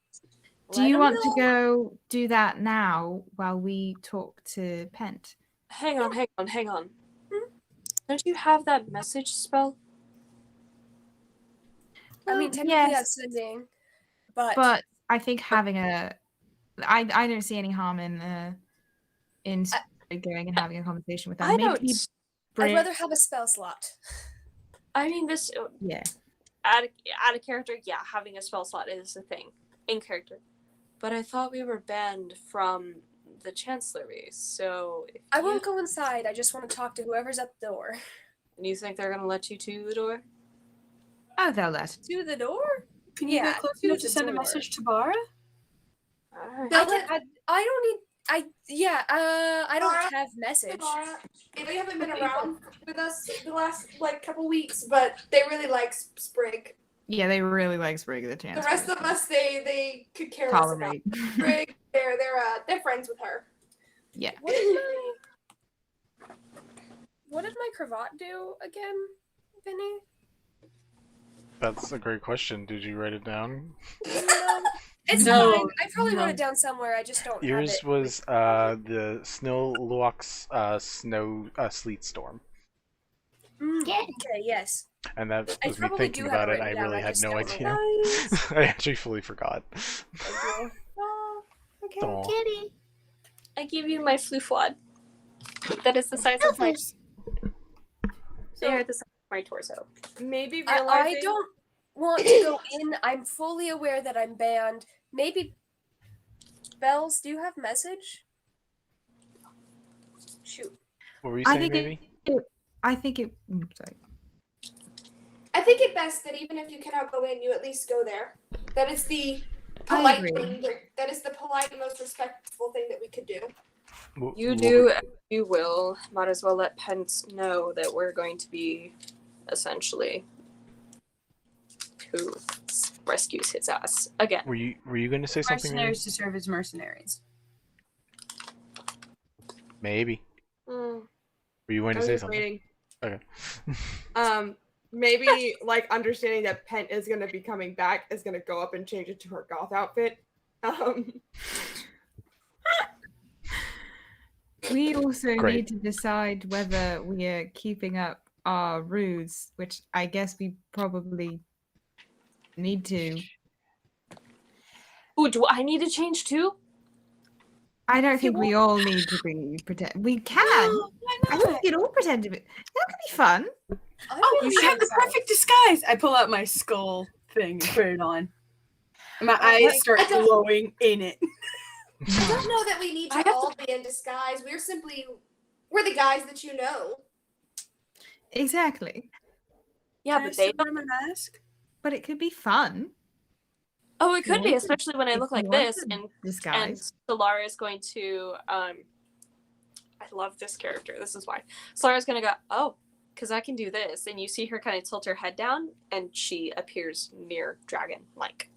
Do you want to go do that now while we talk to Pent? Hang on. Don't you have that message spell? I mean, technically yes. that's sending, but I think having I don't see any harm in going and having a conversation with them. I'd rather have a spell slot. I mean, this. Yeah. Add a character. Yeah, having a spell slot is a thing in character. But I thought we were banned from the Chancellery, so... I won't go inside, I just want to talk to whoever's at the door. And you think they're going to let you to the door? Oh, they'll let. To the door? Can you go close enough to send a message to Bara? I don't need... I don't have message. They haven't been around with us the last, couple weeks, but they really like Sprig. Yeah, they really like Sprig the Chancellor. The rest of us, they could care less about Sprig. They're friends with her. Yeah. What did my cravat do again, Vinny? That's a great question. Did you write it down? It's fine. I probably wrote it down somewhere. I just don't Yours have it. was the Snow Luox Snow Sleet Storm. Okay, yes. And that was me probably thinking do have about it it. I written down, really I had just no don't idea. Nice. I actually fully forgot. Okay, Aw. kitty. I give you my flufwad. That is the size of my... They are the size of my torso. Maybe I realizing... don't want to go in. I'm fully aware that I'm banned. Maybe... Bells, do you have message? Shoot. What were you saying, baby? I think it... sorry. I think it best that even if you cannot go in, you at least go there. That is the I polite agree. thing. That is the polite and most respectful thing that we could do. You do as you will. Might as well let Pence know that we're going to be essentially who rescues his ass again. Were you going to say something? Mercenaries to serve as mercenaries. Maybe. Mm, Were you going I to was say just something? waiting. Okay. Maybe understanding that Pent is gonna be coming back is gonna go up and change it to her goth outfit. We also Great. need to decide whether we are keeping up our ruse, which I guess we probably need to. Ooh, do I need to change too? I don't think we all need to be pretend. We can. I think we can all pretend to be. That could be fun. You have the perfect disguise. I pull out my skull thing and put it on. My eyes start glowing in it. I don't know that we need to all be in disguise. We're the guys that you know. Exactly. Yeah, Can I but they still wear my mask? But it could be fun. Oh, it could Yeah. be, especially when I If look you like want this, to and disguise. Solara is going to. I love this character. This is why Solara's going to go. Oh, because I can do this, and you see her kind of tilt her head down, and she appears near dragon, like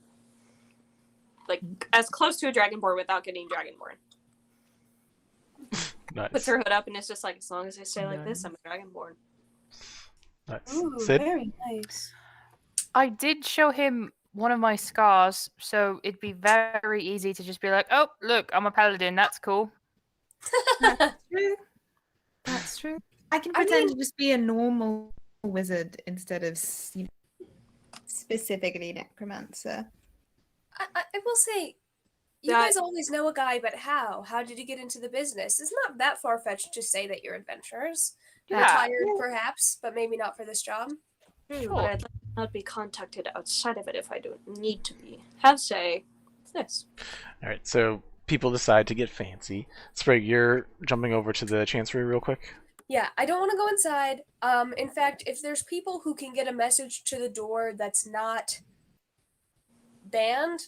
as close to a dragonborn without getting dragonborn. Nice. Puts her hood up, and it's just like, as long as I stay like this, I'm a dragonborn. Nice. Ooh, Sid? very nice. I did show him one of my scars, so it'd be very easy to just be like, "Oh, look, I'm a paladin. That's cool." That's true. That's true. I can pretend to just be a normal wizard instead of specifically necromancer. I will say, you guys always know a guy, but how? How did you get into the business? It's not that far-fetched to say that you're adventurers. You're retired, perhaps, but maybe not for this job. But I'd like to not be contacted outside of it if I don't need to be. Have say, it's this. All right, so people decide to get fancy. Sprig, you're jumping over to the Chancery real quick. Yeah, I don't want to go inside. In fact, if there's people who can get a message to the door that's not banned,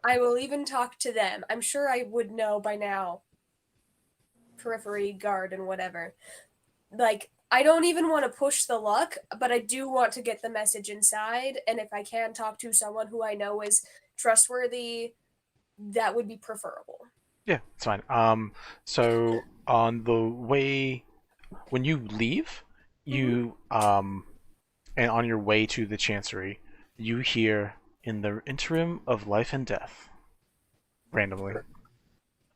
I will even talk to them. I'm sure I would know by now. Periphery, guard, and whatever. I don't even want to push the luck, but I do want to get the message inside, and if I can talk to someone who I know is trustworthy, that would be preferable. Yeah, it's fine. So on the way when you leave, you and on your way to the Chancery, you hear in the interim of life and death, randomly,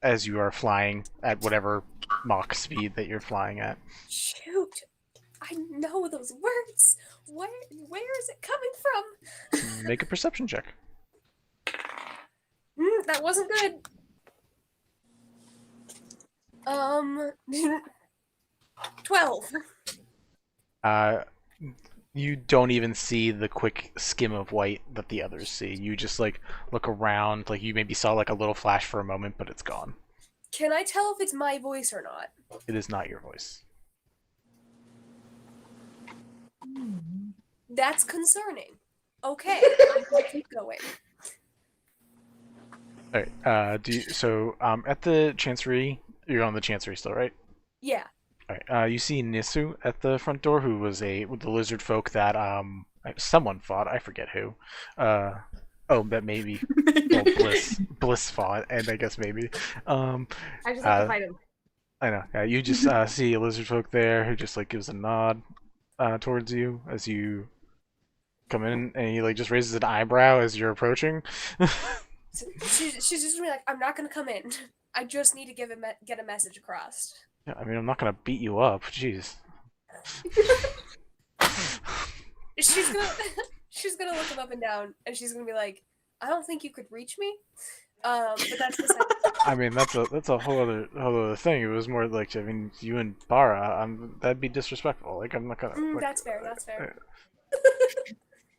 as you are flying at whatever Mach speed that you're flying at. Shoot, I know those words. Where is it coming from? Make a perception check. That wasn't good. 12. You don't even see the quick skim of white that the others see. You just like look around, like you maybe saw like a little flash for a moment, but it's gone. Can I tell if it's my voice or not? It is not your voice. That's concerning. Okay, I'm gonna keep going. All right. At the Chancery, you're on the Chancery still, right? Yeah. All right. You see Nisu at the front door, who was with the lizard folk that someone fought. I forget who. That maybe. Well, Bliss fought, and I guess maybe. I just have to fight him. I know. Yeah, you just see a lizard folk there who just like gives a nod towards you as you come in, and he like just raises an eyebrow as you're approaching. She's just gonna be like, I'm not gonna come in. I just need to get a message across. Yeah, I mean, I'm not gonna beat you up. Jeez. She's gonna look him up and down, and she's gonna be like, I don't think you could reach me. But that's the same. I mean, that's a whole other thing. It was more like, I mean, you and Bara, that'd be disrespectful. Like, I'm not gonna. Like, that's fair. That's fair.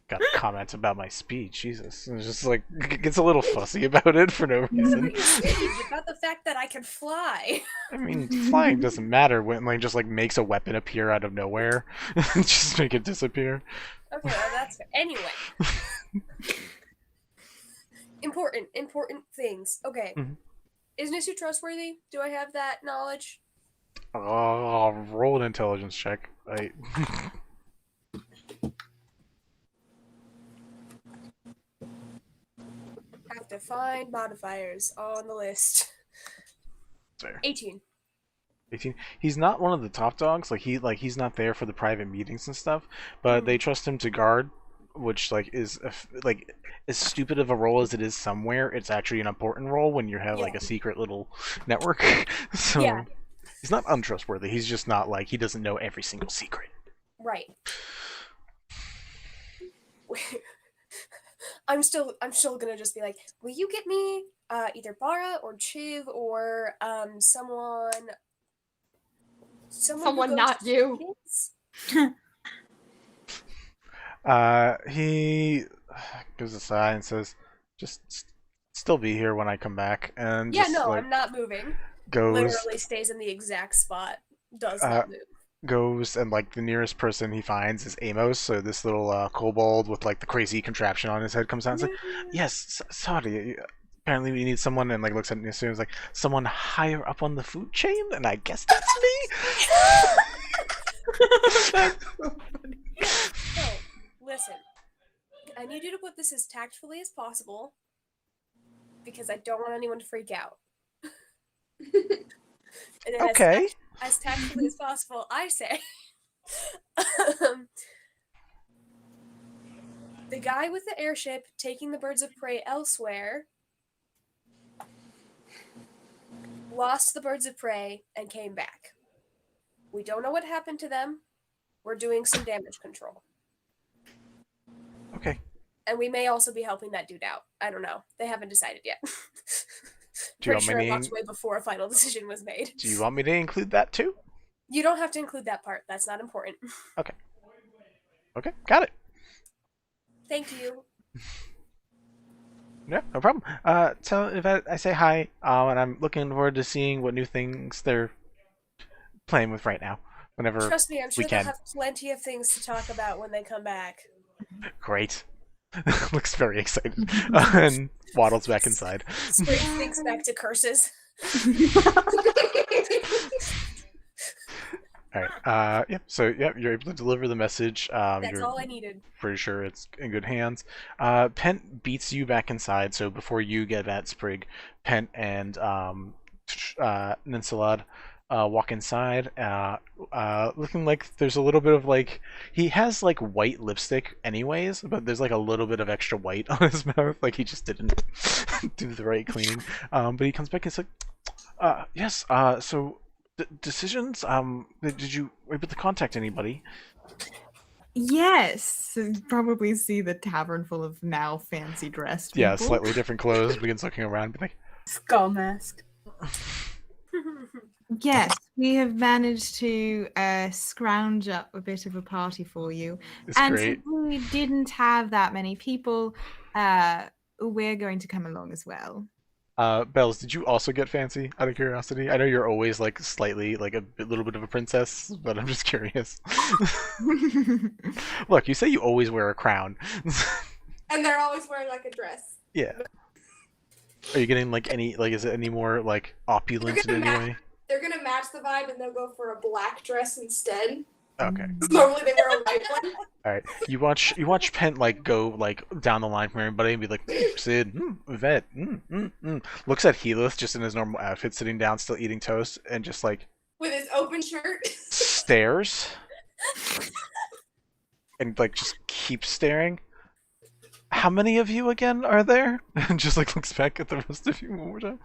Got comments about my speed. Jesus, it's just like gets a little fussy about it for no reason. About the fact that I can fly. I mean, flying doesn't matter when like just like makes a weapon appear out of nowhere, just make it disappear. Okay, well, that's fair. Anyway. Important things. Okay. Mm-hmm. Is Nisu trustworthy? Do I have that knowledge? Oh, roll an intelligence check. Have to find modifiers on the list. Fair. 18. 18. He's not one of the top dogs. He's not there for the private meetings and stuff. But they trust him to guard, which is as stupid of a role as it is somewhere. It's actually an important role when you have like a secret little network. So he's not untrustworthy. He's just not like he doesn't know every single secret. Right. I'm still gonna just be like, will you get me either Bara or Chiv or someone not you. He gives a sigh and says, "Just still be here when I come back." And I'm not moving. Goes literally stays in the exact spot. Does not move. Goes and like the nearest person he finds is Amos, so this little kobold with like the crazy contraption on his head comes out and is like, "Yes, sorry. Apparently we need someone," and like looks at Nisu and is like, "Someone higher up on the food chain," and I guess that's me. That's so funny. So, listen. I need you to put this as tactfully as possible because I don't want anyone to freak out. And then okay. As tactfully as possible, I say. The guy with the airship taking the birds of prey elsewhere lost the birds of prey and came back. We don't know what happened to them. We're doing some damage control. Okay. And we may also be helping that dude out. I don't know. They haven't decided yet. Do you Pretty sure it walked away before a final decision was made. Do you want me to include that too? You don't have to include that part. That's not important. Okay. Okay, got it. Thank you. Yeah, no problem. So Yvette, I say hi, and I'm looking forward to seeing what new things they're playing with right now. Whenever Trust me, I'm sure we they'll can. have plenty of things to talk about when they come back. Great. Looks very excited. And waddles back inside. Sprig thinks back to curses. Alright, so you're able to deliver the message. That's all I needed. Pretty sure it's in good hands. Pent beats you back inside, so before you get that Sprig, Pent and Ninsalad walk inside, looking like there's a little bit of like he has like white lipstick anyways, but there's like a little bit of extra white on his mouth, like he just didn't do the right cleaning. But he comes back and says, "Yes. So decisions. Did you able to contact anybody?" Yes, you probably see the tavern full of now fancy dressed people. Yeah, slightly different clothes. Begins looking around, be like, Skull mask. Yes, we have managed to scrounge up a bit of a party for you. "It's And great." since we didn't have that many people, we're going to come along as well. Bells, did you also get fancy out of curiosity? I know you're always like slightly like little bit of a princess, but I'm just curious. Look, you say you always wear a crown. And they're always wearing like a dress. Yeah. Are you getting like any like is it any more like opulent in any way? They're gonna match the vibe and they'll go for a black dress instead. Okay. Normally they wear a white one. All right. You watch Pent like go like down the line from everybody and be like, Sid, Yvette, looks at Heathcliff just in his normal outfit, sitting down, still eating toast, and just like With his open shirt. stares, and like just keeps staring. How many of you again are there? And just like looks back at the rest of you one more time.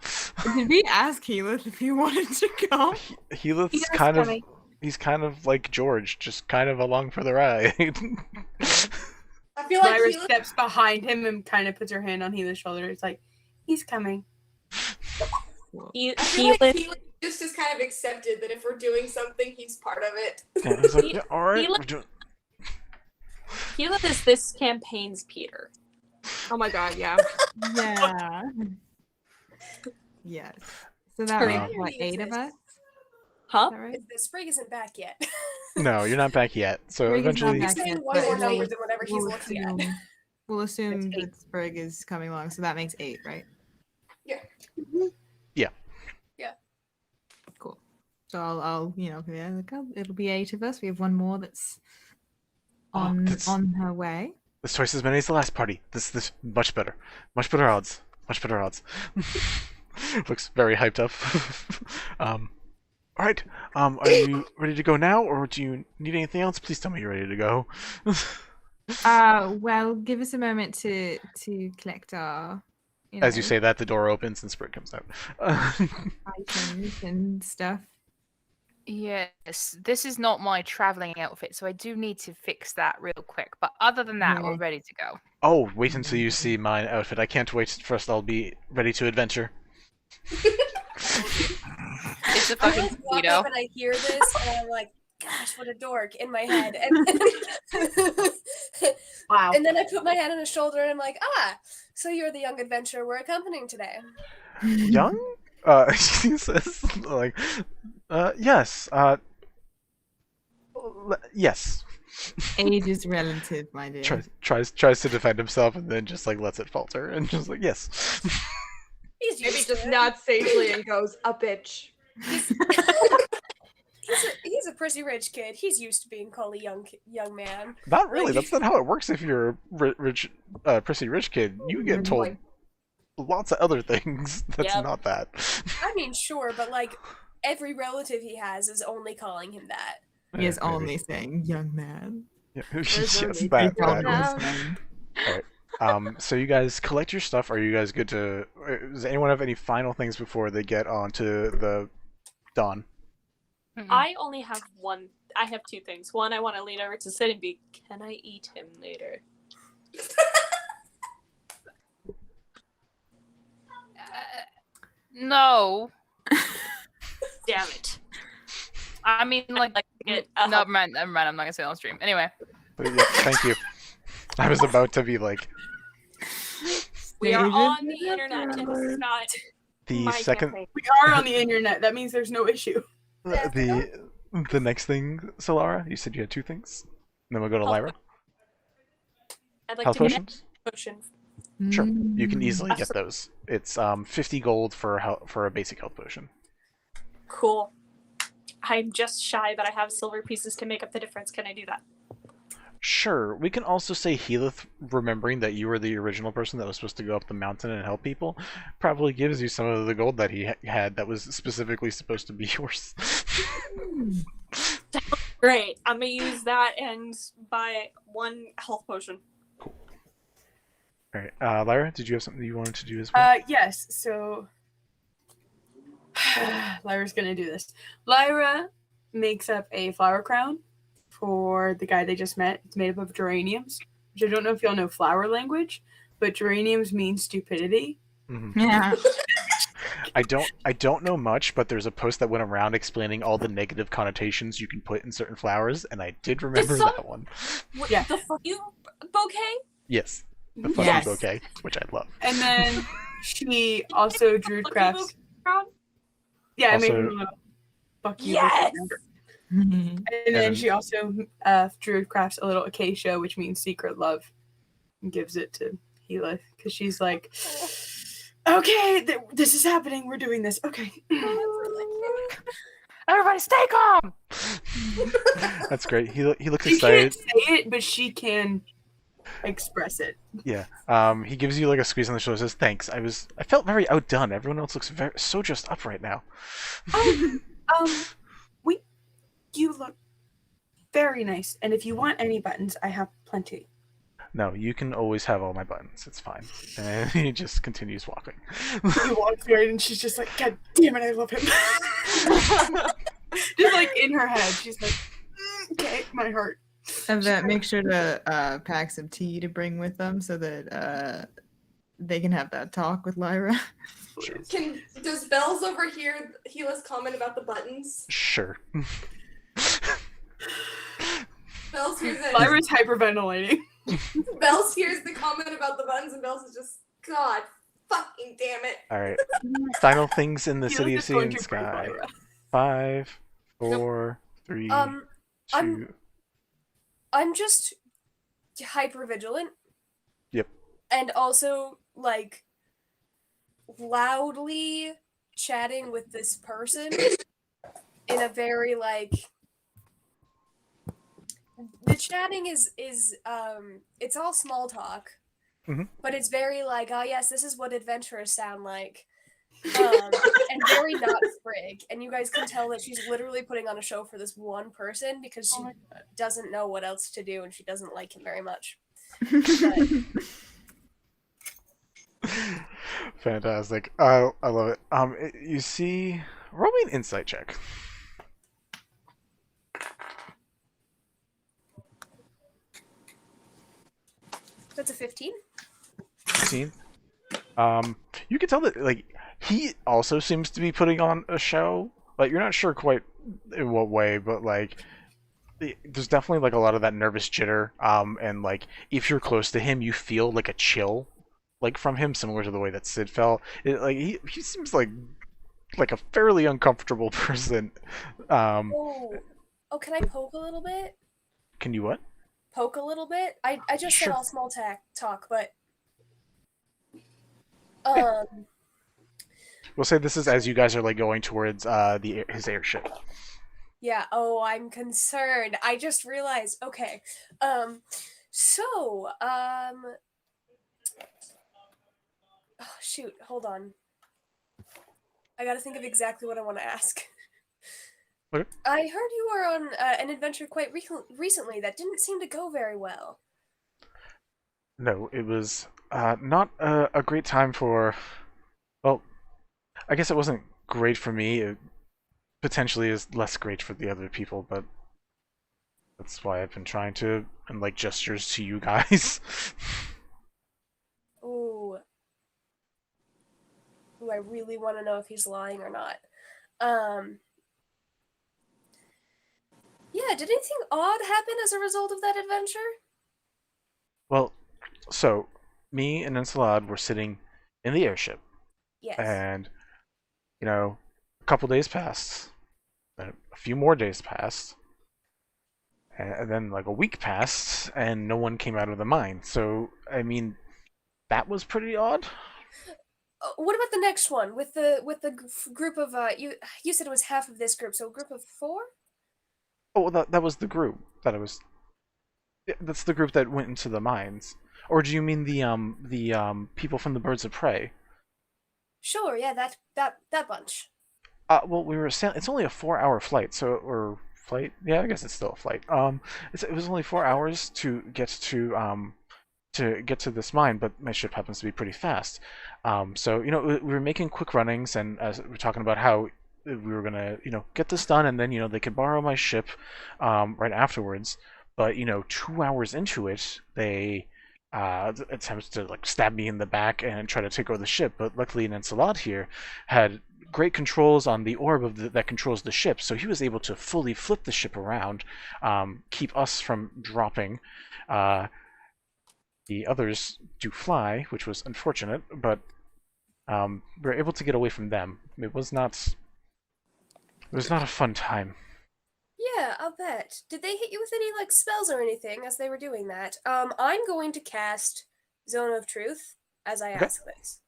Did we ask Heathcliff if he wanted to come? Heathcliff's kind of. He's kind of like George, just kind of along for the ride. I feel like Lyra he steps behind him and kind of puts her hand on Heath's shoulder. It's like, he's coming. I feel like he just has kind of accepted that if we're doing something, he's part of it. Yeah, he's like, yeah, all right. Keelan is this campaign's Peter. Oh my god, yeah. Yeah. Yes. So that makes what, 8 of us? Huh? Is that right? The Sprig isn't back yet. No, you're not back yet. So Sprig is not eventually, back He's yet, saying one but more we'll- number than whatever he's we'll looking at. assume- We'll assume That's 8. that Sprig is coming along, so that makes 8, right? Yeah. Yeah. Yeah. Cool. So I'll yeah, like, it'll be 8 of us. We have one more that's on her way. That's twice as many as the last party. This much better. Much better odds. Much better odds. Looks very hyped up. All right. Are you ready to go now, or do you need anything else? Please tell me you're ready to go. Well, give us a moment to collect our. As you say that, the door opens and Sprig comes out. Items and stuff. Yes, this is not my traveling outfit, so I do need to fix that real quick. But other than that, we're ready to go. Oh, wait until you see my outfit. I can't wait. First, I'll be ready to adventure. It's a I fucking just walk speedo. up and I hear this, and I'm like, "Gosh, what a dork!" in my head, and Wow. and then I put my hand on his shoulder, and I'm like, "Ah, so you're the young adventurer we're accompanying today." Young? He says, like, yes, yes. Age is relative, my dear. Tries to defend himself and then just like lets it falter and just like yes. He's Maybe used just to it. nods sagely and goes, a bitch. He's a pretty rich kid. He's used to being called a young man. Not really. That's not how it works. If you're a rich, prissy rich kid, you get told lots of other things. That's Yep. not that. I mean, sure, but like every relative he has is only calling him that. He is maybe. only saying young man. Yeah, There's yes, no need that. to calm that. down. Alright. So you guys collect your stuff. Are you guys good to? Does anyone have any final things before they get on to the dawn? I only have one. I have 2 things. One, I want to lean over to Sid and be, can I eat him later? No. Damn it. I mean, like, Get no, a never mind. I'm not gonna say it on stream. Anyway, But yeah, thank you. I was about to be like We are on the internet, and this is not the my second, campaign. We are on the internet. That means there's no issue. the next thing, Solara. You said you had 2 things. And then we'll go to Health Lyra. I'd like Health to get potions. a potion. Sure, you can easily get Absolutely. those. It's 50 gold for a basic health potion. Cool. I'm just shy, but I have silver pieces to make up the difference. Can I do that? Sure, we can also say Heathcliff, remembering that you were the original person that was supposed to go up the mountain and help people, probably gives you some of the gold that he had that was specifically supposed to be yours. Great. I'm gonna use that and buy 1 health potion. Cool. All right, Lyra, did you have something you wanted to do as well? Yes. So Lyra's gonna do this. Lyra makes up a flower crown for the guy they just met. It's made up of geraniums, which I don't know if y'all know flower language, but geraniums mean stupidity. Mm-hmm. Yeah. I don't know much, but there's a post that went around explaining all the negative connotations you can put in certain flowers, and I did remember that one. What, Yeah. The fuck you bouquet? Yes, the fucking Yes. bouquet, which I love. And then she also druid crafts. Crown? Yeah, I made Also- him a little fuck you. Yes! And then And- she also druid crafts a little acacia, which means secret love, and gives it to Gila because she's like, okay, this is happening. We're doing this. Okay. Everybody stay calm. That's great. He looks She can't excited. say it, but she can express it. Yeah. He gives you like a squeeze on the shoulder. Says thanks. I felt very outdone. Everyone else looks so dressed up right now. You look very nice, and if you want any buttons, I have plenty. No, you can always have all my buttons. It's fine. And he just continues walking. He walks right, and she's just like, God damn it, I love him. Just like in her head, she's like, okay, my heart. Yvette, make sure to pack some tea to bring with them so that they can have that talk with Lyra. Does Bells overhear Gila's comment about the buttons? Sure. Bells hears it. Lyra's hyperventilating. Bells hears the comment about the buttons, and Bells is just, God fucking damn it. All right. Final things in the Gila's city of just sea going and to break sky. Lyra. 5, 4, 3, 2. I'm just hyper vigilant. Yep. And also like loudly chatting with this person in a very like the chatting is it's all small talk. Mhm. But it's very like, oh yes, this is what adventurers sound like. And very not Sprig. And you guys can tell that she's literally putting on a show for this one person because she doesn't know what else to do and she doesn't like him very much. But, Fantastic. I love it. You see, roll me an insight check. that's a 15. 15. You can tell that like he also seems to be putting on a show. Like you're not sure quite in what way, but like there's definitely like a lot of that nervous jitter. And like if you're close to him, you feel like a chill, like from him, similar to the way that Sid felt. Like he seems like a fairly uncomfortable person. Oh, can I poke a little bit? Can you what? Poke a little bit? I just said Sure. all small talk, but We'll say this is as you guys are like going towards his airship. yeah, oh, I'm concerned. I just realized, okay. Oh shoot, hold on. I gotta think of exactly what I want to ask. Okay. I heard you were on an adventure quite recently that didn't seem to go very well. No, it was not a great time for. Well, I guess it wasn't great for me. It potentially is less great for the other people, but that's why I've been trying to and like gestures to you guys. Ooh. Ooh, I really want to know if he's lying or not. Yeah, did anything odd happen as a result of that adventure? Well, so me and Ensalad were sitting in the airship, Yes. and a couple days passed, then a few more days passed, and then like a week passed, and no one came out of the mine. So I mean, that was pretty odd. What about the next one with the group of you said it was half of this group, so a group of 4? Oh, well, that was the group that I was. Yeah, that's the group that went into the mines. Or do you mean the people from the Birds of Prey? Sure, yeah, that bunch. Well, we were sailing. It's only a 4-hour flight, or flight. Yeah, I guess it's still a flight. It was only 4 hours to get to this mine, but my ship happens to be pretty fast. So we were making quick runnings, and we're talking about how we were gonna get this done, and then they could borrow my ship right afterwards. But 2 hours into it, they attempted to like stab me in the back and try to take over the ship. But luckily, Nancelot here had great controls on the orb that controls the ship, so he was able to fully flip the ship around, keep us from dropping. The others do fly, which was unfortunate, but we were able to get away from them. It was not a fun time. Yeah, I'll bet. Did they hit you with any like spells or anything as they were doing that? I'm going to cast Zone of Truth as I ask this.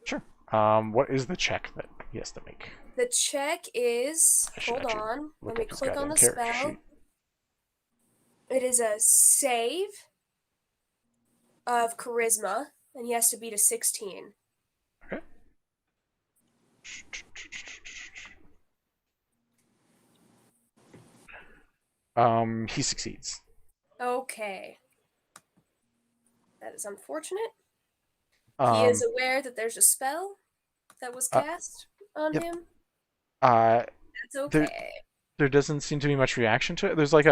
Sure. What is the check that he has to make? The check is, hold on, let me click on the spell. It is a save of charisma, and he has to beat a 16. Okay. He succeeds. Okay. That is unfortunate. He is aware that there's a spell that was cast on him. That's okay. There doesn't seem to be much reaction to it. There's like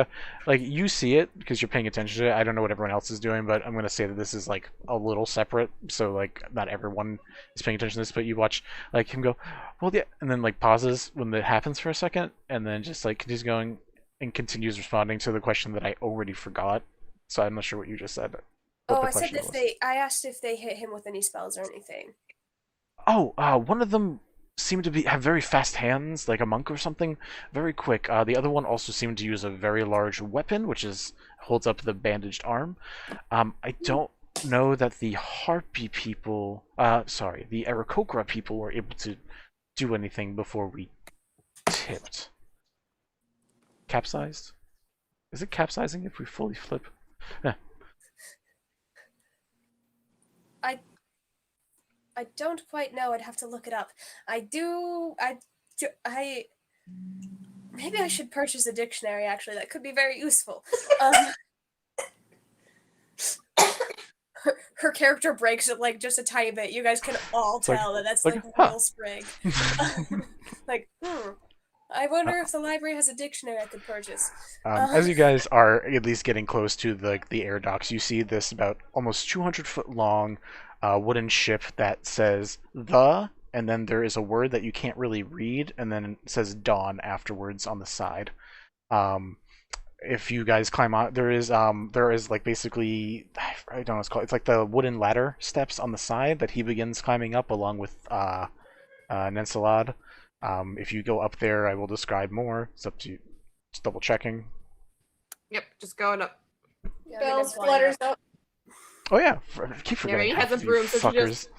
you see it because you're paying attention to it. I don't know what everyone else is doing, but I'm gonna say that this is like a little separate. So like not everyone is paying attention to this, but you watch like him go, well, yeah, and then like pauses when it happens for a second, and then just like continues going and continues responding to the question that I already forgot. So I'm not sure what you just said. I said I asked if they hit him with any spells or anything. One of them seemed to have very fast hands, like a monk or something, very quick. The other one also seemed to use a very large weapon, which holds up the bandaged arm. I don't know that the Harpy people, the Aarakocra people were able to do anything before we tipped. Capsized? Is it capsizing if we fully flip? I don't quite know. I'd have to look it up. Maybe I should purchase a dictionary, actually. That could be very useful. Her character breaks it like just a tiny bit. You guys can all tell that's like real Sprig. I wonder if the library has a dictionary I could purchase. As you guys are at least getting close to the air docks, you see this about almost 200-foot long wooden ship that says "the," and then there is a word that you can't really read, and then it says "dawn" afterwards on the side. If you guys climb on, there is like basically, I don't know what it's called. It's like the wooden ladder steps on the side that he begins climbing up along with Nancelot. If you go up there, I will describe more. It's up to you. Just double checking. Yep, just going up. Yeah, Bells flutters up. Oh yeah, keep forgetting. Yeah, he has a broom, so she just...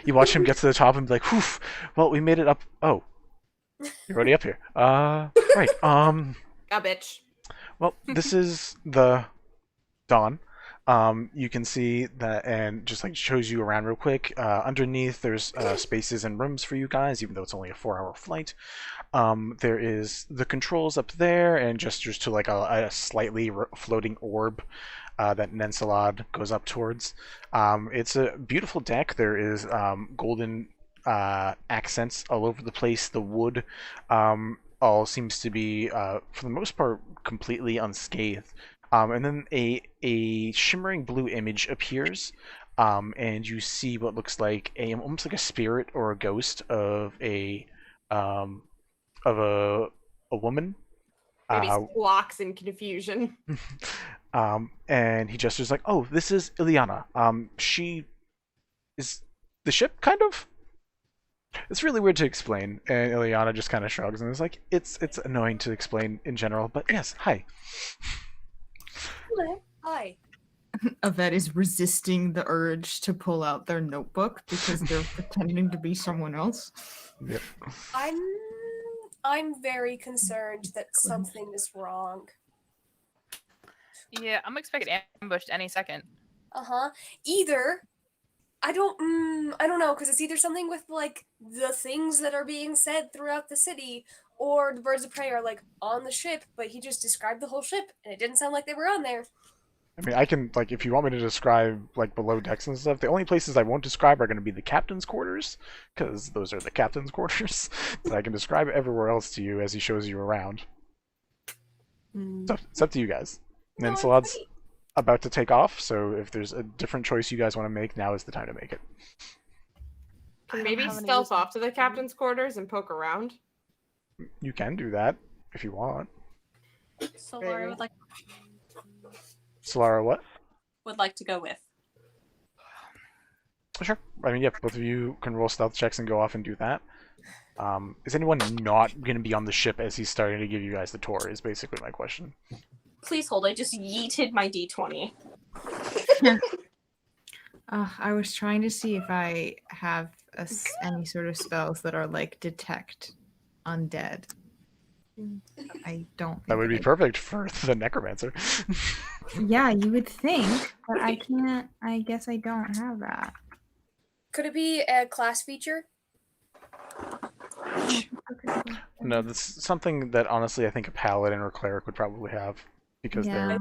You watch him get to the top and be like, "Whew, well, we made it up." Oh, you're already up here. Right. A bitch. Well, this is the dawn. You can see that, and just like shows you around real quick. Underneath, there's spaces and rooms for you guys, even though it's only a 4-hour flight. There is the controls up there, and gestures to like a slightly floating orb that Nancelot goes up towards. It's a beautiful deck. There is golden accents all over the place. The wood all seems to be, for the most part, completely unscathed. And then a shimmering blue image appears, and you see what looks like almost like a spirit or a ghost of a woman. Maybe squawks in confusion. And he gestures like, "Oh, this is Ileana. She is the ship, kind of." It's really weird to explain, and Ileana just kind of shrugs and is like, "It's annoying to explain in general, but yes, hi." Hello. Hi. Yvette is resisting the urge to pull out their notebook because they're pretending to be someone else. Yep. I'm very concerned that something is wrong. Yeah, I'm expecting ambushed any second. Either I don't know, because it's either something with like the things that are being said throughout the city, or the birds of prey are like on the ship, but he just described the whole ship, and it didn't sound like they were on there. I mean, I can, like, if you want me to describe, like, below decks and stuff, the only places I won't describe are going to be the captain's quarters, because those are the captain's quarters. But I can describe everywhere else to you as he shows you around. So it's up to you guys. And then Salad's about to take off, so if there's a different choice you guys want to make, now is the time to make it. Can maybe stealth off to the captain's quarters and poke around? You can do that, if you want. Solara would like Solara, what? would like to go with. Sure. I mean, yeah, both of you can roll stealth checks and go off and do that. Is anyone not going to be on the ship as he's starting to give you guys the tour, is basically my question. Please hold, I just yeeted my d20. I was trying to see if I have any sort of spells that are like detect undead. I don't think That would be perfect for the Necromancer. Yeah, you would think, but I can't. I guess I don't have that. Could it be a class feature? No, that's something that honestly I think a Paladin or Cleric would probably have, because they're...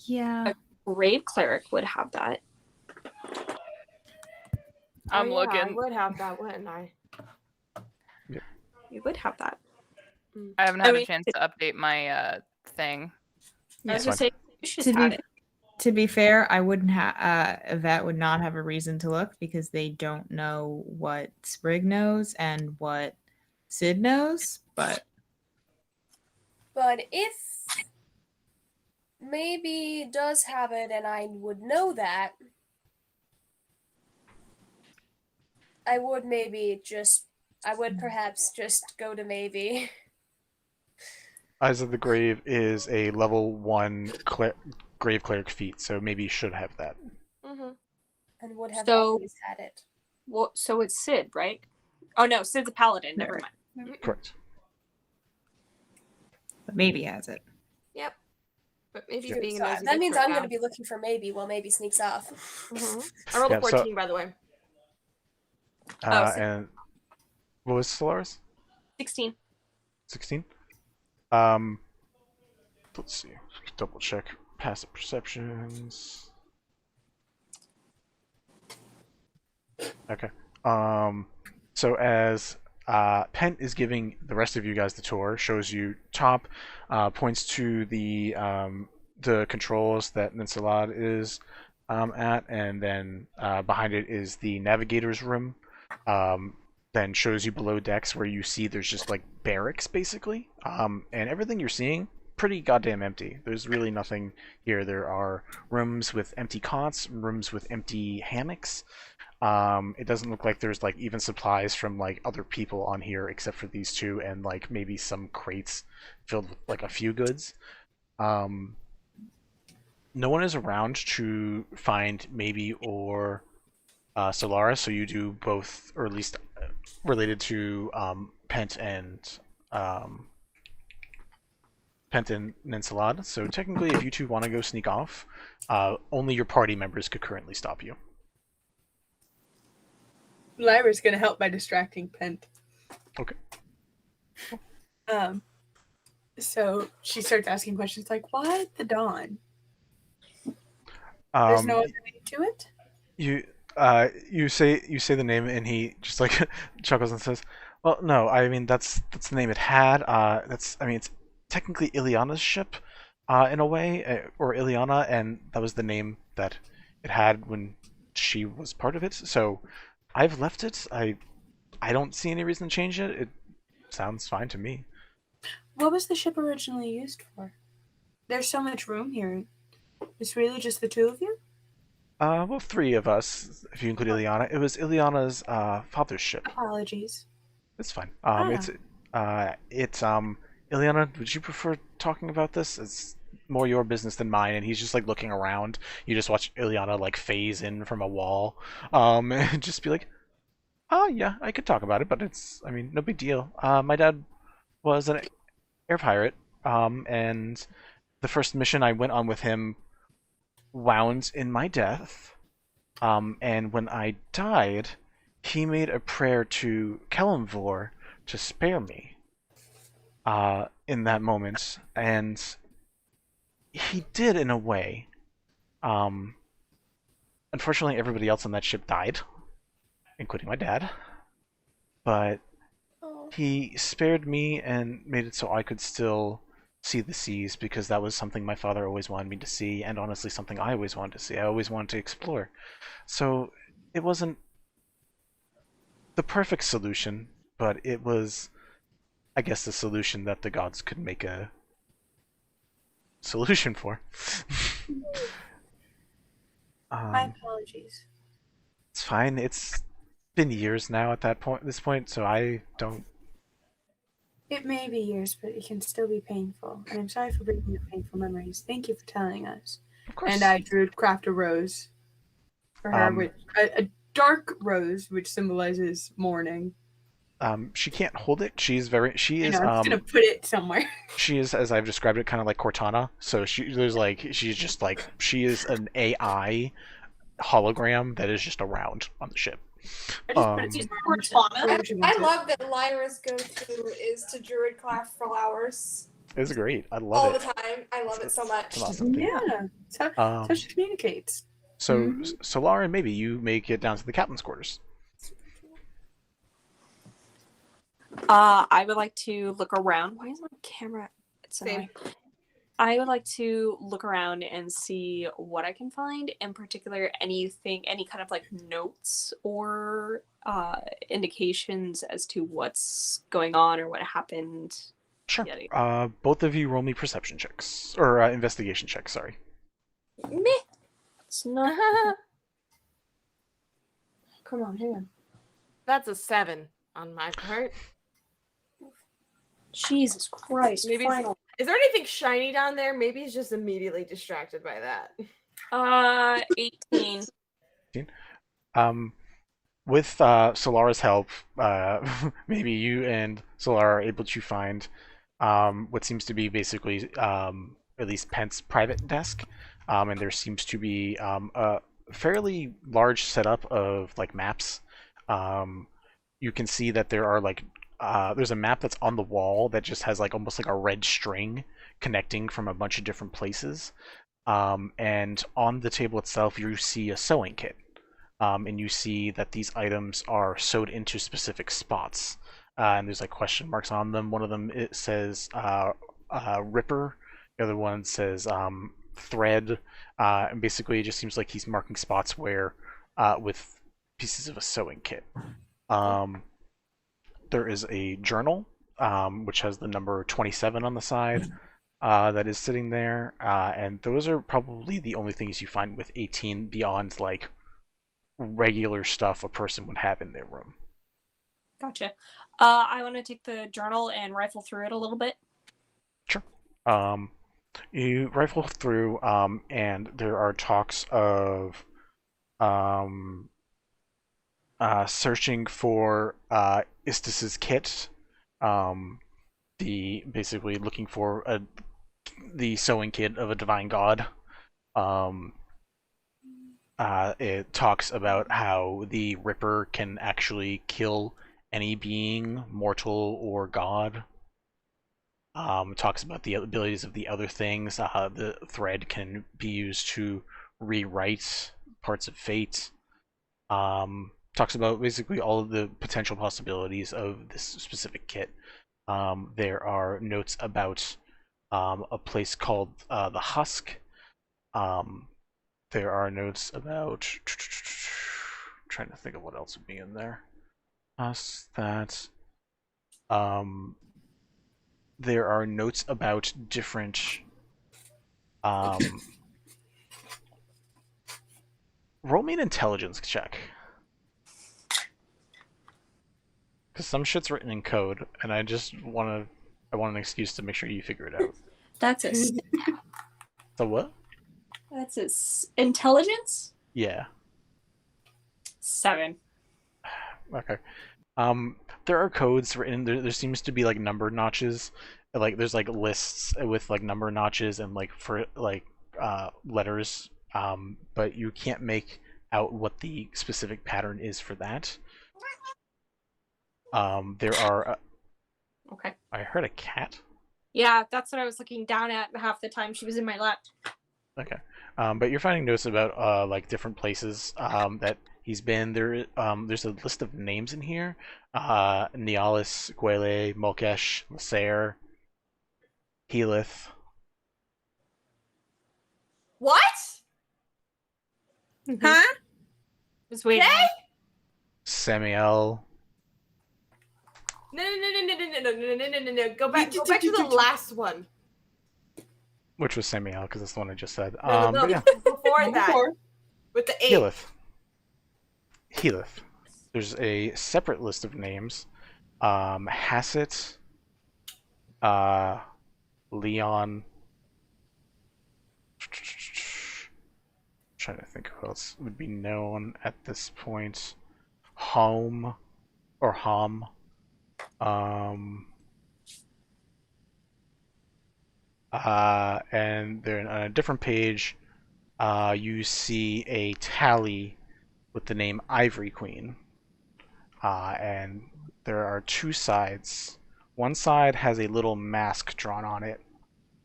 Yeah. A Grave Cleric would have that. I'm I looking. would have that, wouldn't I? You would have that. I haven't had a chance to update my thing. I was gonna say, you should To have be, it. to be fair, I wouldn't have. Yvette would not have a reason to look because they don't know what Sprig knows and what Sid knows. But if maybe does have it and I would know that, I would perhaps just go to maybe. Eyes of the Grave is a level 1 Grave Cleric feat, so maybe you should have that. And would have So- always had it. Well, so it's Sid, right? Oh no, Sid's a Paladin. Never mind. Correct. maybe has it. Yep. But maybe Yeah. being So nosy that means right I'm now. going to be looking for maybe while maybe sneaks off. I rolled Yeah, a so- 14, by the way. so- And what was Solara's? 16. 16? Let's see. Double check passive perceptions. Okay. So as Pent is giving the rest of you guys the tour, shows you top, points to the controls that Ninsalad is at, and then behind it is the navigator's room. Then shows you below decks where you see there's just like barracks basically, and everything you're seeing pretty goddamn empty. There's really nothing here. There are rooms with empty cots, rooms with empty hammocks. It doesn't look like there's like even supplies from like other people on here except for these two and like maybe some crates filled with like a few goods. No one is around to find maybe or Solara, so you do both, or at least related to Pent and Ninsalad. So technically, if you two want to go sneak off, only your party members could currently stop you. Lyra's gonna help by distracting Pent. Okay. So she starts asking questions like, "Why at the dawn?" There's no other name to it. You say the name and he just like chuckles and says, "Well, no, I mean that's the name it had. It's technically Ileana's ship, in a way, or Ileana, and that was the name that it had when she was part of it. So I've left it. I don't see any reason to change it. It sounds fine to me." What was the ship originally used for? There's so much room here. It's really just the two of you? Well, three of us, if you include Ileana. It was Ileana's father's ship. Apologies. It's fine. Ileana, would you prefer talking about this? It's more your business than mine. And he's just like looking around. You just watch Ileana like phase in from a wall, and just be like, "Oh yeah, I could talk about it, but it's, no big deal. My dad was an air pirate, and the first mission I went on with him wound in my death. And when I died, he made a prayer to Kelemvor to spare me in that moment, and he did in a way. Unfortunately, everybody else on that ship died, including my dad. But he spared me and made it so I could still see the seas, because that was something my father always wanted me to see, and honestly something I always wanted to see. I always wanted to explore. So it wasn't the perfect solution, but it was, I guess, the solution that the gods could make a solution for. My apologies. It's fine. It's been years now at this point, so I don't. It may be years, but it can still be painful. And I'm sorry for bringing up painful memories. Thank you for telling us. Of course. And I drew craft a rose for her, which, a dark rose, which symbolizes mourning. She can't hold it. She is. I'm just gonna put it somewhere. She is, as I've described it, kind of like Cortana. So she's just like, she is an AI hologram that is just around on the ship. I love that Lyra's go-to is to druid craft flowers. It's great. I love all it the time. I love it so much. Awesome thing. Yeah, that's how she communicates. So, Solara, maybe you make it down to the captain's quarters. I would like to look around. Why is my camera? It's annoying. I would like to look around and see what I can find. In particular, any kind of like notes or indications as to what's going on or what happened. Sure. Both of you roll me perception checks or investigation checks. Sorry. Meh. It's not. Come on, hang on. That's a 7 on my part. Jesus Christ. Maybe is there anything shiny down there? Maybe he's just immediately distracted by that. 18. With Solara's help, maybe you and Solara are able to find what seems to be basically at least Pent's private desk, and there seems to be a fairly large setup of like maps. You can see that there are like there's a map that's on the wall that just has like almost like a red string connecting from a bunch of different places, and on the table itself you see a sewing kit. And you see that these items are sewed into specific spots, and there's like question marks on them. One of them, it says Ripper, the other one says Thread, and basically it just seems like he's marking spots where with pieces of a sewing kit. There is a journal which has the number 27 on the side that is sitting there, and those are probably the only things you find with 18 beyond like regular stuff a person would have in their room. Gotcha. I want to take the journal and rifle through it a little bit. Sure. You rifle through, and there are talks of searching for Istis's kit. Basically looking for the sewing kit of a divine god. It talks about how the Ripper can actually kill any being, mortal or god. It talks about the abilities of the other things. The thread can be used to rewrite parts of fate. Talks about basically all of the potential possibilities of this specific kit. There are notes about a place called the Husk. There are notes about trying to think of what else would be in there. There are notes about different roll me an intelligence check. Because some shit's written in code, and I want an excuse to make sure you figure it out. That's it. So what? That's it. Intelligence? Yeah. 7. Okay. There are codes written. There seems to be like number notches. Like there's like lists with like number notches and like for like letters. But you can't make out what the specific pattern is for that. There are. Okay. I heard a cat. Yeah, that's what I was looking down at half the time she was in my lap. Okay. But you're finding notes about like different places that he's been. There's a list of names in here. Nialis, Gwele, Molkesh, Lasair, Healith. What? Huh? Just waiting. Okay. Samiel. No. Go back to the last one. Which was Samiel, because that's the one I just said. No, But yeah. before that. With the 8. Healith. There's a separate list of names. Hassett, Leon. Trying to think who else would be known at this point. Hom. And then on a different page, you see a tally with the name Ivory Queen. And there are 2 sides. One side has a little mask drawn on it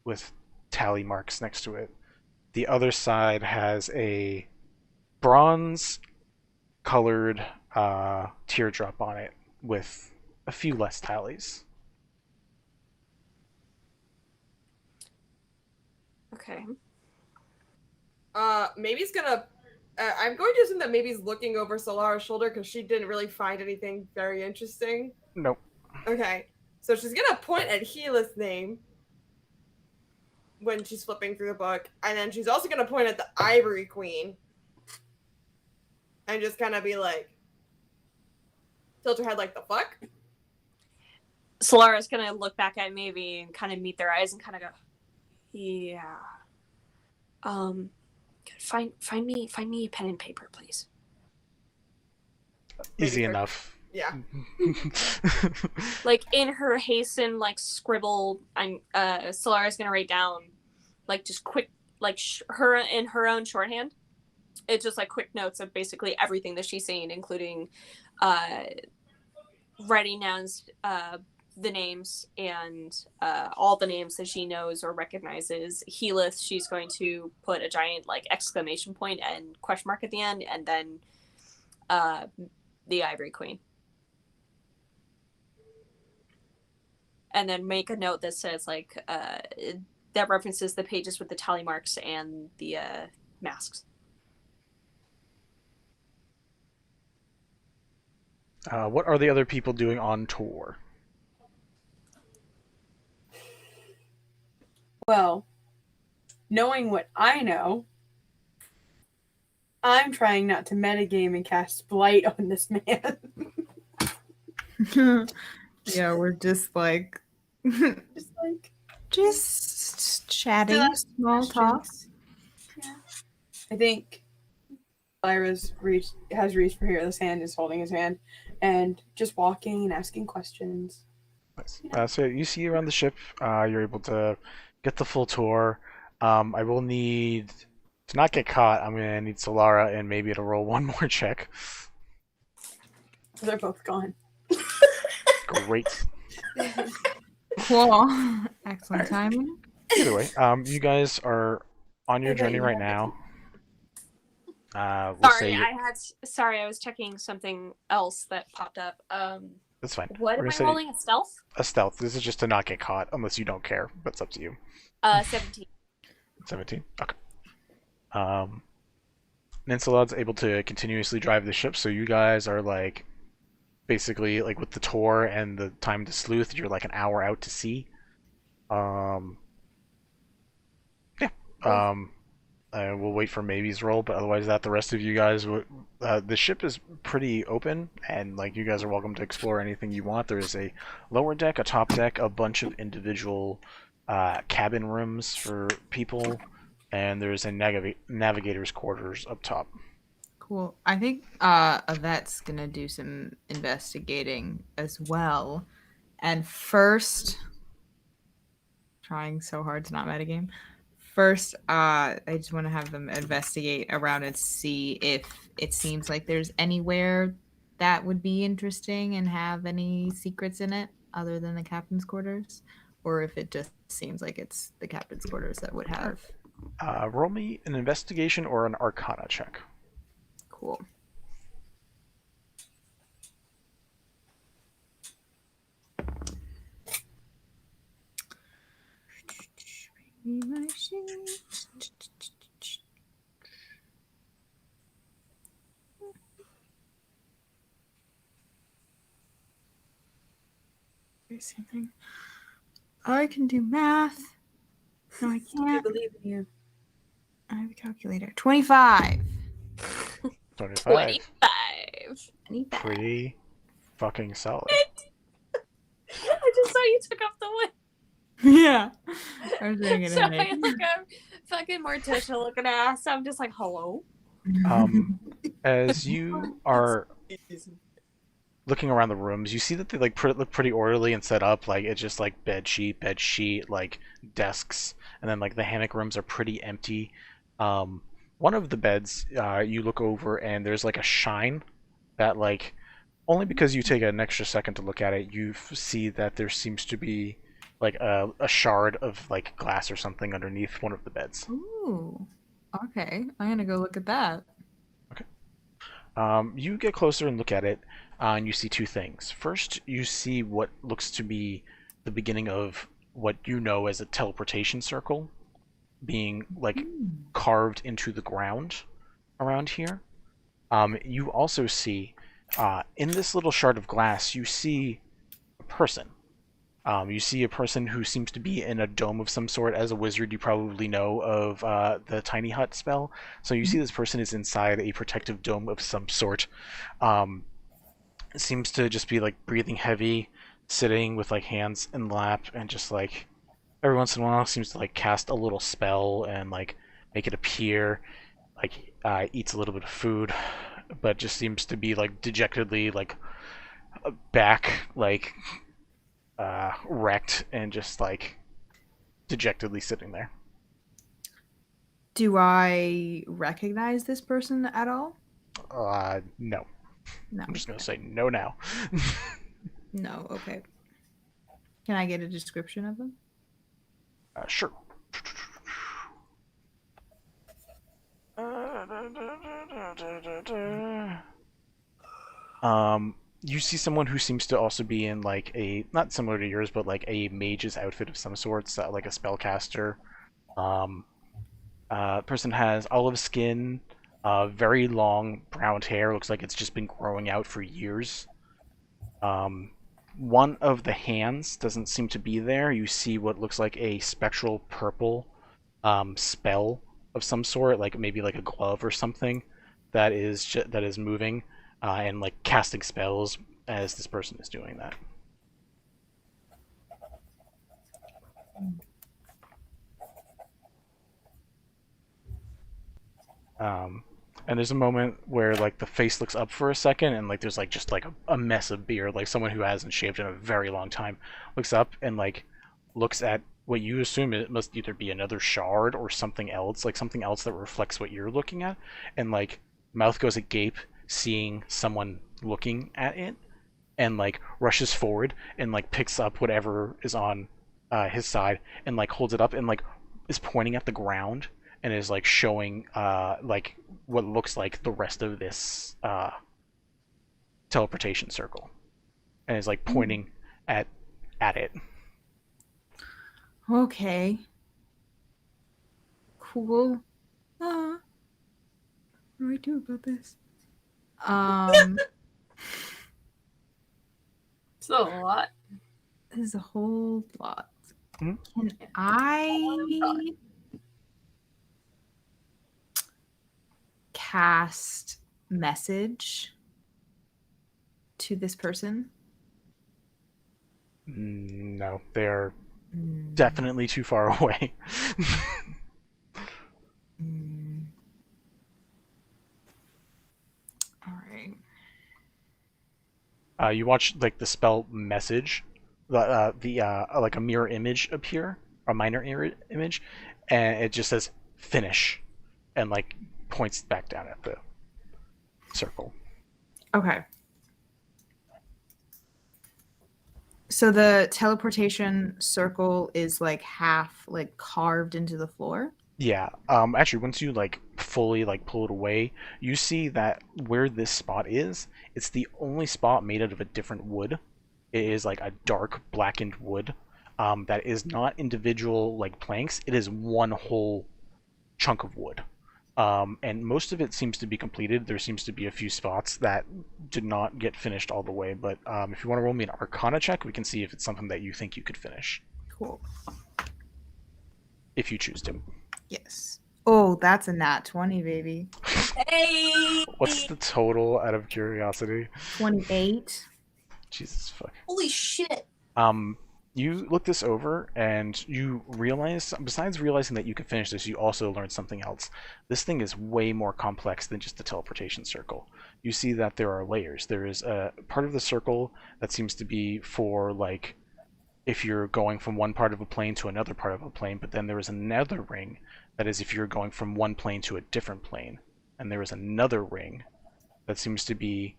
with tally marks next to it. The other side has a bronze-colored teardrop on it with a few less tallies. Okay. Maybe's gonna. I'm going to assume that Maybe's looking over Solara's shoulder because she didn't really find anything very interesting. Nope. Okay, so she's gonna point at Healith's name when she's flipping through the book, and then she's also gonna point at the Ivory Queen, and just kind of be like, tilt her head like the fuck. Solara's gonna look back at Maybe and kind of meet their eyes and kind of go, yeah. Find me a pen and paper, please. Easy enough. Yeah. Like in her hasten, like scribble, Solara's gonna write down, like just quick, like her in her own shorthand. It's just like quick notes of basically everything that she's seen, including writing down the names and all the names that she knows or recognizes. Healith, she's going to put a giant like exclamation point and question mark at the end, and then the Ivory Queen. And then make a note that says like that references the pages with the tally marks and the masks. What are the other people doing on tour? Well, knowing what I know, I'm trying not to metagame and cast Blight on this man. Yeah, we're just like just chatting, small talk. Yeah. I think Lyra's has reached for his hand, is holding his hand, and just walking and asking questions. Nice. So you see around the ship, you're able to get the full tour. I will need to not get caught. I'm gonna need Solara and maybe to roll one more check. They're both gone. Great. Cool. Excellent timing. Either way, you guys are on your journey right now. Sorry, I was checking something else that popped up. That's fine. What am I rolling? A stealth? A stealth. This is just to not get caught, unless you don't care. But it's up to you. 17. 17. Okay. Ninsalad's able to continuously drive the ship, so you guys are like, basically like with the tour and the time to sleuth, you're like an hour out to sea. We'll wait for Maybe's roll, but otherwise that the rest of you guys would. The ship is pretty open, and like you guys are welcome to explore anything you want. There is a lower deck, a top deck, a bunch of individual cabin rooms for people, and there's a navigator's quarters up top. Cool. I think Yvette's gonna do some investigating as well. And first, trying so hard to not metagame. First, I just want to have them investigate around and see if it seems like there's anywhere that would be interesting and have any secrets in it other than the captain's quarters, or if it just seems like it's the captain's quarters that would have. Roll me an investigation or an arcana check. Cool. My sheet. Same thing. I can do math. No, I I can't. believe in you. I have a calculator. 25. 25. 25. 25. Pretty fucking solid. I just saw you took off the one. Yeah. I was doing it So in I look up fucking Morticia looking ass. I'm just like, hello. As you are looking around the rooms, you see that they like look pretty orderly and set up. Like it's just like bed sheet, like desks, and then like the hammock rooms are pretty empty. One of the beds, you look over and there's like a shine that like only because you take an extra second to look at it, you see that there seems to be like a shard of like glass or something underneath one of the beds. Ooh. Okay. I'm gonna go look at that. You get closer and look at it, and you see two things. First, you see what looks to be the beginning of what you know as a teleportation circle being like carved into the ground around here. You also see in this little shard of glass, you see a person. You see a person who seems to be in a dome of some sort. As a wizard, you probably know of the tiny hut spell. So you see this person is inside a protective dome of some sort. Seems to just be like breathing heavy, sitting with like hands in lap, and just like every once in a while seems to like cast a little spell and like make it appear. Like eats a little bit of food, but just seems to be like dejectedly like back like wrecked and just like dejectedly sitting there. Do I recognize this person at all? No. No. I'm just gonna say no now. No, okay. Can I get a description of them? Sure. You see someone who seems to also be in like a, not similar to yours, but like a mage's outfit of some sorts, like a spellcaster. Person has olive skin, very long brown hair, looks like it's just been growing out for years. One of the hands doesn't seem to be there. You see what looks like a spectral purple spell of some sort, like maybe like a glove or something that is moving and like casting spells as this person is doing that. And there's a moment where like the face looks up for a second and like there's like just like a mess of beard, like someone who hasn't shaved in a very long time looks up and like looks at what you assume it must either be another shard or something else, like something else that reflects what you're looking at, and like mouth goes agape seeing someone looking at it, and like rushes forward and like picks up whatever is on his side and like holds it up and like is pointing at the ground and is like showing like what looks like the rest of this teleportation circle, and is like pointing at it. Okay. Cool. What do I do about this? It's a lot. This is a whole lot. Mhm. Can I cast message to this person? No, they're definitely too far away. All right. You watch like the spell message, like a mirror image appear, a minor image, and it just says finish, and like points back down at the circle. Okay. So the teleportation circle is like half like carved into the floor? Yeah. Actually, once you like fully like pull it away, you see that where this spot is, it's the only spot made out of a different wood. It is like a dark blackened wood. That is not individual like planks. It is one whole chunk of wood. And most of it seems to be completed. There seems to be a few spots that did not get finished all the way. But if you want to roll me an Arcana check, we can see if it's something that you think you could finish. Cool. If you choose to. Yes. Oh, that's a nat 20, baby. Hey! What's the total out of curiosity? 28. Jesus fuck. Holy shit! You look this over and you realize, besides realizing that you can finish this, you also learned something else. This thing is way more complex than just the teleportation circle. You see that there are layers. There is a part of the circle that seems to be for like if you're going from one part of a plane to another part of a plane, but then there is another ring that is if you're going from one plane to a different plane. And there is another ring that seems to be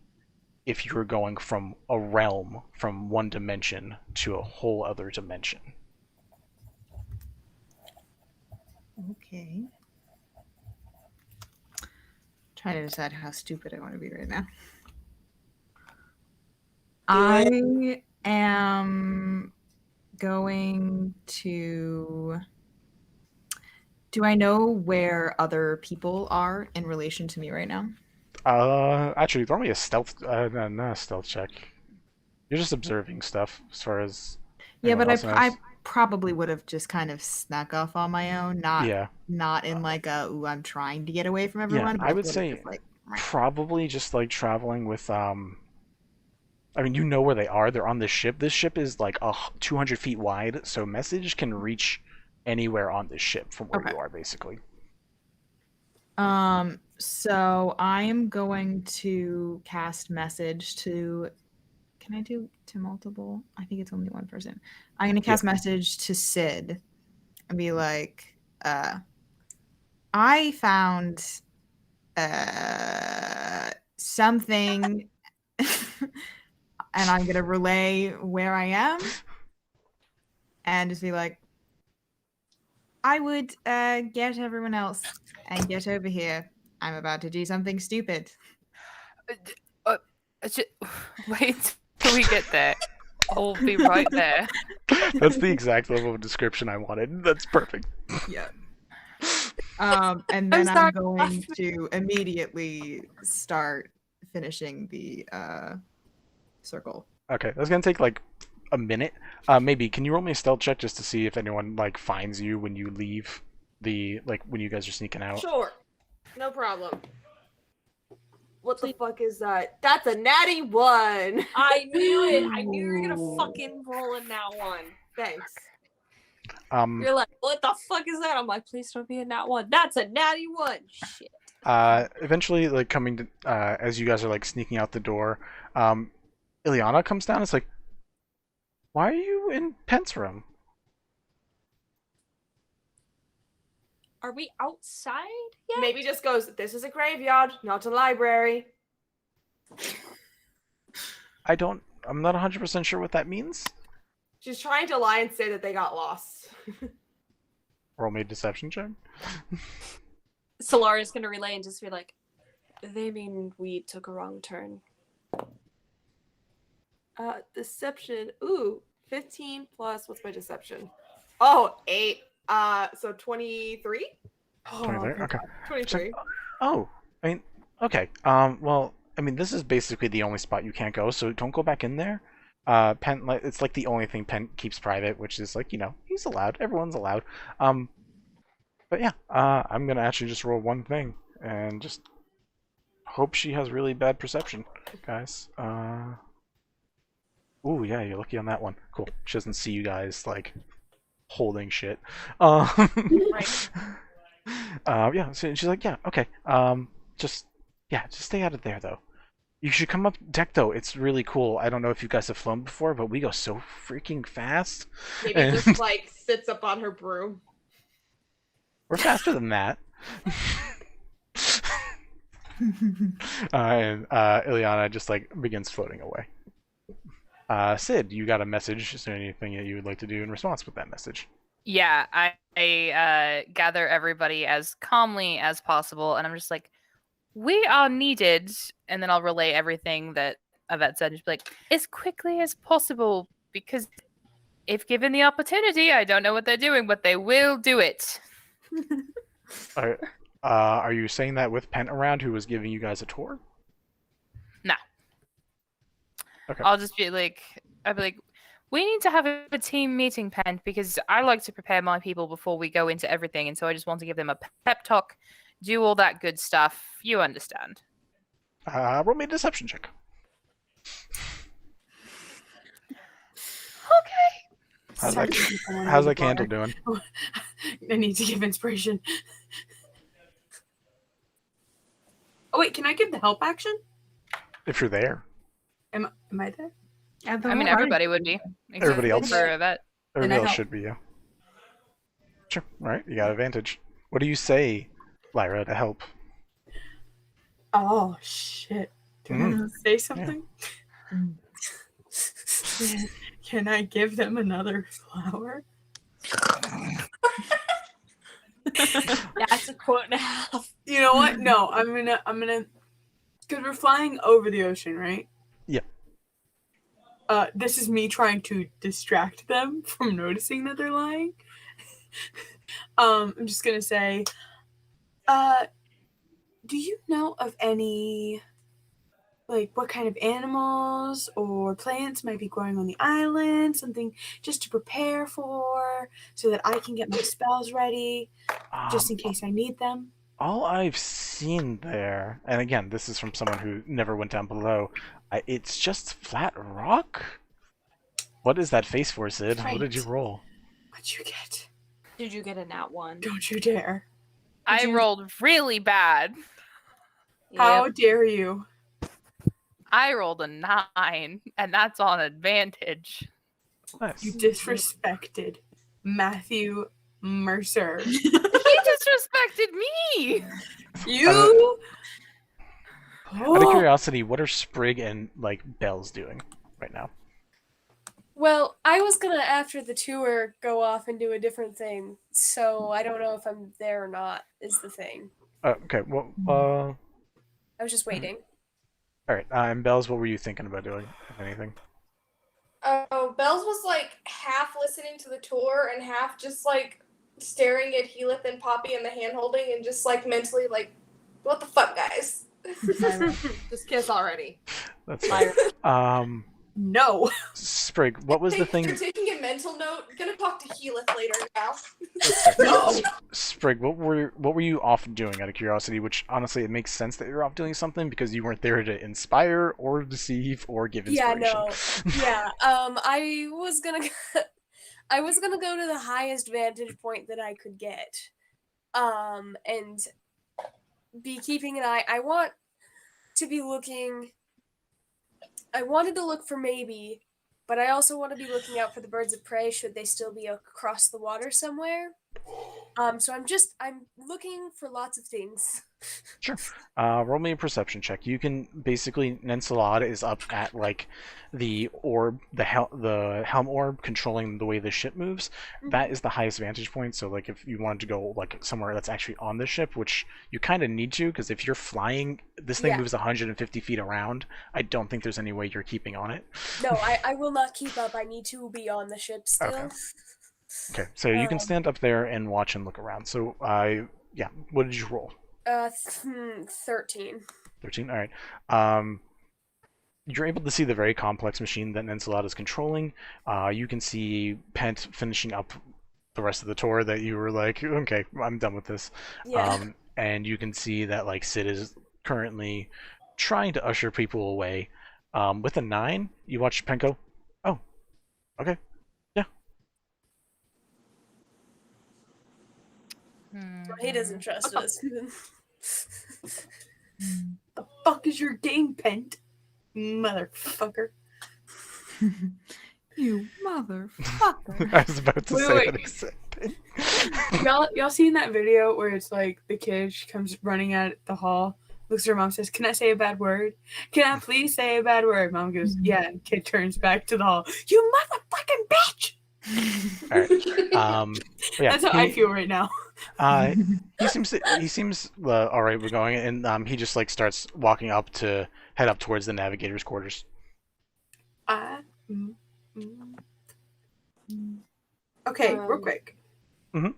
if you're going from a realm, from one dimension to a whole other dimension. Okay. Trying to decide how stupid I want to be right now. I am going to... Do I know where other people are in relation to me right now? Actually, throw me a stealth, not a stealth check. You're just observing stuff as far as. Yeah, but else knows. I probably would have just kind of snuck off on my own, not in like a, ooh, I'm trying to get away from everyone. Yeah, I would say just, like, probably just like traveling with, I mean, you know where they are. They're on this ship. This ship is like 200 feet wide, so message can reach anywhere on this ship from where you are, basically. So I am going to cast message to. Can I do to multiple? I think it's only one person. I'm going to cast message to Sid and be like, I found something and I'm going to relay where I am and just be like, I would get everyone else and get over here. I'm about to do something stupid. Wait till we get there. I'll be right there. That's the exact level of description I wanted. That's perfect. Yeah. And then I'm going to immediately start finishing the circle. Okay, that's gonna take like a minute. Maybe can you roll me a stealth check just to see if anyone like finds you when you leave when you guys are sneaking out? Sure. No problem. What the fuck is that? That's a natty 1! I knew it! I knew you were gonna fucking roll a nat 1. Thanks. You're like, what the fuck is that? I'm like, please don't be a nat 1. That's a natty 1! Shit. Eventually, like coming to, as you guys are like sneaking out the door, Ileana comes down. It's like, why are you in Pent's room? Are we outside yet? Maybe just goes, this is a graveyard, not a library. I'm not 100% sure what that means. She's trying to lie and say that they got lost. Roll me a deception check. Solara's gonna relay and just be like, they mean we took a wrong turn. Deception. Ooh, 15 plus, what's my deception? Oh, 8. So 23? 23, okay. 23. Oh, I mean, okay. Well, I mean, this is basically the only spot you can't go, so don't go back in there. Penn, it's like the only thing Penn keeps private, which is like, he's allowed. Everyone's allowed. But yeah, I'm gonna actually just roll one thing and just hope she has really bad perception, guys. Ooh, yeah, you're lucky on that one. Cool. She doesn't see you guys like holding shit. Right. Yeah. So she's like, yeah, okay. Just stay out of there though. You should come up deck though. It's really cool. I don't know if you guys have flown before, but we go so freaking fast. Maybe just like sits up on her broom. We're faster than that. And Ileana just like begins floating away. Sid, you got a message. Is there anything that you would like to do in response with that message? Yeah, I gather everybody as calmly as possible, and I'm just like, we are needed, and then I'll relay everything that Yvette said, and just be like, as quickly as possible, because if given the opportunity, I don't know what they're doing, but they will do it. Are you saying that with Pent around, who was giving you guys a tour? No. Okay. I'll be like, we need to have a team meeting, Pent, because I like to prepare my people before we go into everything, and so I just want to give them a pep talk, do all that good stuff. You understand. Roll me a deception check. Okay. How's that candle doing? I need to give inspiration. Oh wait, can I give the help action? If you're there. Am I there? I mean, everybody would be. Everybody else. For Yvette. Everybody else should be, yeah. Sure. All right, you got advantage. What do you say, Lyra, to help? Oh shit! Do I have to say something? Yeah. Can I give them another flower? That's a quote and a half. You know what? No, I'm gonna, because we're flying over the ocean, right? Yeah. This is me trying to distract them from noticing that they're lying. I'm just gonna say, do you know of any, like, what kind of animals or plants might be growing on the island? Something just to prepare for, so that I can get my spells ready, just in case I need them. All I've seen there, and again, this is from someone who never went down below, it's just flat rock? What is that face for, Sid? Right. What did you roll? What'd you get? Did you get a nat 1? Don't you dare. I rolled really bad. How dare you? I rolled a 9, and that's on advantage. Nice. You disrespected Matthew Mercer. He disrespected me! You? Out of curiosity, what are Sprig and like Bells doing right now? Well, I was gonna, after the tour, go off and do a different thing, so I don't know if I'm there or not, is the thing. Okay, well, I was just waiting. alright, and Bells, what were you thinking about doing, if anything? Oh, Bells was like half listening to the tour and half just like staring at Heath and Poppy and the hand holding and just like mentally like, what the fuck, guys? Just kiss already. That's fine. No. Sprig, what was the thing? You're taking a mental note. I'm gonna talk to Heath later now. No. Sprig, what were you off doing out of curiosity? Which honestly, it makes sense that you're off doing something because you weren't there to inspire or deceive or give inspiration. Yeah, no. Yeah. I was gonna go to the highest vantage point that I could get. And be keeping an eye. I wanted to look for maybe, but I also want to be looking out for the birds of prey should they still be across the water somewhere. So I'm looking for lots of things. Sure. Roll me a perception check. You can basically, Nensalad is up at like the orb, the helm orb controlling the way the ship moves. That is the highest vantage point. So like if you wanted to go like somewhere that's actually on the ship, which you kind of need to, because if you're flying, this thing moves 150 feet around. I don't think there's any way you're keeping on it. No, I will not keep up. I need to be on the ship still. Okay, so you can stand up there and watch and look around. So what did you roll? 13. 13, all right. You're able to see the very complex machine that Nensalad is controlling. You can see Pent finishing up the rest of the tour that you were like, okay, I'm done with this. Yeah. And you can see that like Sid is currently trying to usher people away. With a 9, you watch Pent go, oh, okay, yeah. He doesn't trust us. The fuck is your game, Pent? Motherfucker. You motherfucker. I was about to say Wait. that exact. happen. Y'all seen that video where it's like the kid she comes running out the hall, looks at her mom, says, "Can I say a bad word? Can I please say a bad word?" Mom goes, "Yeah." And kid turns back to the hall. "You motherfucking bitch!" All right. Yeah, That's how I feel right now. he seems all right with going, and he just like starts walking up to head up towards the navigator's quarters. Okay, real quick. Mhm.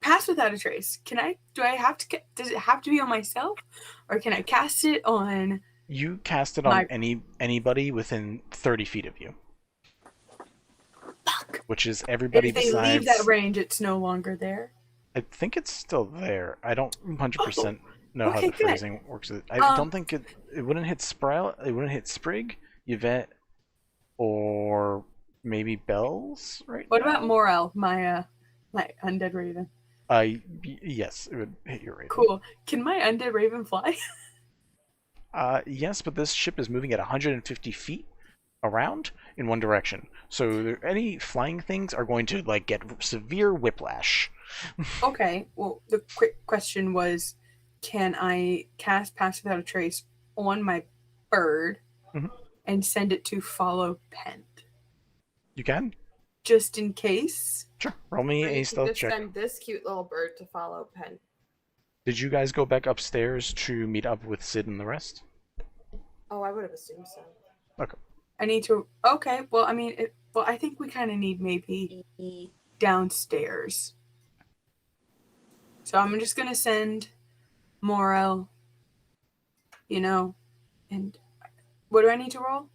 Pass without a trace. Can I? Do I have to? Does it have to be on myself, or can I cast it on? You cast it on anybody within 30 feet of you. Fuck. Which is everybody If they besides. leave that range, it's no longer there. I think it's still there. I don't 100% know how okay, the phrasing works. I don't think it wouldn't hit It wouldn't hit Sprig, Yvette, or maybe Bells right What now. about Morel, my undead raven? Yes, it would hit your raven. Cool. Can my undead raven fly? Yes, but this ship is moving at 150 feet around in one direction. So any flying things are going to like get severe whiplash. Okay. Well, the quick question was, can I cast Pass Without a Trace on my bird and send it to follow Pent? You can? Just in case? Sure. Roll me a stealth check. Send this cute little bird to follow Pen. Did you guys go back upstairs to meet up with Sid and the rest? Oh, I would have assumed so. Okay. I need to. Okay. Well, I mean, I think we kind of need maybe downstairs. So I'm just gonna send Morel. And what do I need to roll?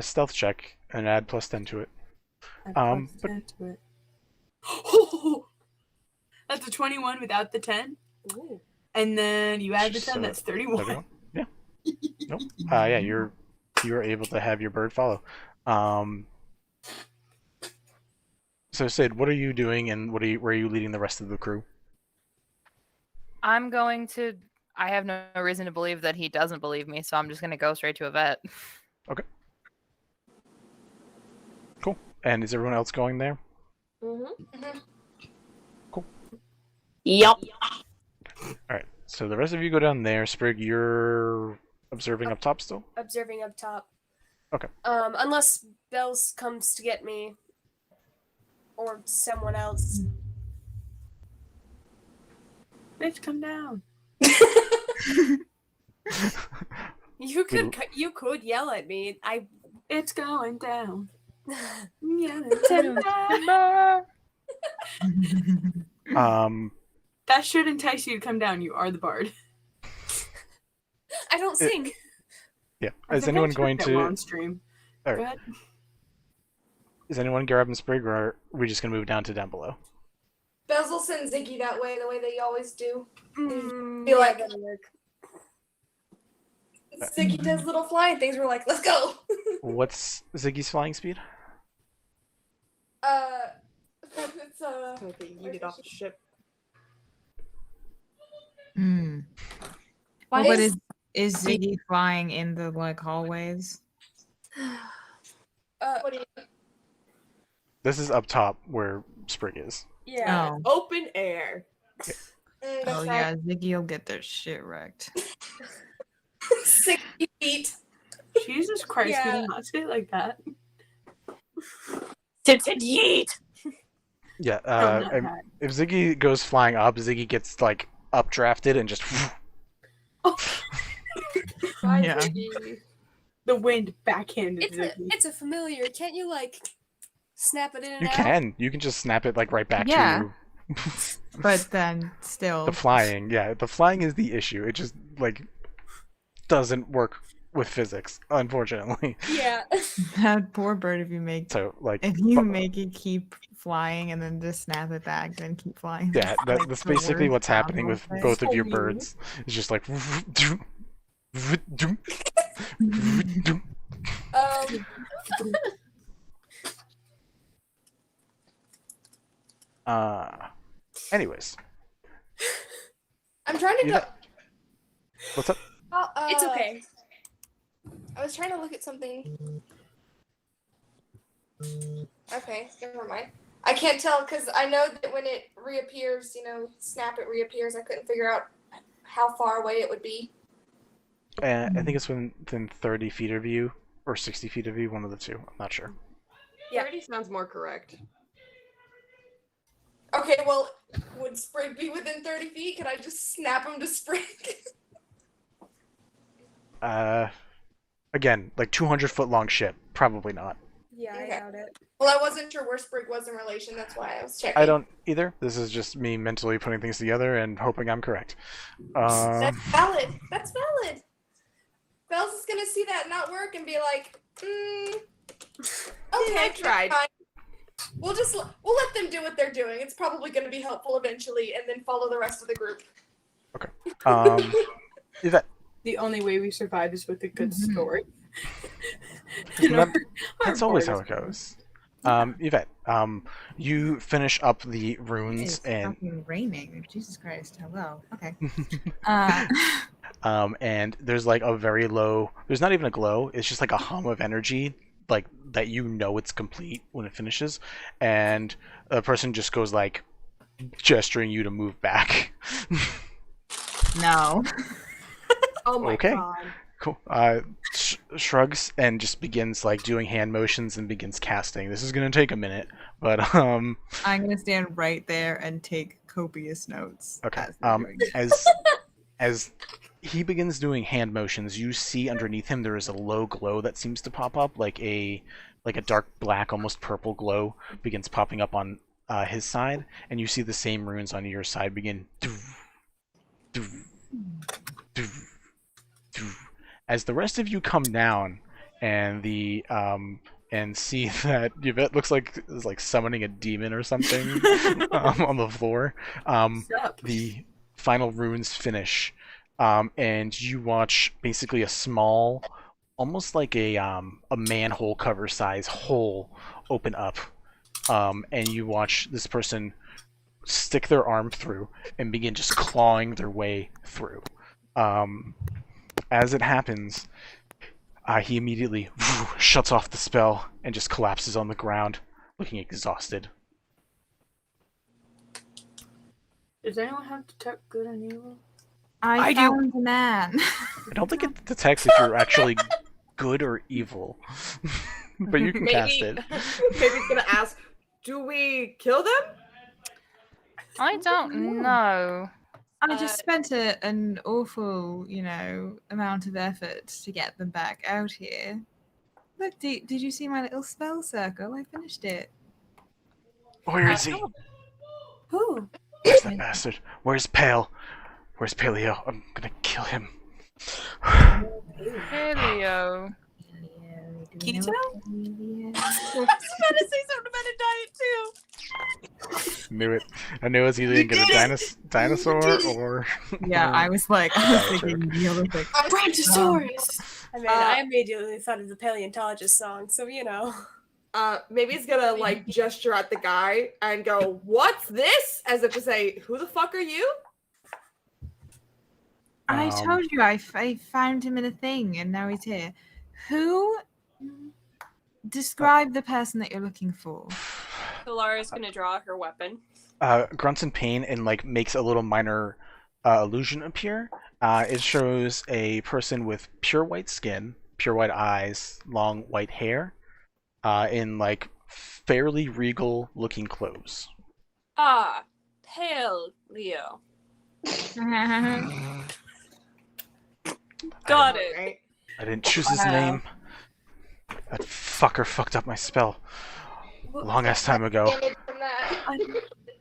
Stealth check and add +10 to it. Add +10 to it. Oh, that's a 21 without the 10. Ooh. And then you add the 10, that's 31. 31? Yeah. Nope. Yeah, you're able to have your bird follow. So Sid, what are you doing, and where are you leading the rest of the crew? I'm going to. I have no reason to believe that he doesn't believe me, so I'm just going to go straight to Yvette. Okay. Cool. And is everyone else going there? Cool. Yup. Alright, so the rest of you go down there. Sprig, you're observing up top still? Observing up top. Okay. Unless Bells comes to get me. Or someone else. Bitch, come down. You could yell at me. It's going down. That should entice you to come down. You are the bard. I don't sing. Yeah. Is anyone going to on stream? All right. Is anyone grabbing Sprig, or are we just gonna move down below? Bezel send Ziggy that way, the way they always do. Be like, Ziggy does little flying things. We're like, let's go. What's Ziggy's flying speed? It's yeeted off the ship. What is Ziggy flying in the hallways? what do you? This is up top where Sprig is. Yeah. Oh. Open air. Oh yeah, Ziggy will get their shit wrecked. 60 feet. Jesus Christ, Yeah. we did not say it like that. Sid said yeet. Yeah. not that. If Ziggy goes flying up, Ziggy gets updrafted and just. Yeah. The wind backhanded Ziggy. It's a familiar. Can't you snap it in and You out? can. You can just snap it right back Yeah. to you. But then still, The flying, yeah. The flying is the issue. It just doesn't work with physics, unfortunately. Yeah. that poor bird. If you make it keep flying and then just snap it back, then keep flying. Yeah, that's the basically worst what's happening with downhill both of your thing. birds. It's just like. Anyways. I'm trying to go. What's up? It's okay. I was trying to look at something. Okay, never mind. I can't tell because I know that when it reappears, snap, it reappears. I couldn't figure out how far away it would be. I think it's within 30 feet of you, or 60 feet of you, one of the two. I'm not sure. Yeah. 30 sounds more correct. Okay, well, would Sprig be within 30 feet? Could I just snap him to Sprig? Again, like 200-foot long ship. Probably not. Yeah, Okay. I doubt it. Well, I wasn't sure where Sprig was in relation. That's why I was checking. I don't either. This is just me mentally putting things together and hoping I'm correct. That's valid. That's valid. Bells is gonna see that not work and be like, okay, I tried. fine. We'll let them do what they're doing. It's probably gonna be helpful eventually, and then follow the rest of the group. Okay. Yvette. The only way we survive is with a good story. That's always how it goes. Yvette, you finish up the runes It's and fucking raining. Jesus Christ. Hello. Okay. and there's like a very low. There's not even a glow. It's just like a hum of energy, like that it's complete when it finishes, and a person just goes like gesturing you to move back. No. Oh my Okay. god. Cool. Shrugs and just begins like doing hand motions and begins casting. This is gonna take a minute, but I'm gonna stand right there and take copious notes. okay. as they're doing it. As he begins doing hand motions, you see underneath him there is a low glow that seems to pop up, like a dark black, almost purple glow begins popping up on his side, and you see the same runes on your side begin. As the rest of you come down, and and see that Yvette looks like is like summoning a demon or something on the floor. The final runes finish, and you watch basically a small, almost like a manhole cover size hole open up, and you watch this person stick their arm through and begin just clawing their way through. As it happens, he immediately shuts off the spell and just collapses on the ground, looking exhausted. Does anyone have detect good and evil? I found a man. I don't think it detects if you're actually good or evil, but you can cast it. Maybe it's gonna ask, do we kill them? I don't know. I just spent an awful, amount of effort to get them back out here. Look, did you see my little spell circle? I finished it. Where is he? Who? Where's that bastard? Where's Pale? Where's Paleo? I'm gonna kill him. Paleo. Keto? I was about to say something about a diet too. Knew it. I knew it was either gonna get a dinosaur or. Yeah, I was like, thinking the other thing. Brontosaurus! I mean, I immediately thought of the paleontologist song, so Maybe he's gonna like gesture at the guy and go, "What's this?" As if to say, "Who the fuck are you?" I told you I found him in a thing, and now he's here. Who? Describe the person that you're looking for. Solara's gonna draw her weapon. Grunts in pain and like makes a little minor illusion appear. It shows a person with pure white skin, pure white eyes, long white hair, in like fairly regal looking clothes. Ah, Pale Leo. Got it. Right? I didn't choose his name. That fucker fucked up my spell long ass time ago. Damage from that.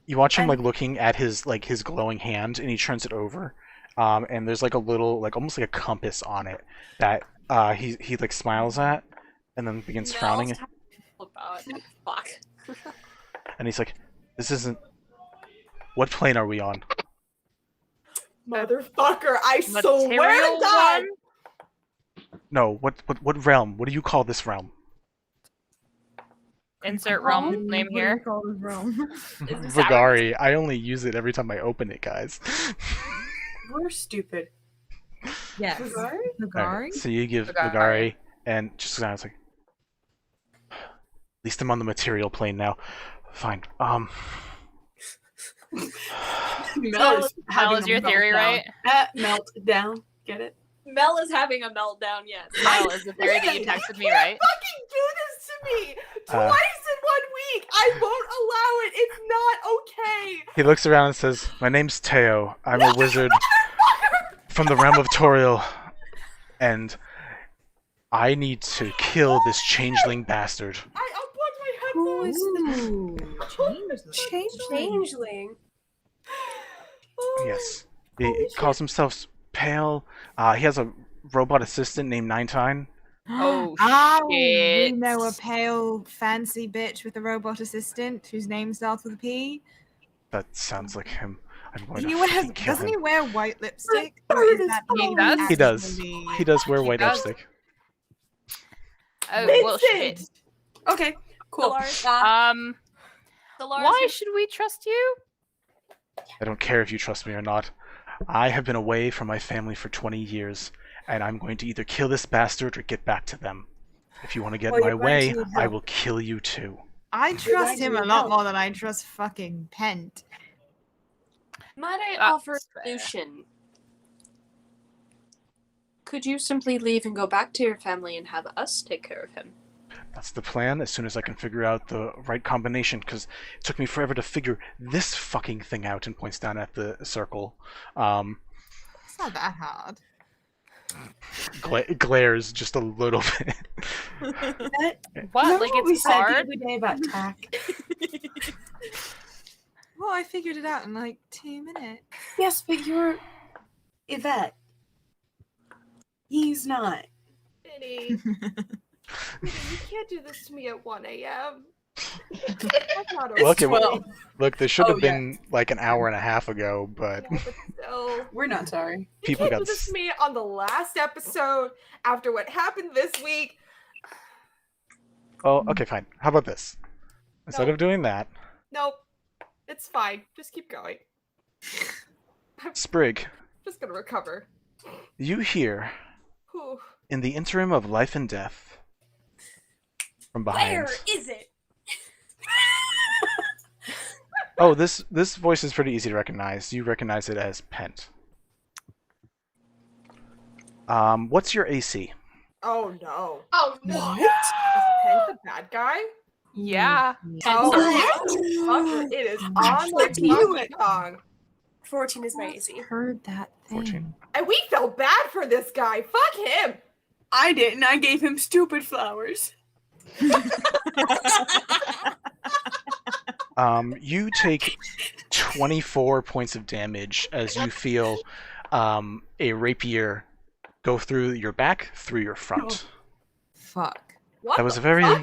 You watch him like looking at his glowing hand, and he turns it over, and there's like a little like almost like a compass on it that he like smiles at, and then begins frowning. Fuck. And he's like, "This isn't. What plane are we on?" Motherfucker! I swear Material to God. one? No, what realm? What do you call this realm? Insert realm name here. Vagari. I only use it every time I open it, guys. We're stupid. Yes. Vagari? Vagari? Alright, so you give Vagari. Vagari, and just sounds like, at least I'm on the material plane now. Fine. Mel Mel, is your theory right? Melt down. Get it? Mel is having a meltdown, yes. Mel, is the theory that you texted me right? Fucking do this to me twice in 1 week. I won't allow it. It's not okay. He looks around and says, "My name's Teo. I'm a wizard from the realm of Toriel, and I need to kill this changeling bastard." I unplugged my Who headphones. is the changeling? Yes. He calls himself Pale. He has a robot assistant named Ninetine. Oh, we shit. know a pale, fancy bitch with a robot assistant whose name starts with a P. That sounds like him. I'm going He to wears, fucking kill doesn't him. he wear white lipstick? Or is that He does? He does. actually- He does wear white does. lipstick. Oh, well, shit. Vincent! Okay, cool. Solara, Why should we trust you? I don't care if you trust me or not. I have been away from my family for 20 years, and I'm going to either kill this bastard or get back to them. If you want to get Well, my you're going way, to I help. will kill you too. I trust him a going to lot help. more than I trust fucking Pent. might I That's offer a fair. solution? Could you simply leave and go back to your family and have us take care of him? That's the plan, as soon as I can figure out the right combination, because it took me forever to figure this fucking thing out, and points down at the circle. It's not that hard. Glares just a little bit. What? Like, we it's said hard? the other day about tack? Well, I figured it out in like 2 minutes. Yes, but you're Yvette. He's not. Vinny. You can't do this to me at 1 a.m. That's not okay. Look, Well, look, this should have Oh, yeah. been like an hour and a half ago, but Yeah, but still. we're not sorry. You people can't got do this to me on the last episode after what happened this week. Oh, okay, fine. How about this? Instead No. of doing that, Nope. It's fine. Just keep going. Sprig, Just gonna recover. you hear Whew. in the interim of life and death from behind. Where is it? Oh, this voice is pretty easy to recognize. You recognize it as Pent. What's your AC? Oh no. Oh no. What? Is Pen the bad guy? Yeah. Oh, What? it is on the 14. tongue. 14 is my AC. Heard that thing. 14. And we felt bad for this guy. Fuck him. I didn't. I gave him stupid flowers. You take 24 points of damage as you feel a rapier go through your back, through your front. Fuck. What That was the a very fuck?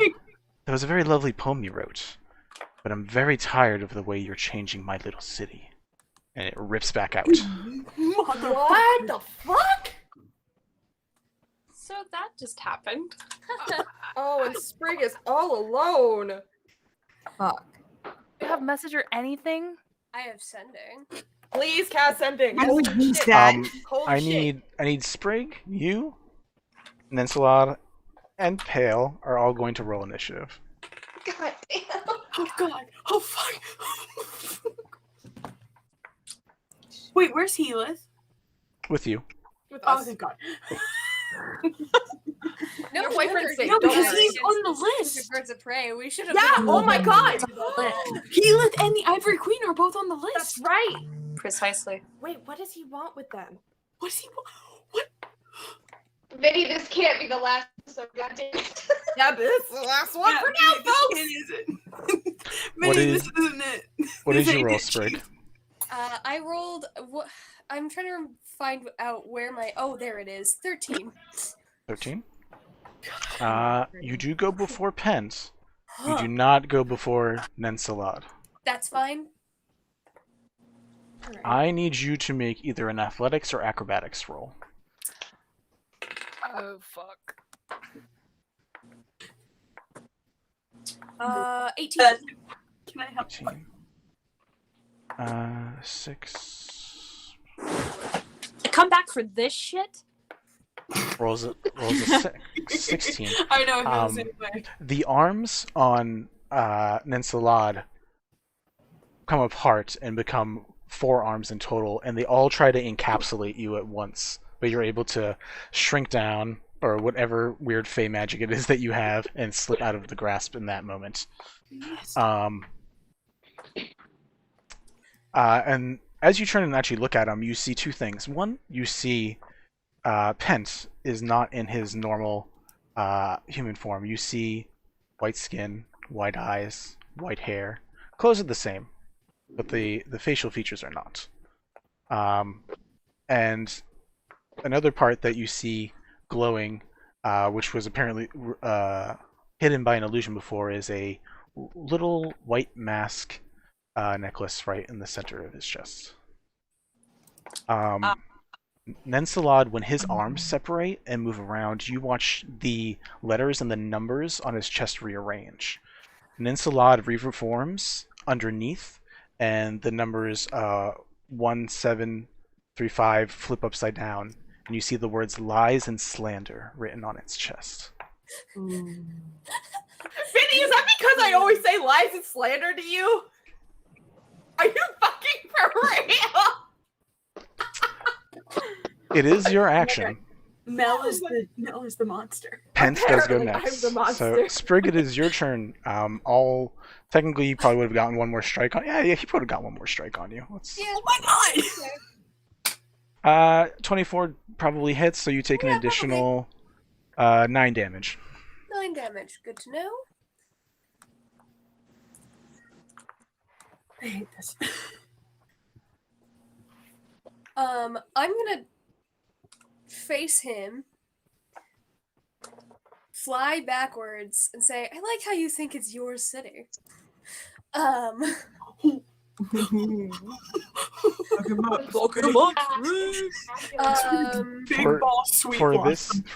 that was a very lovely poem you wrote, but I'm very tired of the way you're changing my little city. And it rips back out. What the fuck? So that just happened. Oh, and Sprig is all alone. Fuck. You have message or anything? I have sending. Please cast sending. I would Holy use shit. that. Holy I shit. need Sprig, you, Nensalad, and Pale are all going to roll initiative. God damn. Oh god. Oh fuck. Wait, where's Healith? With you. With Oh us. thank god. Your boyfriend's safe. No, Don't because worry. he's on the list. Birds of prey. We should have. Yeah, been oh my god. Healith and the Ivory Queen are both on the list. That's right. Precisely. Wait, what does he want with them? What is he? What? Vinny, this can't be the last episode, goddamn. Yeah, but this is the last one for now, Vinny, folks. this isn't. What Vinny, is- this isn't it. What This did you ain't roll, it. Sprig? I rolled. I'm trying to find out where my. Oh, there it is. 13. 13? You do go before Pence. You do not go before Nensalad. That's fine. I need you to make either an athletics or acrobatics roll. Oh, fuck. 18. Can I help? 18. 6. Come back for this shit? Rolls a 16. I know. I feel Um, the same way. The arms on Nensalad come apart and become 4 arms in total, and they all try to encapsulate you at once. But you're able to shrink down, or whatever weird fey magic it is that you have, and slip out of the grasp in that moment. And as you turn and actually look at him, you see 2 things. One, you see Pent is not in his normal human form. You see white skin, white eyes, white hair. Clothes are the same, but the facial features are not. And another part that you see glowing, which was apparently hidden by an illusion before, is a little white mask necklace right in the center of his chest. Nensalad, when his arms separate and move around, you watch the letters and the numbers on his chest rearrange. Nensalad reforms underneath, and the numbers 1735 flip upside down, and you see the words lies and slander written on its chest. Vinny, is that because I always say lies and slander to you? Are you fucking for real? It is your action. Mel is the monster. Pence does go Apparently, next. I'm the monster. So Sprig, it is your turn. Technically, you probably would have gotten one more strike on. Yeah, he would have got one more strike on you. Oh my god! 24 probably hits, so you take an additional 9 damage. 9 damage. Good to know. I hate this. I'm gonna face him, fly backwards, and say, "I like how you think it's your city." For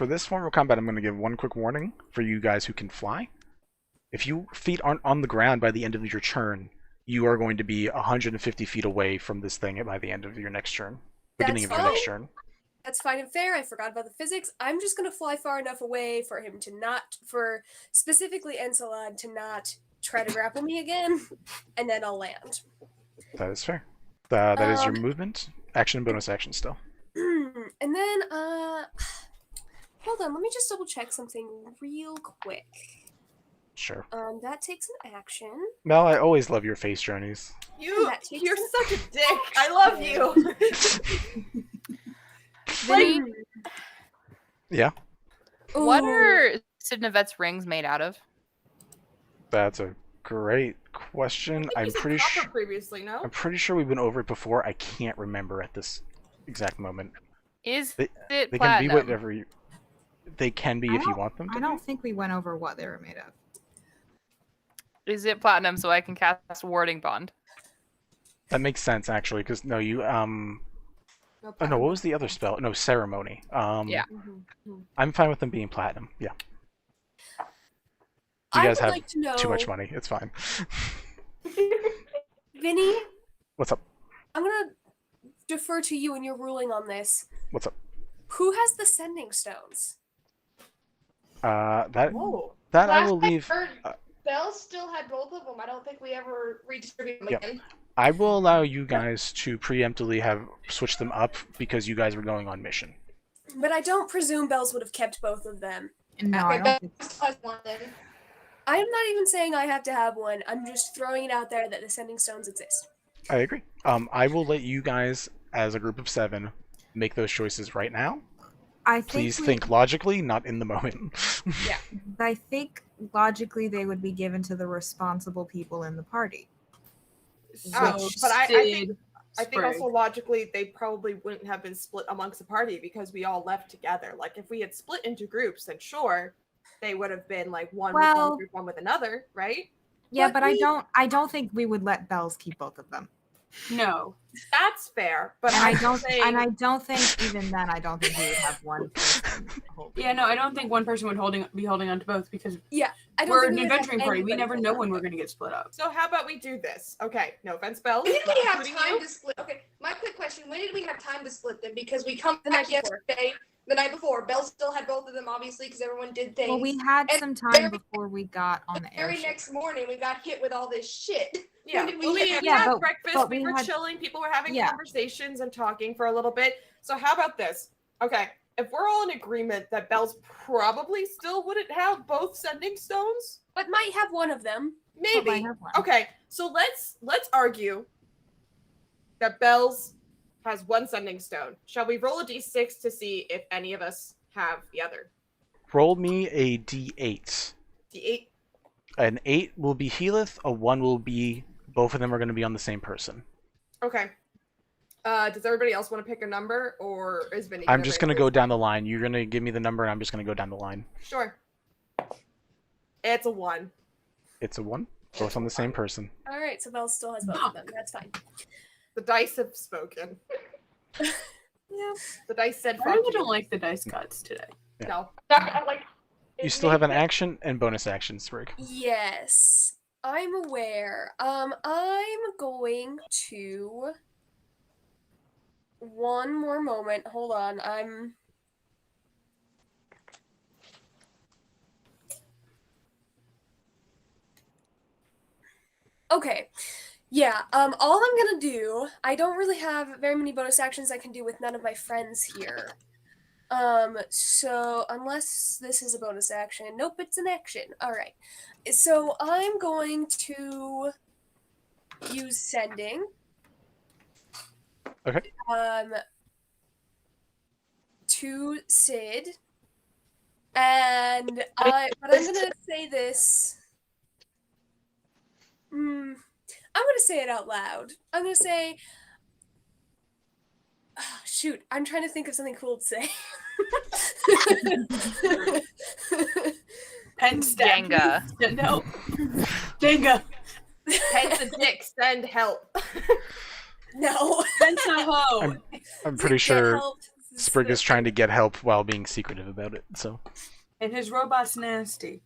this form of combat, I'm going to give one quick warning for you guys who can fly. If your feet aren't on the ground by the end of your turn, you are going to be 150 feet away from this thing by the end of your next turn. Beginning of your next turn. That's fine and fair. I forgot about the physics. I'm just gonna fly far enough away for him to not, for specifically Ensalad to not try to grapple me again, and then I'll land. That is fair. That is your movement. Action and bonus action still. And then, hold on, let me just double check something real quick. Sure. That takes an action. Mel, I always love your face journeys. You're such a dick. I love you. Like, yeah. What are Sid and Yvette's rings made out of? That's a great question. I'm pretty sure previously, no? I'm pretty sure we've been over it before. I can't remember at this exact moment. Is they it can platinum? be whatever you. They can be if you want them to. I don't think we went over what they were made of. Is it platinum so I can cast Warding Bond? That makes sense actually, because no, you Oh no, what was the other spell? No, ceremony. Yeah. I'm fine with them being platinum. Yeah. You guys have too much money. It's fine. Vinny? What's up? I'm gonna defer to you in your ruling on this. What's up? Who has the sending stones? I will leave. Belle still had both of them. I don't think we ever redistributed them again. I will allow you guys to preemptively switch them up because you guys were going on mission. But I don't presume Bells would have kept both of them. No, I don't think. I'm not even saying I have to have one. I'm just throwing it out there that the sending stones exist. I agree. I will let you guys, as a group of 7, make those choices right now. Please think logically, not in the moment. Yeah. I think logically they would be given to the responsible people in the party. But I think also logically they probably wouldn't have been split amongst the party because we all left together. Like if we had split into groups, then sure, they would have been like one with one group, one with another, right? Yeah, but I don't think we would let Bells keep both of them. No, that's fair. But I don't think even then I don't think we would have one person. Yeah, no, I don't think one person would be holding on to both because we're an adventuring party. We never know when we're going to get split up. So how about we do this? Okay, no offense, Bells. When did we have time to split? Okay, my quick question: when did we have time to split them? Because we come back yesterday, the night before. Belle still had both of them, obviously, because everyone did things. Well, we had some time before we got on the very airship. next morning, we got hit with all this shit. Yeah, When well, we Yeah, had but- breakfast. but We we were had- chilling. People were having Yeah. conversations and talking for a little bit. So how about this? Okay, if we're all in agreement that Belle's probably still wouldn't have both sending stones, But might have one of them. But might maybe. have one. Okay, so let's argue that Belle's has one sending stone. Shall we roll a d6 to see if any of us have the other? Roll me a d8. D8. An 8 will be Healith, a 1 will be... Both of them are going to be on the same person. Okay. Does everybody else want to pick a number, or is Vinny? I'm just going to go down the line. You're going to give me the number, and I'm just going to go down the line. Sure. It's a 1. It's a 1. Both on the same person. All right, so Belle still has both of them. That's fine. The dice have spoken. Yeah. The dice said, I "Fuck really you." don't like the dice gods today. No. You still have an action and bonus action, Sprig. Yes, I'm aware. I'm going to. One more moment. Hold on. Okay. Yeah, all I'm gonna do, I don't really have very many bonus actions I can do with none of my friends here. So unless this is a bonus action, nope, it's an action. Alright. So I'm going to use sending. Okay. To Sid. And but I'm gonna say this. I'm gonna say it out loud. I'm gonna say, shoot, I'm trying to think of something cool to say. Pen stab. Jenga. No. Jenga. Heads and dicks, send help. No. Pen's a hoe. I'm pretty Get sure help. Sprig is trying to get help while being secretive about it, so... And his robot's nasty.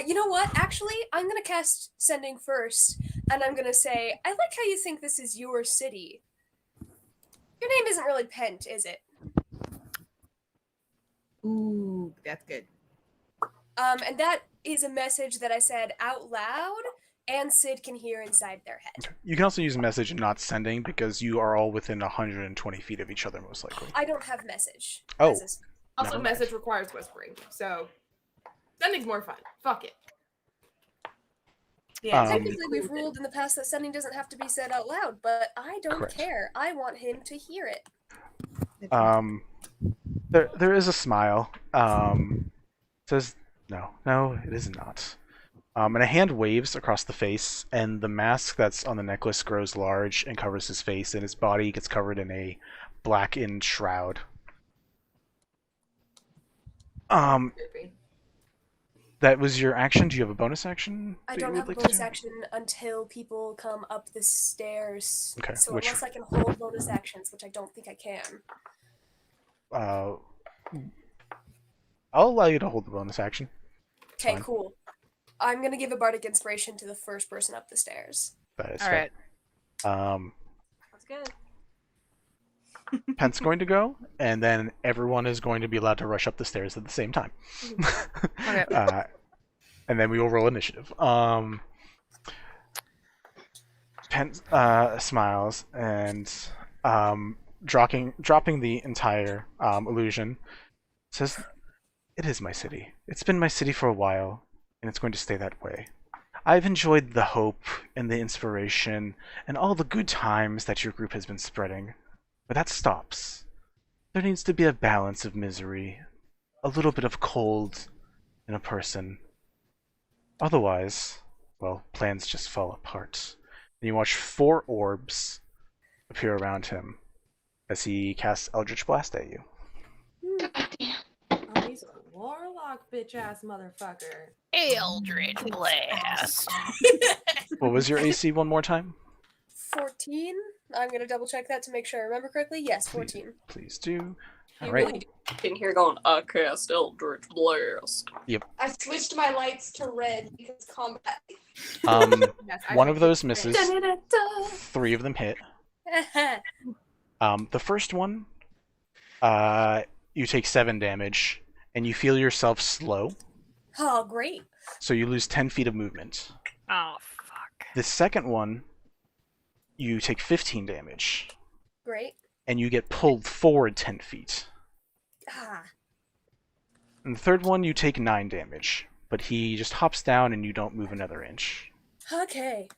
You know what? Actually, I'm gonna cast sending first, and I'm gonna say, I like how you think this is your city. Your name isn't really Pent, is it? Ooh, that's good. And that is a message that I said out loud, and Sid can hear inside their head. You can also use message and not sending, because you are all within 120 feet of each other, most likely. I don't have message. Oh. as Also, Never mind. message requires whispering, so sending's more fun. Fuck it. Yeah. Technically, we've ruled in the past that sending doesn't have to be said out loud, but I don't Correct. care. I want him to hear it. There is a smile. Says, no, it is not. And a hand waves across the face, and the mask that's on the necklace grows large and covers his face, and his body gets covered in a blackened shroud. That was your action. Do you have a bonus action? I that you don't would have a like to bonus do? action until people come up the stairs. Okay, So which- unless I can hold bonus actions, which I don't think I can. I'll allow you to hold the bonus action. Okay, Fine. cool. I'm gonna give a bardic inspiration to the first person up the stairs. That is All fair. right. That's good. Pent's going to go, and then everyone is going to be allowed to rush up the stairs at the same time. Okay. And then we will roll initiative. Pent smiles and dropping the entire illusion, says, "It is my city. It's been my city for a while, and it's going to stay that way. I've enjoyed the hope and the inspiration and all the good times that your group has been spreading. But that stops. There needs to be a balance of misery, a little bit of cold in a person. Otherwise, well, plans just fall apart." And you watch 4 orbs appear around him as he casts Eldritch Blast at you. Oh, he's a warlock, bitch ass motherfucker. Eldritch Blast. What was your AC one more time? 14? I'm gonna double check that to make sure I remember correctly. Yes, 14. Please do. You Alright. really in here going, I cast Eldritch Blast. I switched my lights to red because combat. Yes, I One think of those it's misses. great. 3 of them hit. The first one, you take 7 damage, and you feel yourself slow Oh, great. So you lose 10 feet of movement. Oh fuck. The second one, you take 15 damage. Great. And you get pulled forward 10 feet. Ah. And the third one, you take 9 damage. But he just hops down and you don't move another inch. Okay.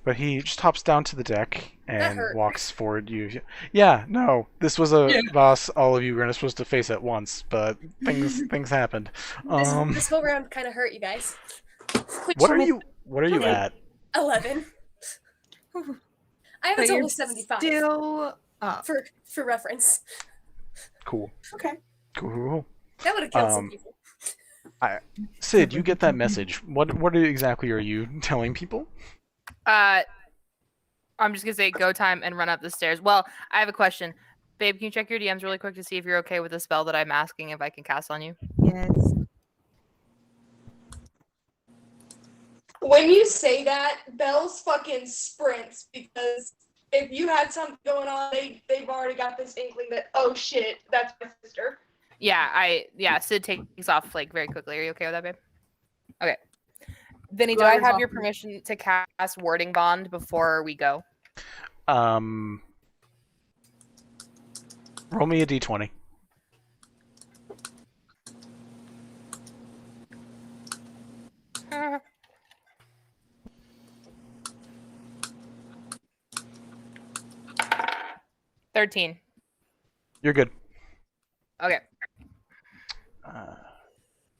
But he just hops down to the deck and hurt. walks forward you. Yeah, no. This was a boss all of you were supposed to face at once, but things happened. This whole round kind of hurt you guys. What are you at? 11. I have a But total you're of 75. Still up. For reference. Cool. Okay. Cool. That would have killed some people. Sid, you get that message. What exactly are you telling people? I'm just gonna say go time and run up the stairs. Well, I have a question. Babe, can you check your DMs really quick to see if you're okay with the spell that I'm asking if I can cast on you? Yes. When you say that, Belle's fucking sprints because if you had something going on, they've already got this inkling that, oh shit, that's my sister. Yeah, Sid takes off like very quickly. Are you okay with that, babe? Okay. Vinny, do I have your permission to cast Warding Bond before we go? Roll me a d20. Uh, 13. You're good. Okay.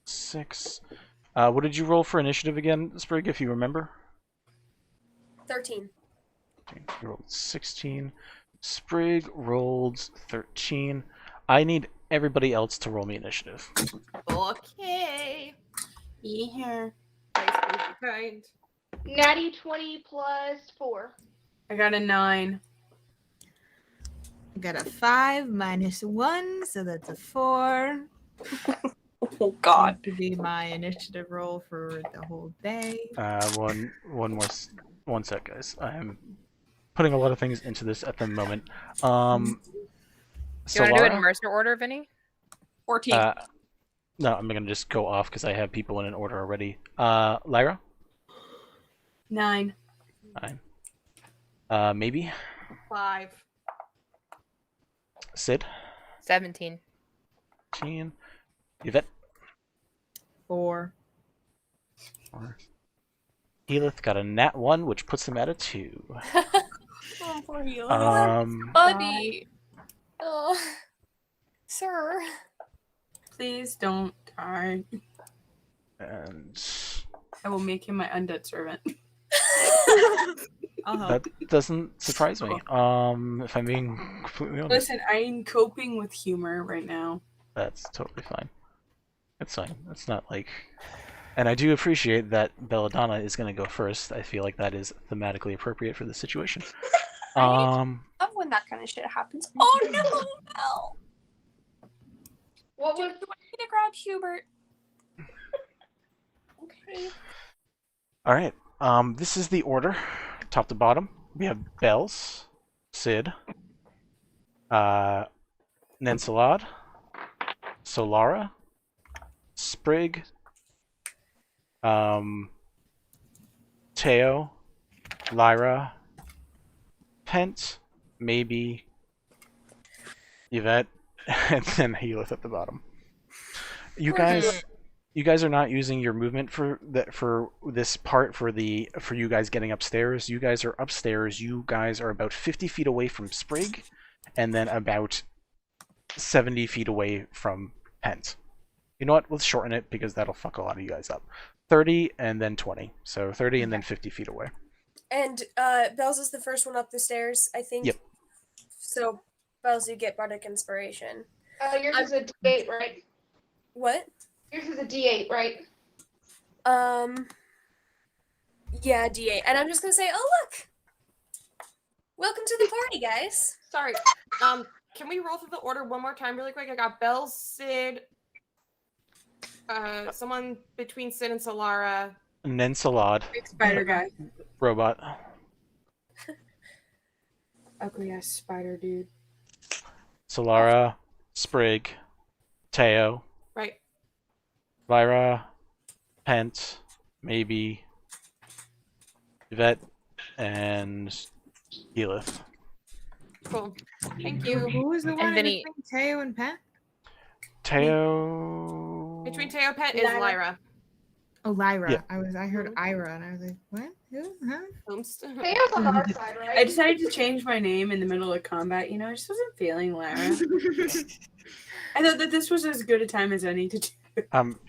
6. What did you roll for initiative again, Sprig, if you remember? 13. You rolled 16. Sprig rolled 13. I need everybody else to roll me initiative. Okay. Yeah. Nice, kind. Natty 20 plus 4. I got a 9. I got a 5 minus 1, so that's a 4. Oh god. To be my initiative roll for the whole day. One sec, guys. I am putting a lot of things into this at the moment. Do you want to do it in Solara? Mercer order, Vinny? 14. No, I'm gonna just go off because I have people in an order already. Lyra? 9. 9. Maybe? 5. Sid? 17. 15. Yvette? 4. 4. Elith got a nat 1, which puts him at a 2. Oh, poor Hilo. Buddy. Oh, sir. Please don't die. And I will make him my undead servant. I'll help. that doesn't surprise me. If I'm being completely honest. Listen, I'm coping with humor right now. That's totally fine. It's fine. It's not like... And I do appreciate that Belladona is going to go first. I feel like that is thematically appropriate for the situation. Love when that kind of shit happens. Oh no, Mel! What was I need to grab Hubert. Okay. Alright. This is the order. Top to bottom. We have Bells, Sid, Nensalad, Solara, Sprig, Teo, Lyra, Pent, maybe Yvette, and then Healeth at the bottom. You guys are not using your movement for this part for you guys getting upstairs. You guys are upstairs. You guys are about 50 feet away from Sprig, and then about 70 feet away from Pent. You know what? Let's shorten it because that'll fuck a lot of you guys up. 30 and then 20. So 30 and then 50 feet away. And Bells is the first one up the stairs, I think. Yep. So, Bells, you get Bardic Inspiration. yours is a D8, right? What? Yours is a D8, right? Yeah, D8. And I'm just gonna say, oh look! Welcome to the party, guys. Sorry. Can we roll through the order one more time really quick? I got Belle, Sid, someone between Sid and Solara. Nensalad. Big spider guy. Robot. Ugly ass spider dude. Solara, Sprig, Teo, Right. Lyra, Pent, maybe Yvette, and Elith. Cool. Thank you. Who was the one Vinny- between Teo and Pat? Teo. Between Teo and Pet is Lyra. Oh, Lyra. Yeah. I heard Ira, and I was like, what? Who? Huh? Theo's on our side, right? I decided to change my name in the middle of combat. You know, I just wasn't feeling Lyra. I thought that this was as good a time as any to do. You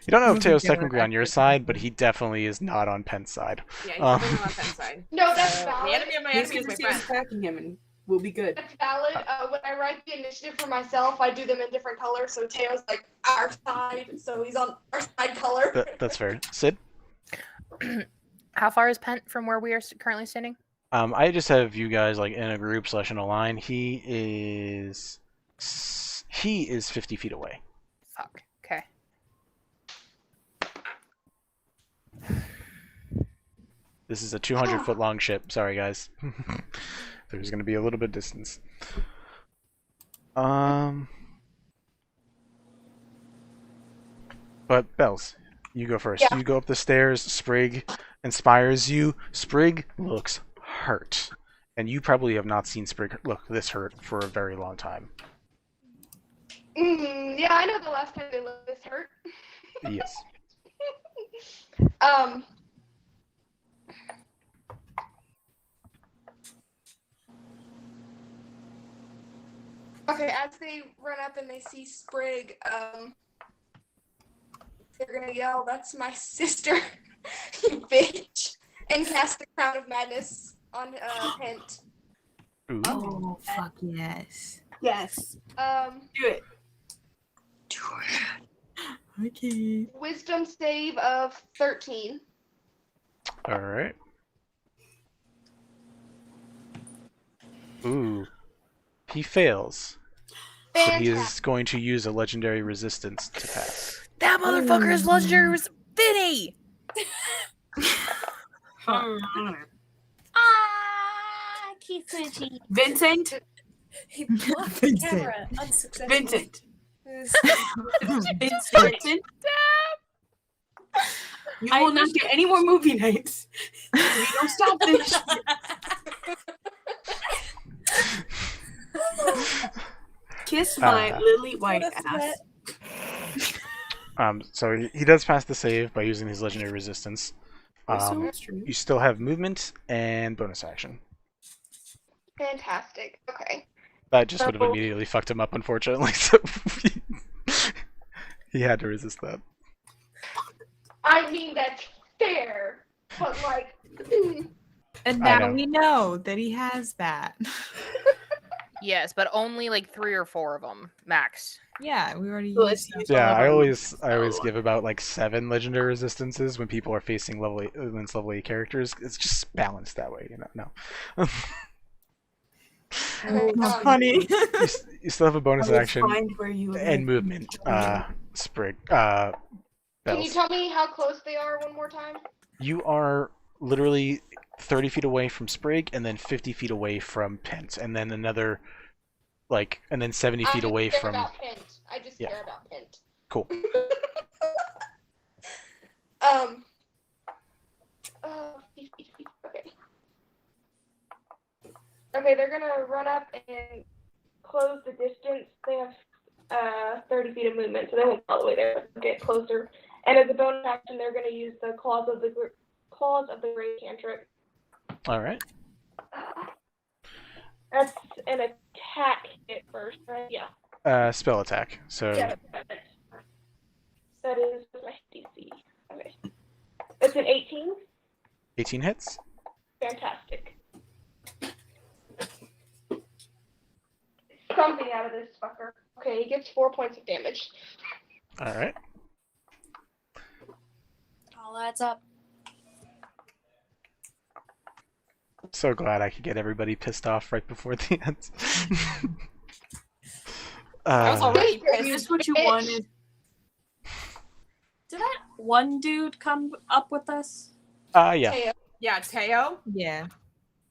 don't know if Teo's technically on your side, but he definitely is not on Pent's side. Yeah, he's definitely on Pet's side. No, that's valid. The enemy of my He's enemy is my going to friend. attacking him, and we'll be good. That's valid. When I write the initiative for myself, I do them in different colors. So Teo's like our side, so he's on our side color. That's fair. Sid? How far is Pent from where we are currently standing? I just have you guys like in a group / in a line. He is 50 feet away. Fuck. Okay. This is a 200-foot long ship. Sorry, guys. There's going to be a little bit of distance. But Bells, you go first. Yeah. You go up the stairs. Sprig inspires you. Sprig looks hurt, and you probably have not seen Sprig look this hurt for a very long time. Yeah, I know the last time they looked this hurt. Yes. Okay, as they run up and they see Sprig, they're gonna yell, "That's my sister, you bitch!" and cast the Crown of Madness on Pent. Ooh. Oh, fuck yes. Yes. Do it. Okay. Wisdom save of 13. All right. Ooh. He fails. But he is going to use a legendary resistance to pass. That motherfucker is legendary was Vinny! Keep switching. Vincent? He blocked the camera unsuccessfully. Vincent. Vincent? You will not get any more movie nights if you don't stop this. Kiss my lily white ass. So he does pass the save by using his legendary resistance. That's true. You still have movement and bonus action. Fantastic. Okay. That just would have immediately fucked him up, unfortunately. So he had to resist that. I mean, that's fair, but like. And I now know. we know that he has that. Yes, but only like 3 or 4 of them max. Yeah, we already Well, used it's- that. Yeah, I always give about like 7 legendary resistances when people are facing level 8 characters. It's just balanced that way, you know. No. That's funny. You still have a bonus I will action find where you and live. movement. Sprig. Can you Bells. tell me how close they are one more time? You are literally 30 feet away from Sprig, and then 50 feet away from Pent, and then another, and then 70 feet away from. About Pent. I just Yeah. care about Pent. Cool. Okay. Okay, they're gonna run up and close the distance. They have 30 feet of movement, so they won't go all the way there. But get closer. And as a bonus action, they're gonna use the claws of the Great Cantrip. All right. That's an attack hit first, right? Yeah. Spell attack. So Yeah. That is my DC. Okay. It's an 18. 18 hits. Fantastic. Something out of this fucker. Okay, he gets 4 points of damage. All right. All adds up. So glad I could get everybody pissed off right before the end. I was already Is pissed. this what you Bitch. wanted? Did that one dude come up with us? Yeah. Teo. Yeah, Teo. Yeah.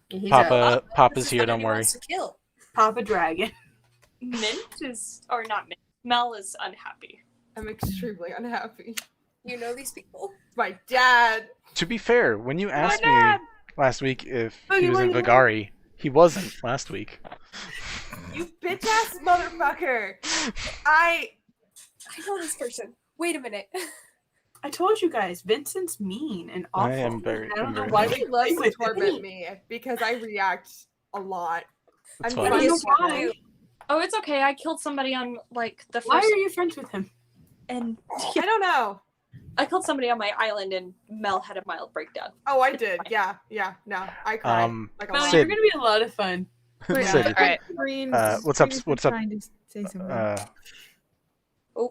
He's Papa's This is here. the Don't one he worry. wants to kill. Papa Dragon. Mint is, or not Mint. Mel is unhappy. I'm extremely unhappy. You know these people? My dad. To be fair, when you asked me last week if Oh, he you was in were- Vagari, he wasn't last week. You bitch ass motherfucker. I know this person. Wait a minute. I told you guys, Vincent's mean and awful. I am very. I don't I'm know very why sorry. He loves to with torment me. me because I react a lot. It's I'm fine. I don't funny know as fuck. why. Oh, it's okay. I killed somebody on like the Why first, are you friends with him? and I don't know. I killed somebody on my island, and Mel had a mild breakdown. Oh, I did. Yeah. No, I cried. Like a Mel, lot. Sid. you're gonna be a lot of fun. Sid, Alright. what's up? What's up? Trying to say something.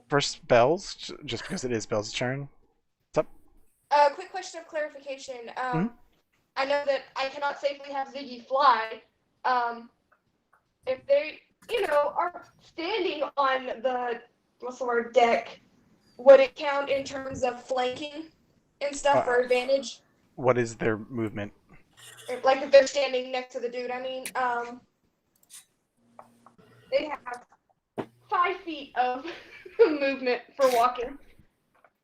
First, Bells, just because it is Bells' turn. Quick question of clarification. I know that I cannot safely have Ziggy fly. If they, are standing on the deck, would it count in terms of flanking and stuff for advantage? What is their movement? Like if they're standing next to the dude, they have 5 feet of movement for walking.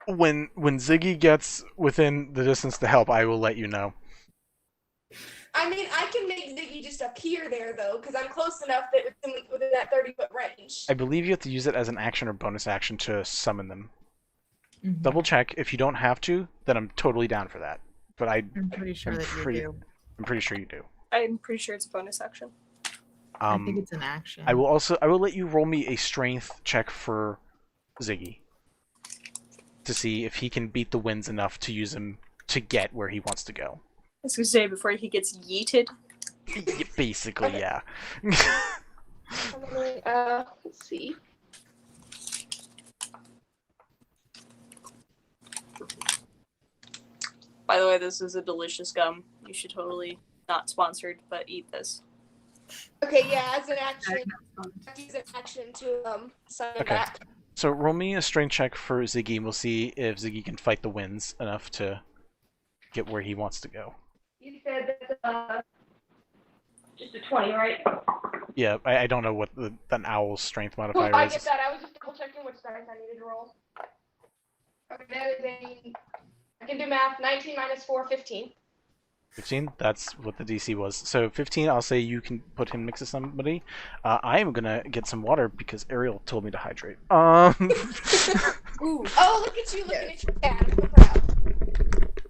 When Ziggy gets within the distance to help, I will let you know. I can make Ziggy just appear there, though, because I'm close enough that it's within that 30-foot range. I believe you have to use it as an action or bonus action to summon them. Mhm. Double check. If you don't have to, then I'm totally down for that. But I'm pretty sure that you do. I'm pretty sure you do. I'm pretty sure it's a bonus action. I think it's an action. I will let you roll me a strength check for Ziggy to see if he can beat the winds enough to use him to get where he wants to go. I was gonna say before he gets yeeted. Basically, yeah. Let's see. By the way, this is a delicious gum. You should totally, not sponsored, but eat this. Okay, yeah, as an action, use an action to sign Okay. back. So roll me a strength check for Ziggy, and we'll see if Ziggy can fight the winds enough to get where he wants to go. You said that's just a 20, right? Yeah, I don't know what an owl's strength modifier I is. get that. I was just double checking which dice I needed to roll. Okay, that is I can do math. 19 minus 4, 15. 15? That's what the DC was. So 15, I'll say you can put him next to somebody. I am gonna get some water because Ariel told me to hydrate. Ooh. Oh, look at you looking at your dad. I'm so proud.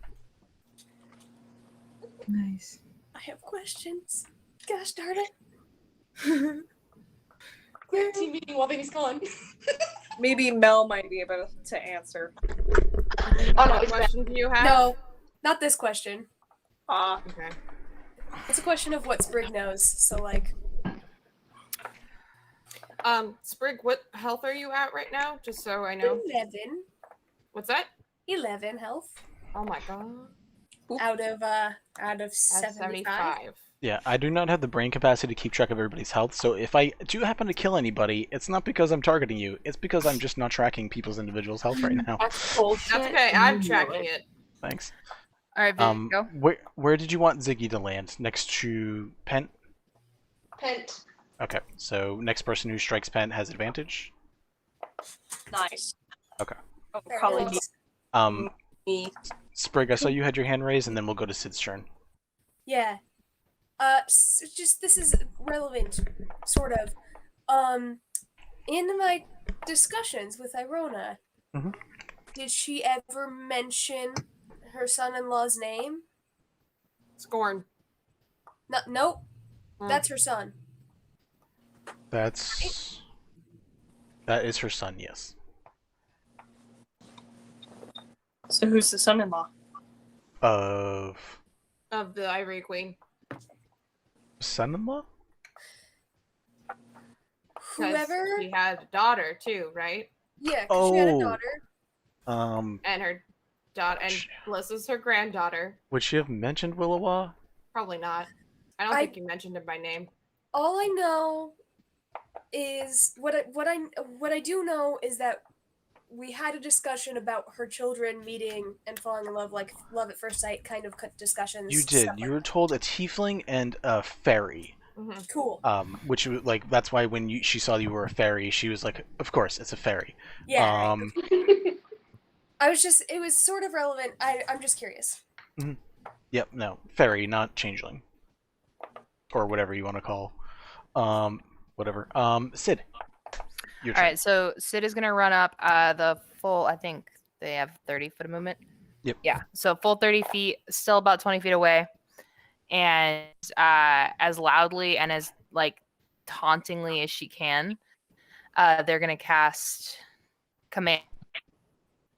Nice. I have questions. Gosh darn it. Clear team meeting while Vinny's gone. Maybe Mel might be able to answer. Oh, no, What it's question do you have? No, not this question. Okay. It's a question of what Sprig knows. So, like, Sprig, what health are you at right now? Just so I know. 11. What's that? 11 health Oh my god. out of That's 75. Yeah, I do not have the brain capacity to keep track of everybody's health, so if I do happen to kill anybody, it's not because I'm targeting you, it's because I'm just not tracking people's individuals' health right now. That's bullshit. That's okay. I'm tracking it. Thanks. Alright, Vic, go. Where did you want Ziggy to land? Next to Pent? Pent. Okay, so next person who strikes Pent has advantage. Nice. Okay. Oh, probably me. Sprig, I saw you had your hand raised, and then we'll go to Sid's turn. Yeah. Just this is relevant, sort of. In my discussions with Irona, Mhm. did she ever mention her son-in-law's name? Scorn. No, nope. Hmm. That's her son. That is her son, yes. So who's the son-in-law? Of Of the Ivory Queen. son-in-law? 'Cause Whoever. She had a daughter too, right? Yeah, 'cause she had a Oh. daughter. And her daughter, and Bliss is her granddaughter. Would she have mentioned Willowa? Probably not. I don't I- think you mentioned him by name. All I know is what I do know is that we had a discussion about her children meeting and falling in love, like love at first sight kind of discussions. You did. stuff You like were told a tiefling and a fairy. Mhm. cool. Which was like that's why when she saw you were a fairy, she was like, "Of course, it's a fairy." Yeah. it was sort of relevant. I'm just curious. Yep, no. Fairy, not changeling. Or whatever you want to call. Whatever. Sid. Your turn. Alright, so Sid is gonna run up the full, I think they have 30 foot of movement. Yep. Yeah, so full 30 feet, still about 20 feet away. And as loudly and as like tauntingly as she can, they're gonna cast command.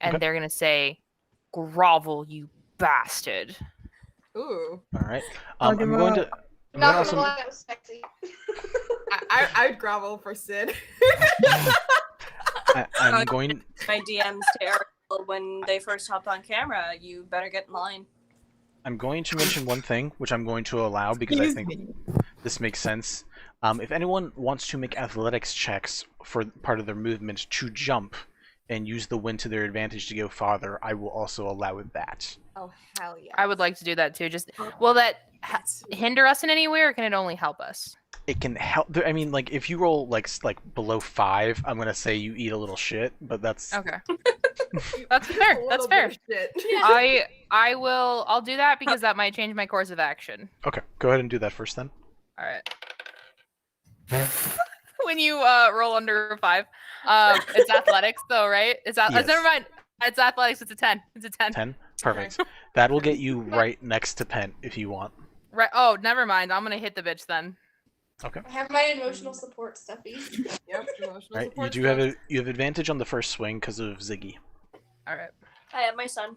And they're gonna say, "Grovel, you bastard." Ooh. Alright. I'm going to sexy. I'd grovel for Sid. I'm going. My DMs to Ariel when they first hopped on camera. You better get in line. I'm going to mention one thing, which I'm going to allow because I think this makes sense. If anyone wants to make athletics checks for part of their movement to jump and use the wind to their advantage to go farther, I will also allow that. Oh hell yeah! I would like to do that too. Just will that hinder us in any way, or can it only help us? It can help. I mean, like if you roll like below 5, I'm gonna say you eat a little shit, but that's okay. That's fair. That's fair. I'll do that because that might change my course of action. Okay, go ahead and do that first then. All right. When you roll under a 5, it's athletics though, right? It's Yes. Never mind. It's athletics. It's a 10. It's a 10. 10? Perfect. That will get you right next to Pent if you want. Right. Oh, never mind. I'm gonna hit the bitch then. Okay. I have my emotional support stuffy. Yep. Emotional Right. You support do stuff. have advantage on the first swing because of Ziggy. All right. I have my son.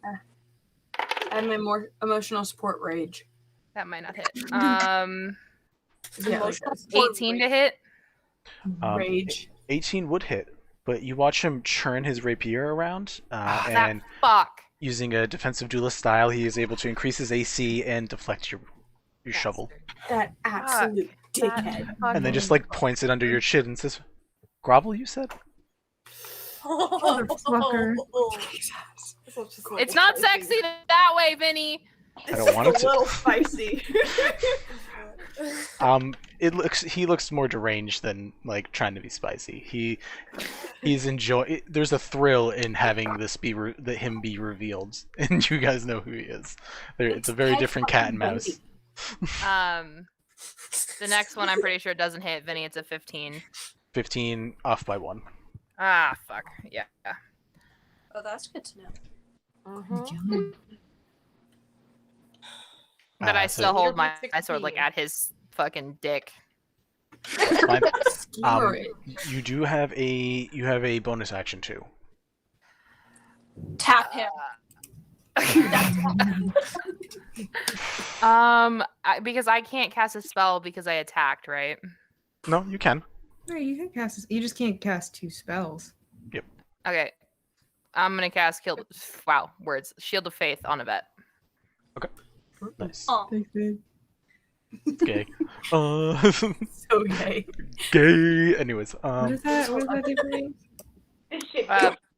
And my more emotional support rage. That might not hit. Yeah, Emotional support 18 to hit. rage. 18 would hit, but you watch him churn his rapier around, and Fuck. using a defensive duelist style, he is able to increase his AC and deflect your shovel. That absolute dickhead. And then just like points it under your chin and says, "Grovel, you said?" Motherfucker. It's not sexy that way, Vinny. I don't want it It's a little to. spicy. He looks more deranged than like trying to be spicy. He's enjoy. There's a thrill in having this him be revealed, and you guys know who he is. It's a very different cat and mouse. The next one I'm pretty sure doesn't hit. Vinny, it's a 15. 15 off by 1. Ah, fuck. Yeah. Oh, that's good to know. But I so- still hold my 16. sword like at his fucking dick. Fine. Skewer You do have a bonus action too. Tap him. Because I can't cast a spell because I attacked, right? No, you can. No, you can cast this. You just can't cast 2 spells. Okay. I'm gonna cast Shield of Faith on Yvette. Nice. Oh, Thanks, babe. Gay. so gay. Gay. Anyways, What does that do for me?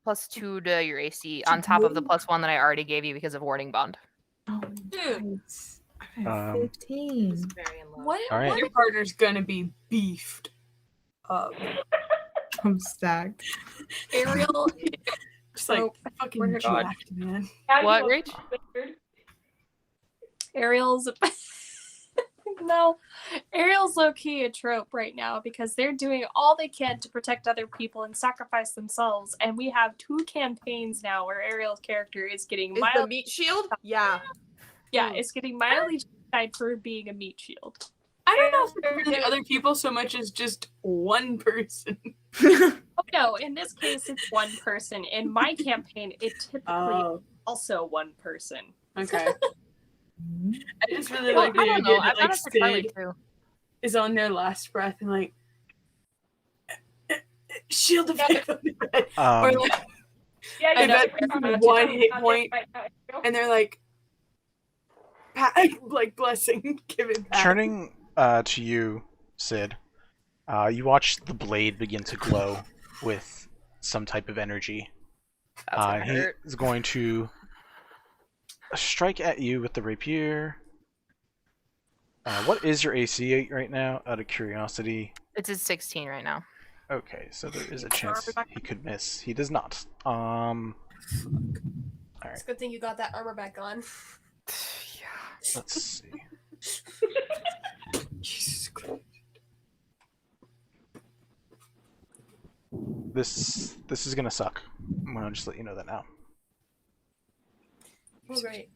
+2 to your AC on top of the +1 that I already gave you because of Warding Bond. Oh, Dude. nice. I have 15. Very in love. what? all right. Your partner's gonna be beefed up. I'm stacked. Ariel. Just like Oh, fucking my God. jacked, man. What, Rach? Ariel's no. Ariel's low-key a trope right now because they're doing all they can to protect other people and sacrifice themselves. And we have 2 campaigns now where Ariel's character is getting Is the mildly meat shield? Yeah. it's getting mildly justified for being a meat shield. I don't know if they're really other people so much as just one person. Oh no, in this case it's one person. In my campaign, it typically Oh, also one person. okay. I just really Well, like the I don't know. idea that I've done like it for Charlie Sid too. is on their last breath and like shield of faith on the bed. Or like, Yeah, I bet one hit point and they're like like blessing, give it back. Turning to you, Sid, you watch the blade begin to glow with some type of energy. That's gonna He hurt. is going to strike at you with the rapier. What is your AC right now, out of curiosity? It's at 16 right now. Okay, so there is a chance he could miss. He does not. It's a good thing you got that armor back on. Yeah. Let's see. Jesus Christ. This is gonna suck. I'm gonna just let you know that now. Oh, great.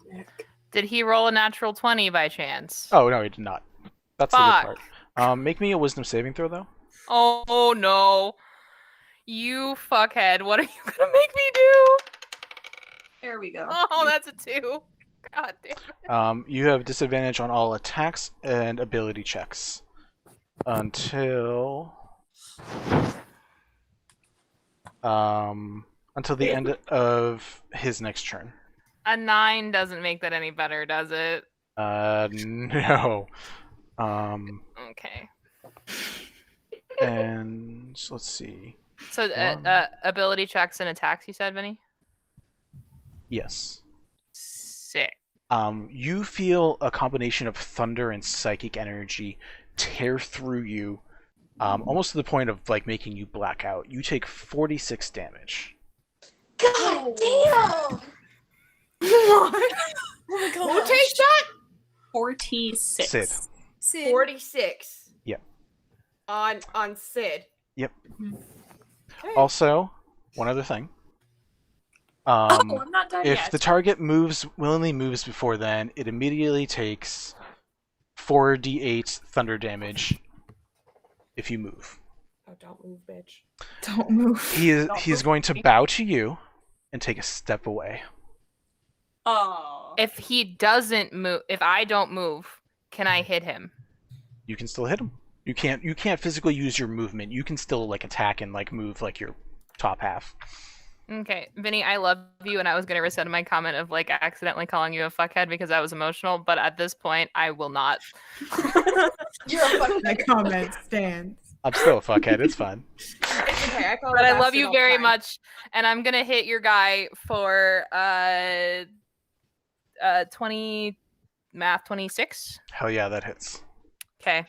Did he roll a natural 20 by chance? Oh no, he did not. That's the Fuck. good part. Make me a wisdom saving throw though. Oh no. You fuckhead. What are you gonna make me do? There we go. Oh, that's a 2. God damn it. You have disadvantage on all attacks and ability checks until the end of his next turn. A 9 doesn't make that any better, does it? No. Okay. And let's see. So, ability checks and attacks, you said, Vinny? Yes. Sick. You feel a combination of thunder and psychic energy tear through you, almost to the point of like making you black out. You take 46 damage. God damn! What? Oh my god. Who takes that? 46. Sid. Sid. 46. Yep. On Sid. Yep. Okay. Also, one other thing. I'm not done If yet. the target willingly moves before then, it immediately takes 4d8 thunder damage if you move. Oh, don't move, bitch. Don't move. He's going to bow to you and take a step away. Oh. If he doesn't move, if I don't move, can I hit him? You can still hit him. You can't physically use your movement. You can still like attack and like move like your top half. Okay, Vinny, I love you, and I was gonna rescind my comment of like accidentally calling you a fuckhead because I was emotional, but at this point, I will not. You're a fucking That comment stands. I'm still a fuckhead. It's fine. It's okay. But I love you very much, and I'm gonna hit your guy for 26. Hell yeah, that hits. Okay.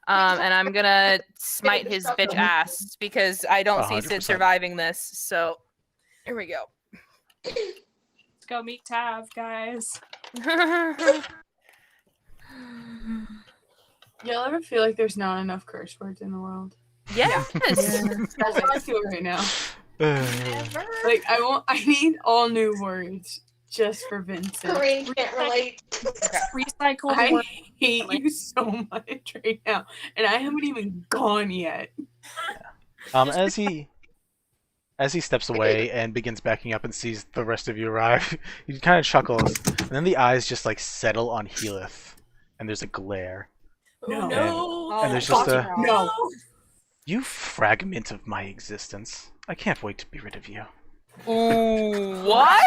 And I'm gonna smite his bitch ass because I don't see 100%. Sid surviving this. So here we go. Let's go meet Tav, guys. Y'all ever feel like there's not enough curse words in the world? Yes. That's how I feel right now. Like I need all new words just for Vincent. Corinne can't relate. Recycle the I word. hate you so much right now, and I haven't even gone yet. As he steps away and begins backing up and sees the rest of you arrive, he kind of chuckles, and then the eyes just like settle on Healith, and there's a glare. No. No. And there's just a No. you fragment of my existence. I can't wait to be rid of you. Ooh, what?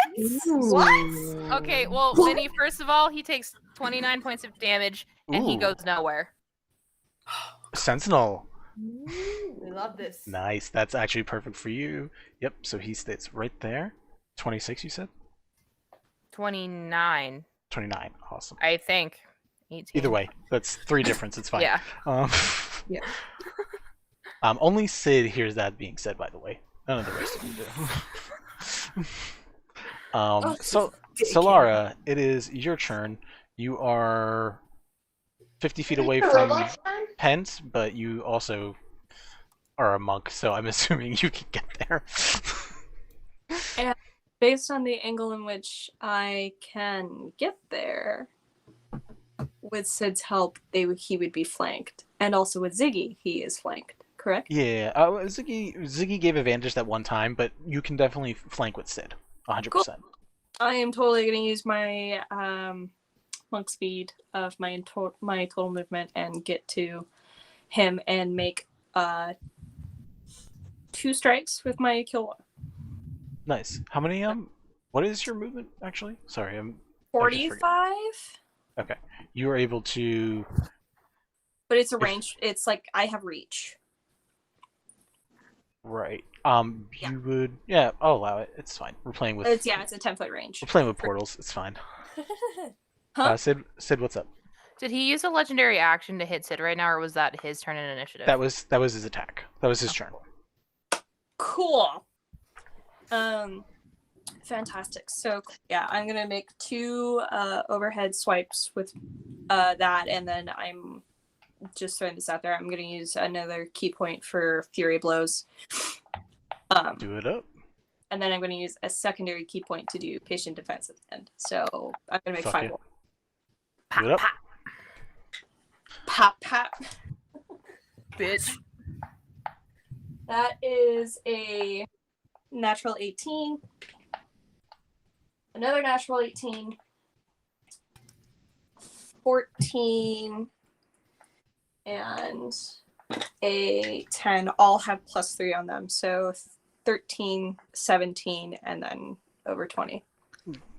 What? Okay, well, Vinny, first of all, he takes 29 points of damage, and he Ooh. goes nowhere. Sentinel. We love this. Nice. That's actually perfect for you. Yep. So he stays right there. 26, you said? 29, 29. Awesome. I think. 18. Either way, that's 3 difference. It's fine. Yeah. Yeah. Only Sid hears that being said, by the way. None of the rest of you do. So, Solara, it is your turn. You are 50 feet away from Pent, but you also are a monk, so I'm assuming you can get there. Based on the angle in which I can get there, with Sid's help, he would be flanked. And also with Ziggy, he is flanked, correct? Yeah, Ziggy gave advantage that one time, but you can definitely flank with Sid, 100%. Cool. I am totally going to use my monk speed of my total movement and get to him and make 2 strikes with my kill one. Nice. How many, what is your movement, actually? Sorry, I just forget. 45? Okay. You are able to... But it's a range, it's like I have reach. Right. You would... Yeah, I'll allow it. It's fine. We're playing with... It's a 10-foot range. We're playing with portals. It's fine. Huh? Sid, what's up? Did he use a legendary action to hit Sid right now, or was that his turn in initiative? That was his attack. That was his turn. Cool. Fantastic. So yeah, I'm gonna make 2 overhead swipes with that, and then I'm just throwing this out there. I'm gonna use another key point for Fury Blows. Do it up. And then I'm gonna use a secondary key point to do patient defense at the end. So I'm gonna make Fuck 5 yeah. more. Do it up. Pop, pop. Bitch. That is a natural 18. Another natural 18. 14. And a 10. All have +3 on them. So 13, 17, and then over 20.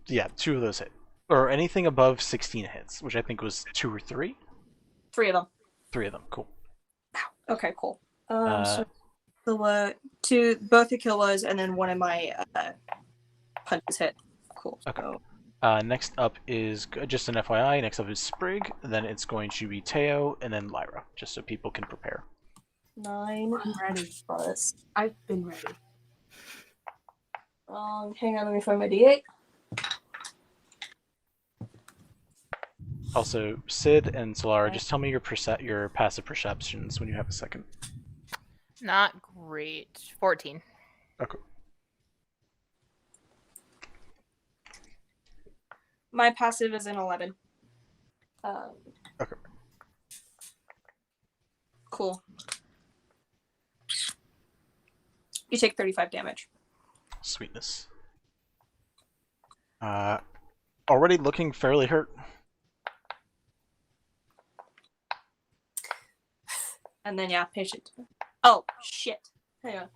Yeah, 2 of those hit. Or anything above 16 hits, which I think was 2 or 3? 3 of them. 3 of them, cool. Okay, cool. So two, both the kill was, and then one of my punches hit. Cool. Okay. So, Next up is, just an FYI, next up is Sprig, then it's going to be Teo, and then Lyra, just so people can prepare. 9 I'm ready. plus. I've been ready. Hang on, let me find my D8. Also, Sid and Solara, just tell me your passive perceptions when you have a second. Not great. 14. Okay. My passive is an 11. Okay. Cool. You take 35 damage. Sweetness. Already looking fairly hurt. And then, yeah, patient. Oh, shit. Hang on.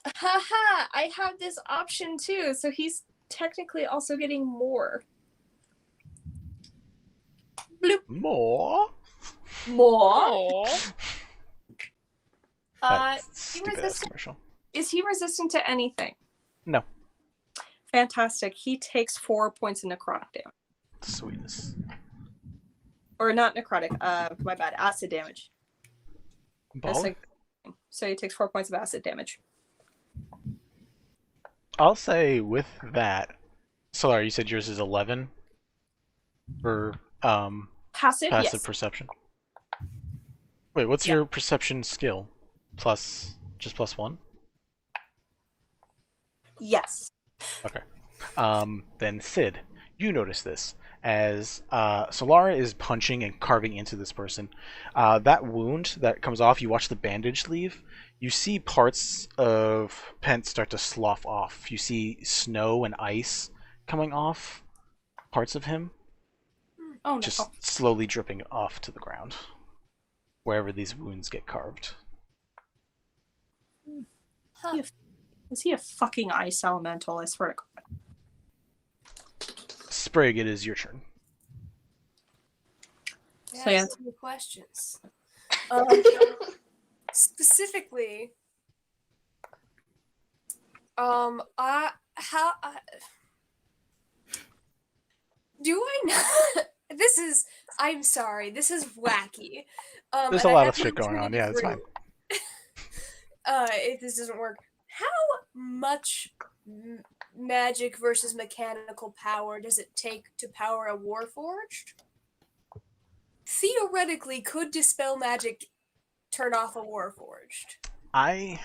Haha, I have this option too, so he's technically also getting more. Bloop. More? More? That Is he stupid ass resistant? commercial. Is he resistant to anything? No. Fantastic. He takes 4 points of necrotic damage. Sweetness. Or not necrotic, my bad, acid damage. Baller? So he takes 4 points of acid damage. I'll say with that, Solar, you said yours is 11 for Passive, passive yes. perception. Wait, what's your perception skill? Just +1? Yes. Okay. Then Sid, you notice this as Solara is punching and carving into this person. That wound that comes off, you watch the bandage leave. You see parts of Pent start to slough off. You see snow and ice coming off parts of him. Oh no. Just slowly dripping off to the ground wherever these wounds get carved. Huh. Is he a fucking ice elemental? I swear to God. Sprig, it is your turn. Yeah, So, yeah. so many questions. Specifically, do I not? I'm sorry, this is wacky. There's and a I lot have of shit going on. opportunity Yeah, it's for- fine. If this doesn't work, how much magic versus mechanical power does it take to power a Warforged? Theoretically, could Dispel Magic turn off a Warforged? I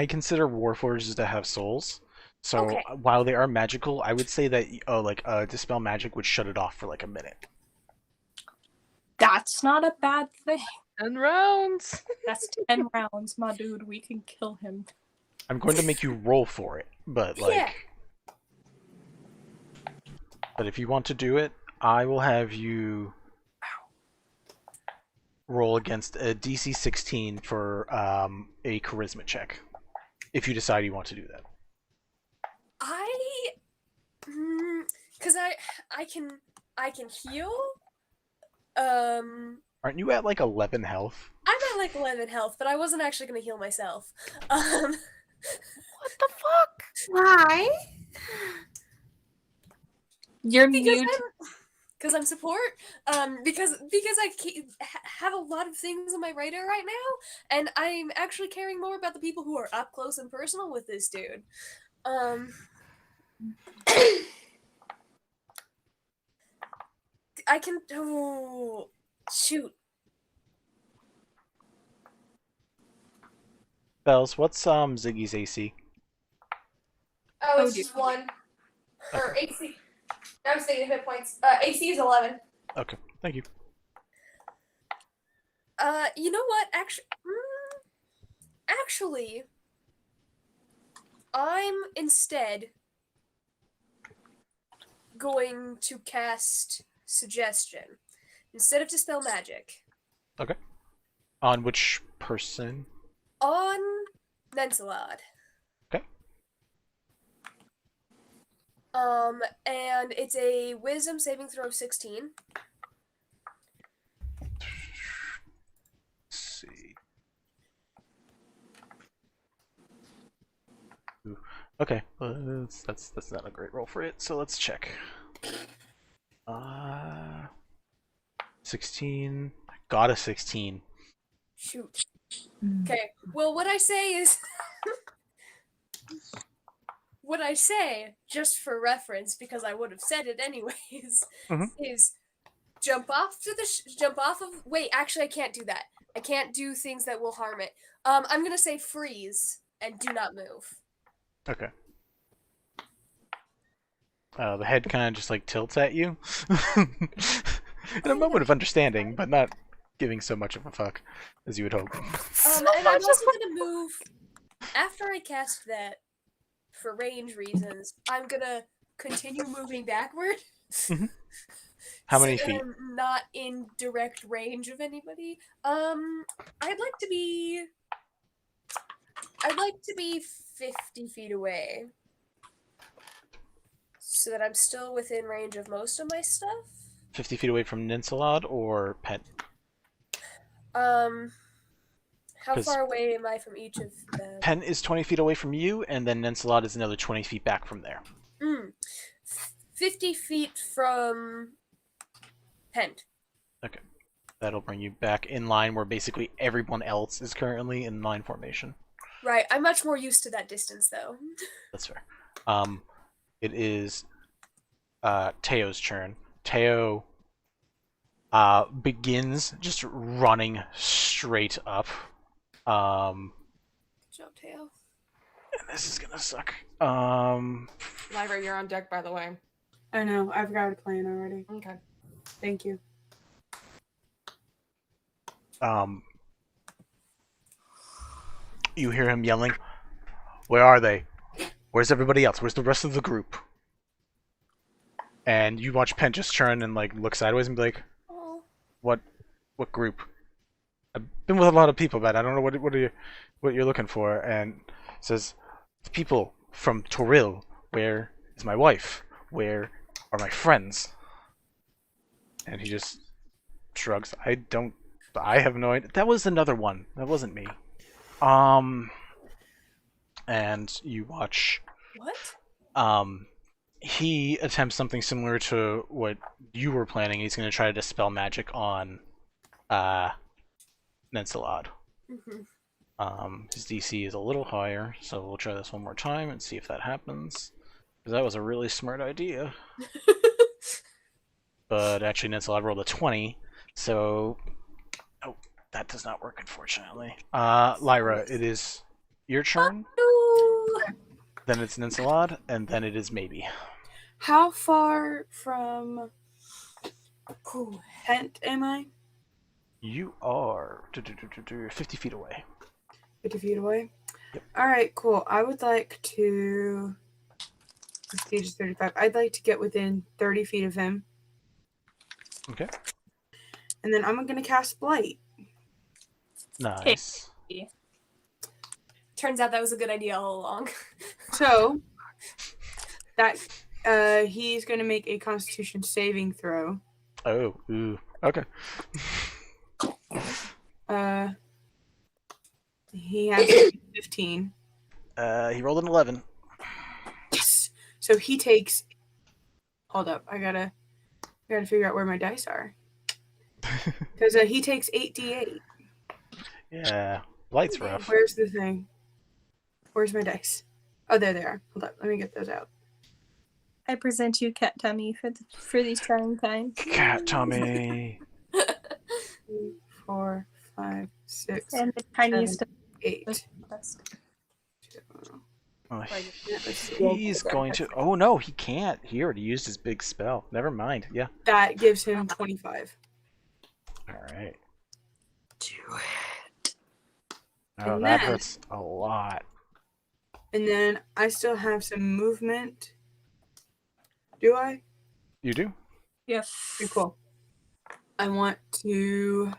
consider Warforged to have souls. So Okay. while they are magical, I would say that Dispel Magic would shut it off for like a minute. That's not a bad thing. 10 rounds. That's 10 rounds, my dude. We can kill him. I'm going to make you roll for it, but Yeah. But if you want to do it, I will have you roll against a DC 16 for a charisma check. If you decide you want to do that. Because I can heal. Aren't you at like 11 health? I'm at like 11 health, but I wasn't actually gonna heal myself. What the fuck? Why? You're Because mute. I'm support. Because I have a lot of things on my radar right now, and I'm actually caring more about the people who are up close and personal with this dude. I can. Oh, shoot. Bells, what's Ziggy's AC? Oh, Oh, it's dear. just 1. Or AC. I was thinking hit points. AC is 11. Okay, thank you. You know what? Actually, I'm instead going to cast Suggestion instead of Dispel Magic Okay. On which person? on Nensalad. Okay. And it's a Wisdom saving throw of 16. Let's see. Ooh. Okay, that's not a great roll for it. So let's check. 16. Got a 16. Shoot. Okay. Well, what I say is, just for reference, because I would have said it anyways, is jump off of. Wait, actually, I can't do that. I can't do things that will harm it. I'm gonna say freeze and do not move. Okay. The head kind of just like tilts at you in a moment of understanding, but not giving so much of a fuck as you would hope. And I'm also gonna move after I cast that. For range reasons, I'm gonna continue moving backward. How many so that feet? I'm not in direct range of anybody. I'd like to be 50 feet away. So that I'm still within range of most of my stuff. 50 feet away from Ninsalad or Pen? How far away am I from each of them? Pen is 20 feet away from you, and then Ninsalad is another 20 feet back from there. 50 feet from Pen. Okay. That'll bring you back in line where basically everyone else is currently in line formation. Right, I'm much more used to that distance, though. That's fair. It is Teo's turn. Teo begins just running straight up. Good job, Teo. And this is gonna suck. Lyra, you're on deck, by the way. I know. I've got a plan already. Okay. Thank you. You hear him yelling, "Where are they? Where's everybody else? Where's the rest of the group?" And you watch Pen just turn and like look sideways and be like, Oh. What group? I've been with a lot of people, but I don't know what you're looking for." And says, "The people from Toril. Where is my wife? Where are my friends?" And he just shrugs. I have no idea. That was another one. That wasn't me. And you watch. What? He attempts something similar to what you were planning. He's going to try to dispel magic on Nensalad. His DC is a little higher, so we'll try this one more time and see if that happens. Because that was a really smart idea. But actually, Nensalad rolled a 20, so... Oh, that does not work, unfortunately. Lyra, it is your turn. Then it's Nensalad, and then it is Maybe. How far from Hent am I? You are 50 feet away. 50 feet away? Yep. Alright, cool. I would like to... The stage is 35. I'd like to get within 30 feet of him. Okay. And then I'm going to cast Blight. Nice. Turns out that was a good idea all along. So, that he's going to make a Constitution saving throw. Oh, ooh. Okay. He has a 15. He rolled an 11. Yes. So he takes... Hold up. I gotta figure out where my dice are. Because he takes 8d8. Yeah. Light's rough. Where's the thing? Where's my dice? Oh, there they are. Hold up. Let me get those out. I present you cat tummy for these trying times. Cat tummy. 3, 4, 5, 6, And the tiniest 7, 8. Oh, he's going to. Oh no, he can't. He already used his big spell. Never mind. Yeah. That gives him 25. All right. Do it. Oh, And that then- hurts a lot. And then I still have some movement. Do I? You do? Yes. Okay, cool. I want to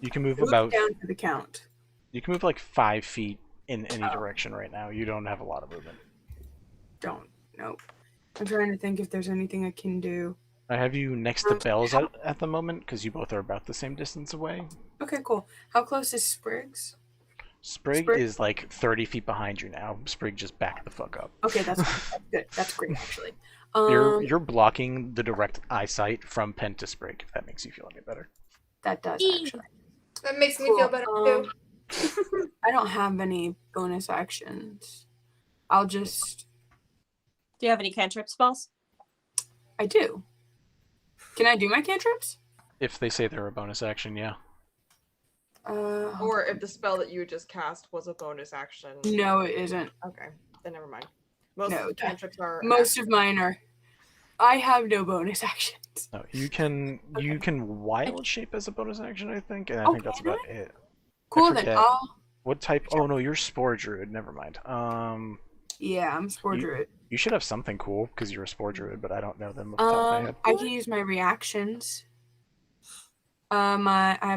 You can move move about. down to the count. You can move like 5 feet in any direction right now. You don't have a lot of movement. Don't. Nope. I'm trying to think if there's anything I can do. I have you next to Bells at the moment because you both are about the same distance away. Okay, cool. How close is Spriggs? Sprig Sprig? is like 30 feet behind you now. Sprig just backed the fuck up. Okay, that's good. That's great, actually. You're blocking the direct eyesight from Pen to Sprig, if that makes you feel any better. That does, actually. That makes me Cool. feel better too. I don't have any bonus actions. I'll just... Do you have any cantrip spells? I do. Can I do my cantrips? If they say they're a bonus action, yeah. Or if the spell that you just cast was a bonus action. No, it isn't. Okay, then never mind. Most No, of the cantrips are. Most of mine are. I have no bonus actions. No, you can wild shape as a bonus action, I think, and I Oh, think that's can about it. Cool, forget. then I'll... What type? Oh no, you're Spore Druid. Never mind. Yeah, I'm Spore Druid. You should have something cool because you're a Spore Druid, but I don't know them off the top of my head. I can use my reactions. I have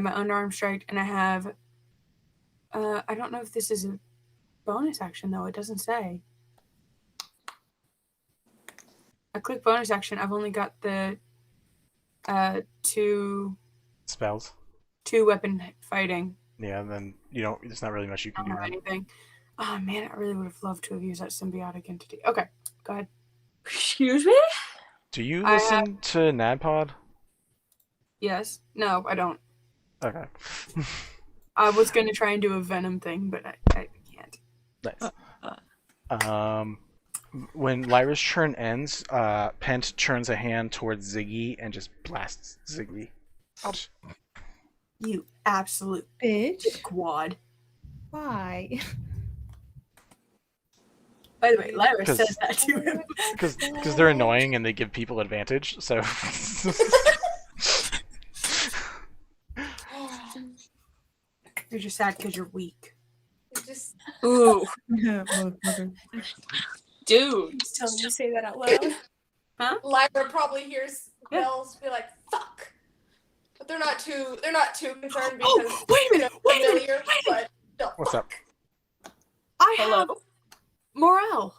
my unarmed strike, and I have. I don't know if this is a bonus action though. It doesn't say. I click bonus action. I've only got the two Spells. weapon fighting. Yeah, and then you don't. There's not really much you I can don't do. have Then. anything. Oh man, I really would have loved to have used that symbiotic entity. Okay, go ahead. Excuse me? Do you I listen to NADPOD? Yes. No, I don't. Okay. I was gonna try and do a venom thing, but I can't. Nice. When Lyra's turn ends, Pent turns a hand towards Ziggy and just blasts Ziggy. You absolute Bitch. quad. Why? By the way, Lyra 'Cause- says that to him. Because they're annoying and they give people advantage, so... You're just sad because you're weak. It's just Ooh, Motherfucker. dude. just telling you to say that out loud. Huh? Lyra probably hears Yeah. bells be like "fuck," but they're not too concerned because Oh, wait a minute! Wait a minute! familiar. But the What's up? I Hello. have Morale.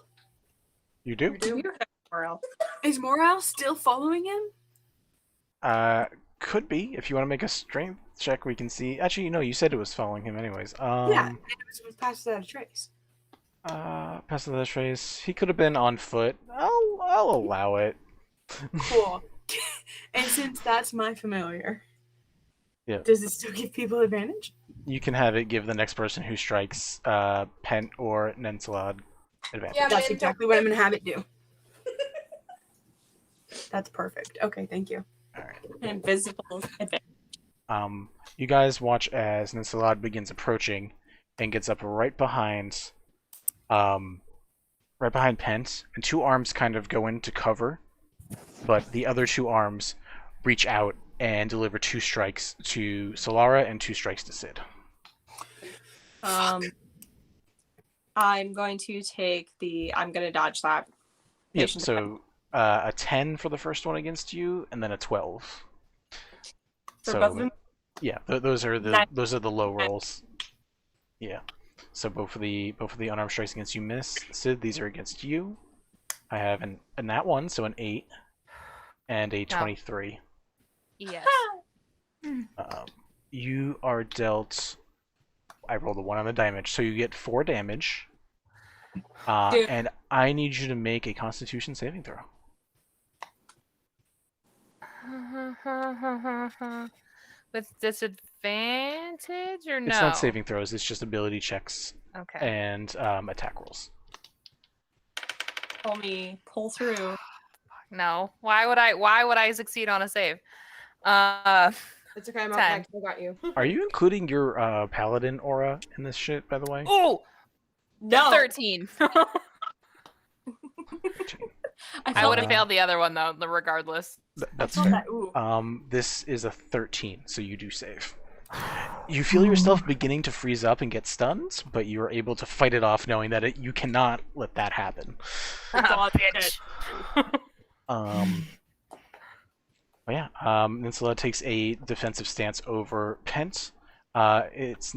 You do? You have morale. Is Morale still following him? Could be. If you want to make a strength check, we can see. Actually, no, you said it was following him anyways. Yeah, and it was passed without a trace. Pass the trace. He could have been on foot. I'll allow it. Cool. And since that's my familiar, Yeah. does it still give people advantage? You can have it give the next person who strikes Pent or Nensalad advantage. Yeah, That's man, exactly what I'm gonna have it do. That's perfect. Okay, thank you. Alright. Invisible advantage. You guys watch as Nensalad begins approaching and gets up right behind Pent, and two arms kind of go into cover, but the other two arms reach out and deliver 2 strikes to Solara and 2 strikes to Sid. I'm going to take I'm going to dodge that. Yep, Patient so a 10 for the first one against you, and then a 12. For So both of them? yeah, those are the Nine. low rolls. Yeah. So both of the unarmed strikes against you miss. Sid, these are against you. I have a nat 1, so an 8, and a 23. Yes. You are dealt. I rolled a 1 on the damage, so you get 4 damage. Dude. And I need you to make a Constitution saving throw. With disadvantage or no? It's not saving throws; it's just ability checks Okay. and attack rolls. pull through. No. Why would I succeed on a save? It's okay, I'm 10. up next. I got you. Are you including your paladin aura in this shit, by the way? Oh, No. 13. I would have failed the other one though, regardless. That's I fair. thought ooh. This is a 13, so you do save. You feel yourself beginning to freeze up and get stunned, but you are able to fight it off, knowing that you cannot let that happen. Bitch. Ninsula takes a defensive stance over Pent. It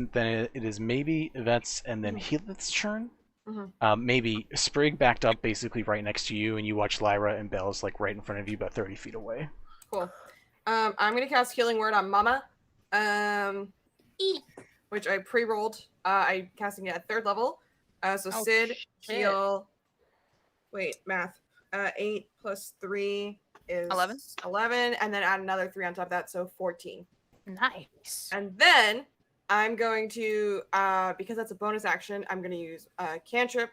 is maybe Yvette's and then Heath's turn. Maybe Sprig backed up basically right next to you, and you watch Lyra and Belle's like right in front of you, about 30 feet away. Cool. I'm gonna cast Healing Word on Mama, which I pre-rolled. I'm casting it at 3rd level. So Sid, heal. Wait, math. 8 plus 3 is 11, and then add another 3 on top of that, so 14. Nice. And then I'm going to, because that's a bonus action, I'm going to use cantrip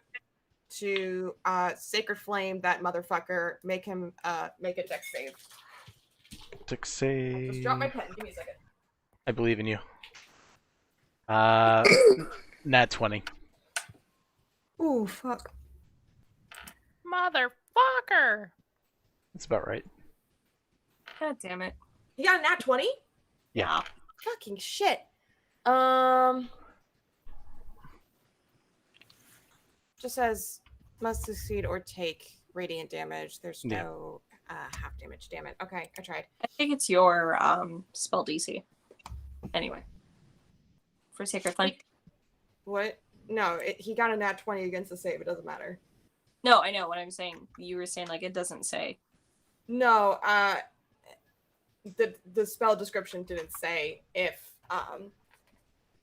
to Sacred Flame that motherfucker, make him make a dex save. Dex save. Just drop my pen. Give me a second. I believe in you. Nat 20. Ooh, fuck. Motherfucker. That's about right. God damn it. You got a nat 20? Yeah. Fucking shit. Just says must succeed or take radiant damage. There's no half damage. Damn it. Okay, I tried. I think it's your spell DC. Anyway. For Sacred Flame. What? No, he got a nat 20 against the save. It doesn't matter. No, I know what I'm saying. You were saying like it doesn't say. No, the spell description didn't say if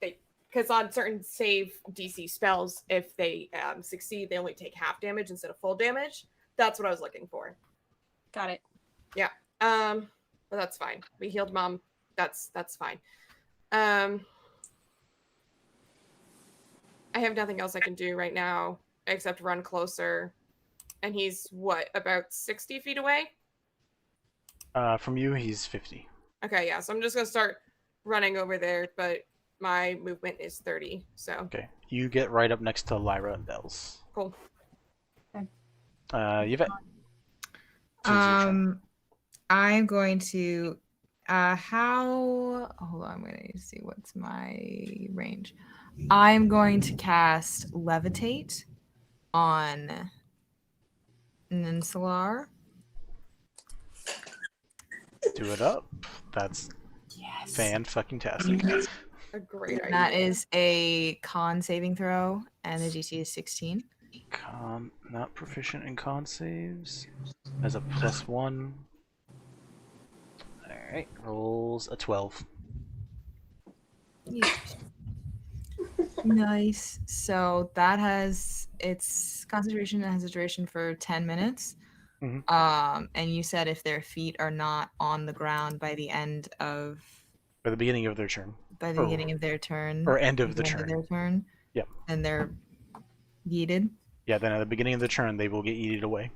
because on certain save DC spells, if they succeed, they only take half damage instead of full damage. That's what I was looking for. Got it. Yeah. But that's fine. We healed Mom. That's fine. I have nothing else I can do right now except run closer. And he's what, about 60 feet away? From you, he's 50. Okay, yeah. So I'm just gonna start running over there, but my movement is 30. So Okay, you get right up next to Lyra and Bells. cool. Yvette. I'm going to hold on, I'm going to see what's my range. I'm going to cast Levitate on Ypsilar. Do it up. That's fan-fucking-tastic. A great idea. That is a con saving throw, and the DC is 16. Con, not proficient in con saves. As a +1. Alright, rolls a 12. Nice. So that has its concentration and has a duration for 10 minutes. Mhm. And you said if their feet are not on the ground by the end of By the beginning of their turn. beginning of their turn Or end of the end turn. their turn, Yep. and they're yeeted. Yeah, then at the beginning of the turn, they will get yeeted away.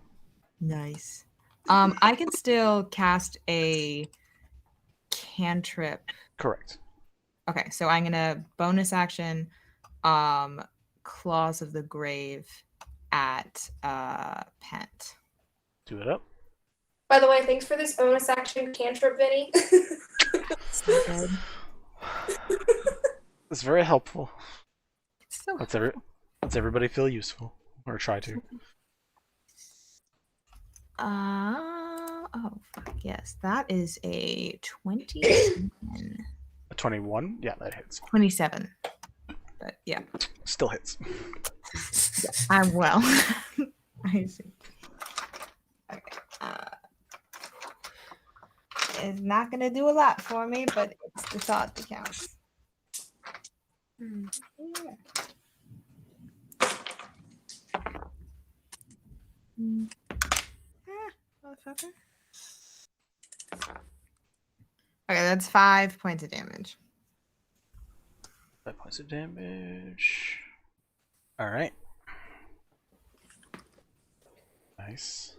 Nice. I can still cast a cantrip. Correct. Okay, so I'm gonna bonus action Claws of the Grave at Pent. Do it up. By the way, thanks for this bonus action cantrip, Vinny. So good. It's very helpful. So Lets everybody feel useful. Or try to. Oh fuck yes, that is a 27. A 21? Yeah, that hits. 27. But yeah, Still hits. I'm well. I see. Okay. It's not gonna do a lot for me, but it's the thought that counts. Yeah. Motherfucker. Okay, that's 5 points of damage. 5 points of damage. Alright. Nice.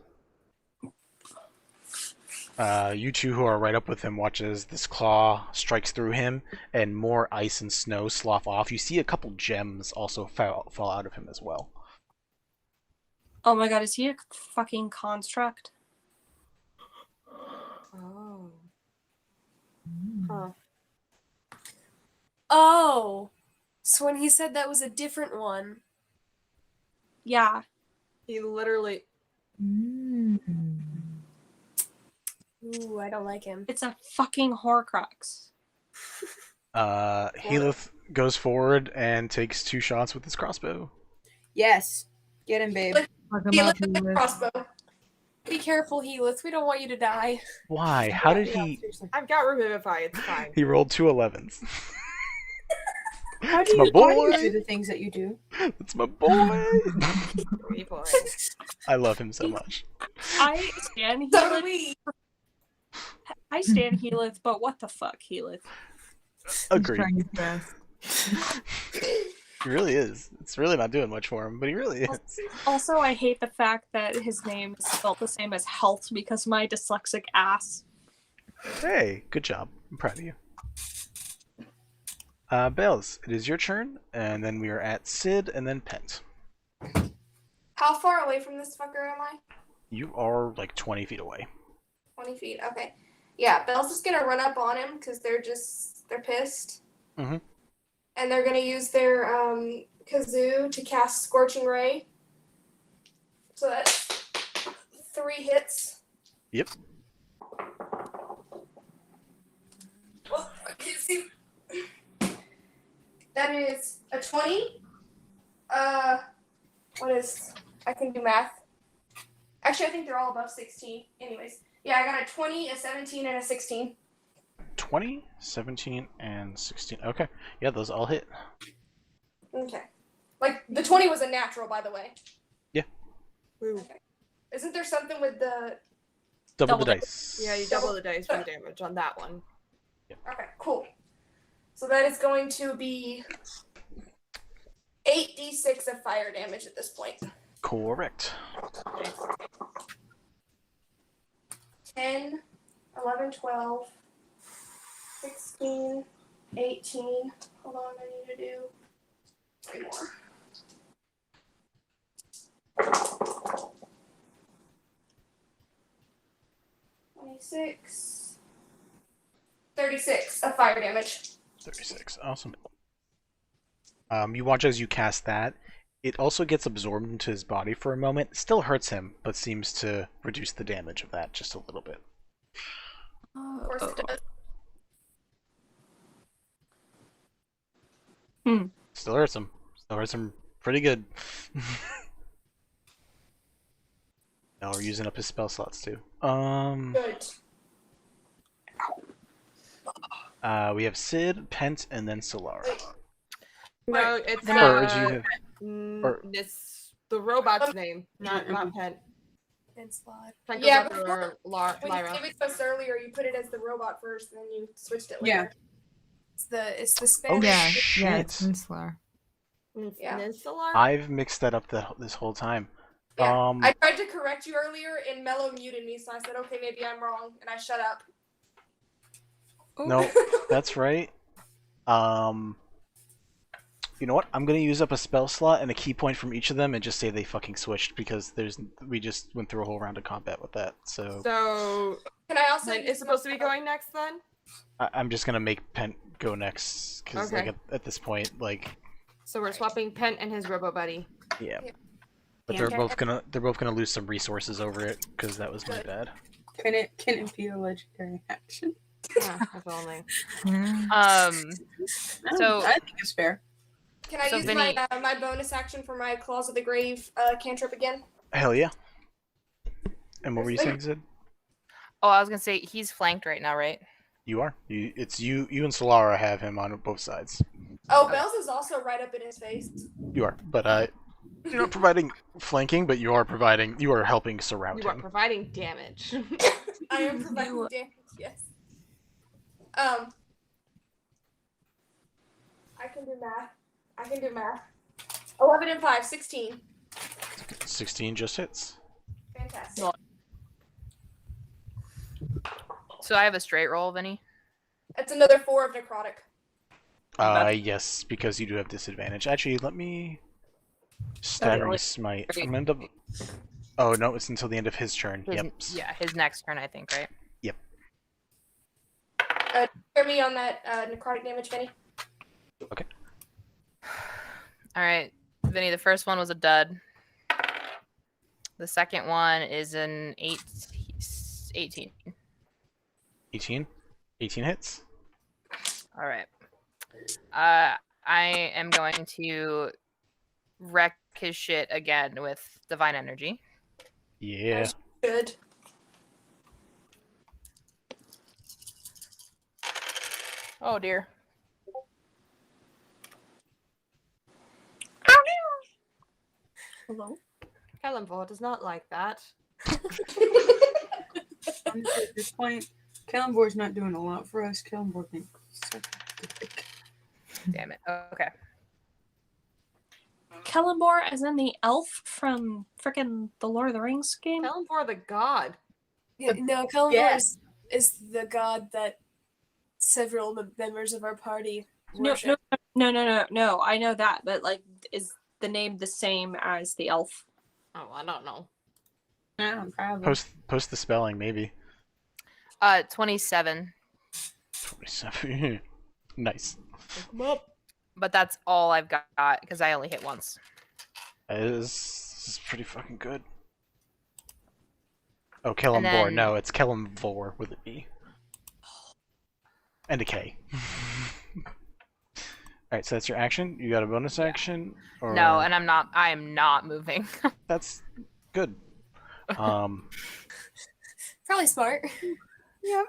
You two who are right up with him watch as this claw strikes through him and more ice and snow slough off. You see a couple gems also fall out of him as well. Oh my god, is he a fucking construct? Oh. Huh. Oh, so when he said that was a different one. Yeah. He literally. Ooh, I don't like him. It's a fucking Horcrux. Healith goes forward and takes 2 shots with his crossbow. Yes. Get him, babe. He left the crossbow. Be careful, Healith. We don't want you to die. Why? How did he... I've got Revivify, it's fine. He rolled 2 11s. How do you do the things that you do? That's my boy! 3 points. I love him so much. I stand So do Healith. we. I stand Healith, but what the fuck, Healith? Agreed. Trying his best. He really is. It's really not doing much for him, but he really is. Also, I hate the fact that his name is spelled the same as health because of my dyslexic ass. Hey, good job. I'm proud of you. Bells, it is your turn, and then we are at Sid and then Pent. How far away from this fucker am I? You are like 20 feet away. 20 feet. Okay. Yeah, Belle's just gonna run up on him because they're pissed. Mm-hmm. And they're gonna use their kazoo to cast Scorching Ray. So that's 3 hits. Yep. Oh, I can't see. That is a 20. I can do math. Actually, I think they're all above 16. Anyways. Yeah, I got a 20, a 17, and a 16. 20, 17, and 16. Okay. Yeah, those all hit. Okay. Like, the 20 was a natural, by the way. Yeah. Okay. Isn't there something with the... Double the dice. Yeah, you double the dice for the damage on that one. Okay, cool. So that is going to be 8d6 of fire damage at this point. Correct. 10, 11, 12, 16, 18. Hold on, I need to do 3 more. 26, 36 of fire damage. 36. Awesome. You watch as you cast that. It also gets absorbed into his body for a moment. Still hurts him, but seems to reduce the damage of that just a little bit. Of course it does. Still hurts him. Still hurts him pretty good. Now we're using up his spell slots too. Good. We have Sid, Pent, and then Solara. No, it's Or do you have... or- this the robot's name, not Pent. And slot. Pent Yeah, goes after When you Lyra. gave it to us earlier, you put it as the robot first, and then you switched it Yeah. later. It's the spare. Oh, Yeah, shit. yeah, it's Inslar. Yeah. Peninsula? I've mixed that up this whole time. Yeah. I tried to correct you earlier, and Mello muted me, so I said, okay, maybe I'm wrong, and I shut up. No, that's right. You know what? I'm gonna use up a spell slot and a key point from each of them and just say they fucking switched because we just went through a whole round of combat with that. So Can I also? Pent is supposed to be going next then? I'm just gonna make Pent go next because Okay. like at this point, like So we're swapping Pent and his robo buddy. yeah. Yeah. But Yeah. they're both gonna lose some resources over it because that was my Good. bad. Can it be a legendary action? Yeah, if only. So I think it's fair. Can I So use Vinny- my bonus action for my Claws of the Grave cantrip again? Hell yeah. And what were you saying, Sid? oh, I was gonna say he's flanked right now, right? You are. It's you and Solara have him on both sides. Oh, Bells is also right up in his face. You are, but you're not providing flanking, but you are helping surround You are him. providing damage. I am providing damage, yes. I can do math. 11 and 5, 16. 16 just hits. Fantastic. Well- So I have a straight roll, Vinny. That's another 4 of necrotic. Yes, because you do have disadvantage. Actually, let me staggering smite. I'm gonna double. Oh no, it's until the end of his turn. Yep. Yeah, his next turn, I think, right? Yep. Hear me on that necrotic damage, Vinny. Okay. All right, Vinny. The first one was a dud. The second one is an 18. 18. 18 hits. All right. I am going to wreck his shit again with divine energy. Yeah. Good. Oh dear. Hello? Kelemvor does not like that. Honestly, at this point, Kelemvor's not doing a lot for us. Kelemvor thinks such a dick. Damn it. Okay. Kelemvor, as in the elf from frickin' the Lord of the Rings game? Kelemvor the god. Yeah, no, Kelemvor Yes. is the god that several members of our party No, worship. no. I know that, but like, is the name the same as the elf? Oh, I don't know. Yeah, probably. Post the spelling, maybe. 27. 27. Nice. But that's all I've got because I only hit once. This is pretty fucking good. Oh, Kelemvor. then- No, it's Kelemvor with an E. And a K. Alright, so that's your action. You got a bonus action? Or... No, and I am not moving. That's good. Probably smart. Yep.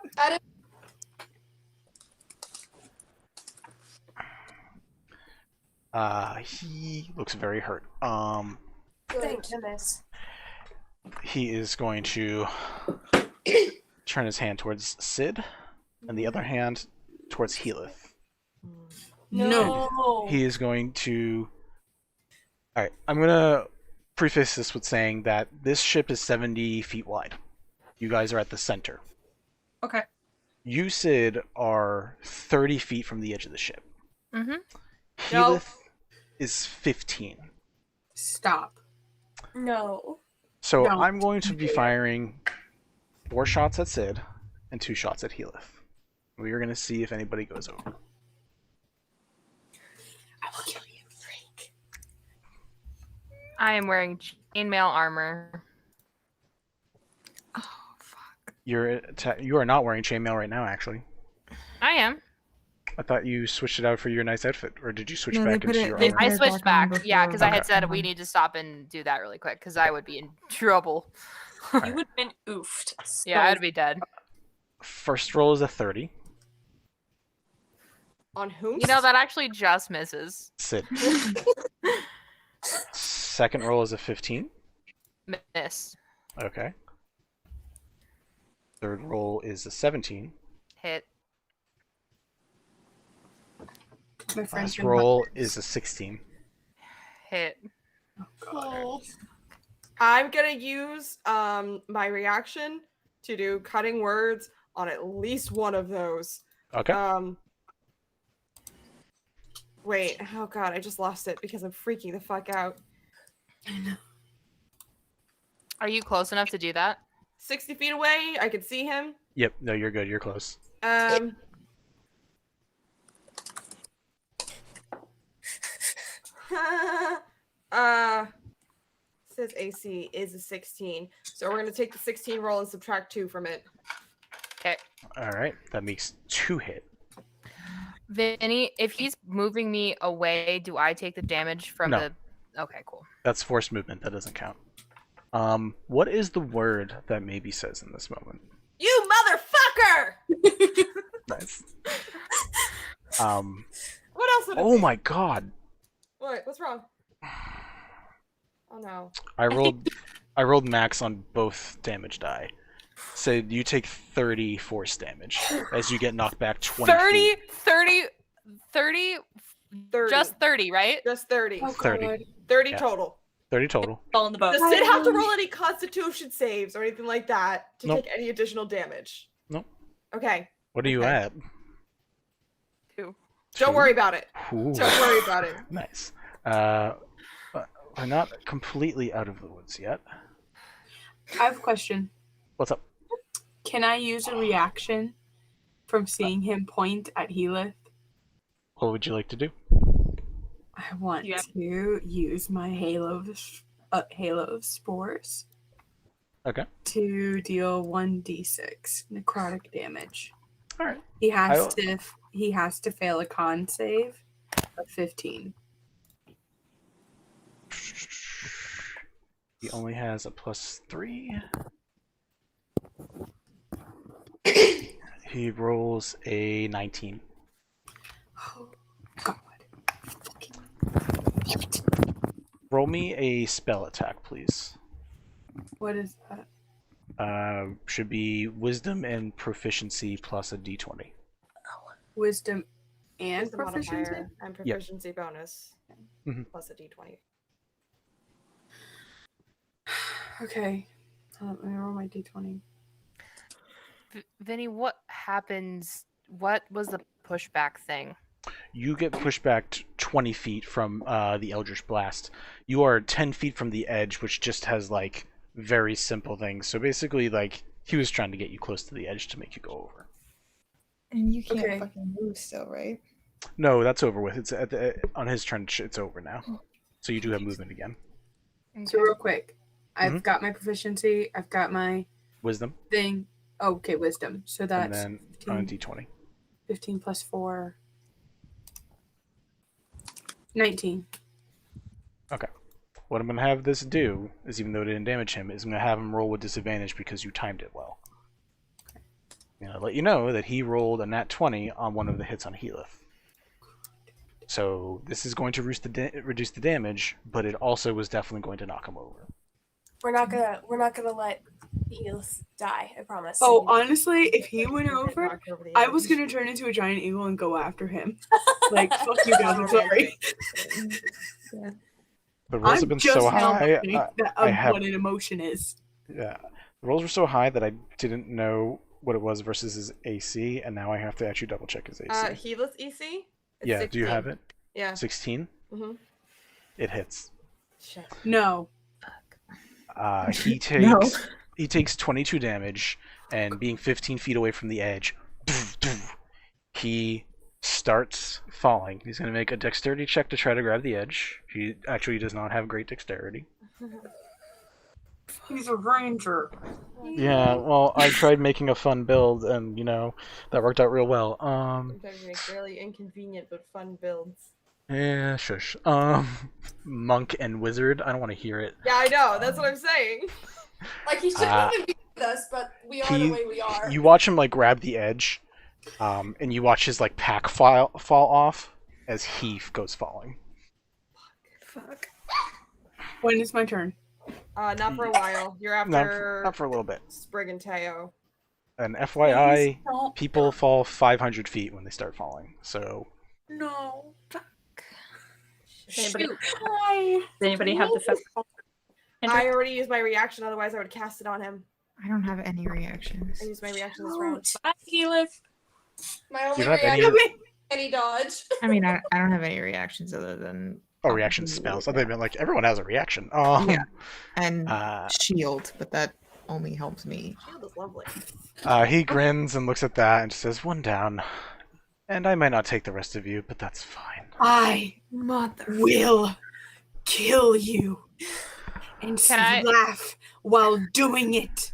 He looks very hurt. Thank goodness. He is going to turn his hand towards Sid, and the other hand towards Healith. No. He is going to... Alright, I'm going to preface this with saying that this ship is 70 feet wide. You guys are at the center. Okay. You, Sid, are 30 feet from the edge of the ship. Mm-hmm. Healith is 15. Stop. No. So No. I'm going to be firing 4 shots at Sid and 2 shots at Healith. We are going to see if anybody goes over. I will kill you, Frank. I am wearing chainmail armor. You are not wearing chainmail right now, actually. I am. I thought you switched it out for your nice outfit, or did you switch No, they back put into it- your they armor? put I it switched back on back. Yeah, because I had before. said we need to stop and do that really quick because I would be in trouble. You would have been oofed. Yeah, I'd be dead. First roll is a 30. On whom? You know, that actually just misses. Sid. Second roll is a 15. Miss. Okay. Third roll is a 17. Hit. My friend's Last been roll is a 16. Hit. Oh. I'm gonna use my reaction to do cutting words on at least one of those. Okay. Wait, oh god, I just lost it because I'm freaking the fuck out. Are you close enough to do that? 60 feet away, I can see him. Yep. No, you're good. You're close. Says AC is a 16. So we're gonna take the 16 roll and subtract 2 from it. Okay. All right. That makes 2 hit. Vinny, if he's moving me away, do I take the damage from No. the... Okay, cool. That's forced movement. That doesn't count. What is the word that maybe says in this moment? You motherfucker! Nice. What else would it Oh be? my god. What? What's wrong? Oh no. I rolled max on both damage die. So you take 30 force damage as you get knocked back 20 feet. 30, 30. just 30, right? Just 30. Oh, 30. God. 30 Yeah. total. 30 total. All in the boat. Does Sid have to roll any Constitution saves or anything like that to Nope. take any additional damage? Nope. Okay. What are you Okay. at? 2. Don't worry about it. Ooh. Don't worry about it. Nice. We're not completely out of the woods yet. I have a question. What's up? Can I use a reaction from seeing him point at Helith? What would you like to do? I want to use my Halo of Spores. Okay. To deal 1d6 necrotic damage. All right. He has to fail a con save of 15. He only has a +3. He rolls a 19. Oh God! Roll me a spell attack, please. What is that? Should be wisdom and proficiency plus a d20. Wisdom and Wisdom proficiency? modifier and proficiency bonus plus a d20. Okay. Let me roll my d20. Vinny, what happens? What was the pushback thing? You get pushed back 20 feet from the Eldritch Blast. You are 10 feet from the edge, which just has, like, very simple things. So basically, like, he was trying to get you close to the edge to make you go over. And you can't fucking move still, right? No, that's over with. It's on his turn. It's over now. So you do have movement again. So real quick, I've got my proficiency. I've got my Wisdom. thing. Oh, okay, wisdom. So that's And then on a d20. 15 plus 4. 19. Okay. What I'm going to have this do, is even though it didn't damage him, is I'm going to have him roll with disadvantage because you timed it well. I'm going to let you know that he rolled a nat 20 on one of the hits on Helith. So this is going to reduce the damage, but it also was definitely going to knock him over. We're not gonna let Heels die, I promise. Oh, honestly, if he went over, Knock over the I edge. was gonna turn into a giant eagle and go after him. Like, fuck you guys, I'm sorry. The rolls have been so high. What an emotion is. Yeah, the rolls were so high that I didn't know what it was versus his AC, and now I have to actually double check his AC. Heedless EC? It's Yeah, 16. do you have it? Yeah. 16? Mm-hmm. It hits. Shit. No. He takes 22 damage, and being 15 feet away from the edge, he starts falling. He's going to make a dexterity check to try to grab the edge. He actually does not have great dexterity. He's a ranger. Yeah, well, I tried making a fun build, and, you know, that worked out real well. Sometimes you make really inconvenient but fun builds. Yeah, shush. Monk and wizard, I don't want to hear it. Yeah, I know. That's what I'm saying. Like, he shouldn't even be with us, but we are the way we are. You watch him, like, grab the edge, and you watch his, like, pack fall off as he goes falling. Fuck. When is my turn? Not for a while. You're after Not for a little bit. Sprig and Teo. And FYI, people fall 500 feet when they start falling, so... No. Does anybody have the fest? I already used my reaction, otherwise I would cast it on him. I don't have any reactions. I used my reaction this round. Bye, Helith. My only You don't have reaction any dodge. I mean, I don't have any reactions other than Oh, reaction spells. I think like everyone has a reaction. yeah, and Uh, shield, but that only helps me. Shield is lovely. He grins and looks at that and says, "One down. And I might not take the rest of you, but that's fine." I will kill you and Can I- laugh while doing it.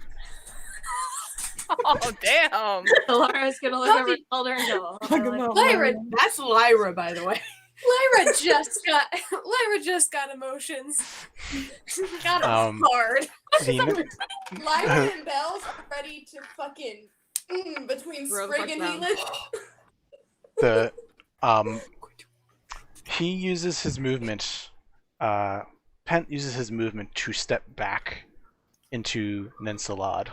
Oh, damn. Lara's gonna look over at Elder and go, "Oh, Lyra, That's Lyra, by the way. Lyra just got emotions. Got hard. Lyra and Bells are ready to fucking between Throw the Sprig fuck and down. Helith. He uses his movement. Pent uses his movement to step back into Nensalad.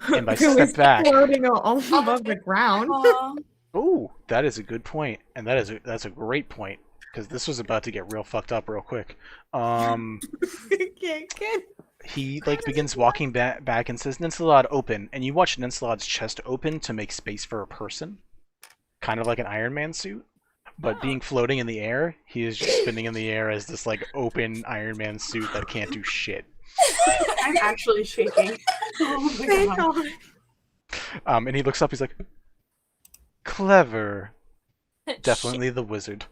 And by step back, floating all above the ground. oh, that is a good point, and that's a great point. because this was about to get real fucked up real quick. He like begins walking back and says, "Ninsalad, open." And you watch Ninsalad's chest open to make space for a person, kind of like an Iron Man suit. But being floating in the air, he is just spinning in the air as this like open Iron Man suit that can't do shit. I'm actually shaking. Oh my god. And he looks up. He's like, "Clever, definitely the wizard."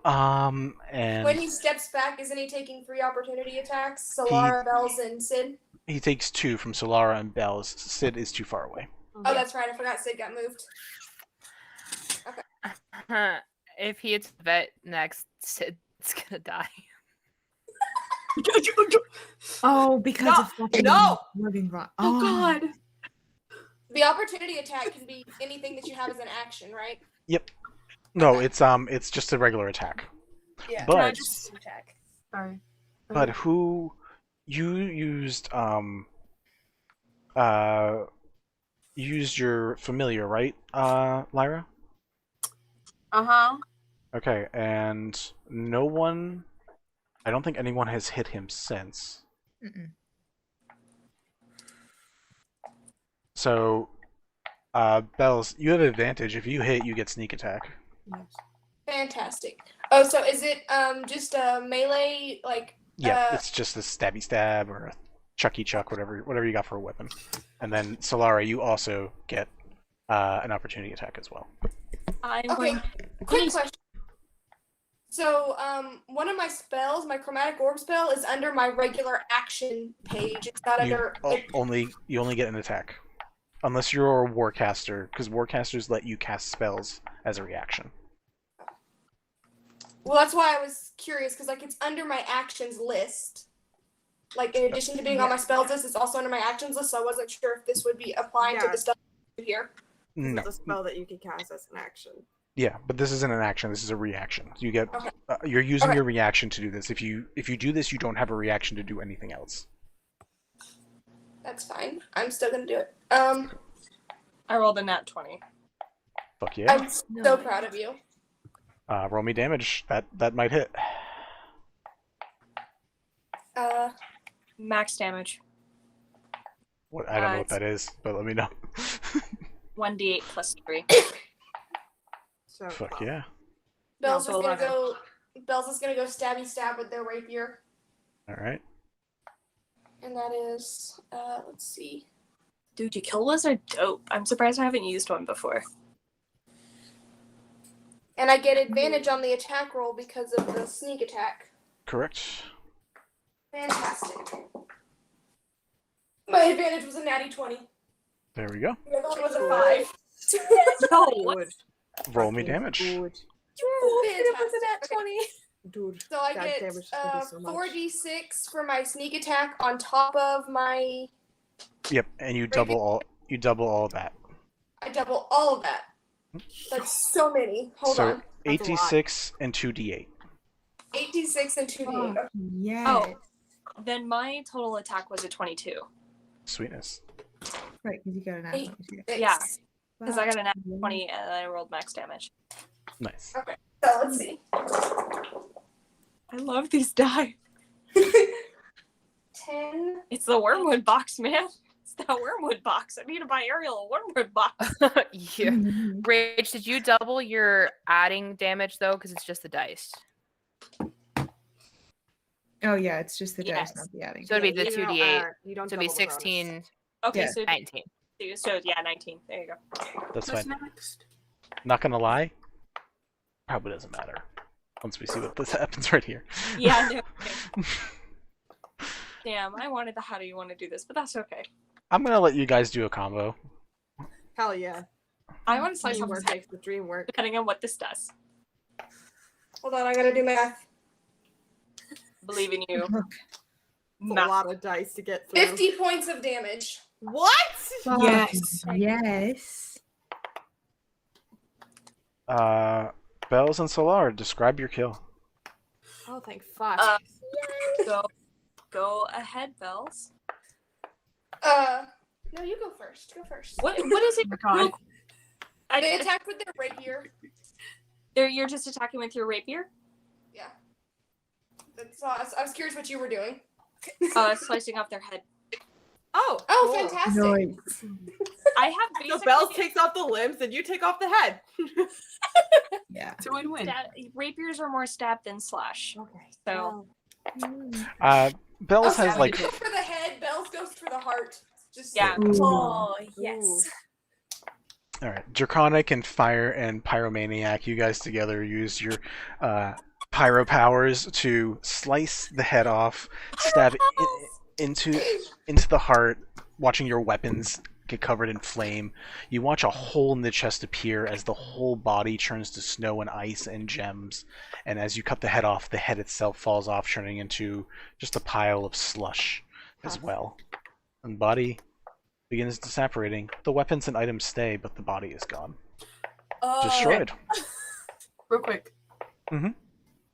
And when he steps back, isn't he taking 3 opportunity attacks? Solara, Bells, and Sid? he takes 2 from Solara and Bells. Sid is too far away. Oh, that's right. I forgot Sid got moved. Okay. If he hits Yvette next, Sid's gonna die. Oh, because of fucking living rock. Oh god. The opportunity attack can be anything that you have as an action, right? Yep. No, it's just a regular attack. Yeah. But No, just attack. Sorry. but who you used your familiar, right, Lyra? Uh-huh. Okay, and no one, I don't think anyone has hit him since. Mm-mm. So, Bells, you have advantage. If you hit, you get sneak attack. Fantastic. Oh, so is it just a melee, like... Yeah, it's just a stabby stab or a chucky chuck, whatever you got for a weapon. And then, Solara, you also get an opportunity attack as well. I'm Okay, going. quick question. So, one of my spells, my chromatic orb spell, is under my regular action page. It's not under... You only get an attack. Unless you're a warcaster, because warcasters let you cast spells as a reaction. Well, that's why I was curious, because like it's under my actions list. Like in addition to being on my spells list, it's also under my actions list, so I wasn't sure if this would be applying to the stuff here. No. It's a spell that you can cast as an action. Yeah, but this isn't an action. This is a reaction. You get you're using your reaction to do this. If you do this, you don't have a reaction to do anything else. That's fine. I'm still gonna do it. I rolled a nat 20. Fuck yeah. I'm so proud of you. Roll me damage. That might hit. Max damage. What I don't know what that is, but let me know. 1d8 plus 3. So, Fuck yeah. Bells No, is gonna 11. go. Bells is gonna go stabby stab with their rapier, All right. and that is let's see. Dude, your kill lists are dope. I'm surprised I haven't used one before. And I get advantage on the attack roll because of the sneak attack. Correct. Fantastic. My advantage was a natty 20. There we go. The other one was a 5. No, Good. Roll me damage. Good. It was a nat 20. Dude. So I that get damage is gonna be so much. 4d6 for my sneak attack on top of my. Yep, and you double all of that. I double all of that. That's so many. Hold so on. 8d6 and 2d8. 8d6 and 2d8. Okay. Yes. Oh. Then my total attack was a 22. Sweetness. Right, because you got an action. Yeah, because I got a nat 20 and I rolled max damage. Nice. Okay, so let's see. I love these die. 10. It's the wormwood box, man. It's that wormwood box. I need to buy Ariel a wormwood box. Yeah. Rage, did you double your adding damage though? Because it's just the dice. Oh yeah, it's just the dice, Yes. not the adding. So it'd be the You don't 2d8. add- you don't So it'd be double the bonus. 16, Okay, Yeah. so 19. yeah, 19. There you go. That's What's fine. next? Not gonna lie. Probably doesn't matter. Once we see what this happens right here. Yeah, no. Okay. Damn, I wanted the how do you want to do this, but that's okay. I'm gonna let you guys do a combo. Hell yeah. I want to slice off Teamwork his head, makes the dream work. depending on what this does. Hold on, I gotta do math. Believe in you. It's a lot of dice to get through. 50 points of damage. What? Yes. Yes. Bells and Solar, describe your kill. Oh, thank fuck. Go ahead, Bells. No, you go first. Go first. What is it? God. They attacked with their rapier. You're just attacking with your rapier? So I was curious what you were doing. Slicing off their head. Oh, Oh, cool. fantastic. I have So basically Bells takes off the limbs and you take off the head. Yeah. It's a win-win. rapiers are more stab than slash. Okay. So Bells has I like go for the head, Bells goes for the heart. Just yeah. Oh, yes. all right, Draconic and Fire and Pyromaniac, you guys together use your pyro powers to slice the head off, stab into the heart, watching your weapons get covered in flame. You watch a hole in the chest appear as the whole body turns to snow and ice and gems, and as you cut the head off, the head itself falls off, turning into just a pile of slush as well. And body begins disapparating. The weapons and items stay, but the body is gone. Destroyed. Real quick. Mm-hmm.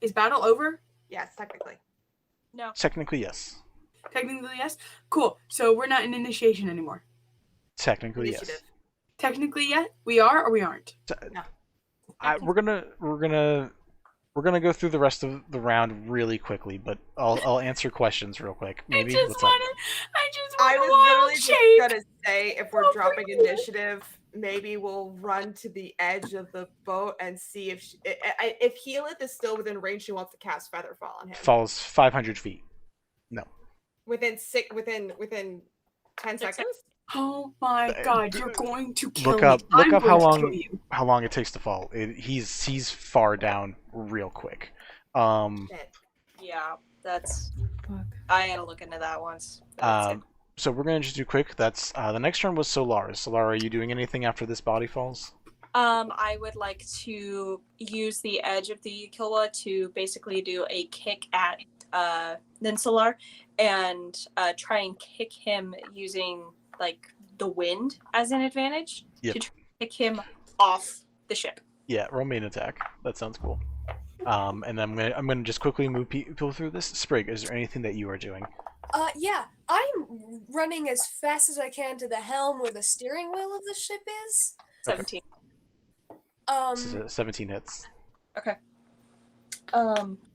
Is battle over? Yes, technically. No. Technically, yes. Technically, yes. Cool. So we're not in initiation anymore. Technically, yes. Initiative. Technically, yeah. We are or we aren't. No. We're gonna go through the rest of the round really quickly, but I'll answer questions real quick. Maybe. I What's just up? want I was wild literally just shape. gonna say if we're dropping initiative, maybe we'll run to the edge of the boat and see if Healith is still within range. She wants to cast Featherfall on him. Falls 500 feet. No. Within 10 seconds. Oh my god, you're going to kill Look me. up I'm how going to long kill you. it takes to fall. He's far down real quick. Yeah, that's. I had to look into that once. So we're gonna just do quick. That's the next turn was Solara. Solara, are you doing anything after this body falls? I would like to use the edge of the Kilwa to basically do a kick at Ninsalar and try and kick him using like the wind as an advantage Yep. to try and kick him off the ship. Yeah, roll main attack. That sounds cool. And I'm gonna just quickly move people through this. Sprig, is there anything that you are doing? Yeah, I'm running as fast as I can to the helm where the steering wheel of the ship is. 17. This is 17 hits. Okay.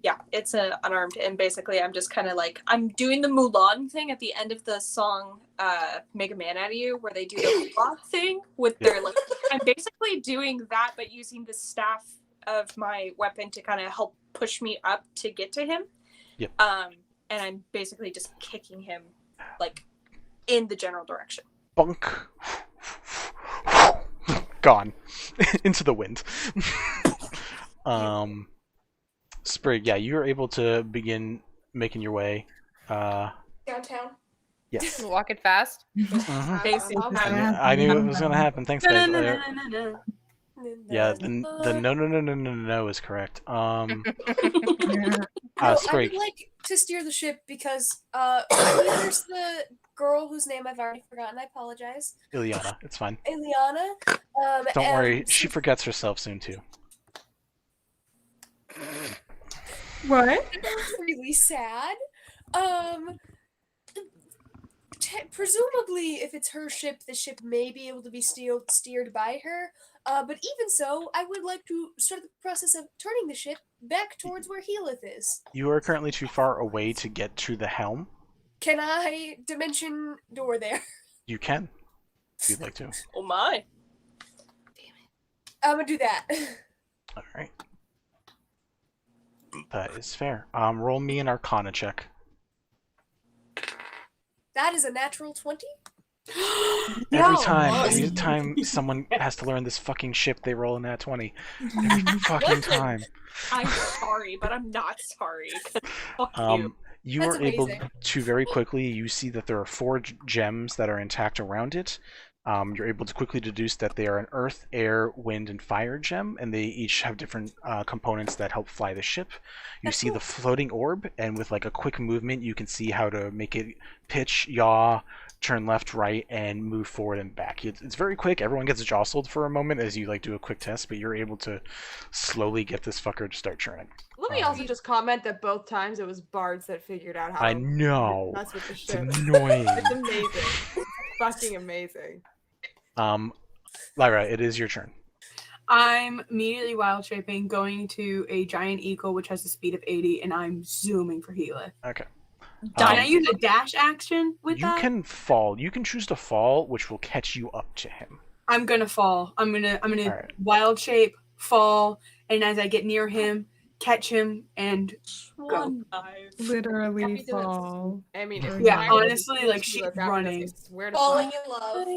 Yeah, it's unarmed, and basically I'm just kind of like, I'm doing the Mulan thing at the end of the song Make a Man Out of You, where they do the claw thing with their, like, I'm basically doing that, but using the staff of my weapon to kind of help push me up to get to him. Yep. And I'm basically just kicking him, like, in the general direction. Bunk. Gone. Into the wind. Sprig, yeah, you're able to begin making your way. Downtown. Yes. Walk it fast. Mhm. Basically. I knew it was gonna happen. Thanks, guys. No. Yeah, the no is correct. No, Sprig. I would like to steer the ship because there's the girl whose name I've already forgotten. I apologize. Ileana, it's fine. Ileana. Don't worry, and she forgets herself soon too. What? really sad. Presumably, if it's her ship, the ship may be able to be steered by her. But even so, I would like to start the process of turning the ship back towards where Healith is. You are currently too far away to get to the helm. Can I dimension door there? You can, if you'd like to. Oh my. I'm gonna do that. All right. That is fair. Roll me an Arcana check. That is a natural 20. Every time someone has to learn this fucking ship, they roll a nat 20. Every fucking time. I'm sorry, but I'm not sorry. Fuck you. You That's are able amazing. to very quickly, you see that there are 4 gems that are intact around it. You're able to quickly deduce that they are an earth, air, wind, and fire gem, and they each have different components that help fly the ship. You That's see cool. the floating orb, and with like a quick movement, you can see how to make it pitch, yaw, turn left, right, and move forward and back. It's very quick. Everyone gets jostled for a moment as you like do a quick test, but you're able to slowly get this fucker to start churning. Let me also just comment that both times it was bards that figured out how I know. to mess with the It's ship. annoying. It's amazing. It's fucking amazing. Lyra, it is your turn. I'm immediately wild shaping, going to a giant eagle, which has a speed of 80, and I'm zooming for Gila. Okay. Can I use a dash action with that? You can fall. You can choose to fall, which will catch you up to him. I'm gonna fall. I'm gonna right. wild shape, fall, and as I get near him, catch him and go. Literally fall. I mean, Yeah, honestly, like she's running. Falling in love.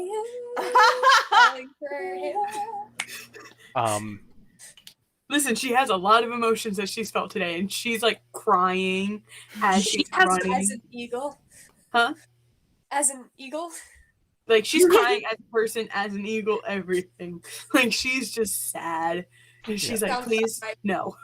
Listen, she has a lot of emotions that she's felt today, and she's like crying as she's running. As an eagle. Huh? As an eagle. Like she's crying as a person, as an eagle, everything. Like she's just sad, and she's like, "Please, no."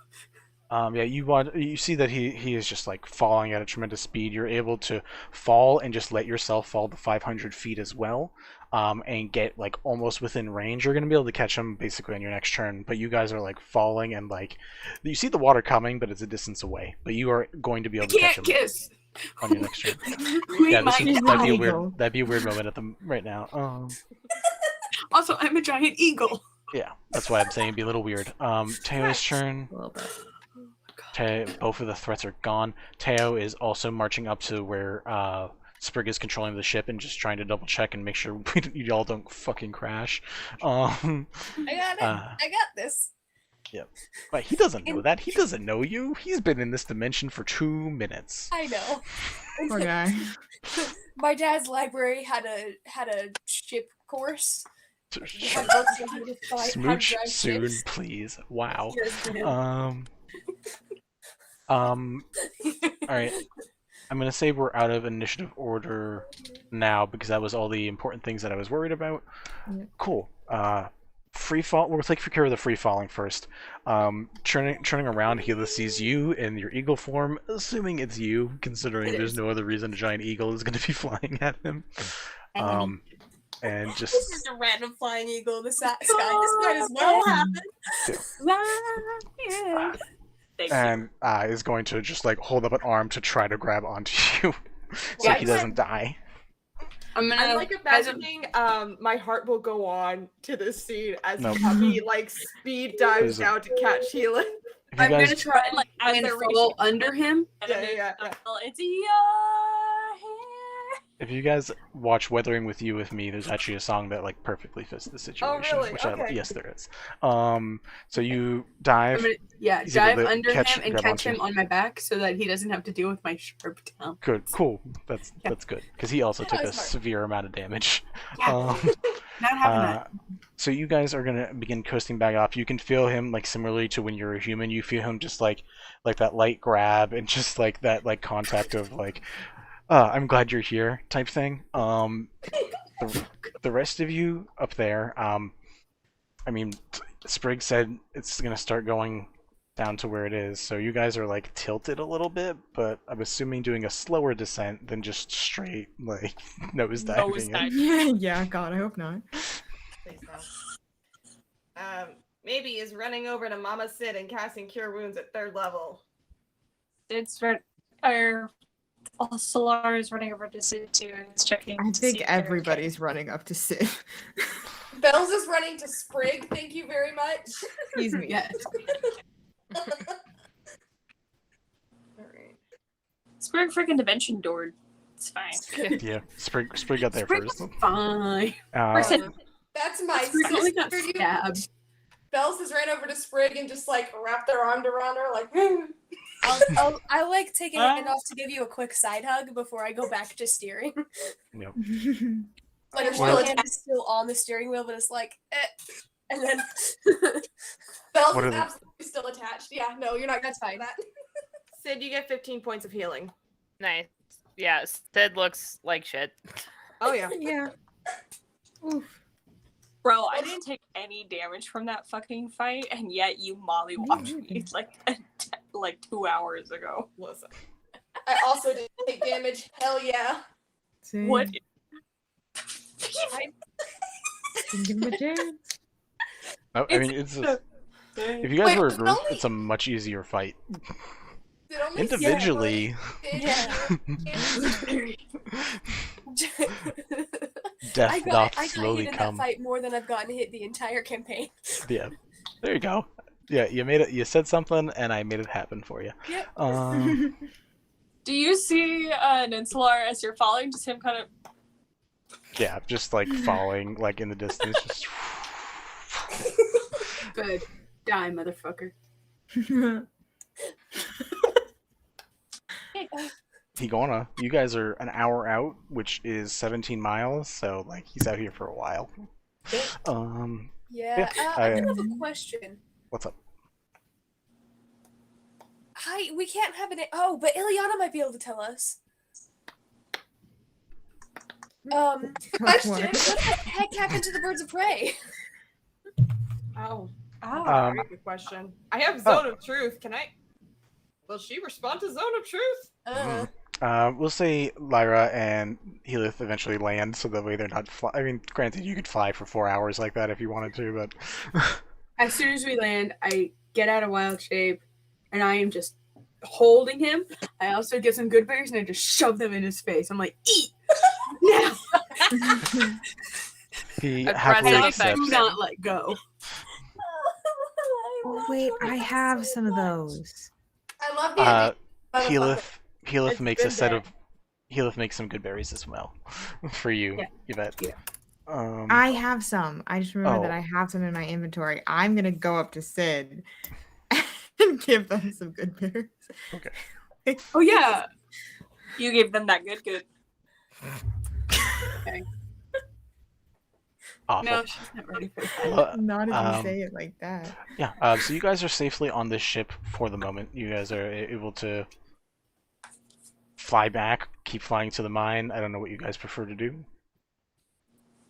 Yeah, you see that he is just like falling at a tremendous speed. You're able to fall and just let yourself fall to 500 feet as well, and get like almost within range. You're gonna be able to catch him basically on your next turn. But you guys are like falling and like you see the water coming, but it's a distance away. But you are going to be able to catch him kiss on your next turn. Yeah, that'd be a weird moment at the right now. Also, I'm a giant eagle. Yeah, that's why I'm saying it'd be a little weird. Teo's turn. Both of the threats are gone. Teo is also marching up to where Sprig is controlling the ship and just trying to double check and make sure you all don't fucking crash. I got it. I got this. Yep. But he doesn't know that. He doesn't know you. He's been in this dimension for 2 minutes. I know. Poor guy. My dad's library had a ship course. Smooch soon, please. Wow. Alright. I'm gonna say we're out of initiative order now because that was all the important things that I was worried about. Yeah. Cool. Free fall. We'll take care of the free falling first. Turning around, Gila sees you in your eagle form, assuming it's you, considering there's no other reason a giant eagle is going to be flying at him. And just this is a random flying eagle in the sky. This might as well happen. And is going to just like hold up an arm to try to grab onto you, so he doesn't die. I'm like imagining my heart will go on to this scene as he like speed dives down to catch Healing. I'm gonna try and like fall under him. Yeah. It's your hair. If you guys watch Weathering with You with Me, there's actually a song that like perfectly fits the situation. Oh really? Which Okay. yes, there is. So you dive. Dive under him and catch him on my back so that he doesn't have to deal with my sharp talons. Good, cool. That's good because he also took a severe amount of damage. Yeah. Not having that. So you guys are gonna begin coasting back up. You can feel him like similarly to when you're a human. You feel him just like that light grab and just like that like contact of like. I'm glad you're here type thing. The rest of you up there, I mean, Sprig said it's gonna start going down to where it is, so you guys are like tilted a little bit, but I'm assuming doing a slower descent than just straight like nosediving. Yeah, God, I hope not. Please no. Maybe is running over to Mama Sid and casting Cure Wounds at 3rd level. It's Solara is running over to Sid too and is checking. I think everybody's running up to Sid. Bells is running to Sprig. Thank you very much. Excuse me. Yes. Alright. Sprig freaking dimension doored. It's fine. Yeah, Sprig got there Sprig first. was fine. That's my Sprig only got sister. stabbed. Bells has ran over to Sprig and just like wrapped their arm around her like. I like taking it off to give you a quick side hug before I go back to steering. Yep. Like her hand is still on the steering wheel, but it's like, and then Bells is absolutely still attached. Yeah, no, you're not gonna fine. that. Sid, you get 15 points of healing. Nice. Yeah, Sid looks like shit. Oh yeah. Yeah. Oof. Bro, I didn't take any damage from that fucking fight, and yet you mollywopped me like 2 hours ago. Listen. I also didn't take damage. Hell yeah. Same. What? Didn't give him a chance. No, I mean it's if you guys were a group, it's a much easier fight. Individually. Death doth slowly I got hit in come. that fight more than I've gotten hit the entire campaign. Yeah. There you go. Yeah, you made it. You said something, and I made it happen for you. Yep. Do you see Ninsalar as you're falling? Just him kind of. Yeah, just like falling, like in the distance. Just... Good. Die, motherfucker. He gonna. You guys are an hour out, which is 17 miles, so like he's out here for a while. Yeah, I have a question. What's up? Hi, we can't have it. Oh, but Ileana might be able to tell us. Question: what the heck happened to the birds of prey? Oh, very good question. I have Zone of Truth. Can I? Will she respond to Zone of Truth? We'll say Lyra and Helith eventually land, so that way they're not. I mean, granted, you could fly for 4 hours like that if you wanted to, but. As soon as we land, I get out of wild shape, and I am just holding him. I also get some good berries, and I just shove them in his face. I'm like, eat now. He happily accepts. Do not let go. Oh, wait, I have some of those. I love the idea. Helith makes a set of. Helith makes some good berries as well, for you, Yvette. Yeah. I have some. I just remember that I have some in my inventory. I'm gonna go up to Sid and give them some good berries. Okay. Oh yeah. You gave them that good. Okay. Awful. No, she's not ready for that. Not if you say it like that. Yeah. So you guys are safely on this ship for the moment. You guys are able to fly back, keep flying to the mine. I don't know what you guys prefer to do.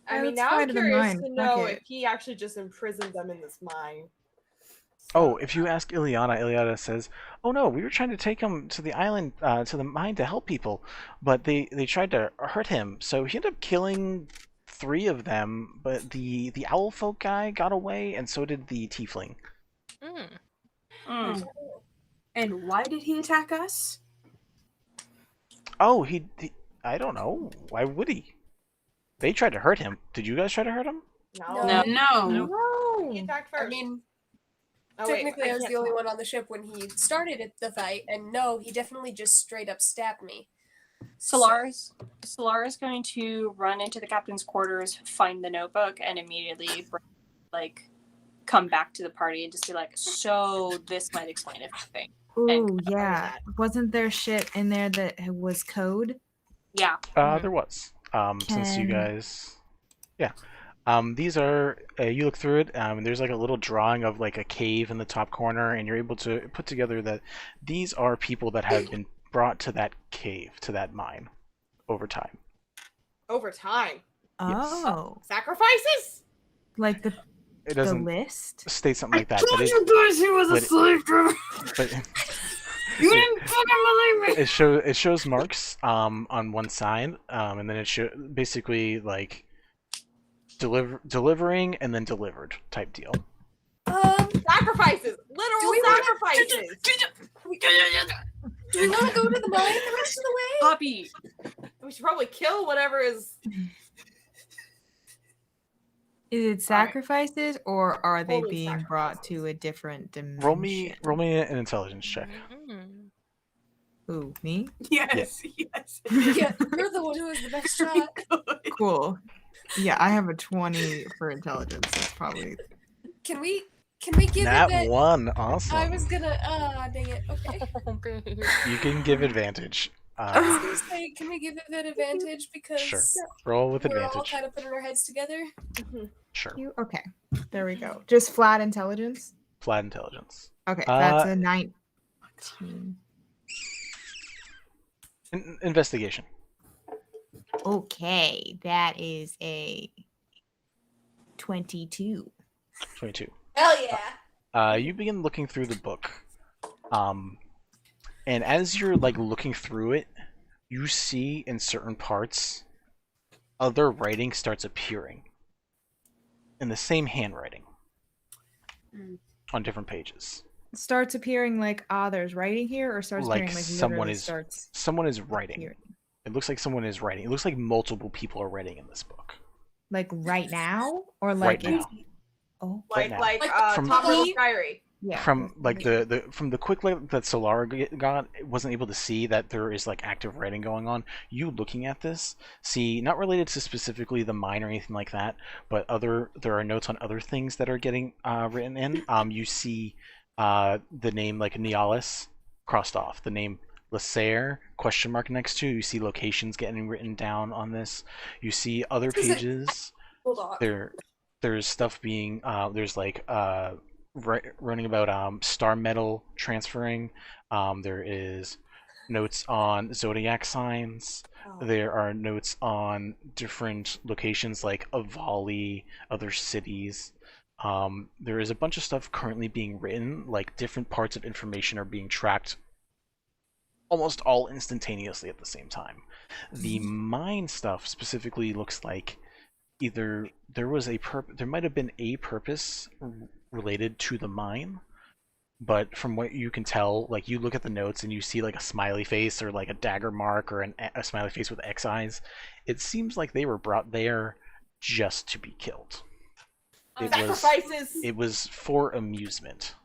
I mean, let's now fly I'm to the curious mine. to Fuck know it. if he actually just imprisoned them in this mine. Oh, if you ask Ileana says, "Oh no, we were trying to take him to the island, to the mine to help people, but they tried to hurt him. So he ended up killing 3 of them. But the owl folk guy got away, and so did the tiefling." And why did he attack us? Oh, he I don't know. Why would he? They tried to hurt him. Did you guys try to hurt him? No. He attacked first. I mean, Oh, wait, technically, I was can't the only tell. one on the ship when he started the fight, and no, he definitely just straight up stabbed me. Solara's going to run into the captain's quarters, find the notebook, and immediately come back to the party and just be like, "So this might explain everything." Ooh, yeah. Wasn't there shit in there that was code? Yeah. There was. Since you guys, these are you look through it, and there's like a little drawing of like a cave in the top corner, and you're able to put together that these are people that have been brought to that cave, to that mine, over time. Over time. Oh. Sacrifices? Like It the doesn't list? state something like that, but you guys he was a slave driver. but You didn't fucking believe me. it shows marks on one side, and then it basically like delivering and then delivered type deal. Sacrifices! Literal sacrifices! Do we want to go to the mine the rest of the way? Poppy! We should probably kill whatever is... Is it sacrifices, or are they Holy being brought to a different dimension? Roll me an intelligence check. Ooh, me? Yes. Yeah, you're the one who has the best shot. Cool. Yeah, I have a 20 for intelligence. That's probably... Can we give Nat it 1, awesome. I was gonna dang it. Okay. You can give advantage. I was gonna say, can we give it that advantage because Sure. Roll with we're all advantage. kind of putting our heads together? Sure. Okay, there we go. Just flat intelligence? Flat intelligence. Okay, that's a 19. Investigation. Okay, that is a 22. 22. Hell yeah. You begin looking through the book. And as you're like looking through it, you see in certain parts other writing starts appearing in the same handwriting on different pages. Starts appearing like, there's writing here, or starts Like appearing like someone literally is someone is writing. appearing? It looks like someone is writing. It looks like multiple people are writing in this book. Like right now? Or like Right now. Oh, Right like now. From- Tom Riddle's diary. yeah. From like the quick look that Solara got, wasn't able to see that there is like active writing going on. You looking at this, see, not related to specifically the mine or anything like that, but there are notes on other things that are getting written in. You see the name like Nialis crossed off, the name Lacer question mark next to. You see locations getting written down on this. You see other pages. Hold on. There's stuff being there's like running about star metal transferring. There is notes on zodiac signs. There are notes on different locations like Avali, other cities. There is a bunch of stuff currently being written, like different parts of information are being tracked almost all instantaneously at the same time. The mine stuff specifically looks like either there might have been a purpose related to the mine, but from what you can tell, like you look at the notes and you see like a smiley face or like a dagger mark or a smiley face with X eyes, it seems like they were brought there just to be killed. Sacrifices. It was for amusement.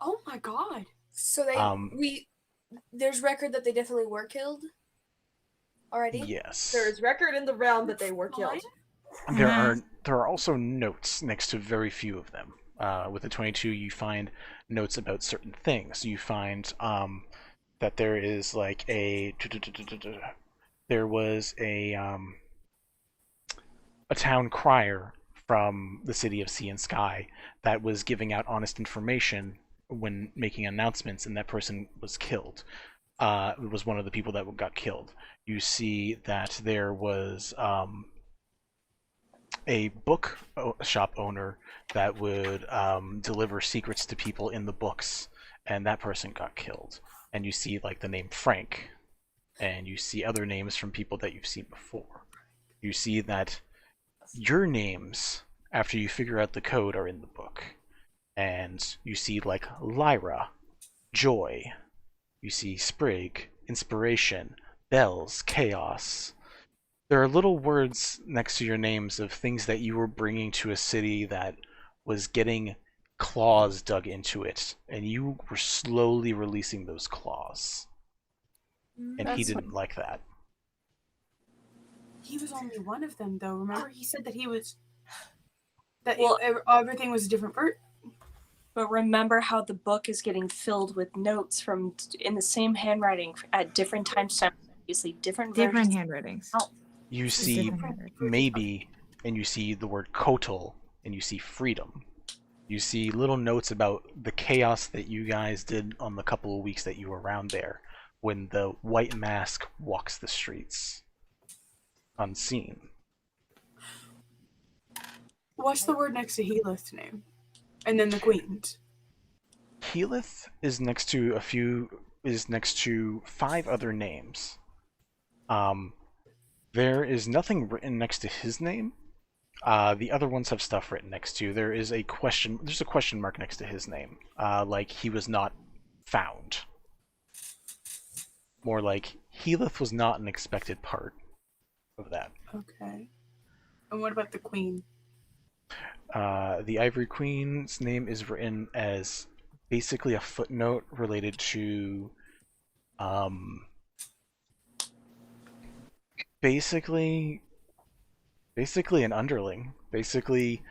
Oh my god. So there's record that they definitely were killed already? Yes. There is record in the realm that they were killed. There are also notes next to very few of them. With the 22, you find notes about certain things. You find that there is like there was a town crier from the city of Sea and Sky that was giving out honest information when making announcements, and that person was killed. It was one of the people that got killed. You see that there was a book shop owner that would deliver secrets to people in the books, and that person got killed. And you see like the name Frank, and you see other names from people that you've seen before. You see that your names, after you figure out the code, are in the book. And you see like Lyra, Joy, you see Sprig, Inspiration, Bells, Chaos. There are little words next to your names of things that you were bringing to a city that was getting claws dug into it, and you were slowly releasing those claws. And he didn't like that. He was only one of them, though. Remember, he said that he was everything was a different part. But remember how the book is getting filled with notes from in the same handwriting at different times, obviously different versions. handwritings. You see maybe, and you see the word Kotal, and you see freedom. You see little notes about the chaos that you guys did on the couple of weeks that you were around there, when the white mask walks the streets, unseen. What's the word next to Helith's name? And then the queen's. Helith is next to 5 other names. There is nothing written next to his name. The other ones have stuff written next to. There's a question mark next to his name. Like he was not found. More like Helith was not an expected part of that. Okay. And what about the queen? The Ivory Queen's name is written as basically a footnote related to basically an underling. Basically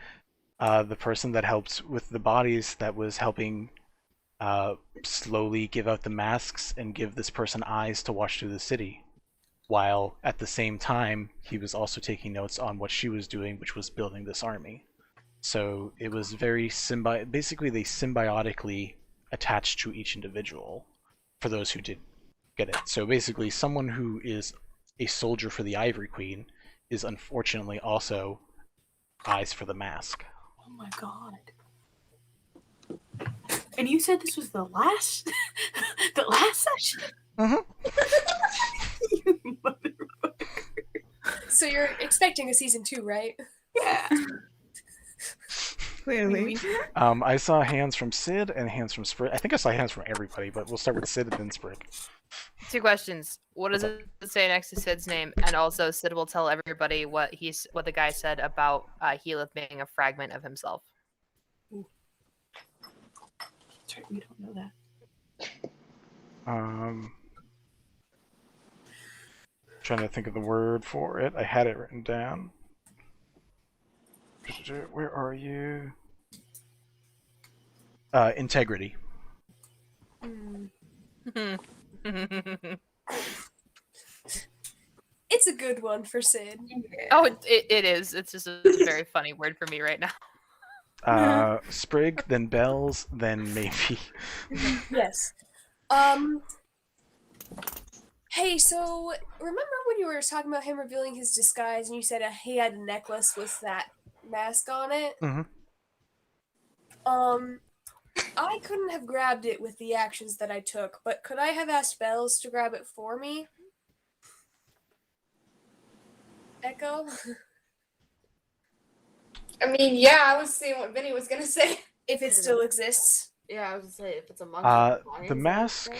the person that helped with the bodies that was helping slowly give out the masks and give this person eyes to watch through the city, while at the same time he was also taking notes on what she was doing, which was building this army. So it was very basically they symbiotically attached to each individual for those who did get it. So basically someone who is a soldier for the Ivory Queen is unfortunately also eyes for the mask. Oh my god. And you said this was the last the last session? You motherfucker. So you're expecting a season 2, right? Yeah. Clearly. I saw hands from Sid and hands from Sprig. I think I saw hands from everybody, but we'll start with Sid and then Sprig. 2 questions. What does it say next to Sid's name? And also, Sid will tell everybody what the guy said about Helith being a fragment of himself. That's right. We don't know that. Trying to think of the word for it. I had it written down. Where are you? Integrity. It's a good one for Sid. Oh, it is. It's just a very funny word for me right now. Sprig, then bells, then maybe. Yes. Hey, so remember when you were talking about him revealing his disguise and you said he had a necklace with that mask on it? Mm-hmm. I couldn't have grabbed it with the actions that I took, but could I have asked Bells to grab it for me? Echo? I mean, yeah, I was seeing what Vinny was gonna say. If it still exists. Yeah, I was gonna say if it's among the mask,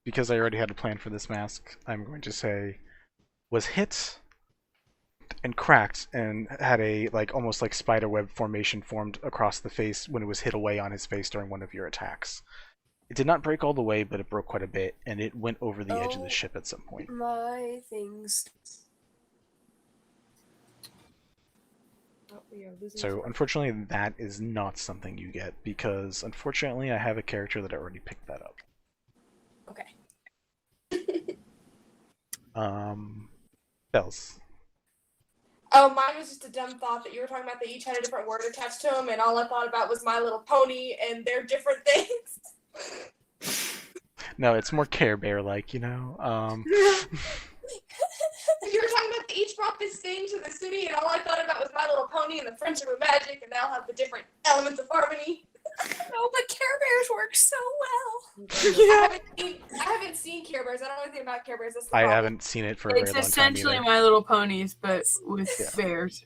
because I already had a plan for this mask, I'm going to say, was hit and cracked and had a almost like spiderweb formation formed across the face when it was hit away on his face during one of your attacks. It did not break all the way, but it broke quite a bit, and it went over the edge of the ship at some point. My things. So unfortunately that is not something you get, because unfortunately I have a character that already picked that up. Okay. Bells. Oh, mine was just a dumb thought that you were talking about. They each had a different word attached to them, and all I thought about was My Little Pony, and they're different things. No, it's more Care Bear like, you know. You were talking about they each brought this thing to the city, and all I thought about was My Little Pony and the Friendship of Magic, and they all have the different elements of harmony. No, but Care Bears work so well. I haven't seen Care Bears. I don't know anything about Care Bears. That's the I problem. haven't seen it for a very long time It's essentially either. My Little Ponies, but with bears.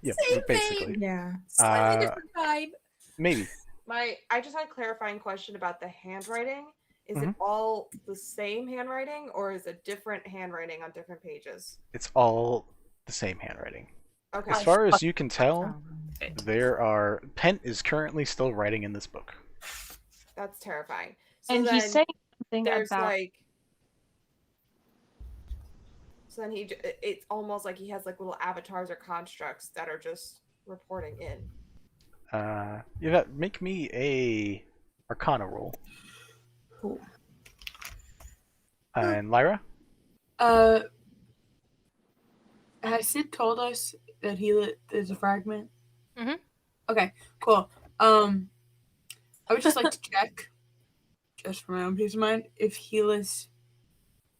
Yeah, Same basically. thing. Yeah. Slightly different vibe. Maybe. I just had a clarifying question about the handwriting. Is it all the same handwriting, or is it different handwriting on different pages? It's all the same handwriting. Okay. As far as you can tell, Pent is currently still writing in this book. That's terrifying. So And then he's saying something there's about so then it's almost like he has like little avatars or constructs that are just reporting in. Yvette, make me a Arcana roll. Cool. And Lyra? Has Sid told us that is a fragment? Mhm. Okay, cool. I would just like to check, just for my own peace of mind, if Gila's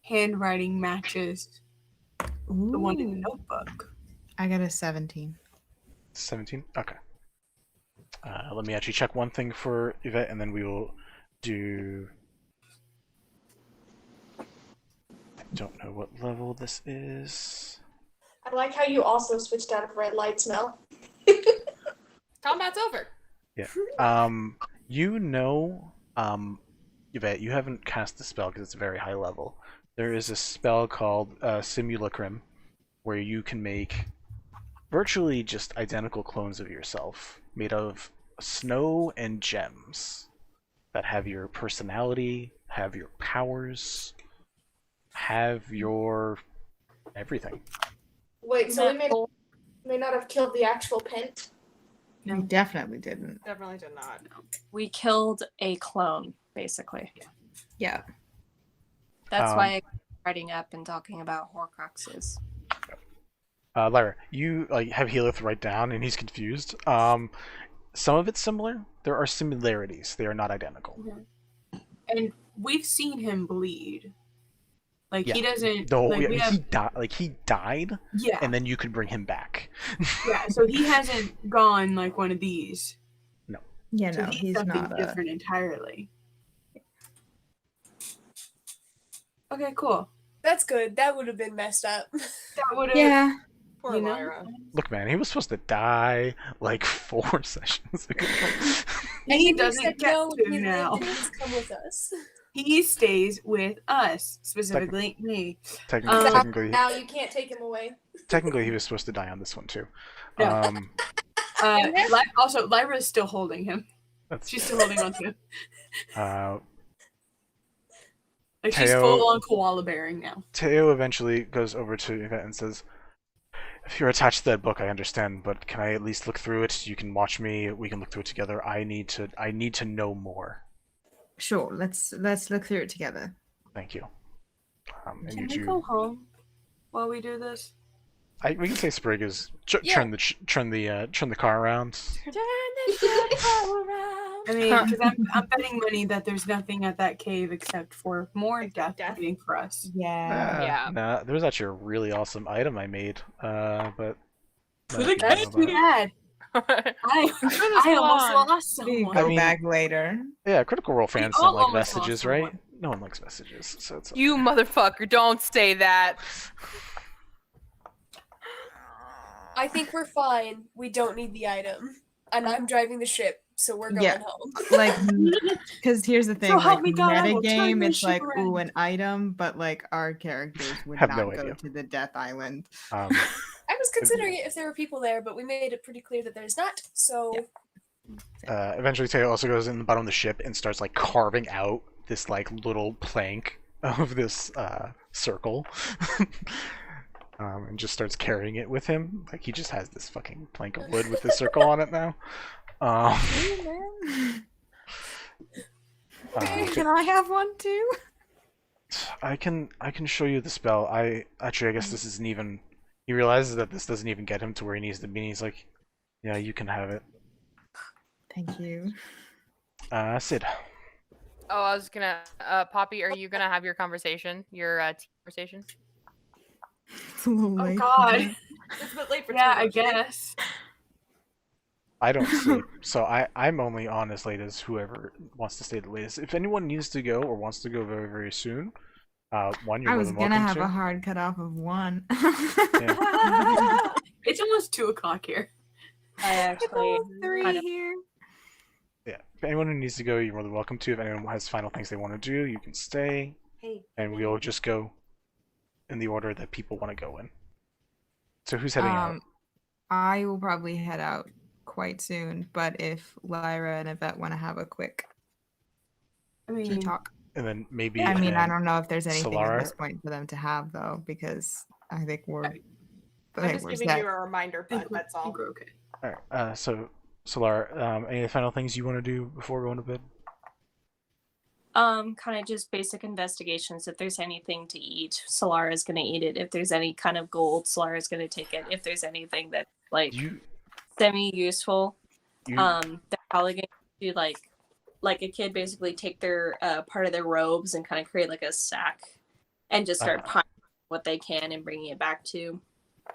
handwriting matches the one in the notebook. I got a 17. 17? Okay. Let me actually check one thing for Yvette, and then we will do... I don't know what level this is. I like how you also switched out of red lights, Mel. Combat's over. Yeah. You know, Yvette, you haven't cast the spell because it's a very high level. There is a spell called Simulacrum, where you can make virtually just identical clones of yourself, made of snow and gems, that have your personality, have your powers, have your everything. Wait, so we may not have killed the actual Pent? No, we definitely didn't. Definitely did not. we killed a clone, basically. Yeah. That's why I'm writing up and talking about Horcruxes. Lyra, you have Helith write down, and he's confused. Some of it's similar. There are similarities. They are not identical. And we've seen him bleed. Like, Yeah. he doesn't... No, like, yeah, we he died, yeah, and then you could bring him back. yeah, so he hasn't gone like one of these. Yeah, So no, he's he's something not a... different entirely. Okay, cool. That's good. That would have been messed up. That would have... Yeah. Poor You know? Lyra. Look, man, he was supposed to die like 4 sessions ago. And he You doesn't said get no, to he now. lived and he's come with us. He stays with us, specifically me. Technically, Now you can't take him away. he was supposed to die on this one too. No. Also, Lyra is still holding him. She's still holding on to it. Like she's Teo- full on koala bearing now. Teo eventually goes over to Yvette and says, "If you're attached to that book, I understand, but can I at least look through it? You can watch me. We can look through it together. I need to know more." Sure, let's look through it together. Thank you. And Can you we two, go home while we do this? we can say Sprig is Yeah. turn the car around. Turn the ship around. I mean, because I'm betting money that there's nothing at that cave except for more death waiting for us. Yeah. Yeah. Nah, there was actually a really awesome item I made, but For the cave, we had. I almost lost someone. Go I mean- back later. yeah, Critical Role fans all don't like almost lost messages, right? someone. No one likes messages, so it's You motherfucker, don't say that. I think we're fine. We don't need the item. And I'm driving the ship, so we're going Yeah. home. Like, because here's the thing, So help like me God, I will turn metagame, this it's ship like, around. ooh, an item, but like our characters would Have not no go idea. to the Death Island. I was considering it if there were people there, but we made it pretty clear that there's not. So Eventually, Teo also goes in the bottom of the ship and starts like carving out this like little plank of this circle, and just starts carrying it with him. Like he just has this fucking plank of wood with this circle on it now. Can I have one too? I can show you the spell. I guess this isn't even. He realizes that this doesn't even get him to where he needs to be. And he's like, "Yeah, you can have it." Thank you. Sid. Oh, I was gonna, Poppy, are you gonna have your conversation, your team conversation? It's a little Oh late. God. It's a bit late for Yeah, I television. guess. I don't sleep, so I'm only on as late as whoever wants to stay the latest. If anyone needs to go or wants to go very, very soon, one, you're I more was than gonna welcome have to. a hard cutoff of 1. It's almost 2:00 here. I actually 3 kind of- here. Yeah, if anyone who needs to go, you're more than welcome to. If anyone has final things they want to do, you can stay, Hey. and we'll just go in the order that people want to go in. So who's heading out? I will probably head out quite soon, but if Lyra and Yvette want to have a quick I mean, tea talk. And then maybe. I mean, I and don't know if there's anything at this Solara? point for them to have though, because I think we're. I'm just giving you a reminder, I but think we're- that's I all. think we're okay. Alright, so Solara, any final things you want to do before going to bed? Kind of just basic investigations. If there's anything to eat, Solara is gonna eat it. If there's any kind of gold, Solara is gonna take it. If there's anything that's like You, semi-useful, you they're probably gonna do like a kid basically take their part of their robes and kind of create like a sack and just start piling what they can and bringing it back to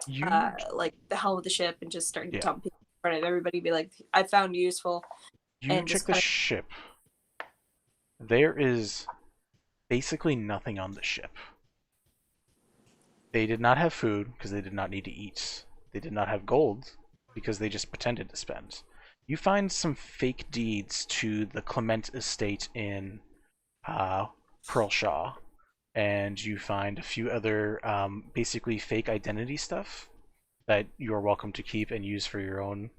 you like the helm of the ship and just start Yeah. dumping in front of everybody. Be like, I found useful. You and check just the kinda- ship. There is basically nothing on the ship. They did not have food because they did not need to eat. They did not have gold because they just pretended to spend. You find some fake deeds to the Clement estate in Pearlshaw, and you find a few other basically fake identity stuff that you are welcome to keep and use for your own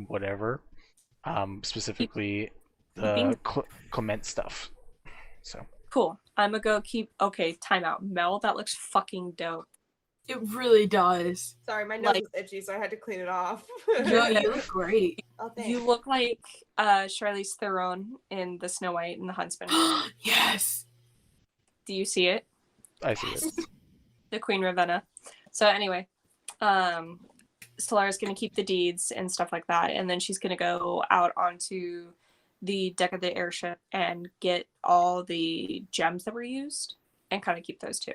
whatever. Specifically the Clement stuff. So Cool. I'm gonna go keep. Okay, timeout. Mel, that looks fucking dope. It really does. Sorry, my nose Like- is itchy, so I had to clean it off. No, you look great. Oh, thanks. You look like Charlize Theron in The Snow White and the Huntsman. Yes. Do you see it? I see it. The Queen Ravenna. So anyway, Solara's gonna keep the deeds and stuff like that, and then she's gonna go out onto the deck of the airship and get all the gems that were used and kind of keep those too.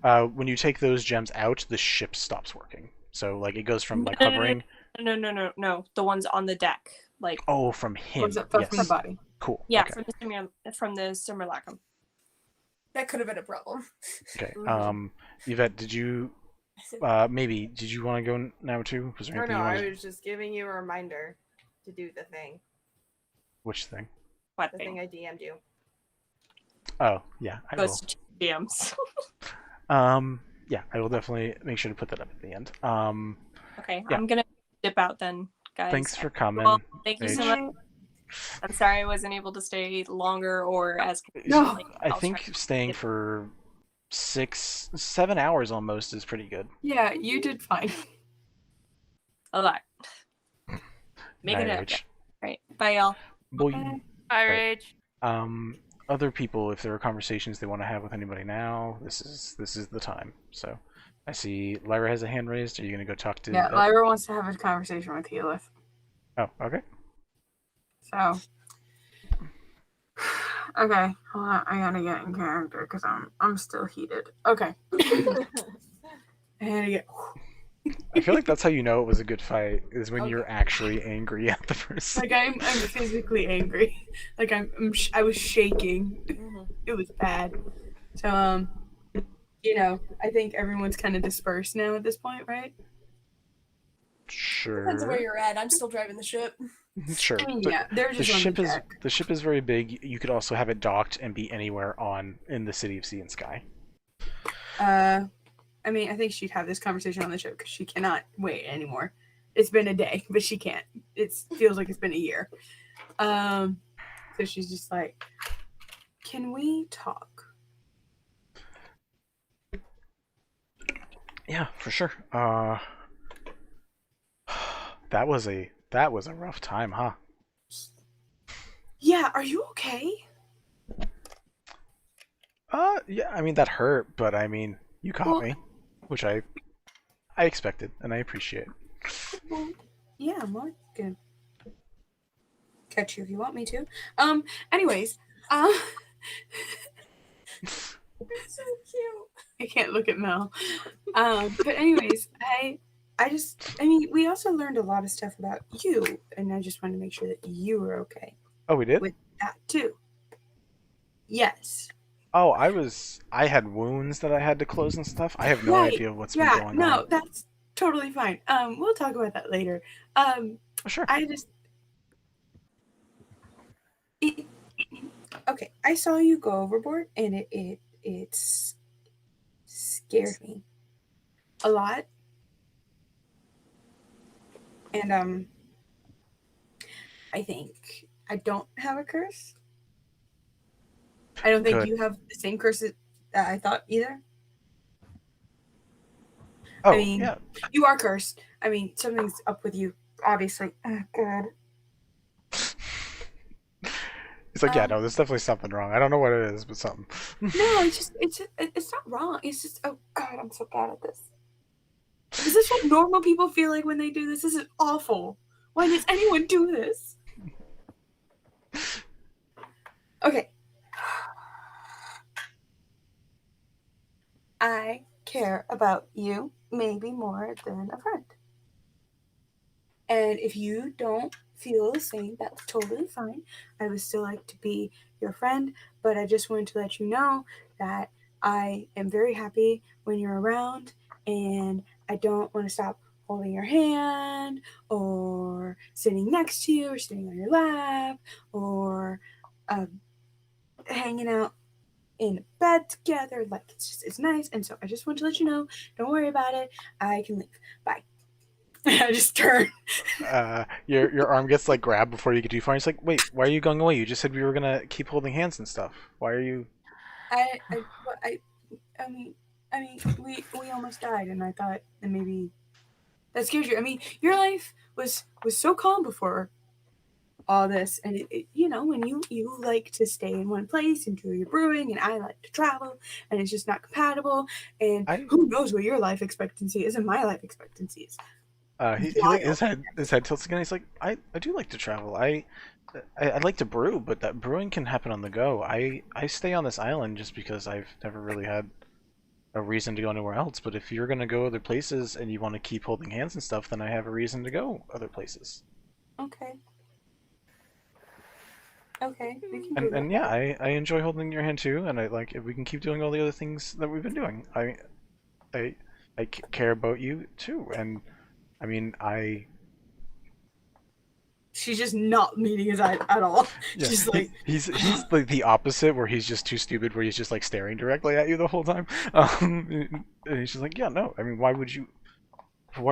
When you take those gems out, the ship stops working. So like it goes from like No, no, no, hovering. No. The ones on the deck, like Oh, from him. What's up from the Yes. body? Cool. yeah, Okay. from the simulacrum. that could have been a problem. Okay. Yvette, did you maybe did you want to go now too? Was there No, anything no, you I wanted? was just giving you a reminder to do the thing. Which thing? What The thing thing? I DM'd you. Oh, yeah, I will. Goes to DMs. Yeah, I will definitely make sure to put that up at the end. Okay, Yeah. I'm gonna dip out then, guys. Thanks for coming. Well, thank you so H. much. I'm sorry I wasn't able to stay longer or as. No, I think staying for 6-7 hours almost is pretty good. Yeah, you did fine. A lot. Make it up. Right. Bye, y'all. Well, Bye, Rage. Other people, if there are conversations they want to have with anybody now, this is the time. So, I see Lyra has a hand raised. Are you gonna go talk to? Yeah, Lyra wants to have a conversation with Healith. Oh, okay. So, okay, hold on. I gotta get in character because I'm still heated. Okay. I had to get. I feel like that's how you know it was a good fight, is when you're actually angry at the person. Like I'm physically angry. Like I was shaking. It was bad. So you know, I think everyone's kind of dispersed now at this point, right? Sure. Depends on where you're at. I'm still driving the ship. Sure. I mean, yeah, they're just on the deck. The ship is very big. You could also have it docked and be anywhere in the city of Sea and Sky. I mean, I think she'd have this conversation on the ship because she cannot wait anymore. It's been a day, but she can't. It feels like it's been a year. So she's just like, "Can we talk?" Yeah, for sure. That was a rough time, huh? Yeah, are you okay? Yeah, I mean that hurt, but I mean you caught me, which I expected and I appreciate. Well, yeah, I'm not gonna catch you if you want me to. Anyways, so cute. I can't look at Mel. But anyways, I mean, we also learned a lot of stuff about you, and I just wanted to make sure that you were okay. Oh, we did? With that too. Yes. Oh, I had wounds that I had to close and stuff. I have no idea what's been going on. No, that's totally fine. We'll talk about that later. Sure. Okay, I saw you go overboard, and it scared me a lot. And I think I don't have a curse. I don't think you have the same curse that I thought either. Oh, I mean, yeah. You are cursed. I mean, something's up with you, obviously. Oh, God. He's like, yeah, no, there's definitely something wrong. I don't know what it is, but something. No, it's not wrong. It's just, oh God, I'm so bad at this. Is this what normal people feel like when they do this? This is awful. Why does anyone do this? Okay. I care about you maybe more than a friend. And if you don't feel the same, that's totally fine. I would still like to be your friend, but I just wanted to let you know that I am very happy when you're around, and I don't want to stop holding your hand or sitting next to you or sitting on your lap or hanging out in bed together. Like, it's nice. And so I just want to let you know, don't worry about it. I can leave. Bye. I just turn. Your arm gets like grabbed before you get too far. He's like, wait, why are you going away? You just said we were gonna keep holding hands and stuff. Why are you? I mean, we almost died, and I thought that maybe that scared you. I mean, your life was so calm before all this, and it you know, when you like to stay in one place and do your brewing, and I like to travel, and it's just not compatible. And who knows what your life expectancy is and my life expectancy is. His head tilts again. He's like, I do like to travel. I like to brew, but that brewing can happen on the go. I stay on this island just because I've never really had a reason to go anywhere else. But if you're gonna go other places and you want to keep holding hands and stuff, then I have a reason to go other places. Okay. Okay. We can do And yeah, I enjoy holding your hand too, and I like if we can keep doing all the other things that we've been doing. I care about you too, and I mean She's just not meeting his eye at all. Yeah, She's like he's like the opposite, where he's just too stupid, where he's just like staring directly at you the whole time. And he's just like, yeah, no. I mean, why are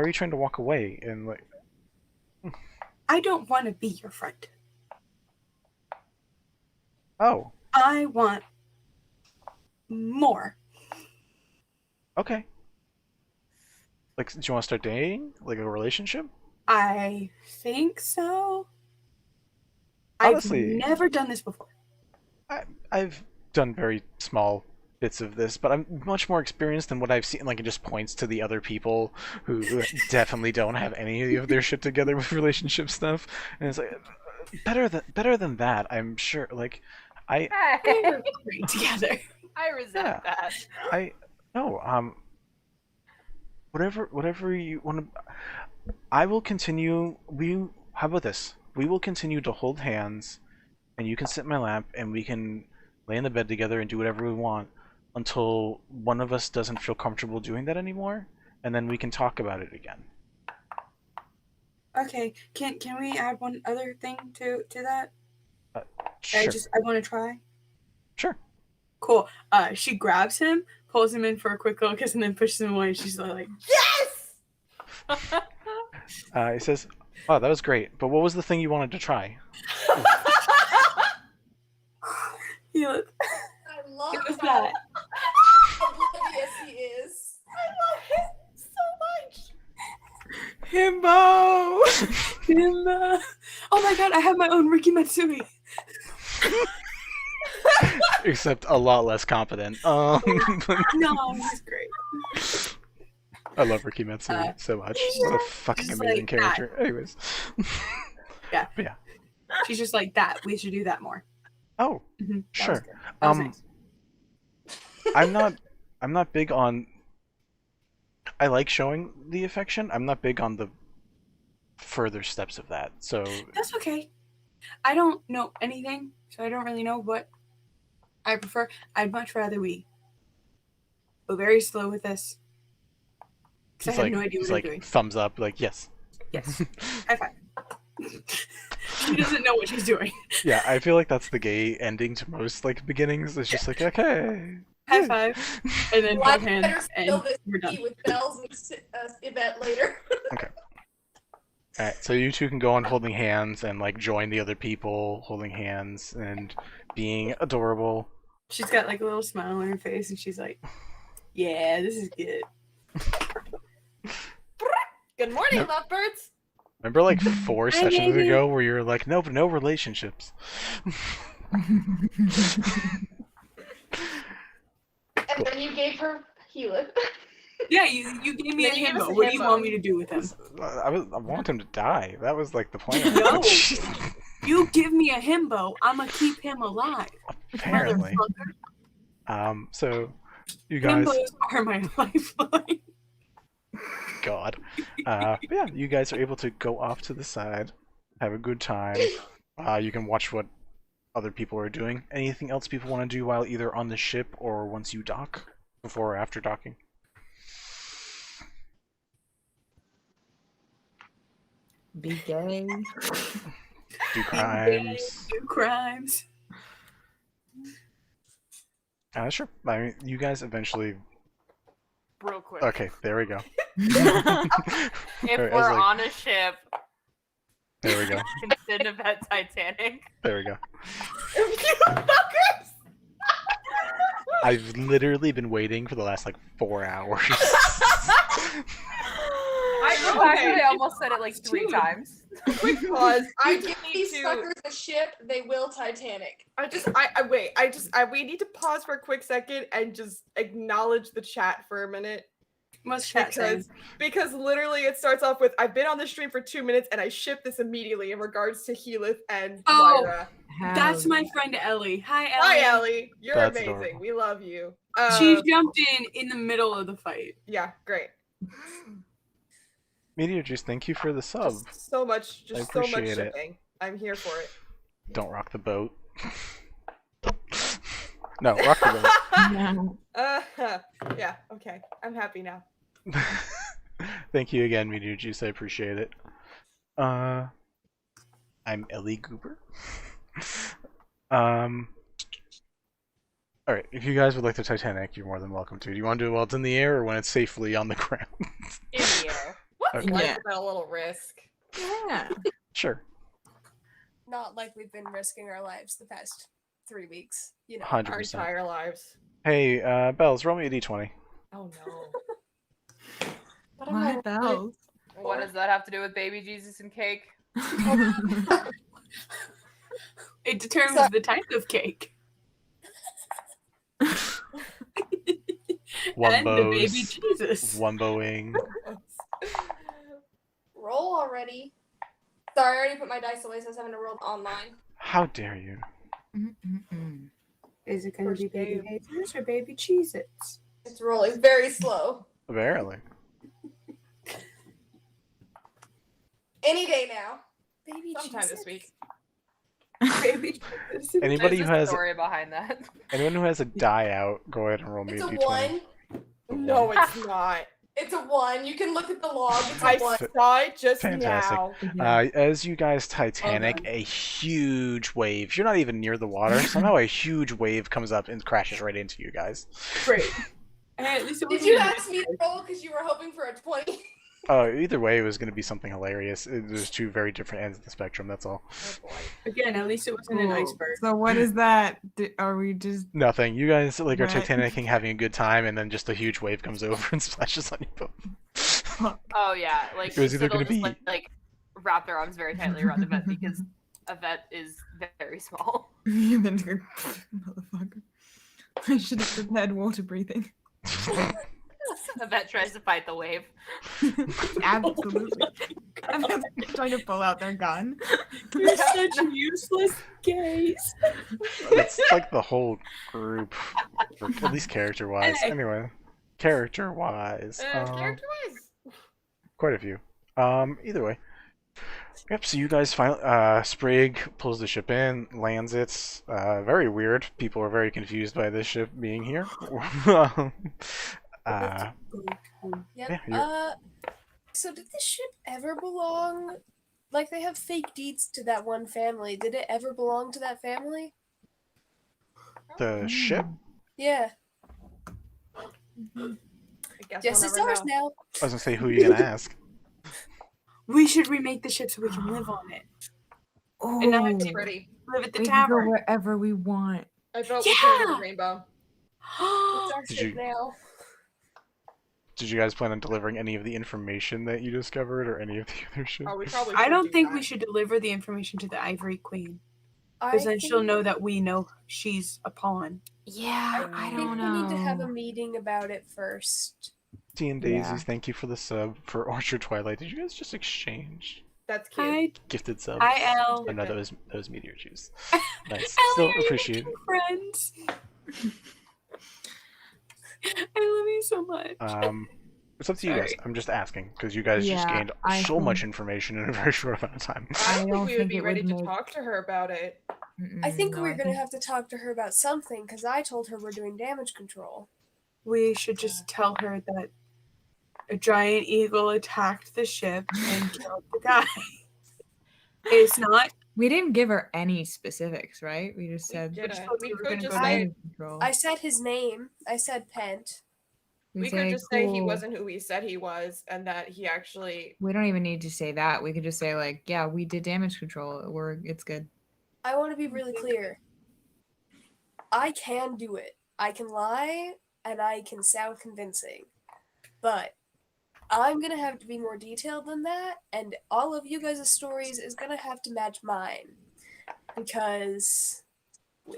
you trying to walk away? And like, I don't want to be your friend. Oh, I want more. okay. Like, do you want to start dating? Like a relationship? I think so. Honestly, I've never done this before. I've done very small bits of this, but I'm much more experienced than what I've seen. Like, it just points to the other people who definitely don't have any of their shit together with relationship stuff, and it's like better than that. I'm sure. Like, Great together. I resent that. Whatever you want to. I will continue. How about this? We will continue to hold hands, and you can sit in my lap, and we can lay in the bed together and do whatever we want until one of us doesn't feel comfortable doing that anymore, and then we can talk about it again. Okay, can we add one other thing to that? Sure. I want to try. Sure. Cool. She grabs him, pulls him in for a quick little kiss, and then pushes him away. And she's like, Yes! He says, "Oh, that was great, but what was the thing you wanted to try?" "Yeah." I love It was how that. oblivious he is. I love him so much. Himbo! Himbo! Oh my god, I have my own Ricky Matsui. Except a lot less competent. No, he's great. I love Ricky Matsui so much. What a fucking just amazing like character. Anyways. Yeah. But yeah. She's just like, that. We should do that more. Oh, Mm-hmm. sure. That was nice. I'm not big on. I like showing the affection. I'm not big on the further steps of that. So That's okay. I don't know anything, so I don't really know what I prefer. I'd much rather we go very slow with this. Because I have no idea he's what like I'm doing. thumbs up, like yes. Yes. High five. She doesn't know what she's doing. Yeah, I feel like that's the gay ending to most like beginnings. It's just like okay. High five. And then Well, I both hands, better and spill this we're done. tea with bells and Yvette later. Okay. Alright, so you two can go on holding hands and like join the other people holding hands and being adorable. She's got like a little smile on her face, and she's like, yeah, this is good. Good morning, lovebirds. Remember like 4 Hi, sessions baby. ago where you were like, no, but no relationships. And then you gave her Healing. Yeah, you gave me a Then you gave us himbo. a What do you himbo. want me to do with him? I want him to die. That was like the plan. No. You give me a himbo, I'ma keep him alive. Apparently. Motherfucker. So you guys, Himbos are my lifeline. God. Yeah, you guys are able to go off to the side, have a good time. You can watch what other people are doing. Anything else people want to do while either on the ship or once you dock, before or after docking? Be gay. Do crimes. Do crimes. Sure. I mean, you guys eventually. Real quick. Okay, there we go. If Alright, I was we're like- on a ship, There we go. instead of at Titanic. There we go. You fuckers! I've literally been waiting for the last like 4 hours. I almost said it like 3 times. Quick pause. I You just give need these to. suckers a ship, they will Titanic. We need to pause for a quick second and just acknowledge the chat for a minute. What's chat saying? Because literally it starts off with, I've been on the stream for 2 minutes and I shipped this immediately in regards to Healith and Oh. Lyra. That's my friend Ellie. Hi, Ellie. Hi, Ellie. You're That's amazing. adorable. We love you. She jumped in the middle of the fight. Yeah, great. Meteor Juice, thank you for the sub. Just so much appreciate it. shipping. I'm here for it. Don't rock the boat. No, rock the No. Yeah, okay. I'm happy now. boat. Thank you again, Meteor Juice. I appreciate it. I'm Ellie Goober. Alright, if you guys would like the Titanic, you're more than welcome to. Do you want to do it while it's in the air or when it's safely on the ground? In the air. What's Okay. life Yeah. without a little risk? Yeah. Sure. Not like we've been risking our lives the past 3 weeks. You know. 100%. Our entire lives. Hey, Bells, roll me a d20. Oh no. Why bells? What does that have to do with baby Jesus and cake? It determines the type of cake. And the baby Jesus. Wumboing. Roll already. Sorry, I already put my dice away, so I was having to roll online. How dare you? Is it going to be First baby game. Jesus or baby Cheez-Its? It's rolling very slow. Apparently. Any day now. Baby Sometime Jesus. this week. Baby Jesus. Anybody who There's a has story behind that. anyone who has a die out, go ahead and roll me It's a a d20. 1. No, it's not. It's a 1. You can look at the log. It's I a 1. saw it just Fantastic. now. As you guys Titanic, a huge wave. You're not even near the water. Somehow a huge wave comes up and crashes right into you guys. Great. At least it Did wasn't you a- ask me to roll because you were hoping for a 20? Either way, it was going to be something hilarious. There's two very different ends of the spectrum. That's all. Oh boy. Again, at least it wasn't an Cool. iceberg. So what is that? Are we just Nothing. You guys are Right. Titanicing, having a good time, and then just a huge wave comes over and splashes on you both. Oh yeah, like It was either Sid'll gonna just, be- like wrap their arms very tightly around Yvette because Yvette is very small. and then go, motherfucker? I should have prepared water breathing. Yvette tries to fight the wave. Absolutely. I'm just trying to pull out their gun. You're such useless gays. It's like the whole group, at least character-wise. Hey. Anyway, character-wise, Character-wise. quite a few. Either way. Yep. So you guys finally, Sprig pulls the ship in, lands it. Very weird. People are very confused by this ship being here. Yep. Yeah, you're- So did this ship ever belong? Like they have fake deeds to that one family. Did it ever belong to that family? the ship. Yeah. I guess Yes, we'll it's never ours know. now. I was gonna say, who are you gonna ask? We should remake the ship so we can live on it. Oh, And now It's it's pretty. live at the we can go tavern. wherever we want. I vote we turn Yeah! the rainbow. It's our Did ship you- now. Did you guys plan on delivering any of the information that you discovered, or any of the other shit? Oh, we probably I should don't do think that. we should deliver the information to the Ivory Queen. I Because then think, she'll know that we know she's a pawn. Yeah, I I think don't we know. need to have a meeting about it first. Tea and Daisies, Yeah. thank you for the sub for Orchard Twilight. Did you guys just exchange That's cute. Hi, gifted subs? hi, Elle. Oh, no, that was meteor juice. Nice. Elle, Still are you appreciate it. making friends? I love you so much. It's up to you guys. Sorry. I'm just asking because you guys just Yeah, gained I so much think- information in a very short amount of time. I I don't don't think we would think be it ready would to make- talk to her about it. I think No, we're gonna think- have to talk to her about something because I told her we're doing damage control. We should just tell her that a giant eagle attacked the ship and killed the guy. It's not. We didn't give her any specifics, right? We just said didn't. thought We we were could gonna just go say damage control. I said his name. I said Pent. we could just say he cool. wasn't who he said he was, and that he actually. We don't even need to say that. We could just say like, yeah, we did damage control. It's good. I want to be really clear. I can do it. I can lie and I can sound convincing. But I'm going to have to be more detailed than that, and all of you guys' stories is going to have to match mine. Because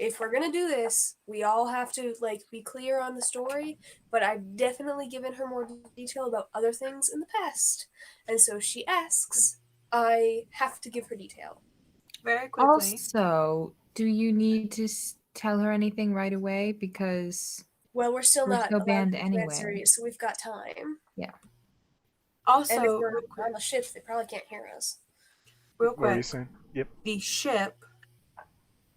if we're going to do this, we all have to like be clear on the story, but I've definitely given her more detail about other things in the past. And so she asks, I have to give her detail. Very quickly. Also, do you need to tell her anything right away? Because Well, we're still We're not still allowed banned to commit anyway. serious, so we've got time. Also, And if we're real quick, on the ships, they probably can't hear us. real What were you quick, saying? Yep. the ship,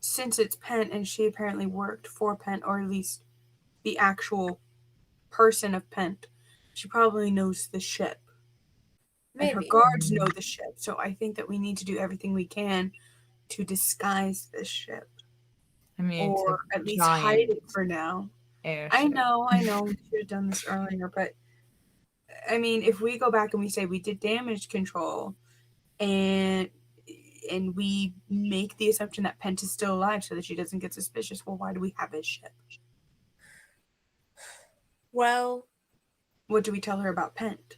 since it's Pent and she apparently worked for Pent, or at least the actual person of Pent, she probably knows the ship. And her Maybe. guards know the ship. So I think that we need to do everything we can to disguise this ship. I mean, it's Or a at least hide giant it for now. airship. I know, we should have done this earlier, but I mean, if we go back and we say we did damage control and and we make the assumption that Pent is still alive so that she doesn't get suspicious. Well, why do we have his ship? Well, what do we tell her about Pent?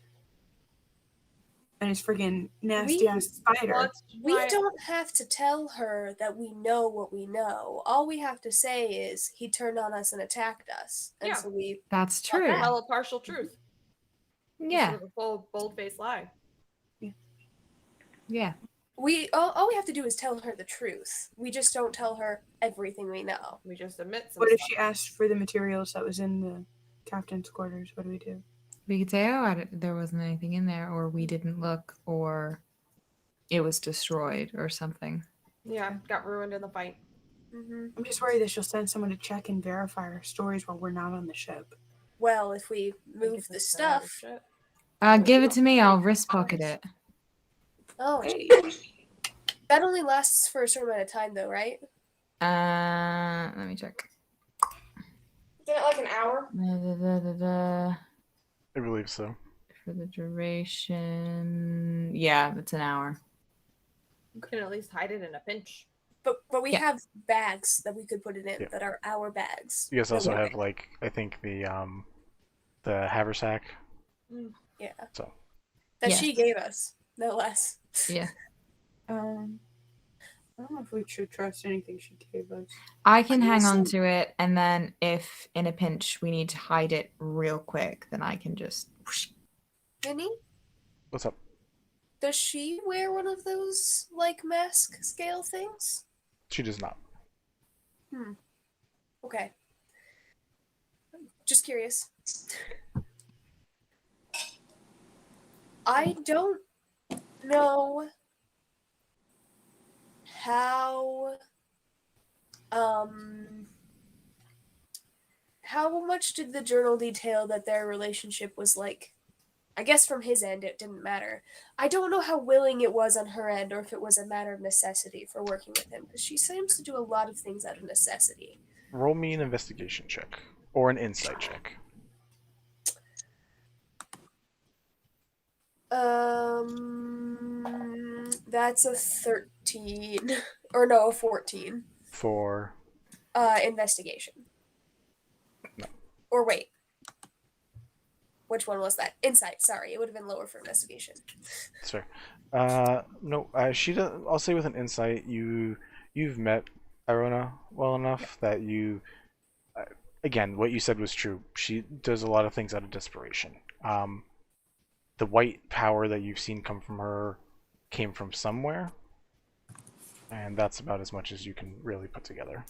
And his friggin' nasty ass spider. We don't have to tell her that we know what we know. All we have to say is he turned on us and attacked us. And so we That's true. Tell a partial truth. Yeah. Instead of a full bold-faced lie. Yeah. All we have to do is tell her the truth. We just don't tell her everything we know. We just admit some What if stuff. she asked for the materials that was in the captain's quarters? What do we do? We could say, oh, there wasn't anything in there, or we didn't look, or it was destroyed, or something. Yeah, got ruined in the fight. I'm just worried that she'll send someone to check and verify our stories while we're not on the ship. Well, if we move the stuff. Give it to me. I'll wrist pocket it. Oh, that only lasts for a certain amount of time, though, right? Let me check. Isn't it like an hour? I believe so. For the duration, yeah, it's an hour. You can at least hide it in a pinch. But we have bags that we could put it in that are our bags. You guys also have like I think the haversack. Yeah. So. That she gave us, no less. Yeah. I don't know if we should trust anything she gave us. I can hang on to it, and then if in a pinch we need to hide it real quick, then I can just. Vinny? What's up? Does she wear one of those like mask scale things? She does not. Okay. Just curious. I don't know how much did the journal detail that their relationship was like? I guess from his end it didn't matter. I don't know how willing it was on her end, or if it was a matter of necessity for working with him, because she seems to do a lot of things out of necessity. Roll me an investigation check or an insight check. That's a 13 or no, a 14. For investigation. No. Or wait. Which one was that? Insight, sorry. It would have been lower for investigation. That's fair. No, she does. I'll say with an insight, you've met Irona well enough that you, again, what you said was true. She does a lot of things out of desperation. The white power that you've seen come from her came from somewhere, and that's about as much as you can really put together.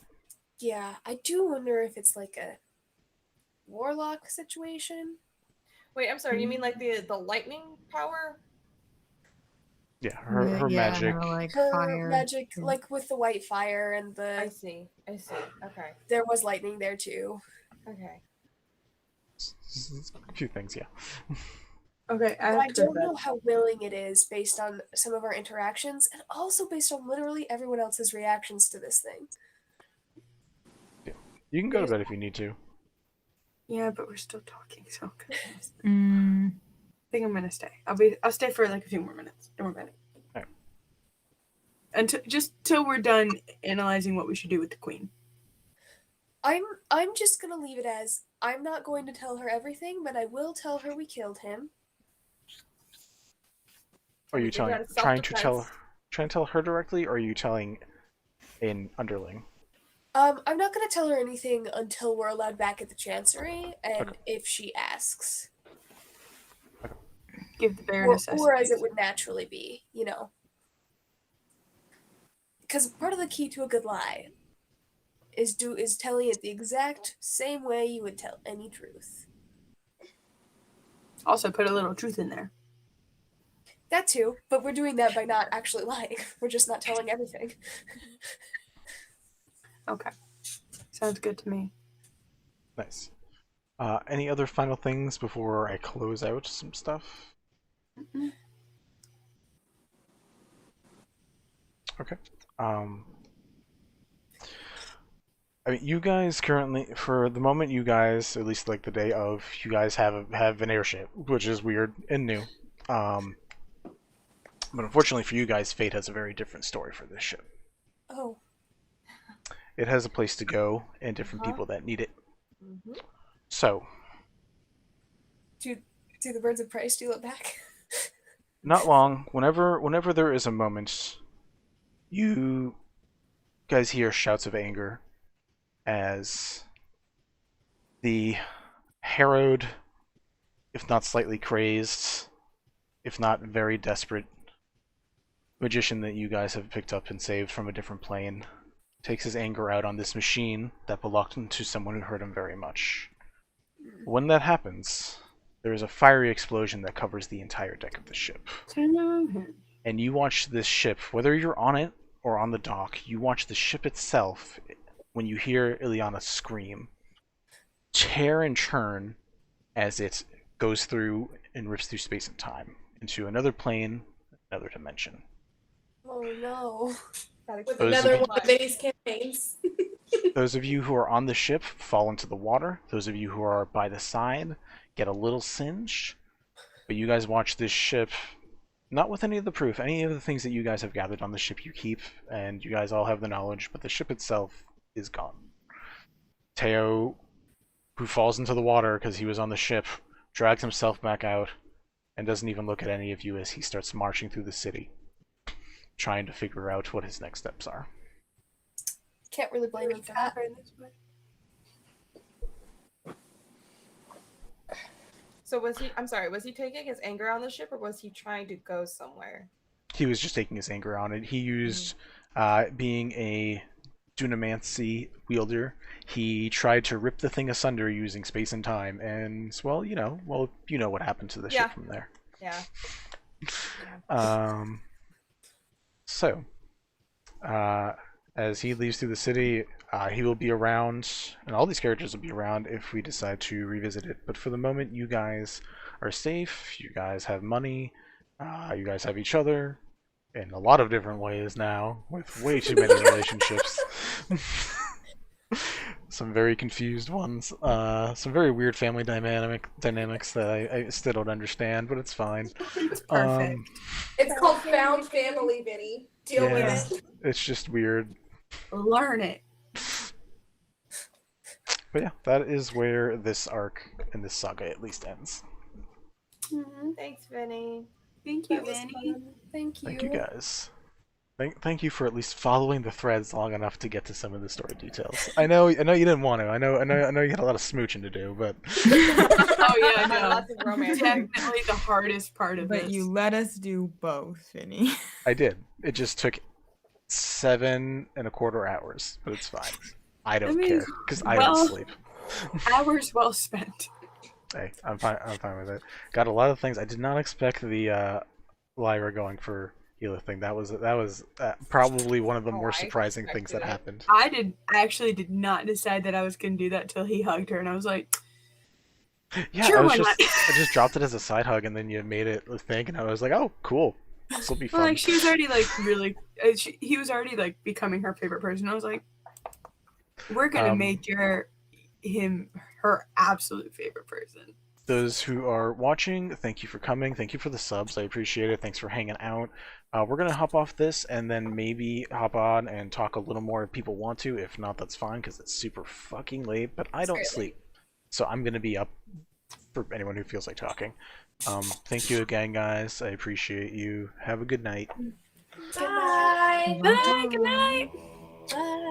Yeah, I do wonder if it's like a warlock situation. Wait, I'm sorry. You mean like the lightning power? Yeah, her magic. Like her fire. magic, like with the white fire and the. I see. Okay. There was lightning there too. Okay. A few things, yeah. Okay, I don't know how willing it is based on some of our interactions, and also based on literally everyone else's reactions to this thing. Yeah. You can go to bed if you need to. Yeah, but we're still talking, so I Mm. think I'm gonna stay. I'll stay for like a few more minutes. Don't worry about it. All right. Until just till we're done analyzing what we should do with the queen. I'm just gonna leave it as I'm not going to tell her everything, but I will tell her we killed him. Are you trying to tell her directly, or are you telling an underling? I'm not gonna tell her anything until we're allowed back at the Chancery, and if she asks. Give the Baroness or as it would naturally be, you know. Because part of the key to a good lie is telling it the exact same way you would tell any truth. Also put a little truth in there. That too, but we're doing that by not actually lying. We're just not telling everything. Okay. Sounds good to me. Nice. Any other final things before I close out some stuff? Mm-mm. Okay. I mean, you guys currently, for the moment, you guys, at least like the day of, you guys have an airship, which is weird and new. But unfortunately for you guys, fate has a very different story for this ship. Oh. It has a place to go and different people that need it. So, Do the birds of prey steal it back? not long. Whenever there is a moment, you guys hear shouts of anger as the harrowed, if not slightly crazed, if not very desperate magician that you guys have picked up and saved from a different plane takes his anger out on this machine that belonged to someone who hurt him very much. When that happens, there is a fiery explosion that covers the entire deck of the ship. And you watch this ship, whether you're on it or on the dock, you watch the ship itself, when you hear Ileana scream, tear and churn as it goes through and rips through space and time into another plane, another dimension. Oh no. With another one of Vinny's campaigns. Those of you who are on the ship fall into the water. Those of you who are by the side get a little singed. But you guys watch this ship, not with any of the proof, any of the things that you guys have gathered on the ship you keep, and you guys all have the knowledge, but the ship itself is gone. Teo, who falls into the water because he was on the ship, drags himself back out and doesn't even look at any of you as he starts marching through the city, trying to figure out what his next steps are. Can't really blame him for that. So was he taking his anger on the ship, or was he trying to go somewhere? He was just taking his anger on it. He used, being a Dunamancy wielder, he tried to rip the thing asunder using space and time, and, well, you know what happened to the ship from there. Yeah. So, as he leaves through the city, he will be around, and all these characters will be around if we decide to revisit it. But for the moment, you guys are safe, you guys have money, you guys have each other, in a lot of different ways now, with way too many relationships. Some very confused ones, some very weird family dynamics that I still don't understand, but it's fine. It's perfect. It's called found family, Vinny. Deal with it. It's just weird. Learn it. But yeah, that is where this arc and this saga at least ends. Thanks, Vinny. Thank you, Vinny. Thank you. Thank you guys. Thank you for at least following the threads long enough to get to some of the story details. I know you didn't want to. I know you had a lot of smooching to do, but Oh yeah, no. Lots of romance. Definitely the hardest part of But this. you let us do both, Vinny. I did. It just took 7.25 hours, but it's fine. I don't care because I don't sleep. Hours well spent. Hey, I'm fine with it. Got a lot of things. I did not expect the Lyra going for healer thing. That was probably one of the more surprising things that happened. I actually did not decide that I was going to do that till he hugged her, and I was like, yeah, sure, I just dropped it as a side hug, and then you made it a thing, and I was like, oh, cool. This will be fun. Well, like she was already like really, he was already like becoming her favorite person. I was like, we're gonna make him her absolute favorite person. Those who are watching, thank you for coming. Thank you for the subs. I appreciate it. Thanks for hanging out. We're going to hop off this and then maybe hop on and talk a little more if people want to. If not, that's fine because it's super fucking late, but I don't sleep. So I'm going to be up for anyone who feels like talking. Thank you again, guys. I appreciate you. Have a good night. Bye. Bye. Good night. Bye.